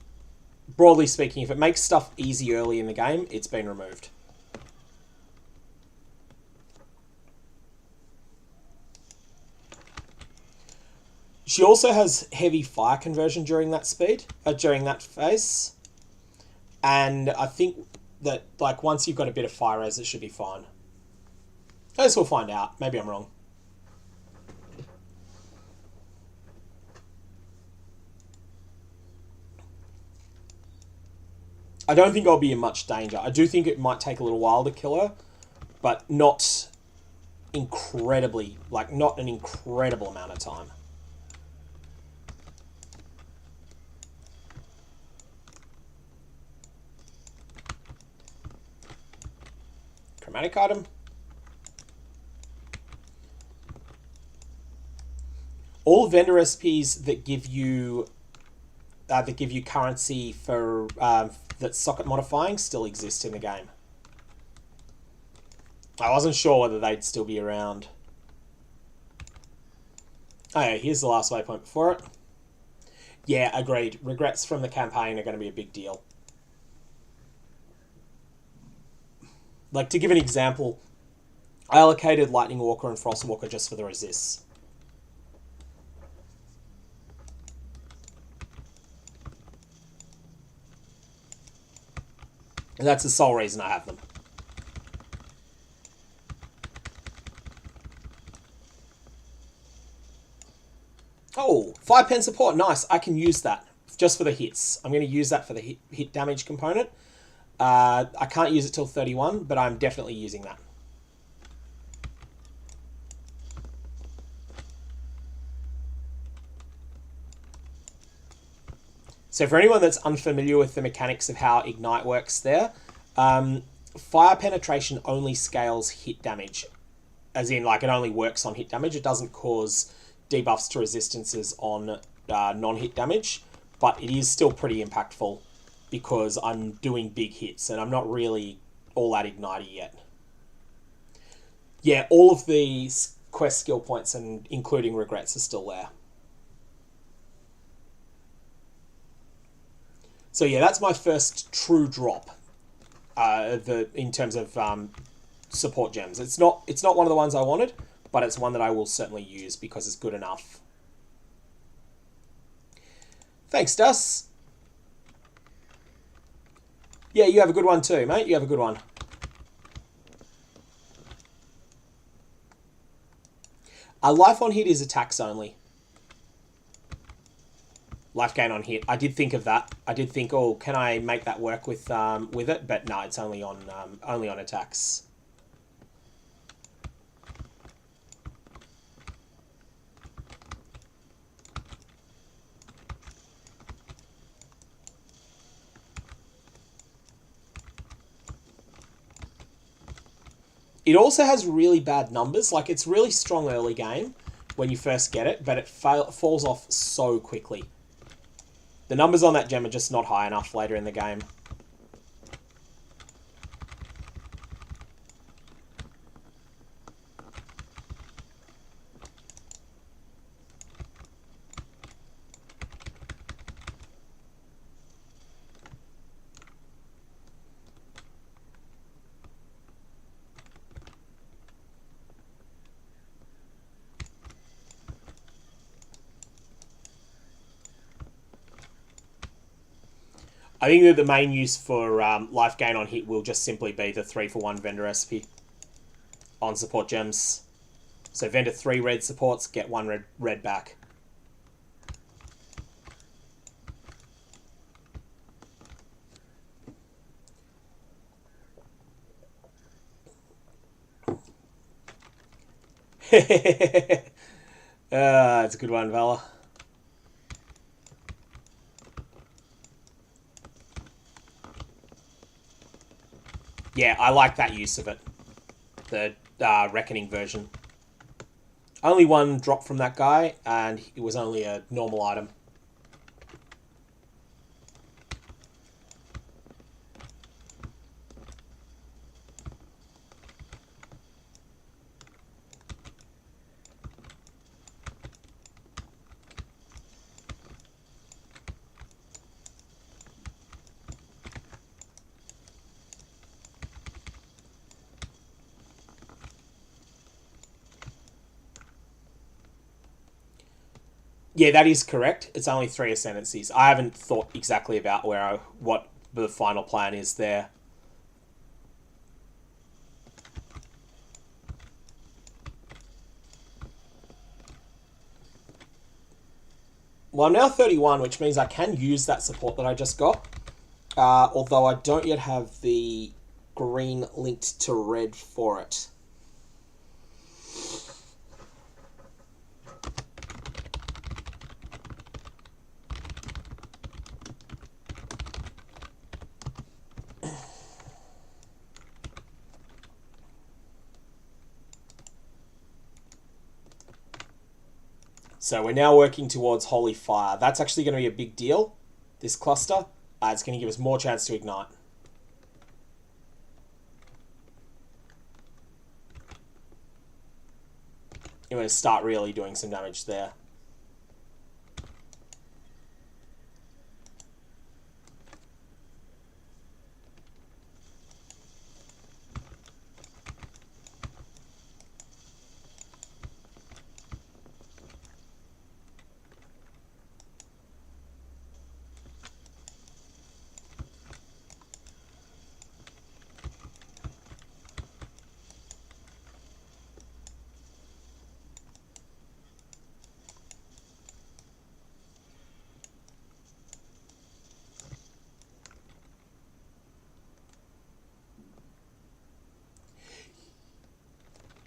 Broadly speaking, if it makes stuff easy early in the game, it's been removed. She also has heavy fire conversion during that during that phase. And I think that, like, once you've got a bit of fire res, it should be fine. I guess we'll find out. Maybe I'm wrong. I don't think I'll be in much danger. I do think it might take a little while to kill her, but not incredibly, like, not an incredible amount of time. Chromatic item. All vendor recipes that give you currency for that's socket modifying still exist in the game. I wasn't sure whether they'd still be around. Oh yeah, here's the last waypoint before it. Yeah, agreed. Regrets from the campaign are going to be a big deal. Like, to give an example, I allocated Lightning Walker and Frost Walker just for the resists. And that's the sole reason I have them. Oh, 5 pen support. Nice. I can use that just for the hits. I'm going to use that for the hit damage component. I can't use it till 31, but I'm definitely using that. So for anyone that's unfamiliar with the mechanics of how Ignite works there, fire penetration only scales hit damage. As in, like, it only works on hit damage. It doesn't cause debuffs to resistances on non-hit damage, but it is still pretty impactful because I'm doing big hits and I'm not really all that ignitey yet. Yeah, all of the quest skill points, and including regrets, are still there. So yeah, that's my first true drop in terms of support gems. It's not one of the ones I wanted, but it's one that I will certainly use because it's good enough. Thanks, Dus. Yeah, you have a good one too, mate. You have a good one. Life on hit is attacks only. Life gain on hit. I did think of that. I did think, oh, can I make that work with it? But no, it's only on attacks. It also has really bad numbers. Like, it's really strong early game when you first get it, but it falls off so quickly. The numbers on that gem are just not high enough later in the game. I think that the main use for life gain on hit will just simply be the 3-for-1 vendor recipe on support gems. So vendor 3 red supports, get 1 red back. That's a good one, Vala. Yeah, I like that use of it. The Reckoning version. Only 1 drop from that guy, and it was only a normal item. Yeah, that is correct. It's only 3 Ascendancies. I haven't thought exactly about what the final plan is there. Well, I'm now 31, which means I can use that support that I just got. Although I don't yet have the green linked to red for it. So we're now working towards Holy Fire. That's actually going to be a big deal, this cluster. It's going to give us more chance to ignite. I'm going to start really doing some damage there.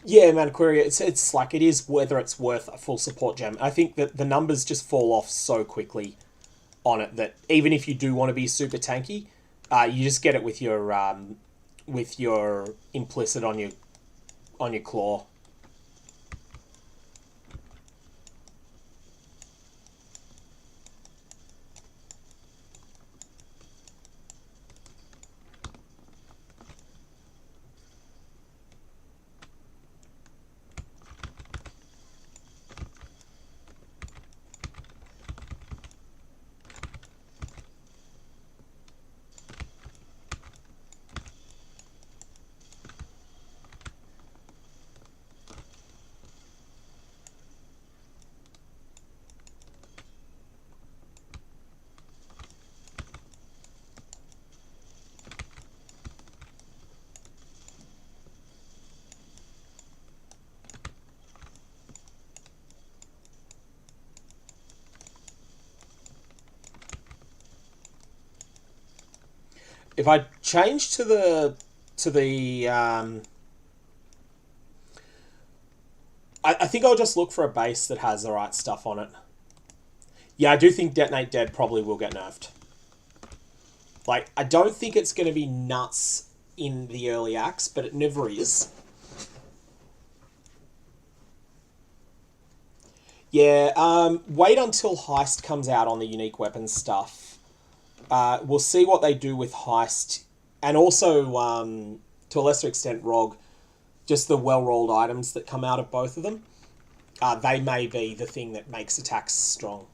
Yeah, man, query. It's like it is whether it's worth a full support gem. I think that the numbers just fall off so quickly on it that even if you do want to be super tanky, you just get it with your implicit on your claw. If I change to the I think I'll just look for a base that has the right stuff on it. Yeah, I do think Detonate Dead probably will get nerfed. Like, I don't think it's going to be nuts in the early acts, but it never is. Yeah, wait until Heist comes out on the unique weapons stuff. We'll see what they do with Heist, and also, to a lesser extent, ROG, just the well-rolled items that come out of both of them. They may be the thing that makes attacks strong.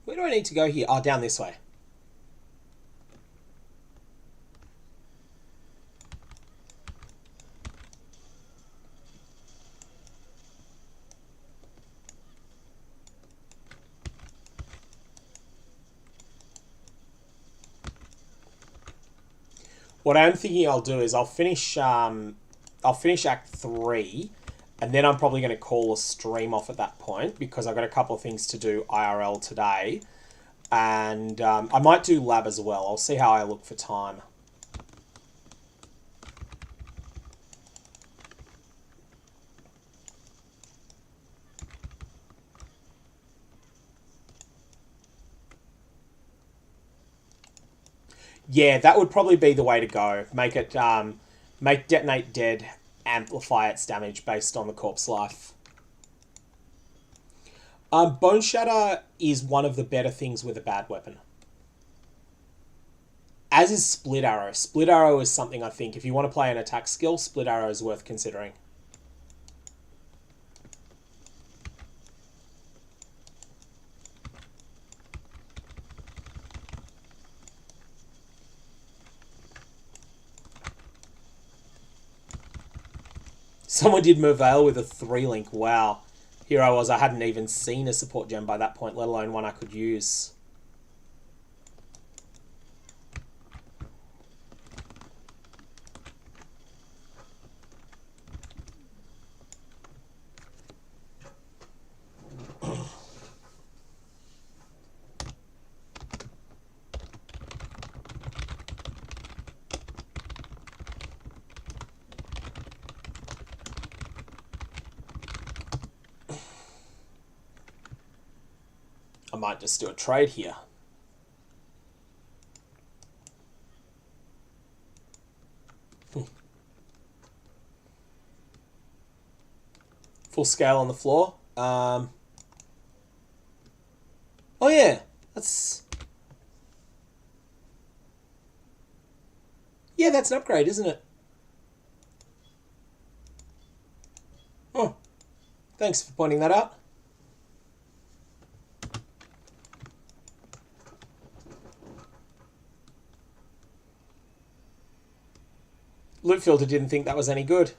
Where do I need to go here? Oh, down this way. What I'm thinking I'll do is I'll finish Act 3, and then I'm probably going to call a stream off at that point, because I've got a couple of things to do IRL today. And I might do lab as well. I'll see how I look for time. Yeah, that would probably be the way to go. Make Detonate Dead amplify its damage based on the corpse life. Bone Shatter is one of the better things with a bad weapon. As is Split Arrow. Split Arrow is something I think, if you want to play an attack skill, Split Arrow is worth considering. Someone did Merveil with a 3-link. Wow. Here I was. I hadn't even seen a support gem by that point, let alone one I could use. I might just do a trade here. Full scale on the floor. Oh yeah, that's... Yeah, that's an upgrade, isn't it? Oh, thanks for pointing that out. Loot Filter didn't think that was any good.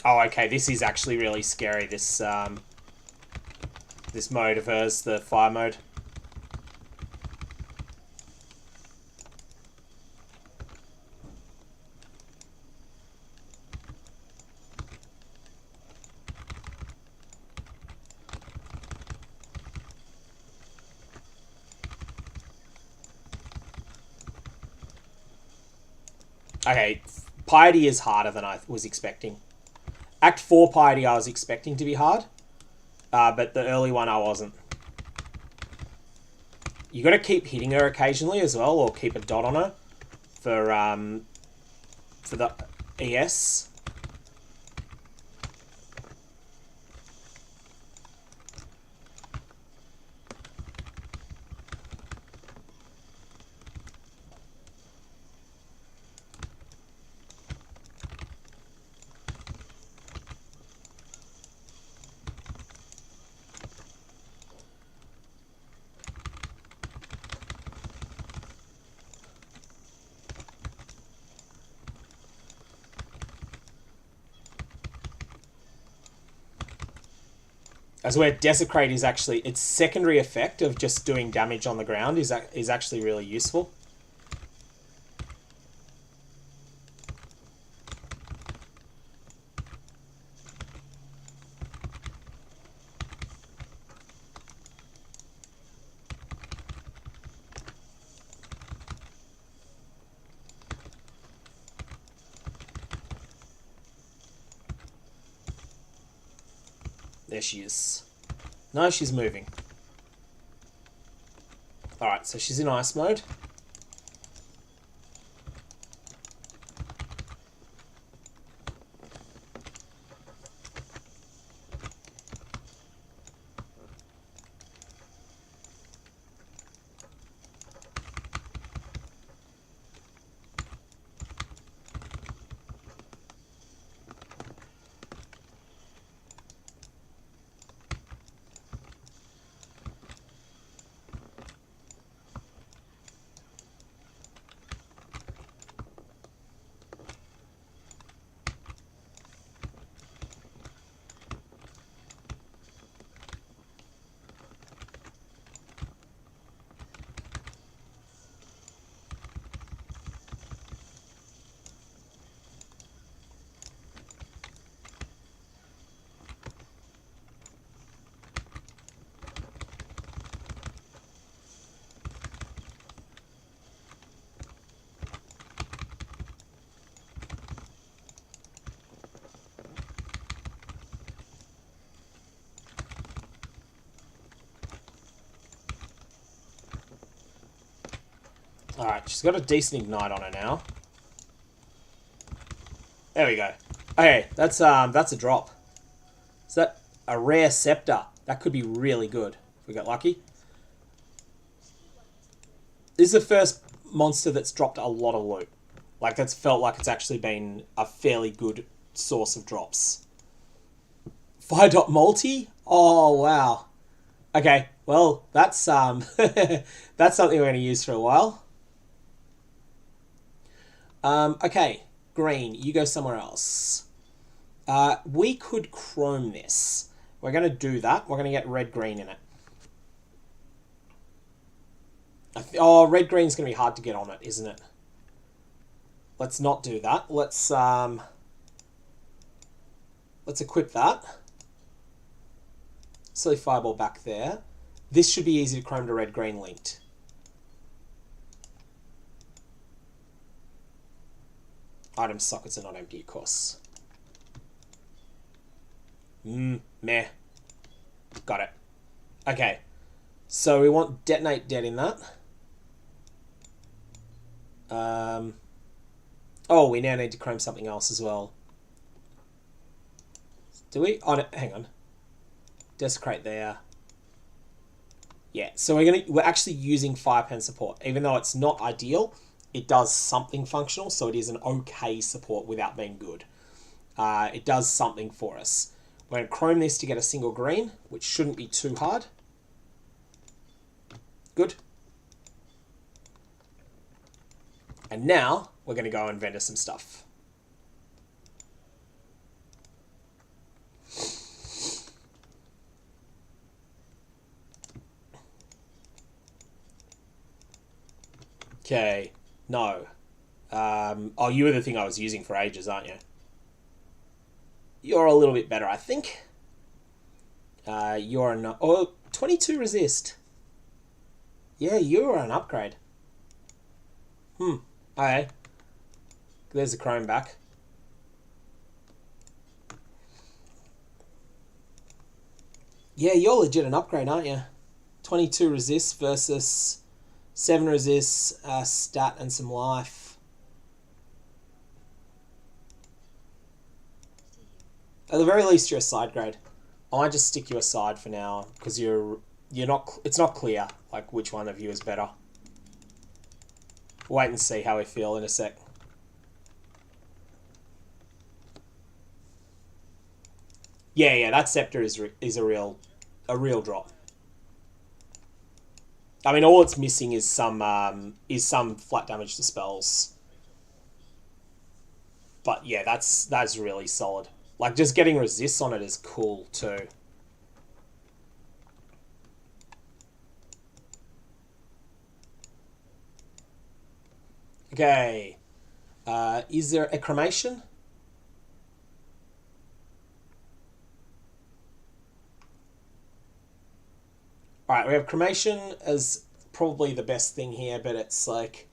Oh, okay, this is actually really scary, this this mode of hers, the fire mode. Okay, Piety is harder than I was expecting. Act 4 Piety I was expecting to be hard, but the early one I wasn't. You got to keep hitting her occasionally as well, or keep a dot on her for the ES. As where Desecrate is actually, its secondary effect of just doing damage on the ground is actually really useful. There she is. No, she's moving. Alright, so she's in ice mode. Alright, she's got a decent ignite on her now. There we go. Okay, that's a drop. Is that a rare scepter? That could be really good if we got lucky. This is the first monster that's dropped a lot of loot. Like, that's felt like it's actually been a fairly good source of drops. Fire dot multi? Oh, wow. Okay, well, that's that's something we're going to use for a while. Okay, green, you go somewhere else. We could chrome this. We're going to do that. We're going to get red-green in it. Oh, red-green's going to be hard to get on it, isn't it? Let's not do that. Let's equip that. Silly fireball back there. This should be easy to chrome to red-green linked. Item sockets are not empty, of course. Meh. Got it. Okay. So we want detonate dead in that. Oh, we now need to chrome something else as well. Do we? Oh, no, hang on. Desecrate there. Yeah, so we're actually using fire pen support. Even though it's not ideal, it does something functional, so it is an okay support without being good. It does something for us. We're going to chrome this to get a single green, which shouldn't be too hard. Good. And now, we're going to go and vendor some stuff. Okay, no. Oh, you were the thing I was using for ages, aren't you? You're a little bit better, I think. You're an... Oh, 22 resist. Yeah, you're an upgrade. Okay. There's the chrome back. Yeah, you're legit an upgrade, aren't you? 22 resist versus 7 resist, stat and some life. At the very least, you're a side grade. I might just stick you aside for now because you're not. It's not clear like which one of you is better. Wait and see how we feel in a sec. Yeah, that scepter is a real drop. I mean, all it's missing is some flat damage to spells. But yeah, that's really solid. Like, just getting resists on it is cool too. Okay. Is there a cremation? Alright, we have cremation as probably the best thing here, but it's like...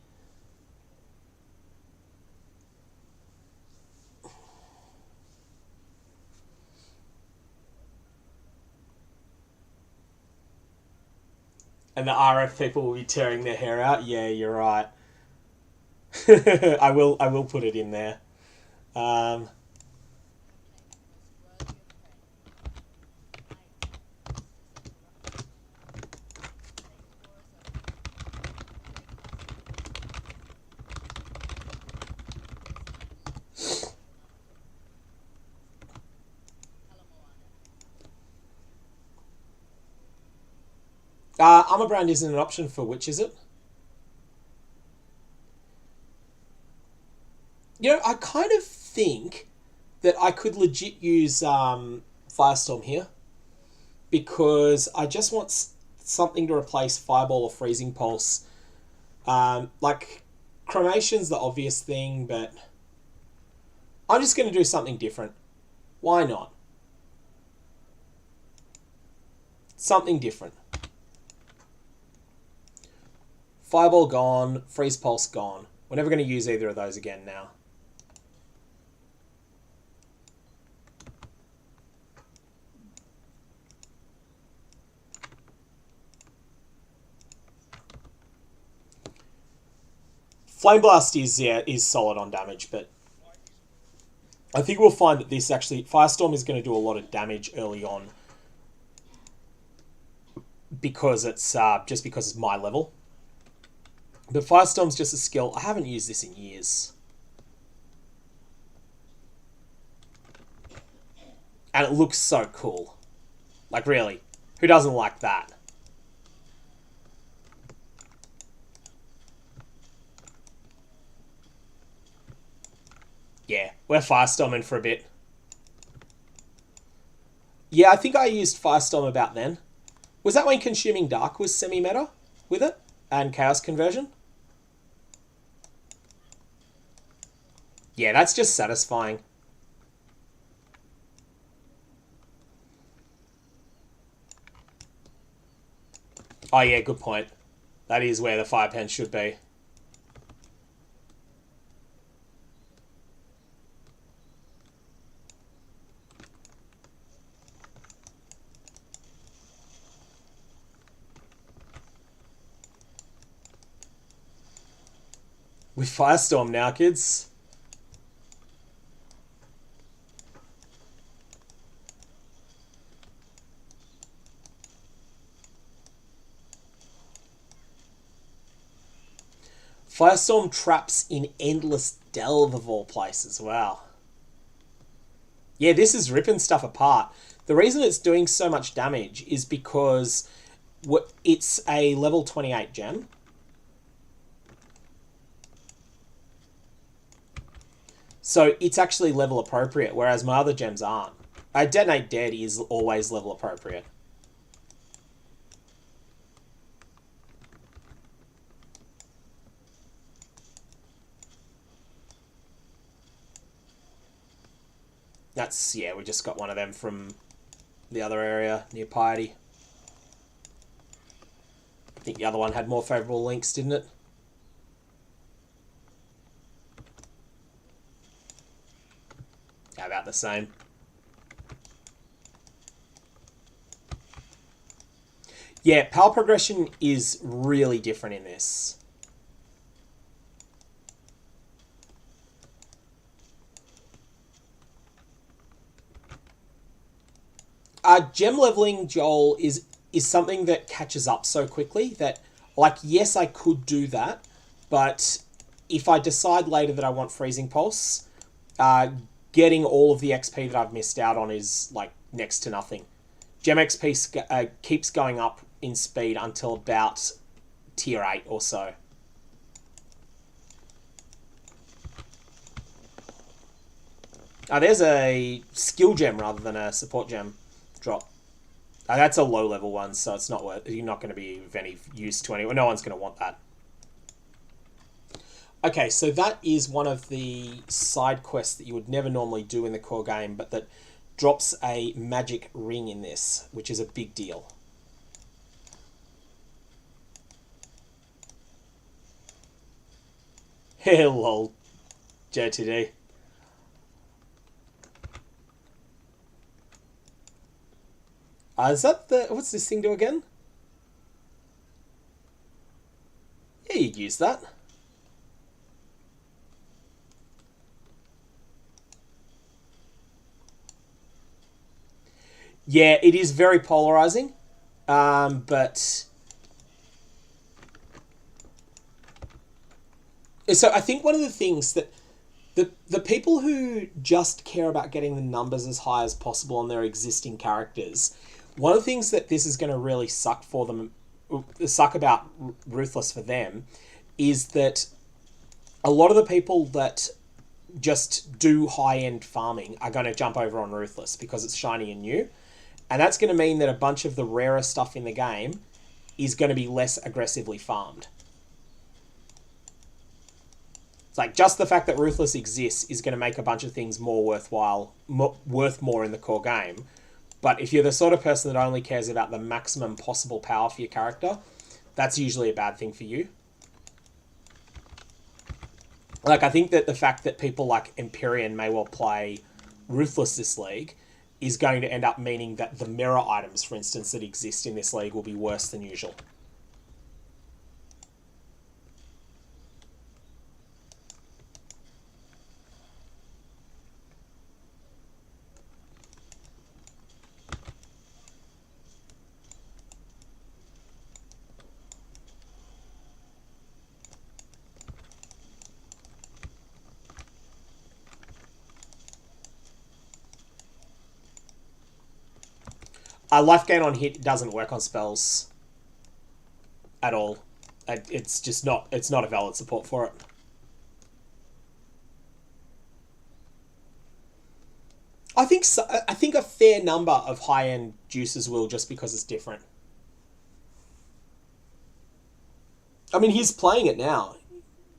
And the RF people will be tearing their hair out. Yeah, you're right. I will put it in there. Armor brand isn't an option for which, is it? You know, I kind of think that I could legit use Firestorm here because I just want something to replace Fireball or Freezing Pulse. Like, Cremation's the obvious thing, but I'm just going to do something different. Why not? Something different. Fireball gone, Freeze Pulse gone. We're never going to use either of those again now. Flame Blast is solid on damage, but I think we'll find that this actually... Firestorm is going to do a lot of damage early on because it's just because it's my level. But Firestorm's just a skill. I haven't used this in years. And it looks so cool. Like, really. Who doesn't like that? Yeah, we're Firestorming for a bit. Yeah, I think I used Firestorm about then. Was that when Consuming Dark was semi-meta with it? And Chaos Conversion? Yeah, that's just satisfying. Oh yeah, good point. That is where the fire pen should be. With Firestorm now, kids. Firestorm traps in Endless Delve of all places. Wow. Yeah, this is ripping stuff apart. The reason it's doing so much damage is because it's a level 28 gem. So it's actually level appropriate, whereas my other gems aren't. Detonate Dead is always level appropriate. That's, yeah, we just got one of them from the other area near Piety. I think the other one had more favourable links, didn't it? About the same. Yeah, power progression is really different in this. Gem leveling, Joel, is something that catches up so quickly that, like, yes, I could do that, but if I decide later that I want Freezing Pulse, getting all of the XP that I've missed out on is, like, next to nothing. Gem XP keeps going up in speed until about tier 8 or so. There's a skill gem rather than a support gem drop. That's a low level one, so it's not worth. You're not going to be of any use to anyone. No one's going to want that. Okay, so that is one of the side quests that you would never normally do in the core game, but that drops a magic ring in this, which is a big deal. Lol, JTD. Is that the... What's this thing do again? Yeah, you'd use that. Yeah, it is very polarizing, but... So I think one of the things that the people who just care about getting the numbers as high as possible on their existing characters, one of the things that this is going to really suck for them, suck about Ruthless for them, is that a lot of the people that just do high-end farming are going to jump over on Ruthless because it's shiny and new. And that's going to mean that a bunch of the rarer stuff in the game is going to be less aggressively farmed. It's like just the fact that Ruthless exists is going to make a bunch of things more worthwhile, worth more in the core game. But if you're the sort of person that only cares about the maximum possible power for your character, that's usually a bad thing for you. Like, I think that the fact that people like Empyrean may well play Ruthless this league is going to end up meaning that the mirror items, for instance, that exist in this league will be worse than usual. Life gain on hit doesn't work on spells at all. It's just not. It's not a valid support for it. I think so, I think a fair number of high-end juices will, just because it's different. I mean, he's playing it now.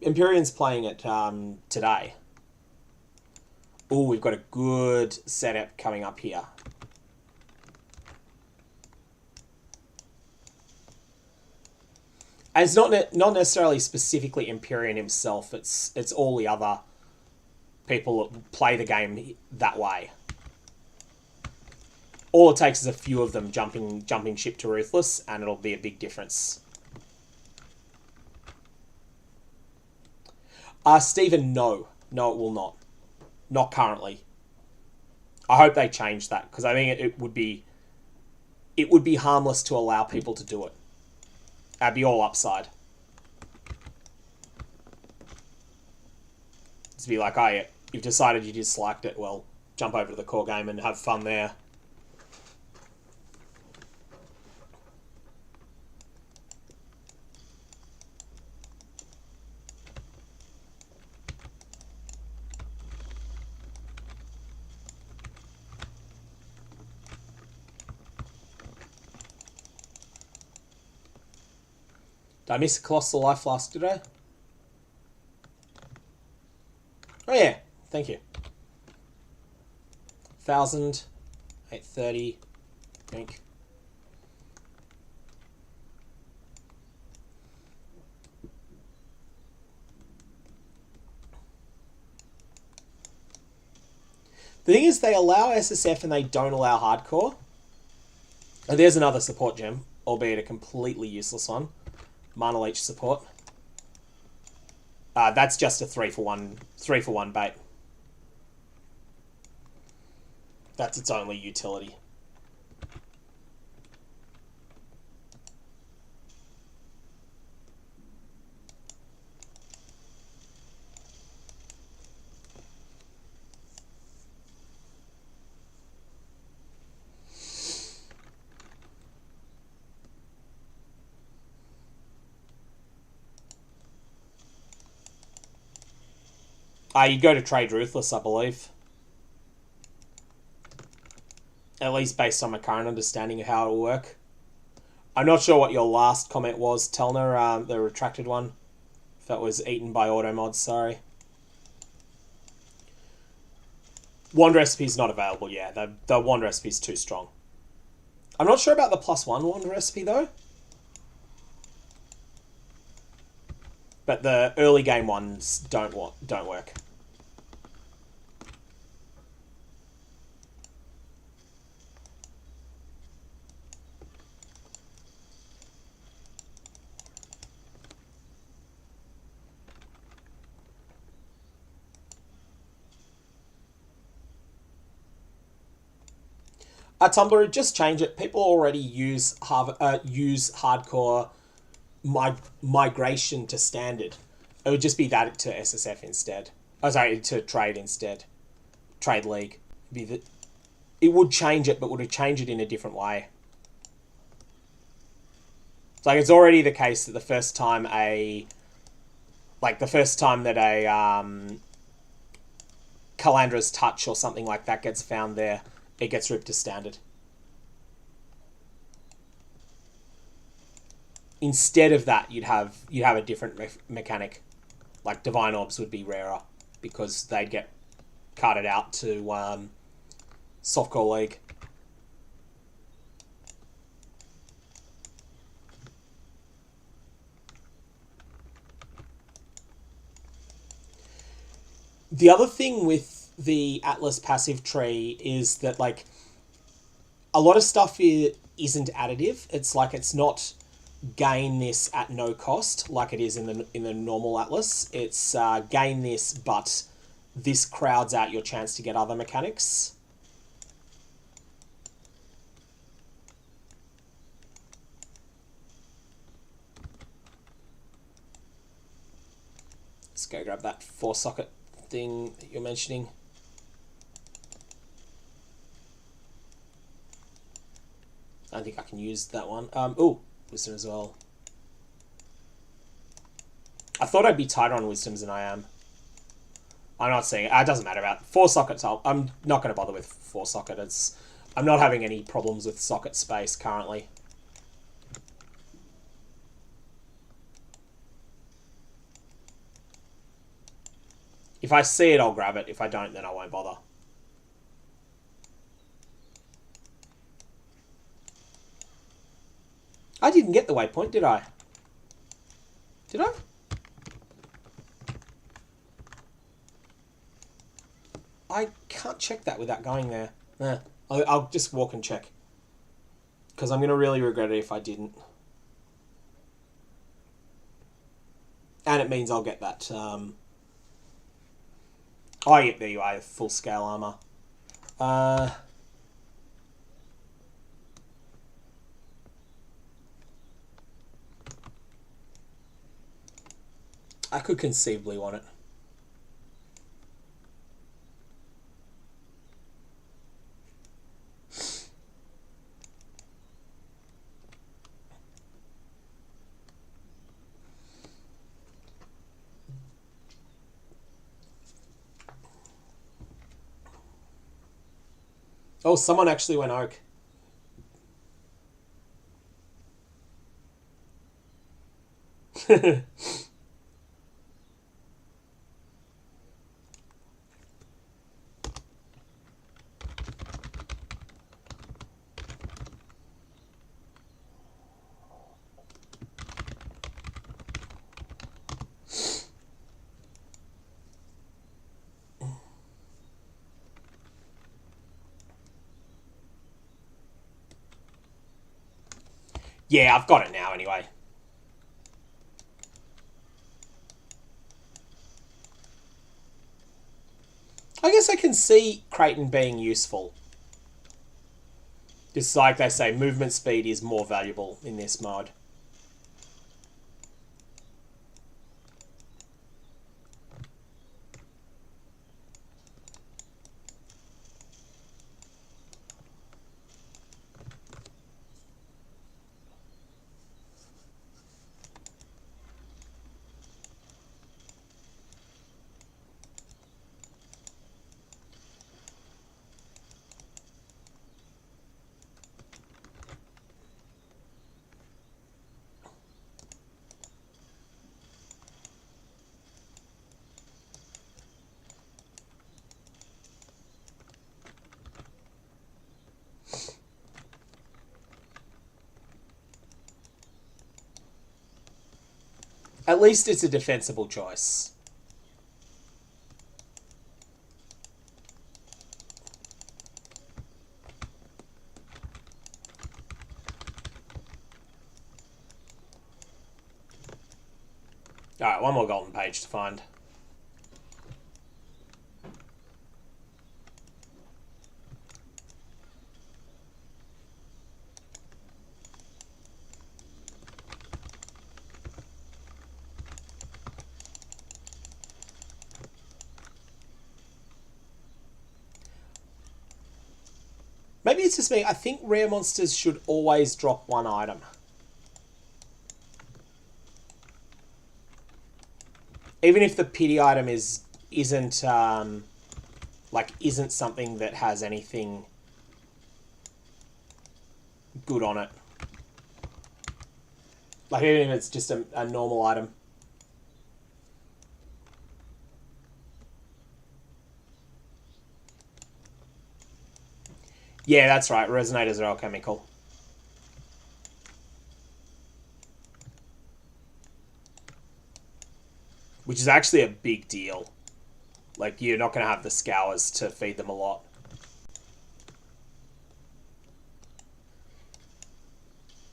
Empyrean's playing it today. Oh, we've got a good setup coming up here. And it's not necessarily specifically Empyrean himself. It's all the other people that play the game that way. All it takes is a few of them jumping ship to Ruthless, and it'll be a big difference. Stephen, no. No, it will not. Not currently. I hope they change that, because I think it would be harmless to allow people to do it. That'd be all upside. To be like, oh yeah, you've decided you disliked it, well, jump over to the core game and have fun there. Did I miss a Colossal Life last today? Oh yeah, thank you. 1,000, 830, I think. The thing is, they allow SSF and they don't allow hardcore. And there's another support gem, albeit a completely useless one. Mana Leech support. That's just a 3-for-1 bait. That's its only utility. You go to trade Ruthless, I believe. At least based on my current understanding of how it will work. I'm not sure what your last comment was, Telner, the retracted one. If that was eaten by auto mods, sorry. Wand recipe is not available, yeah. The wand recipe is too strong. I'm not sure about the +1 wand recipe, though. But the early game ones don't work. Tumblr, just change it. People already use hardcore migration to standard. It would just be that to SSF instead. Oh, sorry, to trade instead. Trade League. It would change it, but would it change it in a different way? It's like, it's already the case that the first time that a Calandra's Touch or something like that gets found there, it gets ripped to standard. Instead of that, you'd have a different mechanic. Like Divine Orbs would be rarer because they'd get carted out to Softcore League. The other thing with the Atlas passive tree is that, like, a lot of stuff isn't additive. It's like, it's not gain this at no cost like it is in the normal Atlas. It's gain this, but this crowds out your chance to get other mechanics. Let's go grab that 4-socket thing that you're mentioning. I think I can use that one. Oh, wisdom as well. I thought I'd be tighter on wisdoms than I am. I'm not saying it doesn't matter about 4 sockets. I'm not going to bother with 4 socket. I'm not having any problems with socket space currently. If I see it, I'll grab it. If I don't, then I won't bother. I didn't get the waypoint, did I? Did I? I can't check that without going there. I'll just walk and check. Because I'm going to really regret it if I didn't. And it means I'll get that. Oh, yeah, there you are. Full scale armor. I could conceivably want it. Oh, someone actually went oak. Yeah, I've got it now anyway. I guess I can see Creighton being useful. Just like they say, movement speed is more valuable in this mod. At least it's a defensible choice. Alright, one more golden page to find. Maybe it's just me. I think rare monsters should always drop 1 item. Even if the pity item isn't something that has anything good on it. Like even if it's just a normal item. Yeah, that's right. Resonators are alchemical. Which is actually a big deal. Like, you're not going to have the scours to feed them a lot.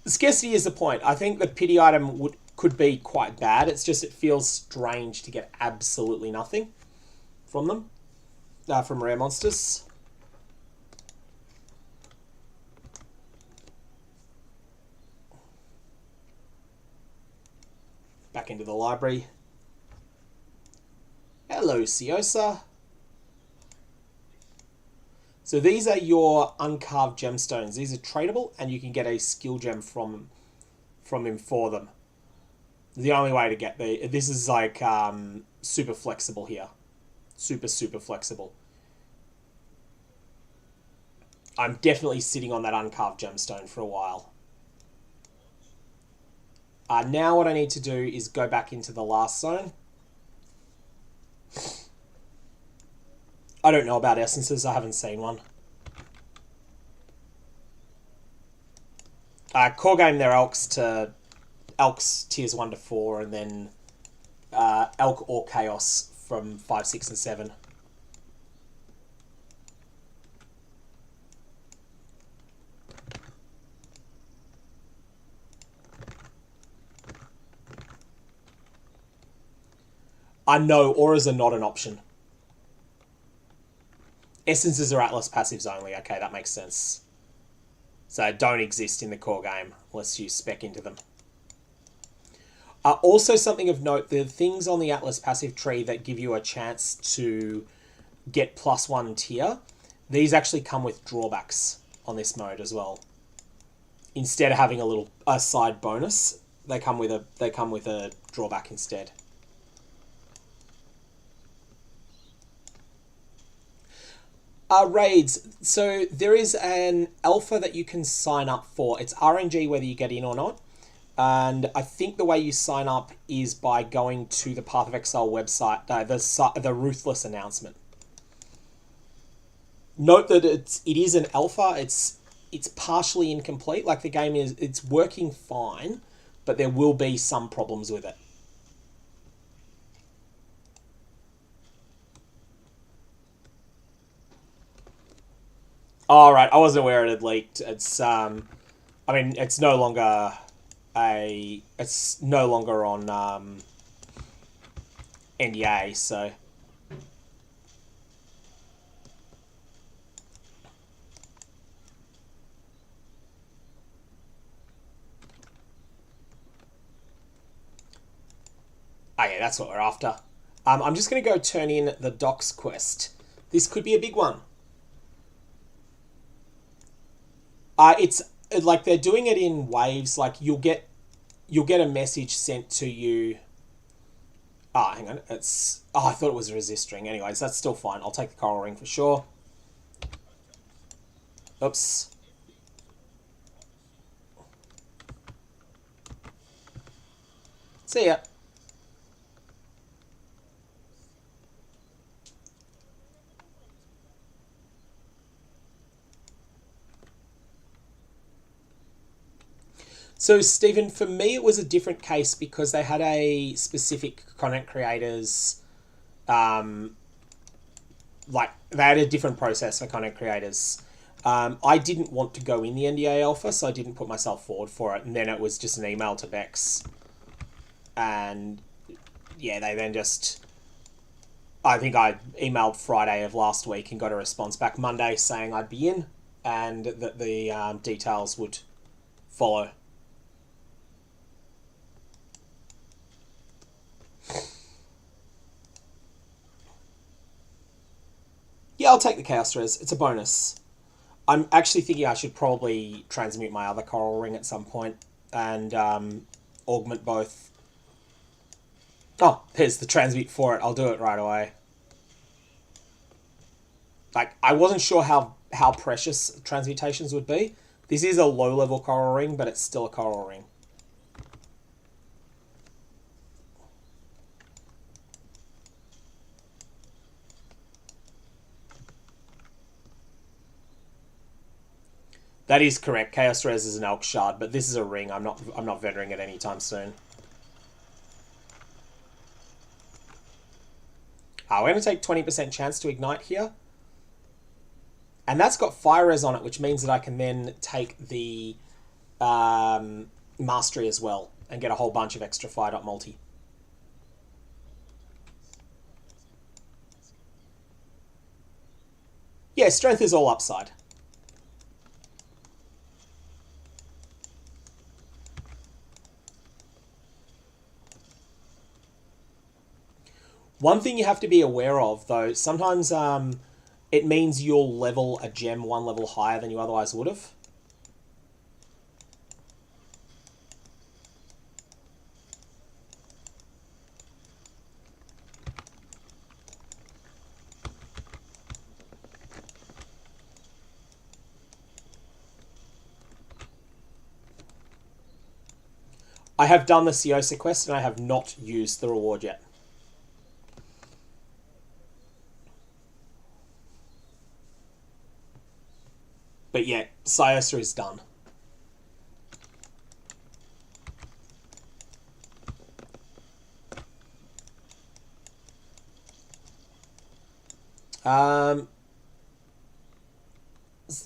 Scarcity is the point. I think the pity item could be quite bad. It's just it feels strange to get absolutely nothing from them. From rare monsters. Back into the library. Hello, Siosa. So these are your uncarved gemstones. These are tradable, and you can get a skill gem from him for them. The only way to get this is like super flexible here. Super flexible. I'm definitely sitting on that uncarved gemstone for a while. Now what I need to do is go back into the last zone. I don't know about essences. I haven't seen one. Core game their Elks tiers 1 to 4, and then Elk or Chaos from 5, 6, and 7. I know auras are not an option. Essences are Atlas passives only. Okay, that makes sense. So don't exist in the core game unless you spec into them. Also something of note, the things on the Atlas passive tree that give you a chance to get +1 tier, these actually come with drawbacks on this mode as well. Instead of having a side bonus, they come with a drawback instead. Raids. So there is an alpha that you can sign up for. It's RNG whether you get in or not. And I think the way you sign up is by going to the Path of Exile website, the Ruthless announcement. Note that it is an alpha. It's partially incomplete. Like the game it's working fine, but there will be some problems with it. All right, I wasn't aware it had leaked. It's I mean, it's no longer on NDA, so yeah, that's what we're after. I'm just going to go turn in the Docs quest. This could be a big one. It's like they're doing it in waves. Like you'll get a message sent to you. Hang on. I thought it was a resist ring. Anyways, that's still fine. I'll take the coral ring for sure. Oops. See ya. So, Stephen, for me, it was a different case because they had a specific content creators, like, they had a different process for content creators. I didn't want to go in the NDA alpha, so I didn't put myself forward for it. And then it was just an email to Bex. And, yeah, they then just... I think I emailed Friday of last week and got a response back Monday saying I'd be in and that the details would follow. Yeah, I'll take the Chaos Res. It's a bonus. I'm actually thinking I should probably transmute my other coral ring at some point and augment both. Oh, there's the transmute for it. I'll do it right away. Like, I wasn't sure how precious transmutations would be. This is a low-level coral ring, but it's still a coral ring. That is correct. Chaos Res is an Elk Shard, but this is a ring. I'm not vettering it anytime soon. We're going to take 20% chance to ignite here. And that's got Fire Res on it, which means that I can then take the Mastery as well and get a whole bunch of extra Fire Dot multi. Yeah, Strength is all upside. One thing you have to be aware of, though, sometimes it means you'll level a gem 1 level higher than you otherwise would have. I have done the Siosa quest and I have not used the reward yet. But yeah, Siosa is done.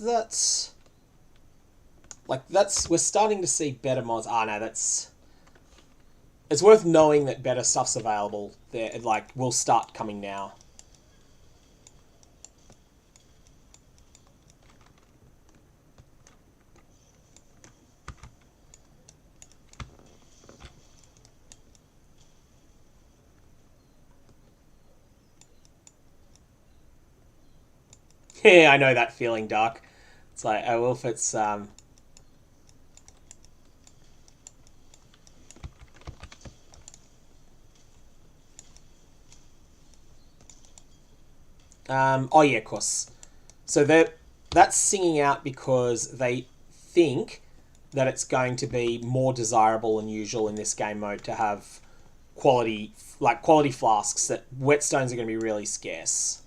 That's... Like, we're starting to see better mods. Ah, no, that's... It's worth knowing that better stuff's available. There, like, will start coming now. Yeah, I know that feeling, Dark. It's like, oh, well, if it's... oh yeah, of course. So that's singing out because they think that it's going to be more desirable than usual in this game mode to have quality flasks, that whetstones are going to be really scarce.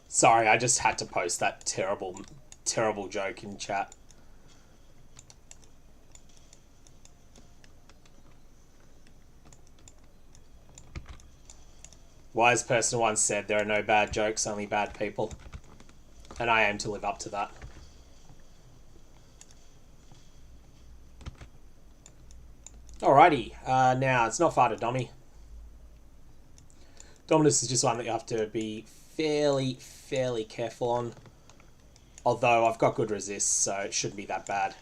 Sorry, I just had to post that terrible, terrible joke in chat. Wise person once said, there are no bad jokes, only bad people. And I aim to live up to that. Alrighty, now it's not far to Dommy. Dominus is just one that you have to be fairly careful on. Although I've got good resist, so it shouldn't be that bad.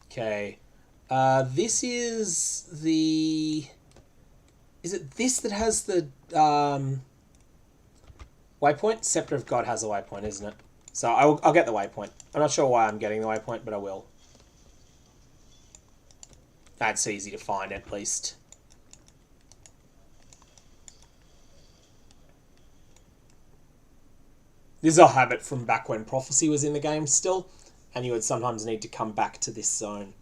Okay. This is the... Is it this that has the waypoint? Scepter of God has a waypoint, isn't it? So I'll get the waypoint. I'm not sure why I'm getting the waypoint, but I will. That's easy to find, at least. This is a habit from back when Prophecy was in the game still, and you would sometimes need to come back to this zone.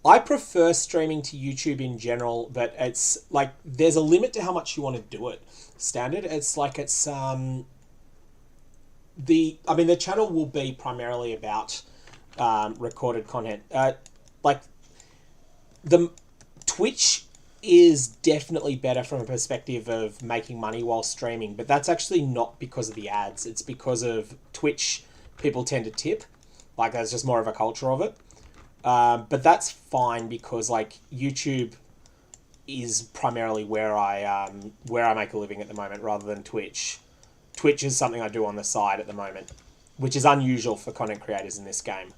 I prefer streaming to YouTube in general, but it's like there's a limit to how much you want to do it. Standard, it's like it's the channel will be primarily about recorded content. Like the Twitch is definitely better from a perspective of making money while streaming, but that's actually not because of the ads. It's because of Twitch. People tend to tip, like there's just more of a culture of it. But that's fine because like YouTube is primarily where I make a living at the moment, rather than Twitch. Twitch is something I do on the side at the moment, which is unusual for content creators in this game.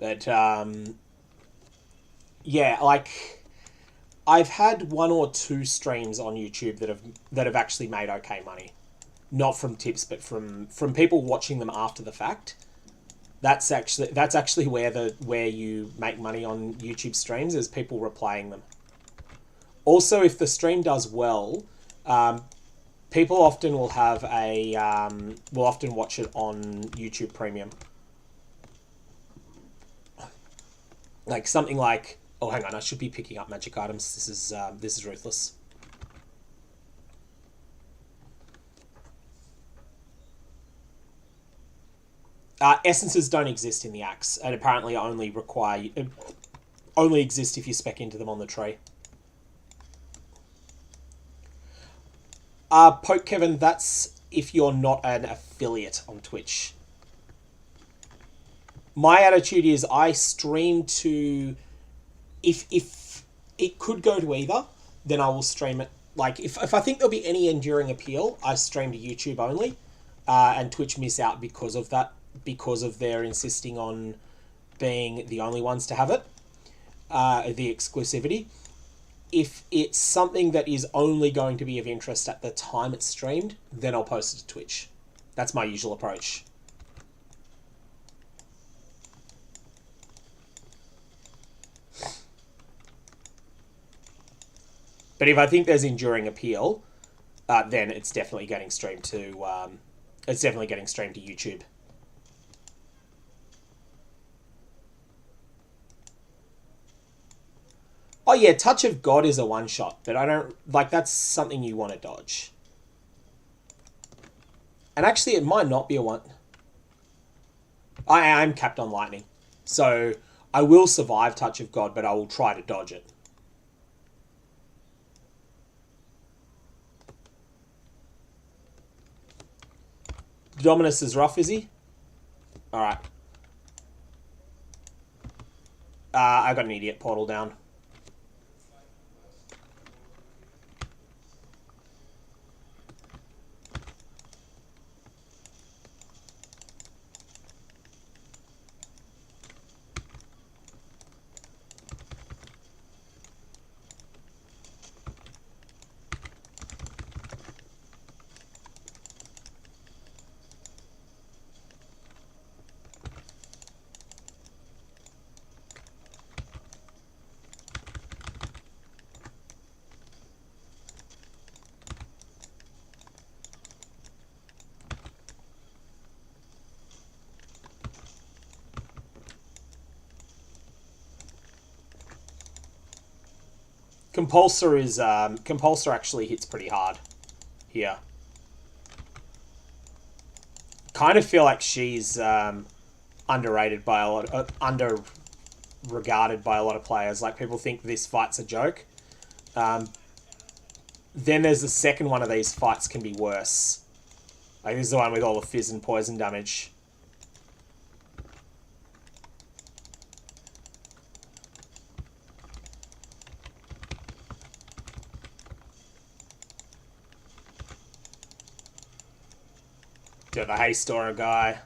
But yeah, like I've had 1 or 2 streams on YouTube that have actually made okay money. Not from tips, but from people watching them after the fact. That's actually where you make money on YouTube streams, is people replaying them. Also, if the stream does well, people often will have will often watch it on YouTube Premium. Like something like, oh, hang on, I should be picking up magic items. This is Ruthless. Essences don't exist in the axe, and apparently only exist if you spec into them on the tree. Poke Kevin, that's if you're not an affiliate on Twitch. My attitude is I stream to... If it could go to either, then I will stream it. Like, if I think there'll be any enduring appeal, I stream to YouTube only. And Twitch miss out because of that. Because of their insisting on being the only ones to have it. The exclusivity. If it's something that is only going to be of interest at the time it's streamed, then I'll post it to Twitch. That's my usual approach. But if I think there's enduring appeal, then it's definitely getting streamed to YouTube. Oh yeah, Touch of God is a one-shot, but I don't... Like, that's something you want to dodge. And actually, it might not be a one... I am capped on lightning. So, I will survive Touch of God, but I will try to dodge it. Dominus is rough, is he? Alright. I got an idiot portal down. Compulsor actually hits pretty hard here. Kind of feel like she's underrated by a lot, under-regarded by a lot of players. Like, people think this fight's a joke. Then there's the second one of these fights can be worse. Like, this is the one with all the fizz and poison damage. Got the haste aura guy.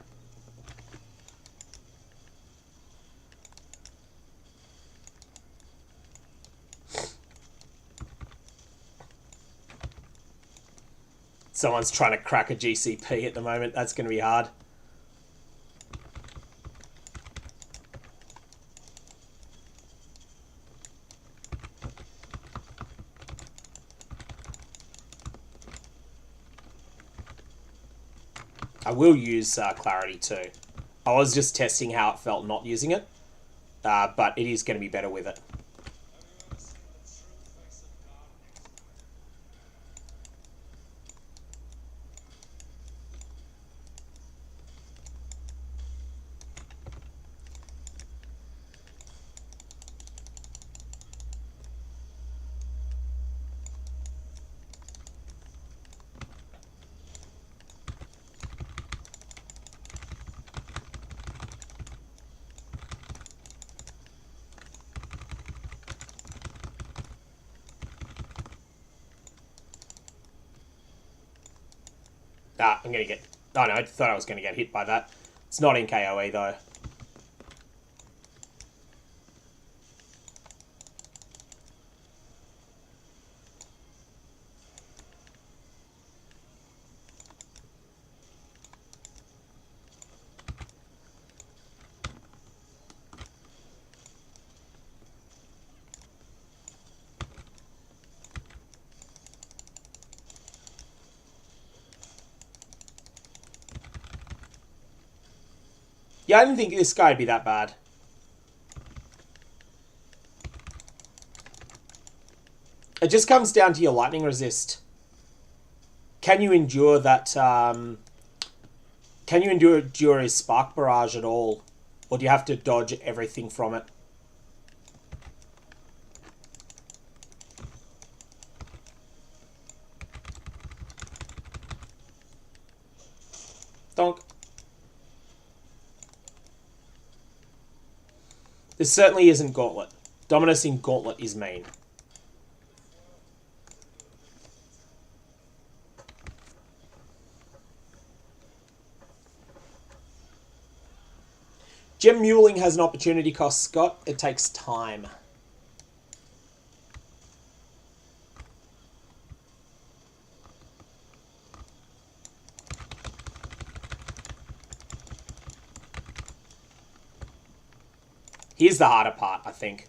Someone's trying to crack a GCP at the moment. That's going to be hard. I will use Clarity too. I was just testing how it felt not using it, but it is going to be better with it. I'm going to get... Oh no, I thought I was going to get hit by that. It's not in KOE though. Yeah, I didn't think this guy would be that bad. It just comes down to your lightning resist. Can you endure that? Can you endure his spark barrage at all, or do you have to dodge everything from it? Donk. This certainly isn't Gauntlet. Dominus in Gauntlet is mean. Gem Muling has an opportunity cost, Scott. It takes time. Here's the harder part, I think.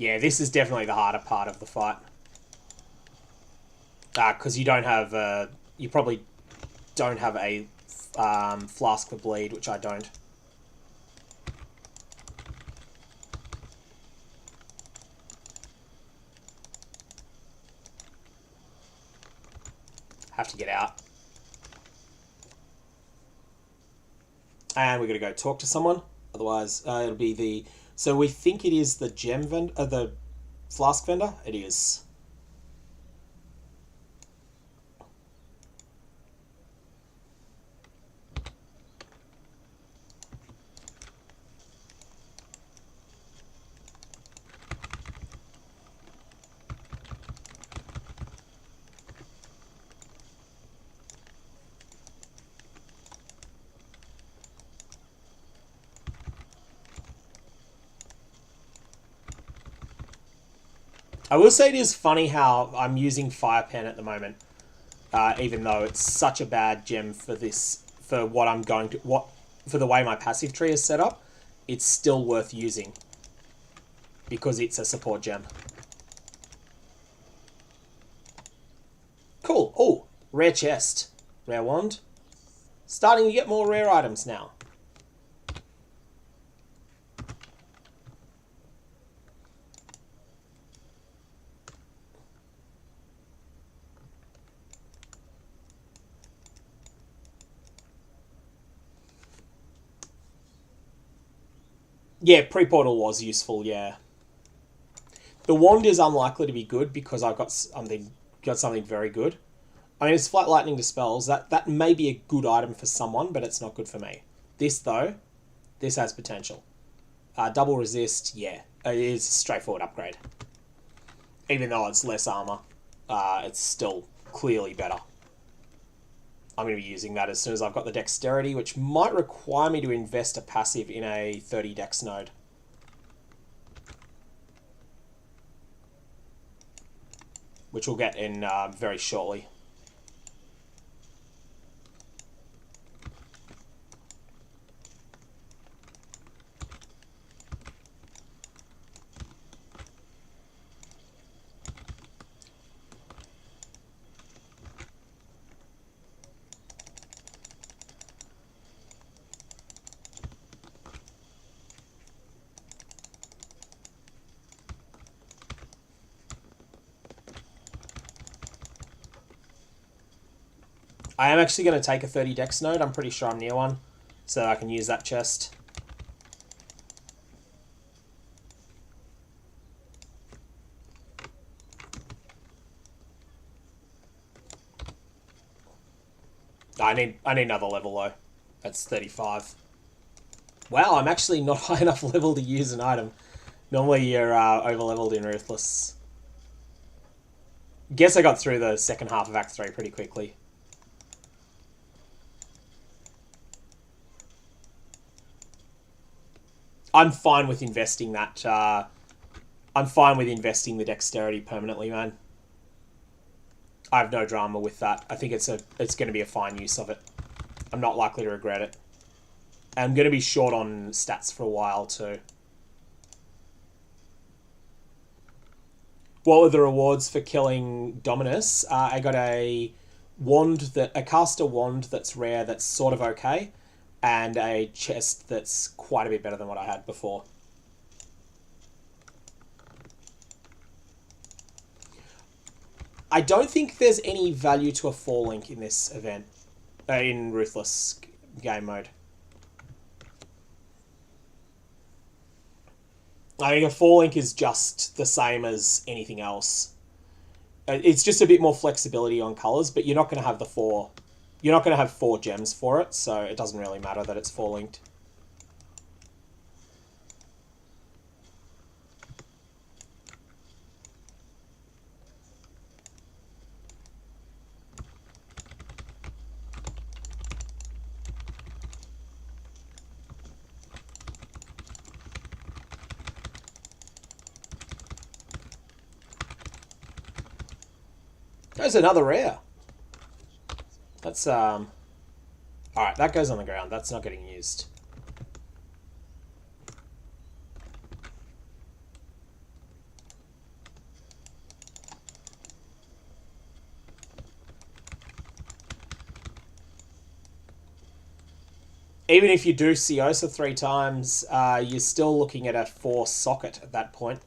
Yeah, this is definitely the harder part of the fight. Because you don't have... you probably don't have a flask for bleed, which I don't. Have to get out. And we're going to go talk to someone. Otherwise, it'll be the... So we think it is the gem vendor, the flask vendor. It is. I will say it is funny how I'm using Fire Pen at the moment, even though it's such a bad gem for this, for what I'm going to, for the way my passive tree is set up. It's still worth using because it's a support gem. Cool. Oh, rare chest, rare wand. Starting to get more rare items now. Yeah, pre-portal was useful, yeah. The wand is unlikely to be good because I've got something very good. I mean, it's Flat Lightning Dispels. That may be a good item for someone, but it's not good for me. This, though, this has potential. Double resist, yeah. It is a straightforward upgrade. Even though it's less armor, it's still clearly better. I'm going to be using that as soon as I've got the dexterity, which might require me to invest a passive in a 30 dex node. Which we'll get in very shortly. I am actually going to take a 30 dex node. I'm pretty sure I'm near one, so I can use that chest. I need another level though. That's 35. Wow, I'm actually not high enough level to use an item. Normally you're over leveled in Ruthless. Guess I got through the second half of Act 3 pretty quickly. I'm fine with investing that I'm fine with investing the dexterity permanently, man. I have no drama with that. I think it's going to be a fine use of it. I'm not likely to regret it. I'm going to be short on stats for a while too. What were the rewards for killing Dominus? I got a caster wand that's rare, that's sort of okay, and a chest that's quite a bit better than what I had before. I don't think there's any value to a 4-link in this event, in Ruthless game mode. I mean, a 4-link is just the same as anything else. It's just a bit more flexibility on colours, but you're not going to have the 4. You're not going to have 4 gems for it, so it doesn't really matter that it's 4-linked. There's another rare. That's, alright, that goes on the ground. That's not getting used. Even if you do Seosa 3 times, you're still looking at a 4 socket at that point,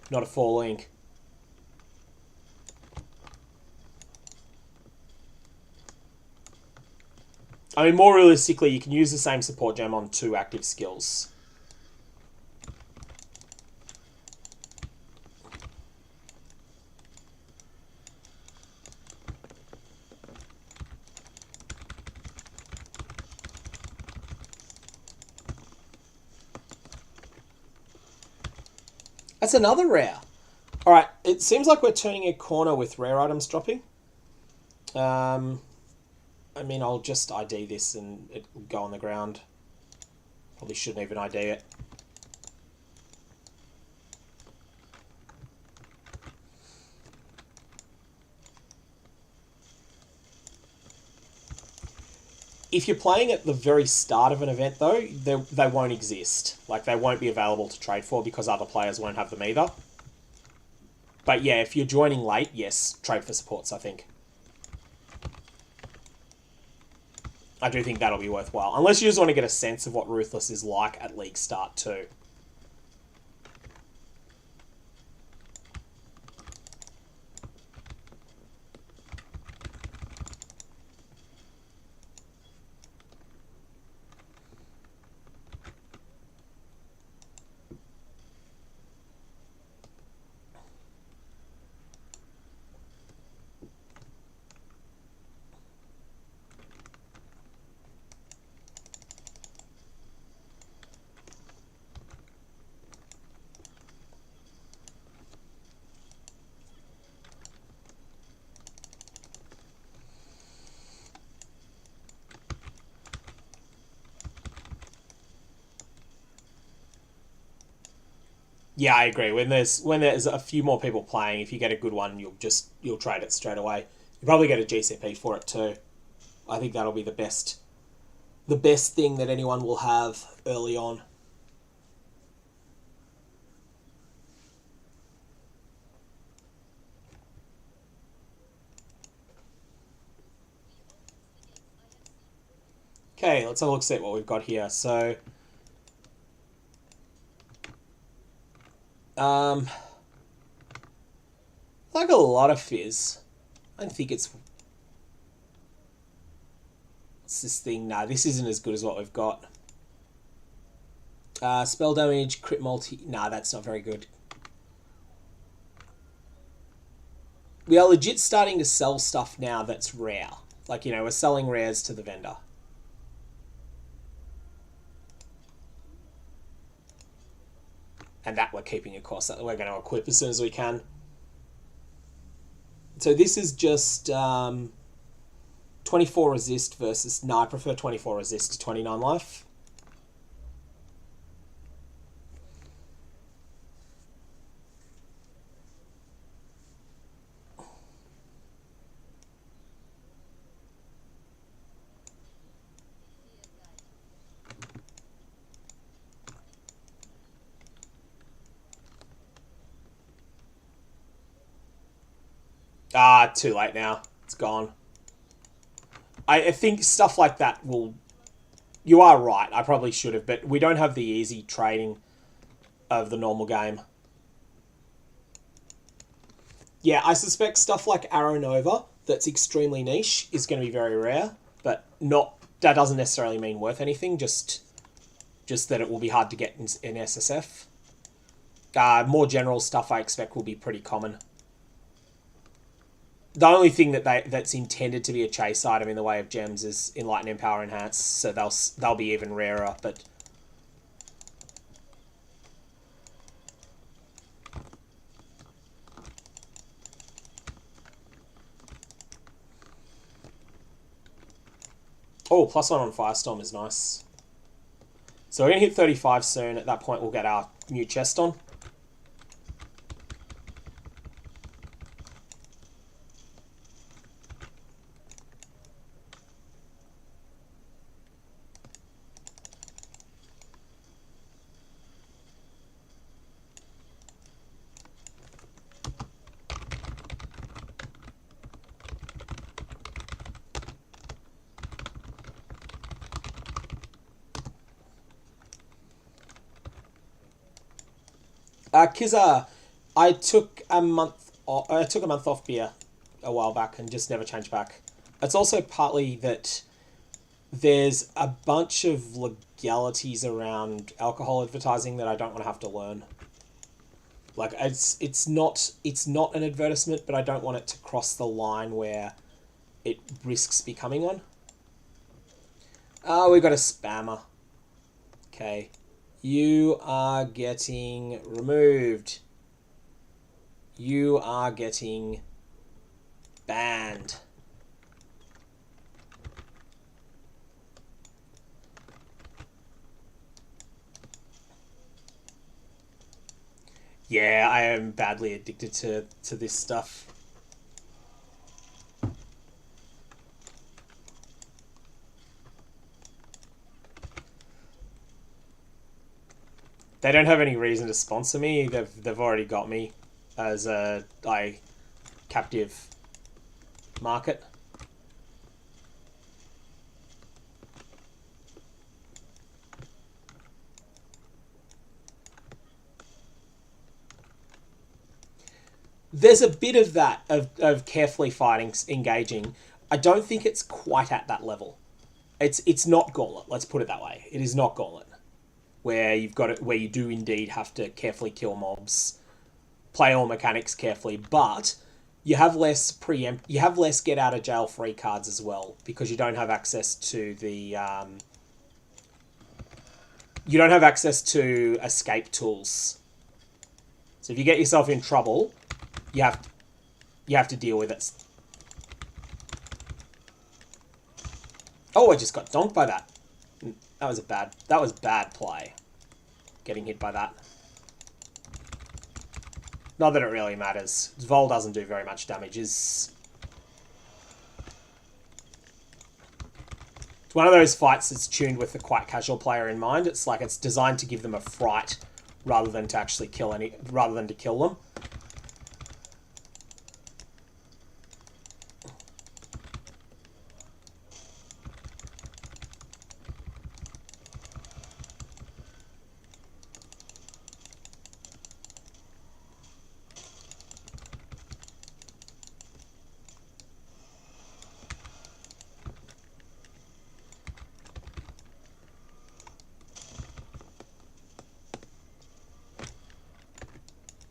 not a 4-link. I mean, more realistically, you can use the same support gem on 2 active skills. That's another rare. Alright, it seems like we're turning a corner with rare items dropping. I mean, I'll just ID this and it will go on the ground. Probably shouldn't even ID it. If you're playing at the very start of an event, though, they won't exist. Like, they won't be available to trade for because other players won't have them either. But yeah, if you're joining late, yes, trade for supports, I think. I do think that'll be worthwhile. Unless you just want to get a sense of what Ruthless is like at League Start too. Yeah, I agree. When there's a few more people playing, if you get a good one, you'll trade it straight away. You probably get a GCP for it too. I think that'll be the best thing that anyone will have early on. Okay, let's have a look at what we've got here. So, like a lot of fizz. I don't think it's... What's this thing? Nah, this isn't as good as what we've got. Spell damage, crit multi... Nah, that's not very good. We are legit starting to sell stuff now that's rare. Like, you know, we're selling rares to the vendor. And that we're keeping, of course, that we're going to equip as soon as we can. So this is just 24 resist versus... No, I prefer 24 resist to 29 life. Ah, too late now. It's gone. I think stuff like that will... You are right. I probably should have, but we don't have the easy trading of the normal game. Yeah, I suspect stuff like Arrow Nova, that's extremely niche, is going to be very rare, but not... That doesn't necessarily mean worth anything, just that it will be hard to get in SSF. More general stuff I expect will be pretty common. The only thing that's intended to be a chase item in the way of gems is Enlighten, Empower, Enhance, so they'll be even rarer, but... Oh, +1 on Firestorm is nice. So we're going to hit 35 soon. At that point, we'll get our new chest on. Kiza, I took a month off beer a while back and just never changed back. It's also partly that there's a bunch of legalities around alcohol advertising that I don't want to have to learn. Like it's not an advertisement, but I don't want it to cross the line where it risks becoming one. Oh, we've got a spammer. Okay. You are getting removed. You are getting banned. Yeah, I am badly addicted to this stuff. They don't have any reason to sponsor me. They've already got me as a captive market. There's a bit of that of carefully fighting, engaging. I don't think it's quite at that level. It's not Gauntlet. Let's put it that way. It is not Gauntlet, where you've got it, where you do indeed have to carefully kill mobs, play all mechanics carefully, but you have less you have less get out of jail free cards as well, because you don't have access to the you don't have access to escape tools. So if you get yourself in trouble, you have to deal with it. Oh, I just got donked by that. That was bad play. Getting hit by that. Not that it really matters. Vol doesn't do very much damage. It's one of those fights that's tuned with the quite casual player in mind. It's like it's designed to give them a fright rather than to actually kill them.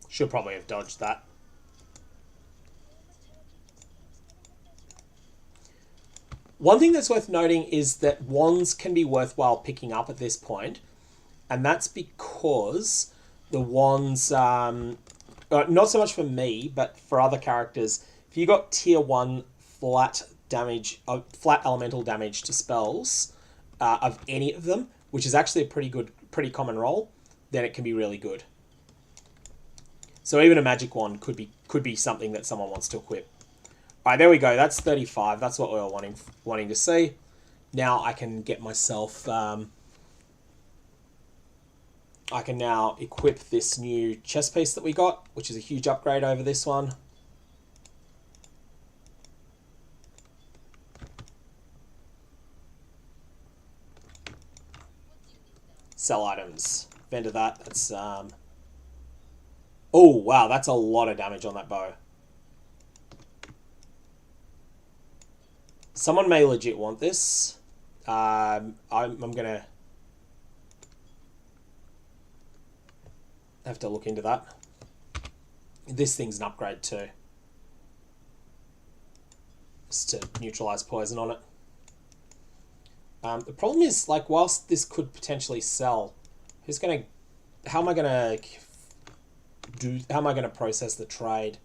Should probably have dodged that. One thing that's worth noting is that wands can be worthwhile picking up at this point, and that's because the wands, not so much for me, but for other characters, if you got tier 1 flat damage, flat elemental damage to spells of any of them, which is actually a pretty common roll, then it can be really good. So even a magic wand could be something that someone wants to equip. All right, there we go. That's 35. That's what we were wanting to see. Now I can get myself. I can now equip this new chest piece that we got, which is a huge upgrade over this one. Sell items. Vendor that. That's oh wow, that's a lot of damage on that bow. Someone may legit want this. I'm gonna have to look into that. This thing's an upgrade too. Just to neutralize poison on it. The problem is, like, whilst this could potentially sell, how am I gonna process the trade?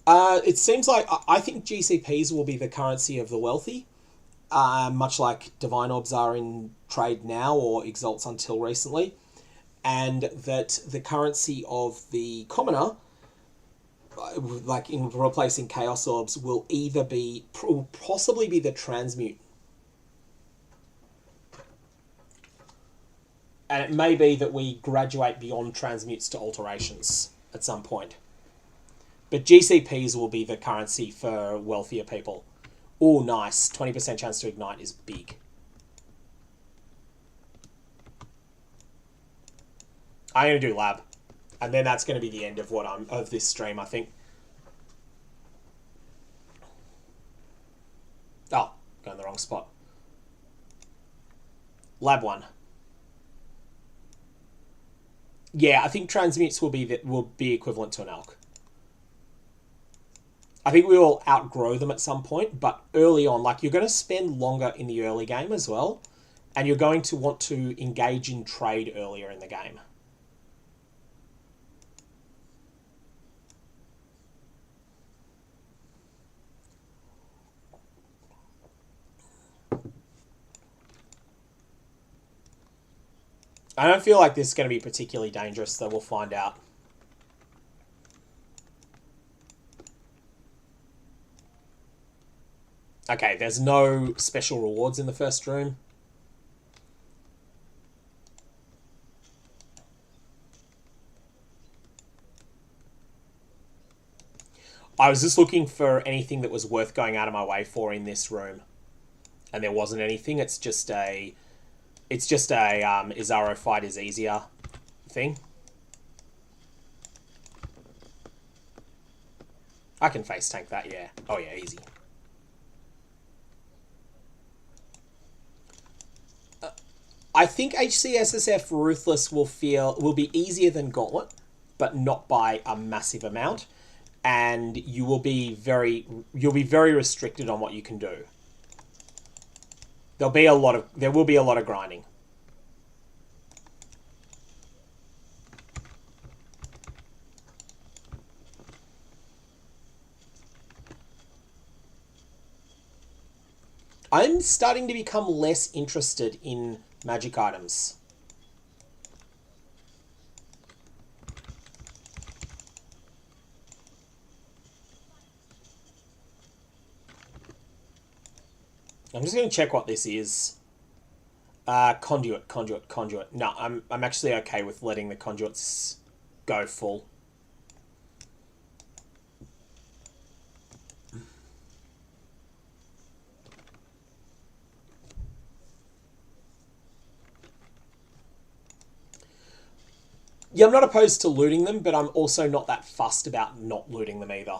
It seems like I think GCPs will be the currency of the wealthy, much like Divine Orbs are in trade now or Exalts until recently, and that the currency of the commoner, like in replacing Chaos Orbs, will possibly be the transmute. And it may be that we graduate beyond transmutes to alterations at some point. But GCPs will be the currency for wealthier people. Oh, nice. 20% chance to ignite is big. I'm going to do lab. And then that's going to be the end of this stream, I think. Oh, going the wrong spot. Lab 1. Yeah, I think transmutes will be equivalent to an elk. I think we will outgrow them at some point, but early on, like, you're going to spend longer in the early game as well, and you're going to want to engage in trade earlier in the game. I don't feel like this is going to be particularly dangerous, though. We'll find out. Okay, there's no special rewards in the first room. I was just looking for anything that was worth going out of my way for in this room, and there wasn't anything. It's just a Izaro fight is easier thing. I can face tank that, yeah. Oh yeah, easy. I think HCSSF Ruthless will be easier than Gauntlet, but not by a massive amount, and you'll be very restricted on what you can do. There will be a lot of grinding. I'm starting to become less interested in magic items. I'm just going to check what this is. Conduit. No, I'm actually okay with letting the conduits go full. Yeah, I'm not opposed to looting them, but I'm also not that fussed about not looting them either.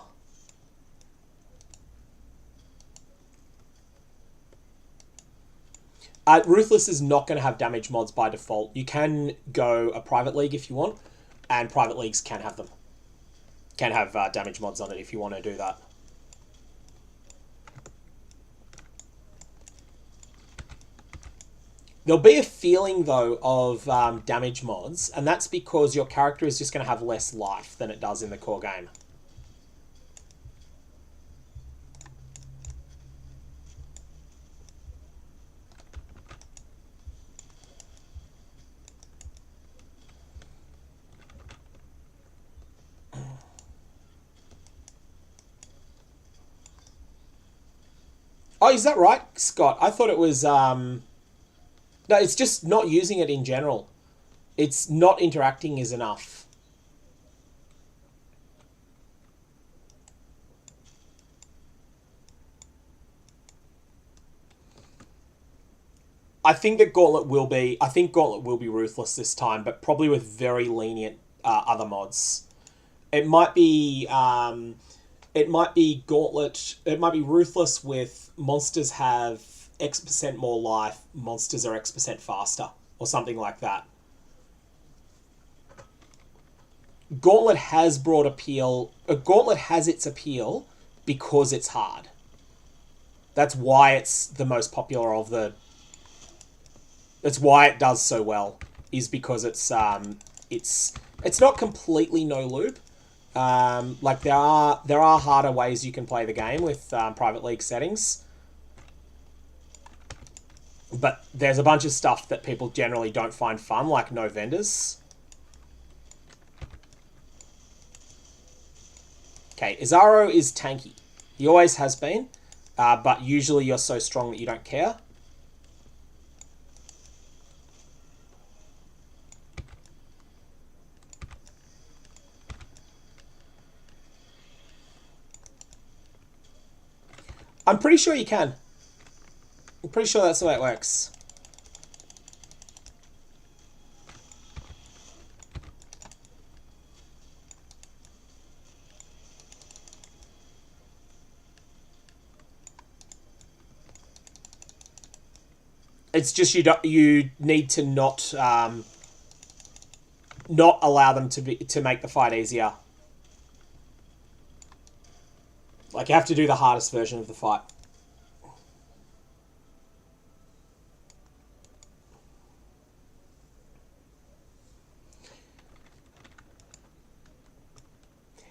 Ruthless is not going to have damage mods by default. You can go a private league if you want, and private leagues can have them. Can have damage mods on it if you want to do that. There'll be a feeling, though, of damage mods, and that's because your character is just going to have less life than it does in the core game. Oh, is that right, Scott? I thought it was... No, it's just not using it in general. It's not interacting is enough. I think that Gauntlet will be. I think Gauntlet will be Ruthless this time, but probably with very lenient other mods. It might be. It might be Gauntlet. It might be Ruthless with monsters have X% more life. Monsters are X% faster, or something like that. Gauntlet has brought appeal. Gauntlet has its appeal because it's hard. That's why it's the most popular of the. That's why it does so well. Is because it's not completely no loop. Like there are harder ways you can play the game with private league settings. But there's a bunch of stuff that people generally don't find fun, like no vendors. Okay, Izaro is tanky. He always has been, but usually you're so strong that you don't care. I'm pretty sure you can. I'm pretty sure that's the way it works. It's just you need to not allow them to make the fight easier. Like you have to do the hardest version of the fight.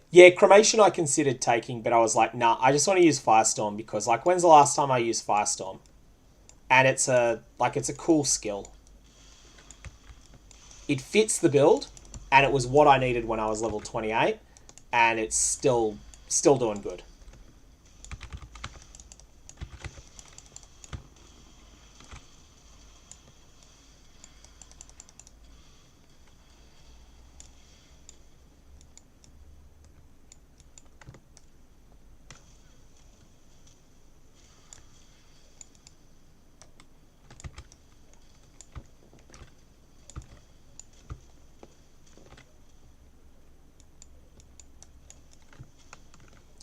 Yeah, Cremation I considered taking, but I was like, nah, I just want to use Firestorm because, like, when's the last time I used Firestorm? And it's a cool skill. It fits the build, and it was what I needed when I was level 28, and it's still doing good.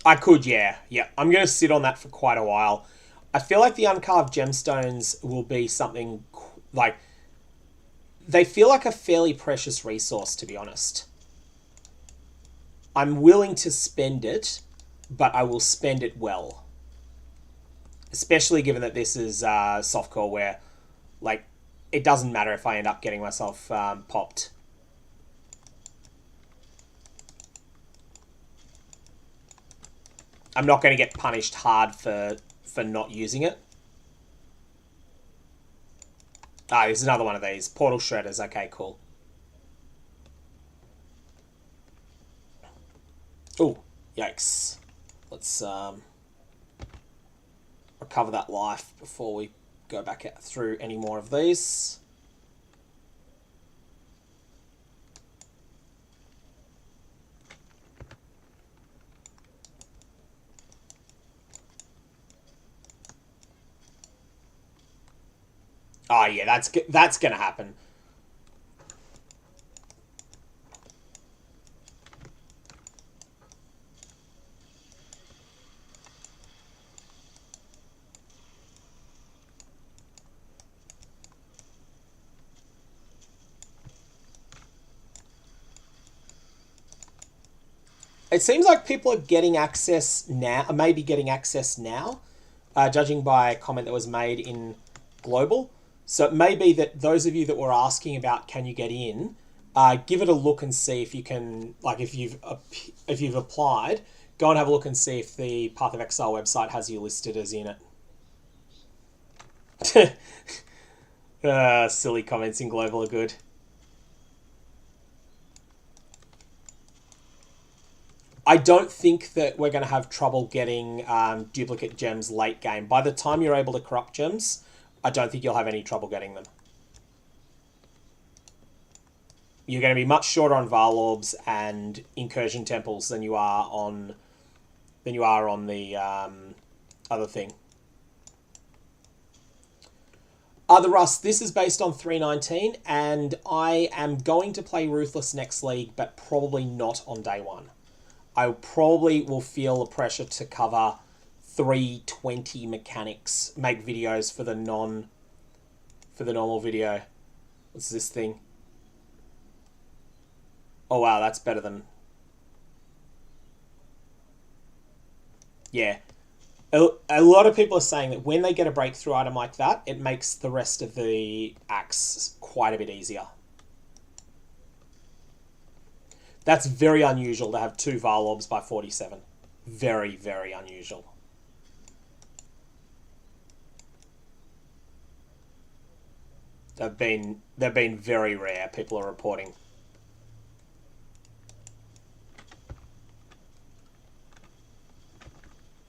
I could, yeah. Yeah, I'm going to sit on that for quite a while. I feel like the uncarved gemstones will be something, like, they feel like a fairly precious resource, to be honest. I'm willing to spend it, but I will spend it well. Especially given that this is softcore where, like, it doesn't matter if I end up getting myself popped. I'm not going to get punished hard for not using it. Ah, there's another one of these. Portal Shredders. Okay, cool. Oh, yikes. Let's recover that life before we go back through any more of these. Oh, yeah, that's going to happen. It seems like people are getting access now, maybe getting access now, judging by a comment that was made in Global. So it may be that those of you that were asking about can you get in, give it a look and see if you can, like if you've applied, go and have a look and see if the Path of Exile website has you listed as in it. Silly comments in Global are good. I don't think that we're going to have trouble getting duplicate gems late game. By the time you're able to corrupt gems, I don't think you'll have any trouble getting them. You're going to be much shorter on Varlorbs and Incursion Temples than you are on the other thing. The Rust, this is based on 319, and I am going to play Ruthless next league, but probably not on day one. I probably will feel the pressure to cover 320 mechanics, make videos for the normal video. What's this thing? Oh wow, that's better than... Yeah. A lot of people are saying that when they get a breakthrough item like that, it makes the rest of the axe quite a bit easier. That's very unusual to have 2 Varlobs by 47. Very, very unusual. They've been very rare, people are reporting.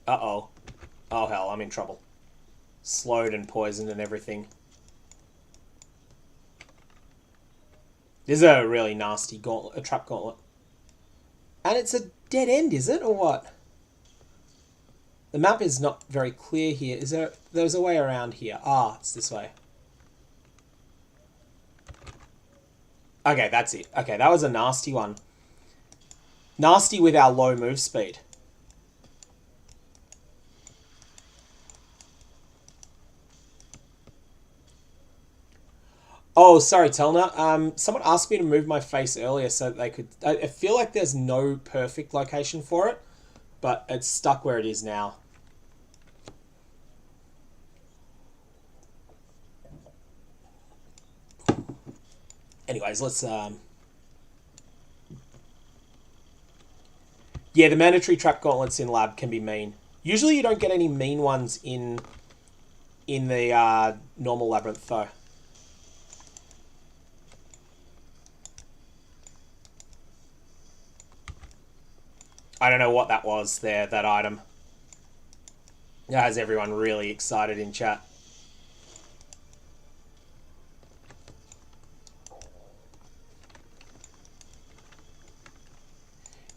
Uh-oh. Oh hell, I'm in trouble. Slowed and poisoned and everything. This is a really nasty gauntlet, a trap gauntlet. And it's a dead end, is it, or what? The map is not very clear here. Is there... There's a way around here. Ah, it's this way. Okay, that's it. Okay, that was a nasty one. Nasty with our low move speed. Oh, sorry, Telna. Someone asked me to move my face earlier so that they could... I feel like there's no perfect location for it, but it's stuck where it is now. Anyways, let's... Yeah, the mandatory trap gauntlets in lab can be mean. Usually you don't get any mean ones in the normal labyrinth, though. I don't know what that was there, that item. That has everyone really excited in chat.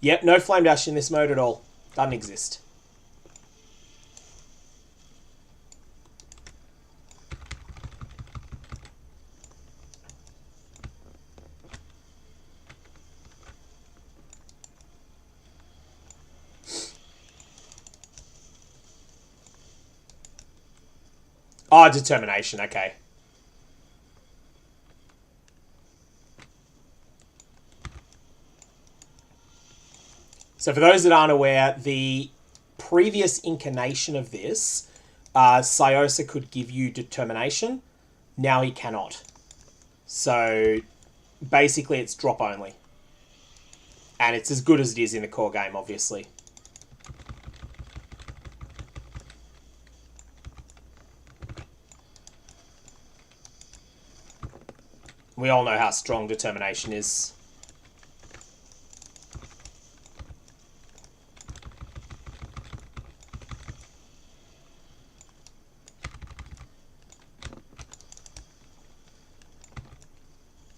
Yep, no flame dash in this mode at all. Doesn't exist. Oh, determination, okay. So for those that aren't aware, the previous incarnation of this, Syosa could give you determination. Now he cannot. So basically it's drop only. And it's as good as it is in the core game, obviously. We all know how strong determination is.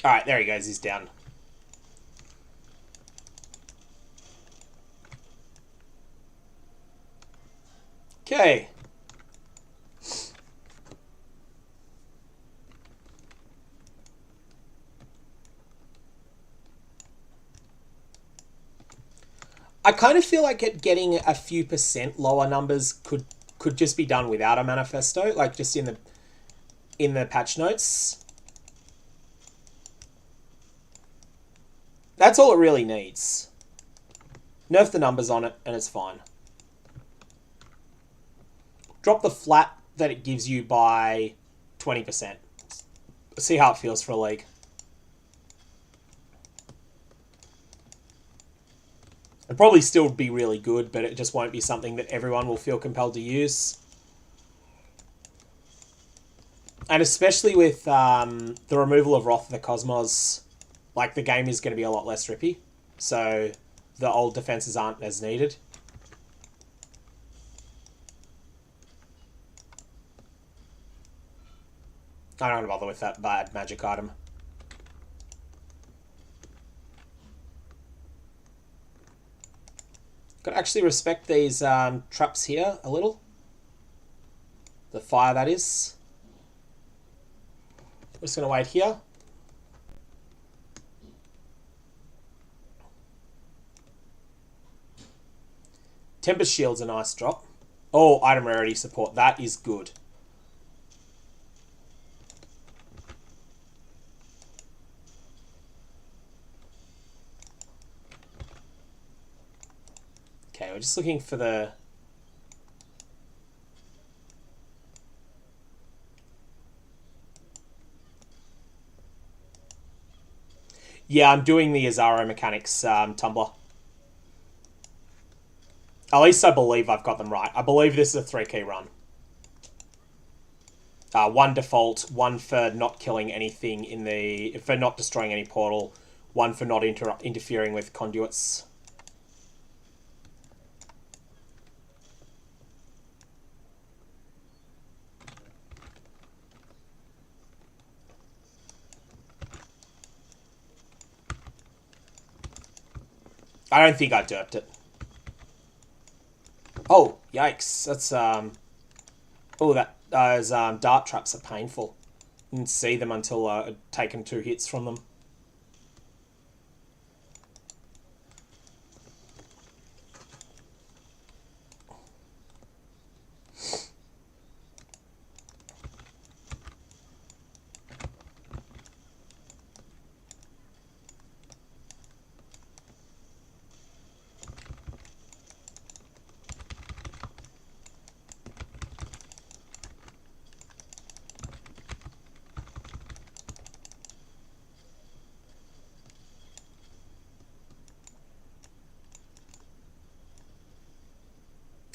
Alright, there he goes, he's down. Okay. I kind of feel like getting a few % lower numbers could just be done without a manifesto, like just in the patch notes. That's all it really needs. Nerf the numbers on it and it's fine. Drop the flat that it gives you by 20%. See how it feels for a league. It'll probably still be really good, but it just won't be something that everyone will feel compelled to use. And especially with the removal of Wrath of the Cosmos, like, the game is going to be a lot less rippy. So the old defenses aren't as needed. I don't want to bother with that bad magic item. Got to actually respect these traps here a little. The fire, that is. We're just going to wait here. Tempest Shield's a nice drop. Oh, item rarity support. That is good. Okay, we're just looking for the... Yeah, I'm doing the Azaro mechanics tumbler. At least I believe I've got them right. I believe this is a 3-key run. 1 default, 1 for not killing anything in the... for not destroying any portal, 1 for not interfering with conduits. I don't think I derped it. Oh, yikes. That's, oh, those dart traps are painful. Didn't see them until I'd taken 2 hits from them.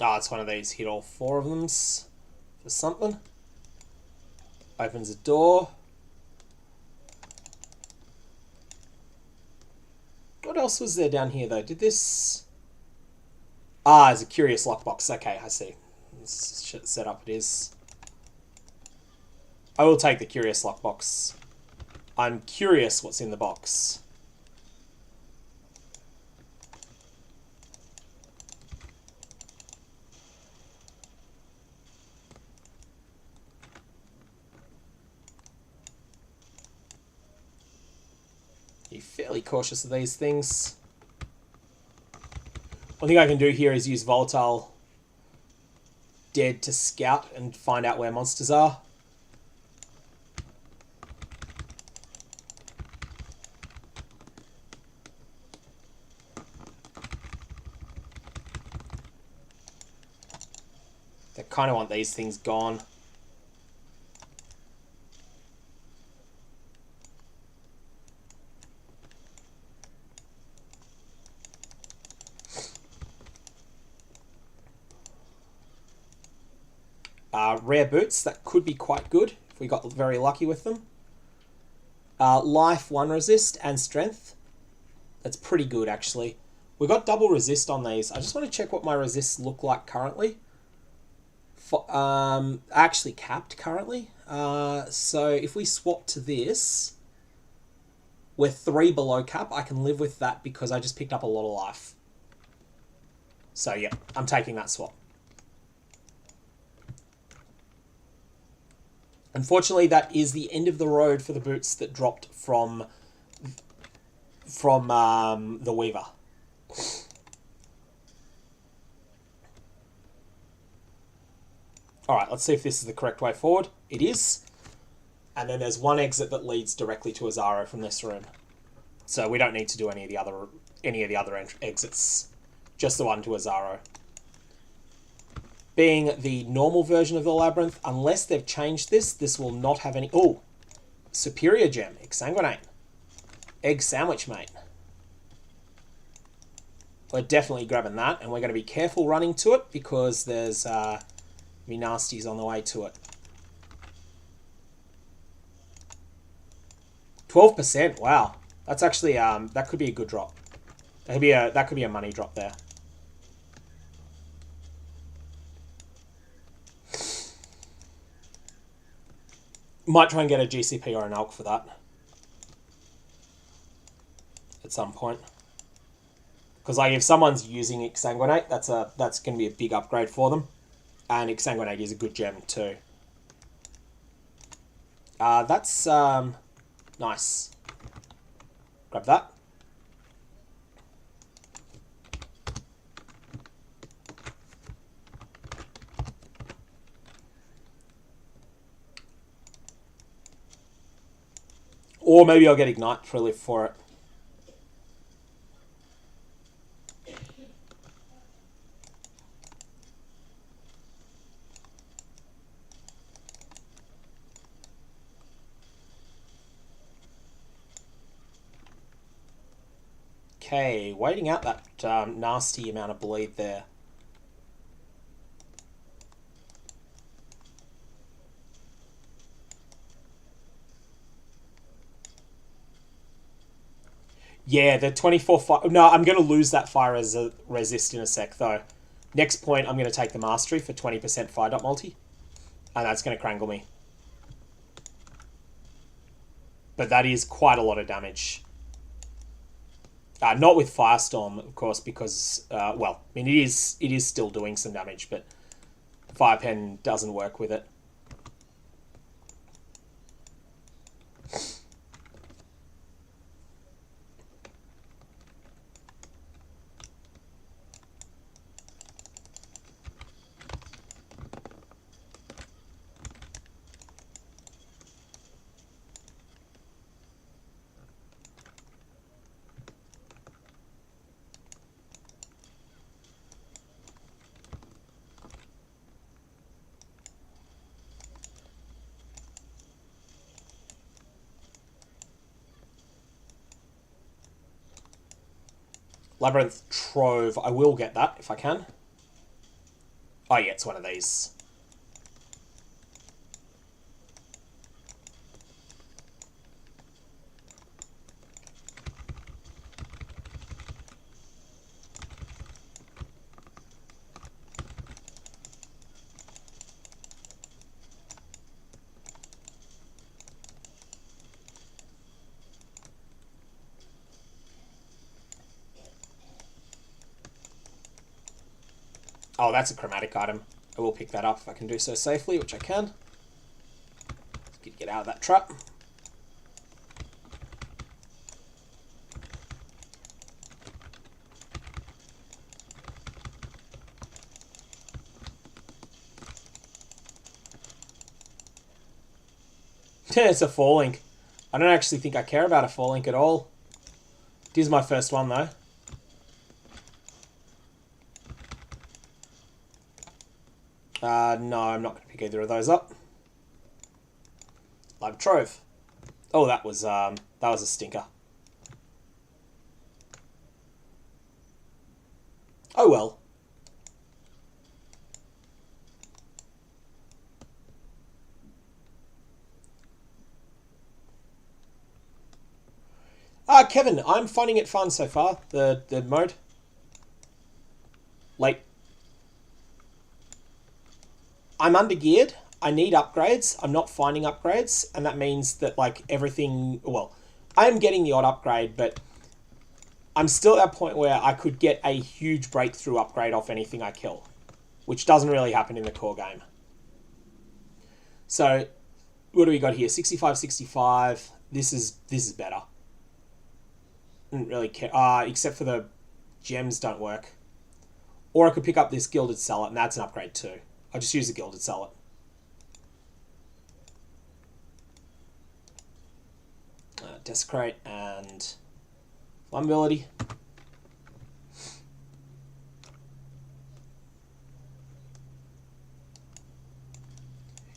Ah, it's one of these. Hit all 4 of them for something. Opens a door. What else was there down here, though? Did this... Ah, it's a curious lockbox. Okay, I see. This setup it is. I will take the curious lockbox. I'm curious what's in the box. Be fairly cautious of these things. One thing I can do here is use Volatile Dead to scout and find out where monsters are. I kind of want these things gone. Rare boots, that could be quite good if we got very lucky with them. Life, 1 resist, and strength. That's pretty good, actually. We got double resist on these. I just want to check what my resists look like currently. Actually capped currently. So if we swap to this, we're 3 below cap. I can live with that because I just picked up a lot of life. So yeah, I'm taking that swap. Unfortunately, that is the end of the road for the boots that dropped from the Weaver. Alright, let's see if this is the correct way forward. It is. And then there's 1 exit that leads directly to Azaro from this room. So we don't need to do any of the other exits. Just the one to Azaro. Being the normal version of the Labyrinth, unless they've changed this, this will not have any... Oh! Superior Gem. Exsanguinate. Egg Sandwich, mate. We're definitely grabbing that, and we're going to be careful running to it, because there's me nasties on the way to it. 12%, wow. That's actually, that could be a good drop. That could be a money drop there. Might try and get a GCP or an ALK for that. At some point. Because like if someone's using Exsanguinate, that's going to be a big upgrade for them. And Exsanguinate is a good gem too. That's nice. Grab that. Or maybe I'll get Ignite for a lift for it. Okay, waiting out that nasty amount of bleed there. Yeah, the 24 fire... No, I'm going to lose that fire as a resist in a sec, though. Next point, I'm going to take the Mastery for 20% fire dot multi. And that's going to Krangle me. But that is quite a lot of damage. Not with Firestorm, of course, because... well, I mean, it is still doing some damage, but Fire Pen doesn't work with it. Labyrinth Trove. I will get that if I can. Oh yeah, it's one of these. Oh, that's a chromatic item. I will pick that up if I can do so safely, which I can. Get out of that trap. It's a 4-link. I don't actually think I care about a 4-link at all. It is my first one, though. No, I'm not going to pick either of those up. Live Trove. Oh, that was a stinker. Oh well. Kevin, I'm finding it fun so far, the mode. Like, I'm undergeared. I need upgrades. I'm not finding upgrades, and that means that, like, everything... Well, I am getting the odd upgrade, but I'm still at that point where I could get a huge breakthrough upgrade off anything I kill, which doesn't really happen in the core game. So, what do we got here? 65, 65. This is better. Didn't really care. Except for the gems don't work. Or I could pick up this Gilded Sallet, and that's an upgrade too. I'll just use the Gilded Sallet. Desecrate and Flammability.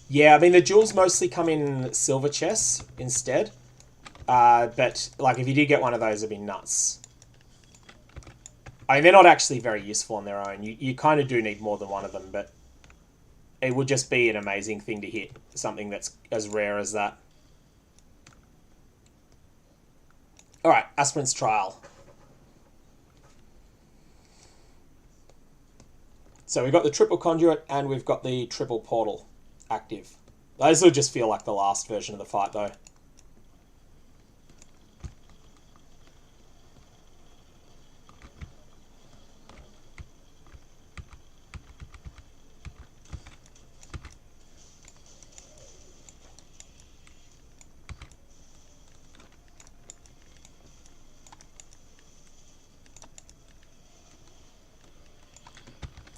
Yeah, I mean, the jewels mostly come in silver chests instead. But, like, if you did get one of those, it'd be nuts. I mean, they're not actually very useful on their own. You kind of do need more than one of them, but it would just be an amazing thing to hit. Something that's as rare as that. Alright, Aspirant's Trial. So we've got the triple conduit and we've got the triple portal active. Those will just feel like the last version of the fight, though.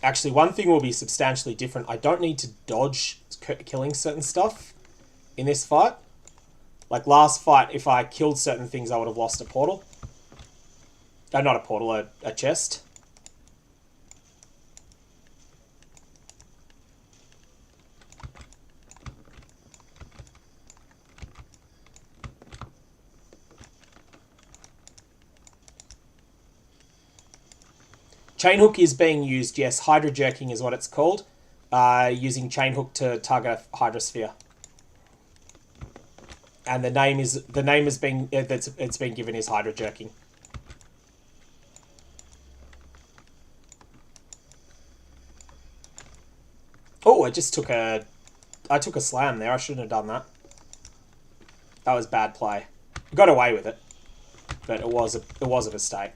Actually, one thing will be substantially different. I don't need to dodge killing certain stuff in this fight. Like last fight, if I killed certain things, I would have lost a portal. Not a portal, a chest. Chain hook is being used, yes. Hydra jerking is what it's called. Using chain hook to target a hydrosphere. And the name has been it's been given is hydra jerking. Oh, I took a slam there. I shouldn't have done that. That was bad play. Got away with it, but it was a mistake.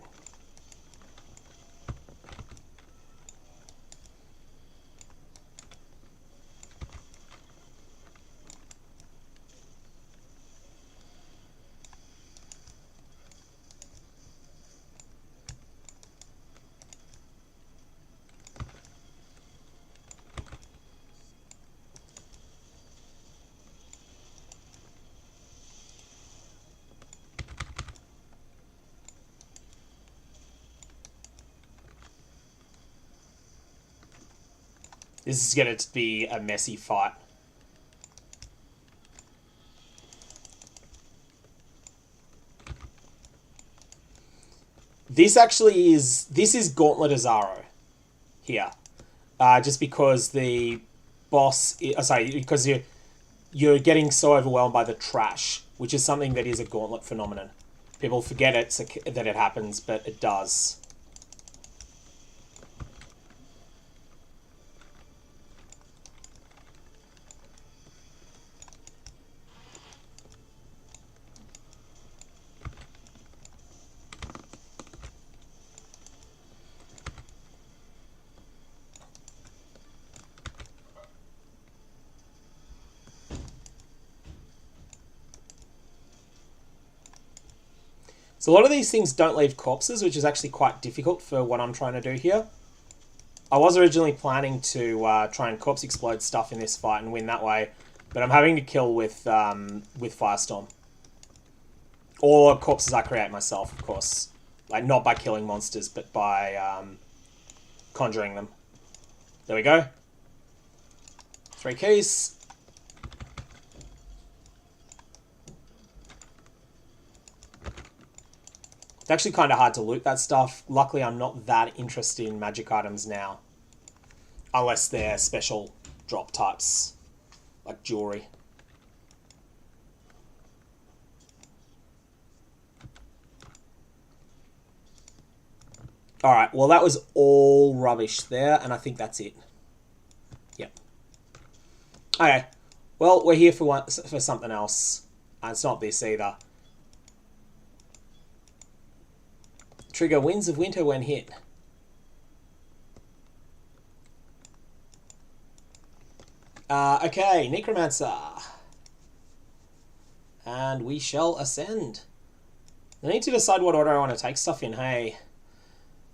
This is going to be a messy fight. This is Gauntlet Azaro here. Just because the boss... because you're getting so overwhelmed by the trash, which is something that is a Gauntlet phenomenon. People forget that it happens, but it does. So a lot of these things don't leave corpses, which is actually quite difficult for what I'm trying to do here. I was originally planning to try and corpse explode stuff in this fight and win that way, but I'm having to kill with Firestorm. Or corpses I create myself, of course. Like, not by killing monsters, but by conjuring them. There we go. 3 keys. It's actually kind of hard to loot that stuff. Luckily, I'm not that interested in magic items now. Unless they're special drop types, like jewelry. Alright, well that was all rubbish there, and I think that's it. Yep. Okay, well, we're here for something else. It's not this either. Trigger Winds of Winter when hit. Okay, Necromancer. And we shall ascend. I need to decide what order I want to take stuff in, hey.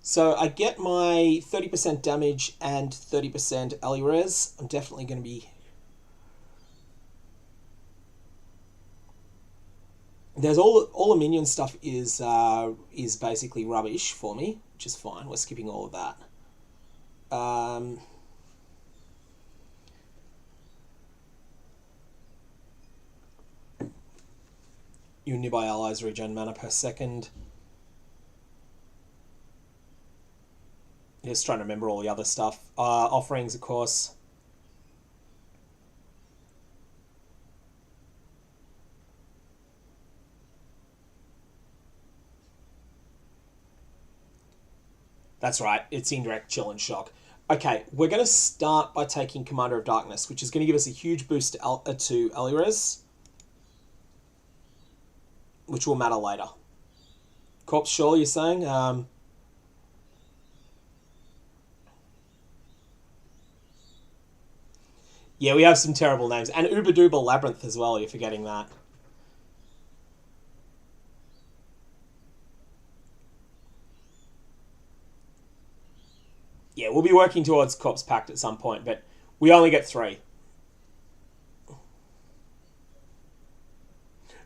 So I get my 30% damage and 30% Ali res. I'm definitely going to be... There's all the minion stuff is basically rubbish for me, which is fine. We're skipping all of that. Your nearby allies regen mana per second. Just trying to remember all the other stuff. Offerings, of course. That's right, it's indirect chill and shock. Okay, we're going to start by taking Commander of Darkness, which is going to give us a huge boost to Alirez, which will matter later. Corpse Shawl, you're saying? Yeah, we have some terrible names. And Uber Duber Labyrinth as well, you're forgetting that. Yeah, we'll be working towards Corpse Pact at some point, but we only get 3.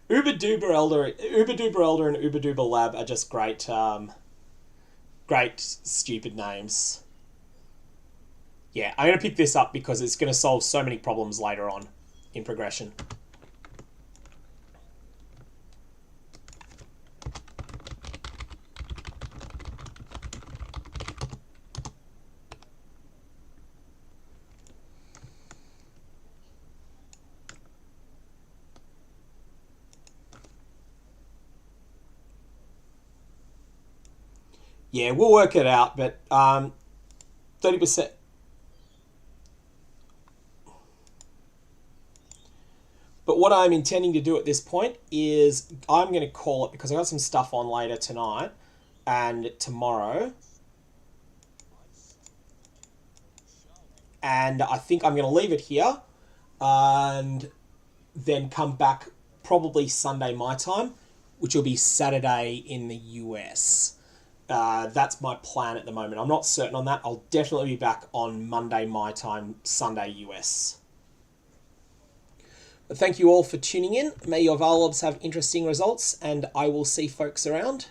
Uber Duper Elder and Uber Duper Lab are just great, great stupid names. Yeah, I'm going to pick this up because it's going to solve so many problems later on in progression. Yeah, we'll work it out, but 30%. But what I'm intending to do at this point is I'm going to call it, because I got some stuff on later tonight and tomorrow. And I think I'm going to leave it here and then come back probably Sunday my time, which will be Saturday in the US. That's my plan at the moment. I'm not certain on that. I'll definitely be back on Monday my time, Sunday US. But thank you all for tuning in. May your Varlobs have interesting results, and I will see folks around.